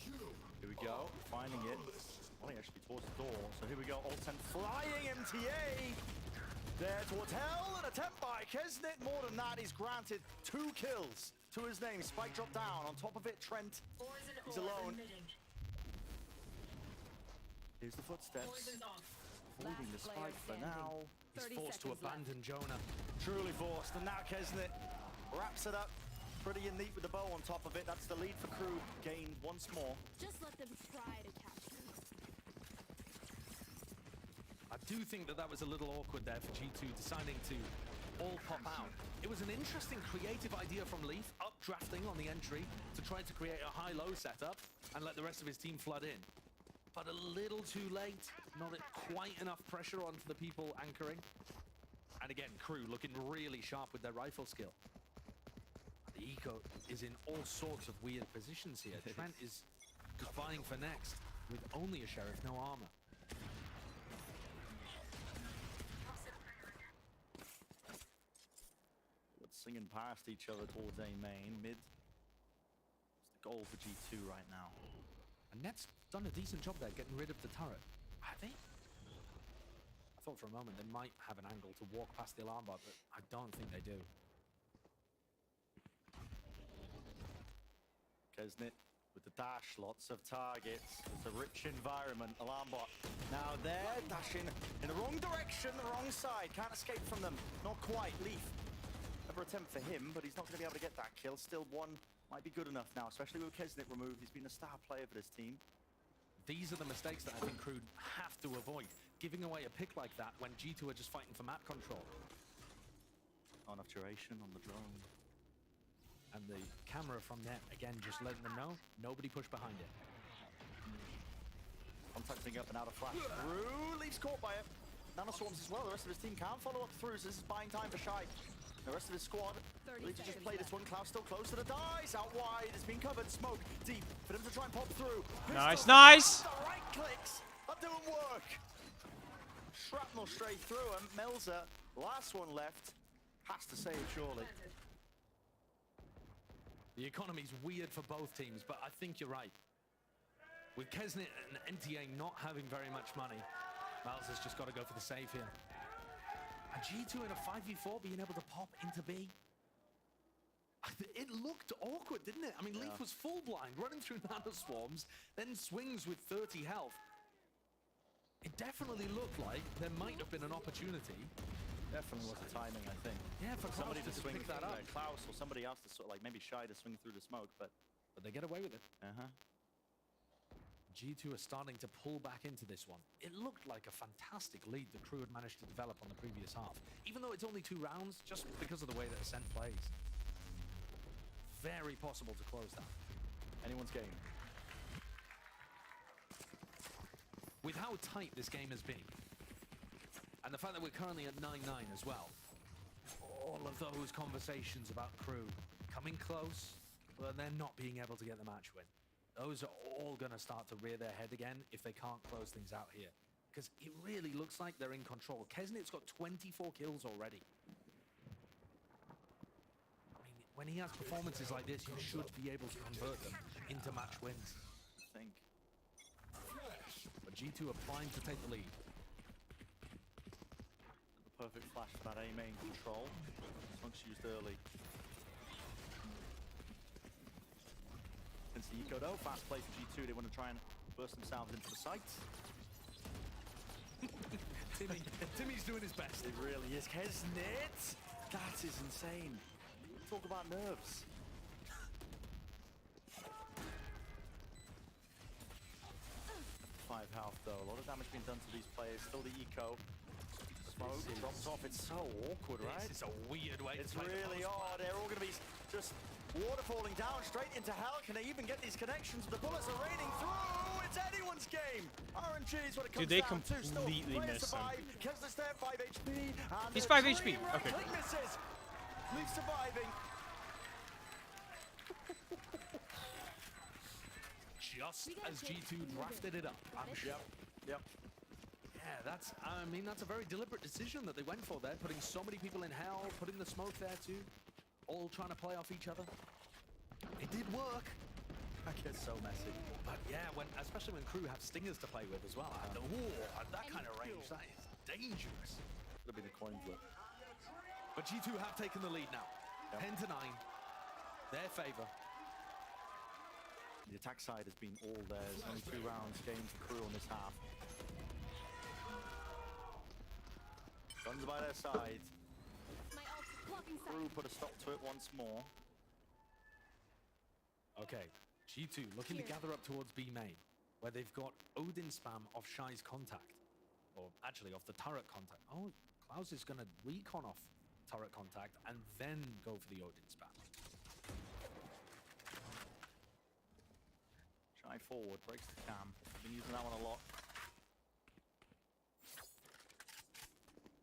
Here we go, finding it. Molly actually towards the door. So here we go, Ulten flying MTA! There towards hell, an attempt by Kesnit. More than that, he's granted 2 kills to his name. Spike drop down. On top of it, Trent. He's alone. Here's the footsteps. Avoiding the spike for now. He's forced to abandon Jonah. Truly forced. And now Kesnit wraps it up. Pretty neat with the bow on top of it. That's the lead for Kru. Gained once more. Just let them try to capture us. I do think that was a little awkward there for G2 deciding to all pop out. It was an interesting creative idea from Leaf, updrafting on the entry to try to create a high-low setup and let the rest of his team flood in. But a little too late, not quite enough pressure onto the people anchoring. And again, Kru looking really sharp with their rifle skill. The eco is in all sorts of weird positions here. Trent is vying for next with only a sheriff, no armor. Singing past each other towards A main. Mid. It's the goal for G2 right now. And Net's done a decent job there getting rid of the turret. Have they? I thought for a moment they might have an angle to walk past the alarm bar, but I don't think they do. Kesnit With the dash, lots of targets. It's a rich environment. Alarm bot now there, dashing in the wrong direction, the wrong side. Can't escape from them. Not quite. Leaf. Another attempt for him, but he's not going to be able to get that kill. Still one might be good enough now, especially with Kesnit removed. He's been a star player for this team. These are the mistakes that I think Kru have to avoid. Giving away a pick like that when G2 are just fighting for map control. Not enough duration on the drone. And the camera from net, again, just letting them know, nobody push behind it. Contacting up and out of flash. Kru, Leaf's caught by it. Nano swarms as well. The rest of his team can't follow up through, so this is buying time for Shy. The rest of his squad, Leaf just played this one. Klaus still close to the dice. Out wide, it's been covered. Smoke deep for them to try and pop through. Nice, nice! The right clicks are doing work. Shrapnel straight through him. Melzer, last one left, has to save surely. The economy's weird for both teams, but I think you're right. With Kesnit and NTA not having very much money, Miles has just got to go for the save here. And G2 in a 5v4 being able to pop into B. It looked awkward, didn't it? I mean, Leaf was full blind, running through nano swarms, then swings with 30 health. It definitely looked like there might have been an opportunity. Definitely was the timing, I think. Yeah, for somebody to swing pick that up. Klaus or somebody else to sort of like maybe Shy to swing through the smoke, but they get away with it. G2 are starting to pull back into this one. It looked like a fantastic lead the Kru had managed to develop on the previous half, even though it's only 2 rounds, just because of the way that Ascent plays. Very possible to close that. Anyone's game. With how tight this game has been, and the fact that we're currently at 9-9 as well, all of those conversations about Kru coming close, but then not being able to get the match win. Those are all going to start to rear their head again if they can't close things out here. Because it really looks like they're in control. Kesnit's got 24 kills already. I mean, when he has performances like this, you should be able to convert them into match wins. I think. But G2 are primed to take the lead. The perfect flash for that A main control. Smoke's used early. Since the eco though, fast play for G2. They want to try and burst themselves into the site. Timmy's doing his best. It really is. Kesnit! That is insane. Talk about nerves. 5 health though. A lot of damage being done to these players. Still the eco. Smoke drops off. It's so awkward, right? This is a weird way it's to play really odd. They're all going to be just waterfalling down straight into hell. Can they even get these connections? The bullets are raining through. It's anyone's game. RNG is what it comes Dude, they down to. completely missed him. Kesnit's there, 5 HP. And He's 5 HP. Okay. Misses. Leaf surviving. Just as G2 drafted it up, I'm sure. Yep. Yeah, that's a very deliberate decision that they went for there, putting so many people in hell, putting the smoke there too, all trying to play off each other. It did work. That gets so messy. But yeah, especially when Kru have stingers to play with as well. At that kind of range, that is dangerous. It'll be the coin flip. But G2 have taken the lead now. 10-9, their favor. The attack side has been all theirs. Only 2 rounds game for Kru on this half. Guns by their side. Kru put a stop to it once more. Okay, G2 looking to gather up towards B main, where they've got Odin spam off Shy's contact. Or actually off the turret contact. Oh, Klaus is going to recon off turret contact and then go for the Odin spam. Shy forward, breaks the cam. Been using that one a lot.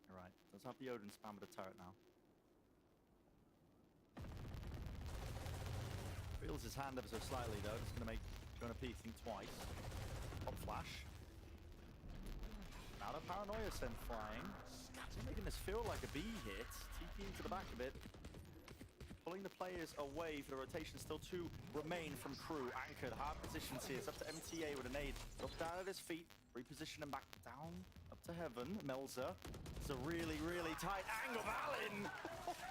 Alright, does have the Odin spam with the turret now. Feels his hand ever so slightly though, just gonna make Jonah P think twice. Pop flash. Now the paranoia sent flying. He's making this feel like a B hit. TP into the back of it. Pulling the players away for the rotation. Still 2 remain from Kru. Anchored, hard positions here. It's up to MTA with a nade. Drops down at his feet. Reposition him back down. Up to heaven. Melzer. It's a really, really tight angle. Valin!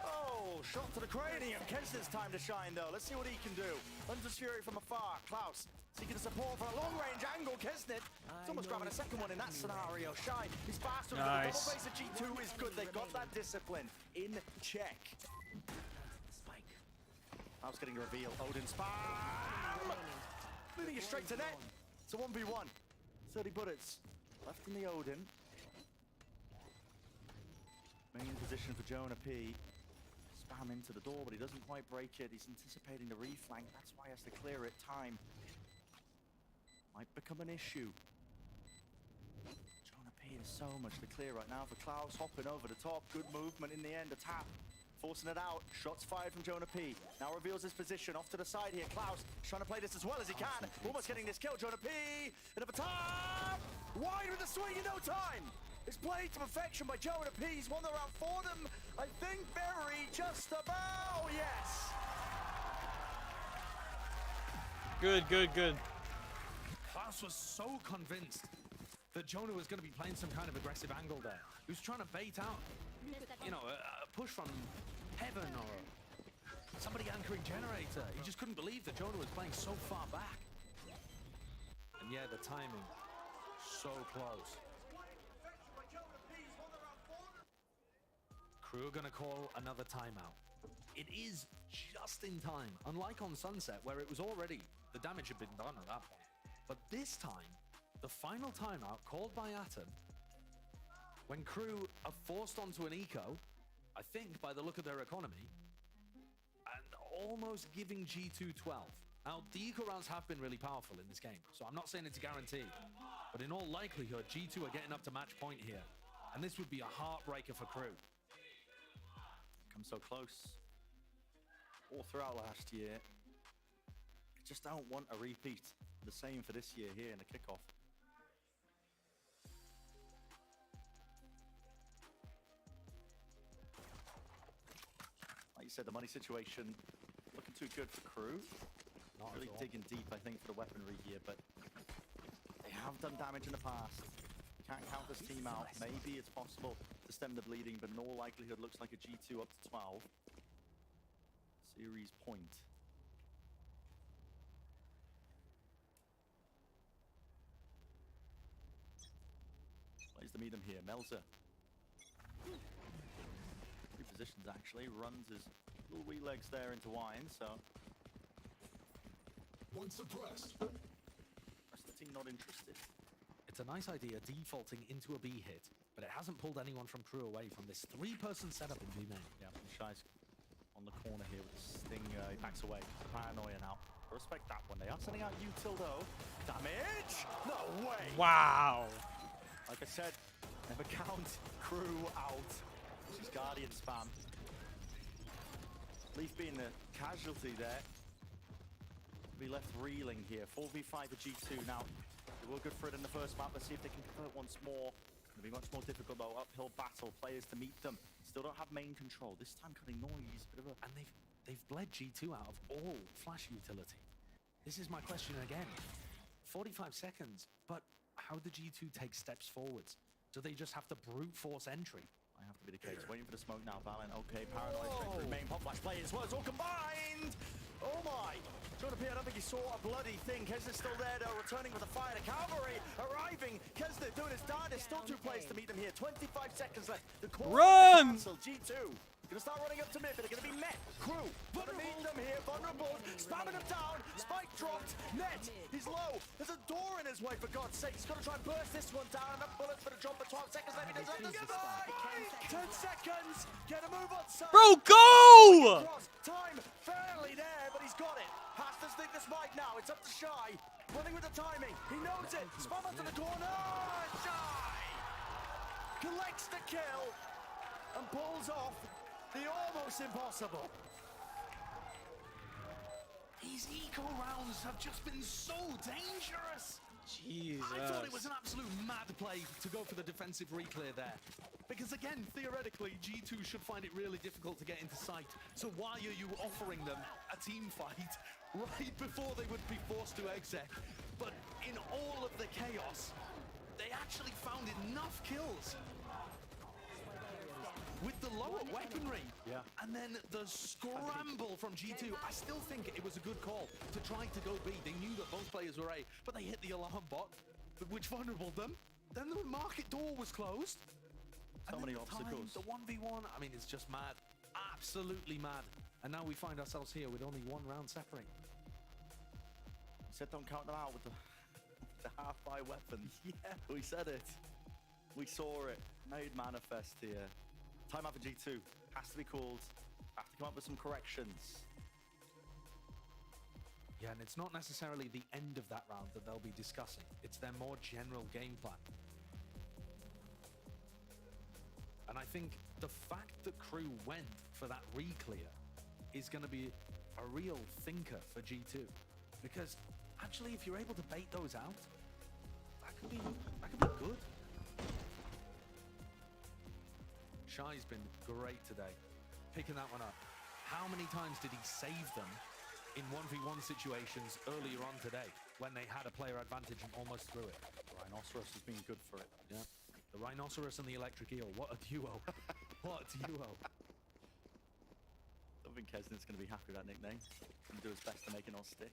Oh, shot to the cranium. Kesner's time to shine, though. Let's see what he can do. Hunter's Fury from afar. Klaus seeking support for a long-range angle. Kesner, it's almost grabbing a second one in that scenario. Shy, he's faster. Nice. The double base of G2 is good. They've got that discipline in check. Spike. Klaus getting a reveal. Odin spam! Leading it straight to net. It's a 1v1. 30 bullets left in the Odin. Main position for Jonah P. Spam into the door, but he doesn't quite break it. He's anticipating the reflank. That's why he has to clear it. Time might become an issue. Jonah P is so much to clear right now for Klaus. Hopping over the top. Good movement in the end. A tap. Forcing it out. Shots fired from Jonah P. Now reveals his position. Off to the side here. Klaus trying to play this as well as he can. Almost getting this kill. Jonah P. Another tap. Wide with the swing in no time. It's played to perfection by Jonah P. He's won the round for them. I think very just about. Yes. Good, good, good. Klaus was so convinced that Jonah was going to be playing some kind of aggressive angle there. He was trying to bait out, you know, a push from heaven or somebody anchoring generator. He just couldn't believe that Jonah was playing so far back. And yeah, the timing, so close. Kru are going to call another timeout. It is just in time, unlike on Sunset, where it was already, the damage had been done at that point. But this time, the final timeout called by Atom, when Kru are forced onto an eco, I think by the look of their economy, and almost giving G2 12. Now, the eco rounds have been really powerful in this game, so I'm not saying it's a guarantee, but in all likelihood, G2 are getting up to match point here, and this would be a heartbreaker for Kru. Come so close all throughout last year. I just don't want a repeat. The same for this year here in the kickoff. Like you said, the money situation looking too good for Kru. Not really digging deep, I think, for the weaponry here, but they have done damage in the past. Can't count this team out. Maybe it's possible to stem the bleeding, but in all likelihood looks like a G2 up to 12. Series point. Plays to meet him here. Melzer. Repositions actually. Runs his little wee legs there into Wine, so. One suppressed. Rest of the team not interested. It's a nice idea defaulting into a B hit, but it hasn't pulled anyone from Kru away from this three-person setup in B main. Yeah, Shy's on the corner here with the sting. He backs away. Paranoia now. I respect that one. They are sending out Util though. Damage? No way! Wow! Like I said, never count Kru out. This is Guardian spam. Leaf being the casualty there. Be left reeling here. 4v5 for G2 now. They were good for it in the first map. Let's see if they can convert once more. It'll be much more difficult though. Uphill battle. Players to meet them. Still don't have main control. This time cutting noise. Bit of a... And they've bled G2 out of all flash utility. This is my question again. 45 seconds, but how do G2 take steps forwards? Do they just have to brute force entry? Might have to be the case. Waiting for the smoke now. Valen, okay. Paranoid straight through main. Pop flash players. Well, it's all combined. Oh my. Jonah P, I don't think he saw a bloody thing. Kesner's still there though, returning with a fire. The cavalry arriving. Kesner doing his darn. There's still two players to meet them here. 25 seconds left. The Run! G2 gonna start running up to mid, but they're gonna be met. Kru gonna meet them here. Vulnerable, spamming them down. Spike dropped. Net, he's low. There's a door in his way, for God's sake. He's gonna try and burst this one down. Enough bullets for the jumper. 12 seconds left. He does it. Goodbye! 10 seconds. Get a move on, son. Bro, go! Time fairly there, but he's got it. Has to stick this mic now. It's up to Shy. Running with the timing. He knows it. Spam onto the corner. Shy collects the kill and pulls off the almost impossible. These eco rounds have just been so dangerous. Jesus. I thought it was an absolute mad play to go for the defensive reclear there. Because again, theoretically, G2 should find it really difficult to get into sight. So why are you offering them a team fight right before they would be forced to exec? But in all of the chaos, they actually found enough kills. with the lower weaponry. Yeah. And then the scramble from G2. I still think it was a good call to try to go B. They knew that both players were A, but they hit the alarm bot, which vulnerable them. Then the market door was closed. So many obstacles. The 1v1, I mean, it's just mad. Absolutely mad. And now we find ourselves here with only 1 round separating. We said don't count them out with the half-by weapons. Yeah, we said it. We saw it. Made manifest here. Timeout for G2. Has to be called. Have to come up with some corrections. Yeah, and it's not necessarily the end of that round that they'll be discussing. It's their more general game plan. And I think the fact that Kru went for that re-clear is going to be a real thinker for G2. Because actually, if you're able to bait those out, that could be good. Shy's been great today, picking that one up. How many times did he save them in 1v1 situations earlier on today when they had a player advantage and almost threw it? Rhinoceros has been good for it. Yeah. The Rhinoceros and the Electric Eel. What a duo. What a duo. I don't think Kesnit's going to be happy with that nickname. He's going to do his best to make it not stick.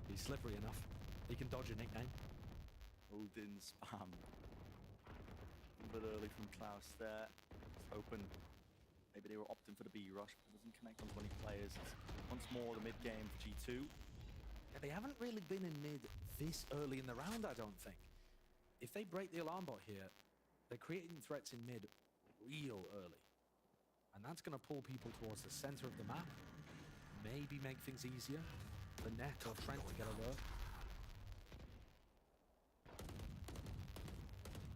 He's slippery enough. He can dodge a nickname. Odin spam. A bit early from Klaus there. Just hoping maybe they were opting for the B rush, but it doesn't connect on 20 players. It's once more the mid game for G2. Yeah, they haven't really been in mid this early in the round, I don't think. If they break the alarm bot here, they're creating threats in mid real early. And that's going to pull people towards the center of the map. Maybe make things easier for Net or Trent to get a lure.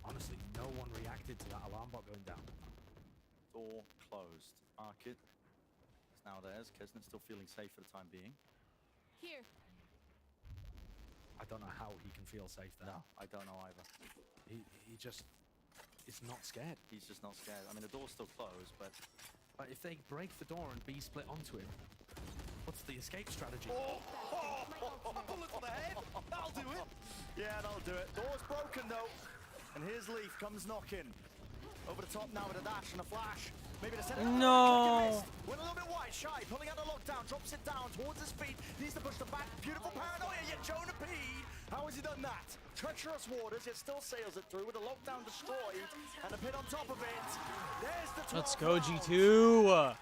Honestly, no one reacted to that alarm bot going down. Door closed. Market is now theirs. Kesnit's still feeling safe for the time being. Here. I don't know how he can feel safe there. No, I don't know either. He just is not scared. He's just not scared. I mean, the door's still closed, but if they break the door and B split onto him, what's the escape strategy? Look at the head. That'll do it. Yeah, that'll do it. Door's broken, though. And here's Leaf, comes knocking. Over the top now with a dash and a flash. Maybe the center. No. Went a little bit wide. Shy pulling out the lockdown. Drops it down towards his feet. Needs to push the back. Beautiful paranoia. Yet Jonah P. How has he done that? Treacherous waters. Yet still sails it through with the lockdown destroyed. And a pit on top of it. There's the 12th Let's go, round. G2.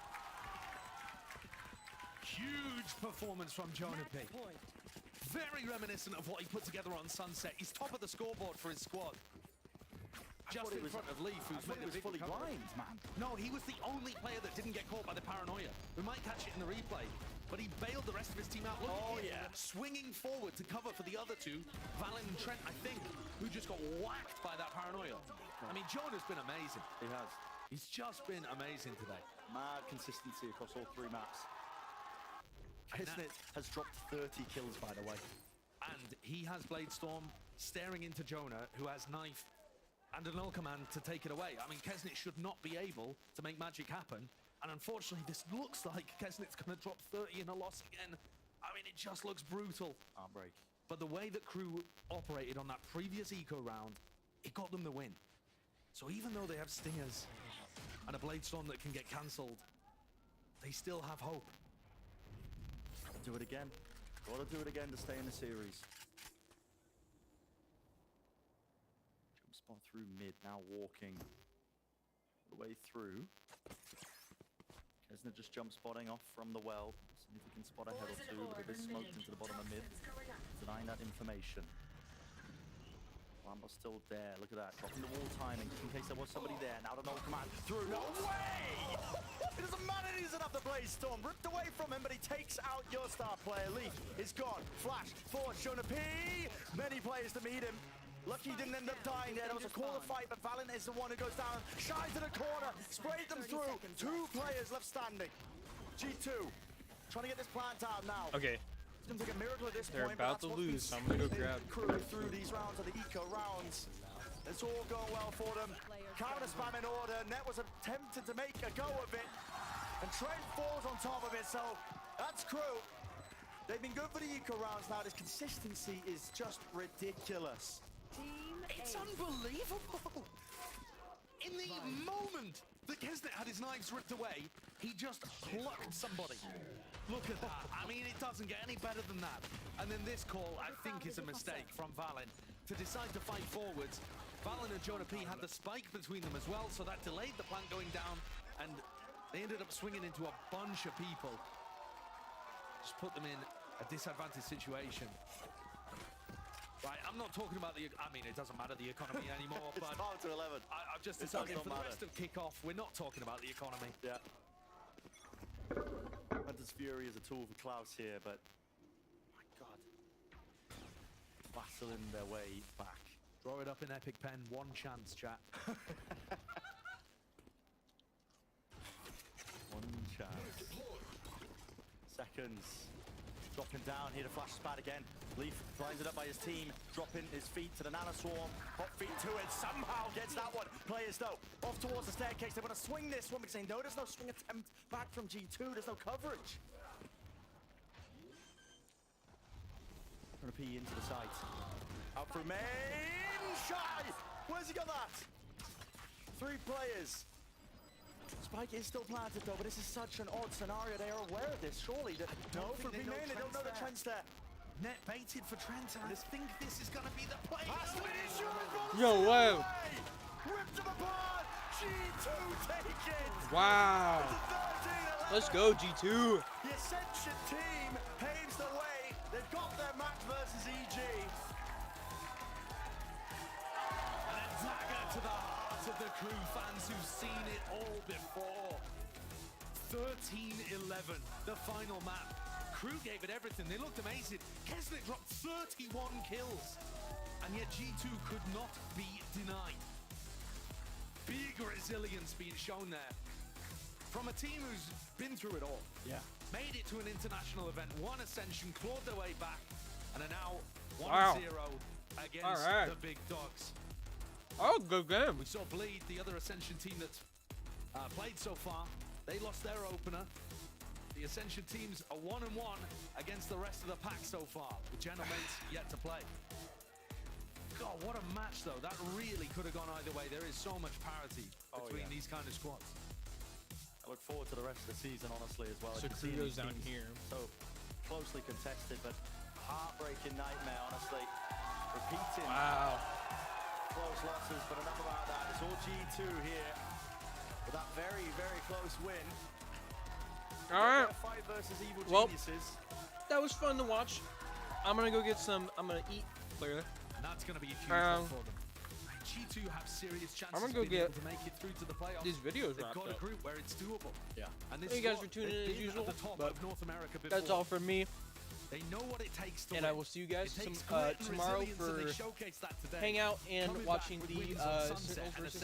Huge performance from Jonah P. Very reminiscent of what he put together on Sunset. He's top of the scoreboard for his squad. Just in front of Leaf, who's made a big fully recovery. blind, man. No, he was the only player that didn't get caught by the paranoia. We might catch it in the replay, but he bailed the rest of his team out. Look at him, swinging forward to cover for the other two, Valen and Trent, I think, who just got whacked by that paranoia. I mean, Jonah's been amazing. He has. He's just been amazing today. Mad consistency across all 3 maps. Kesnit has dropped 30 kills, by the way. And he has Blade Storm staring into Jonah, who has Knife and a null command to take it away. I mean, Kesnit should not be able to make magic happen. And unfortunately, this looks like Kesnit's going to drop 30 in a loss again. I mean, it just looks brutal. Heartbreak. But the way that Kru operated on that previous eco round, it got them the win. So even though they have Stingers and a Blade Storm that can get cancelled, they still have hope. Gotta do it again. Gotta do it again to stay in the series. Jump spot through mid, now walking the way through. Kesnit just jump spotting off from the well. See if he can spot a head or two, but it is smoked into the bottom of mid. Denying that information. Lambo's still there. Look at that. Dropping the wall timing in case there was somebody there. Now the null command through. No way! It doesn't matter. He doesn't have the Blaze Storm. Ripped away from him, but he takes out your star player. Leaf is gone. Flash for Jonah P. Many players to meet him. Lucky he didn't end up dying there. There was a corner fight, but Valen is the one who goes down. Shies to the corner. Sprayed them through. 2 players left standing. G2 trying to get this plant out now. Okay. It's going to take a miracle at this They're point. about to lose, so I'm going to go grab Kru through these rounds of the eco rounds. It's all going well for them. Counter spam in order. Net was attempting to make a go of it. And Trent falls on top of it, so that's Kru. They've been good for the eco rounds now. This consistency is just ridiculous. It's unbelievable. In the moment that Kesnet had his knives ripped away, he just plucked somebody. Look at that. I mean, it doesn't get any better than that. And then this call, I think, is a mistake from Valen to decide to fight forwards. Valen and Jonah P had the spike between them as well, so that delayed the plant going down, and they ended up swinging into a bunch of people. Just put them in a disadvantaged situation. Right, I'm not talking about the... I mean, it doesn't matter the economy anymore, It's but... down to 11. I've just It does decided not for the matter. rest of kickoff, we're not talking about the economy. Yeah. Hunter's Fury is a tool for Klaus here, but... My God. Battling their way back. Throw it up in Epic Pen, one chance, chat. One chance. Seconds. Dropping down here to flash spat again. Leaf lines it up by his team, dropping his feet to the Nano Swarm. Hot feet to it, somehow gets that one. Players though, off towards the staircase. They want to swing this one, saying no, there's no swing attempt back from G2. There's no coverage. Gonna P into the site. Out through main. Shy! Where's he got that? 3 players. Spike is still planted though, but this is such an odd scenario. They are aware of this, surely. No, for B main, they don't know the trend's there. Net baited for Trent, and I think this is going to be the play. Has to be the issue. Yo, wow. Ripped them apart. G2 take it. Wow. Let's go, G2. The Ascension team paves the way. They've got their match versus EG. And a dagger to the heart of the Kru fans who've seen it all before. 13-11, the final map. Kru gave it everything. They looked amazing. Kesnet dropped 31 kills. And yet G2 could not be denied. Big resilience being shown there. From a team who's been through it all. Yeah. Made it to an international event, won Ascension, clawed their way back, and are now 1-0 Wow. against All right. the big dogs. Oh, good game. We saw Bleed, the other Ascension team that's played so far. They lost their opener. The Ascension teams are 1-1 against the rest of the pack so far, with Gentlemates yet to play. God, what a match though. That really could have gone either way. There is so much parity between these kind of squads. I look forward to the rest of the season, honestly, as well. So You can Kru see goes these down teams here. So closely contested, but heartbreaking nightmare, honestly. Repeating. Wow. Close losses, but enough about that. It's all G2 here with that very, very close win. All right. Fight versus Evil Well, Geniuses. that was fun to watch. I'm gonna go get some. I'm gonna eat, clearly. And that's going to be a huge one for them. G2 have serious chances I'm gonna go of being get able to make it through to the playoffs. these videos They've wrapped got a up. group where it's doable. Yeah. And this Thank you guys squad, for tuning they've in as been usual. at the top But of North America before. that's all from me. They know what it takes to And win. I will see you guys It takes some, grit and tomorrow resilience, and they for showcased that today. hang out and Coming back watching with the wins on Sunset Sentinels and versus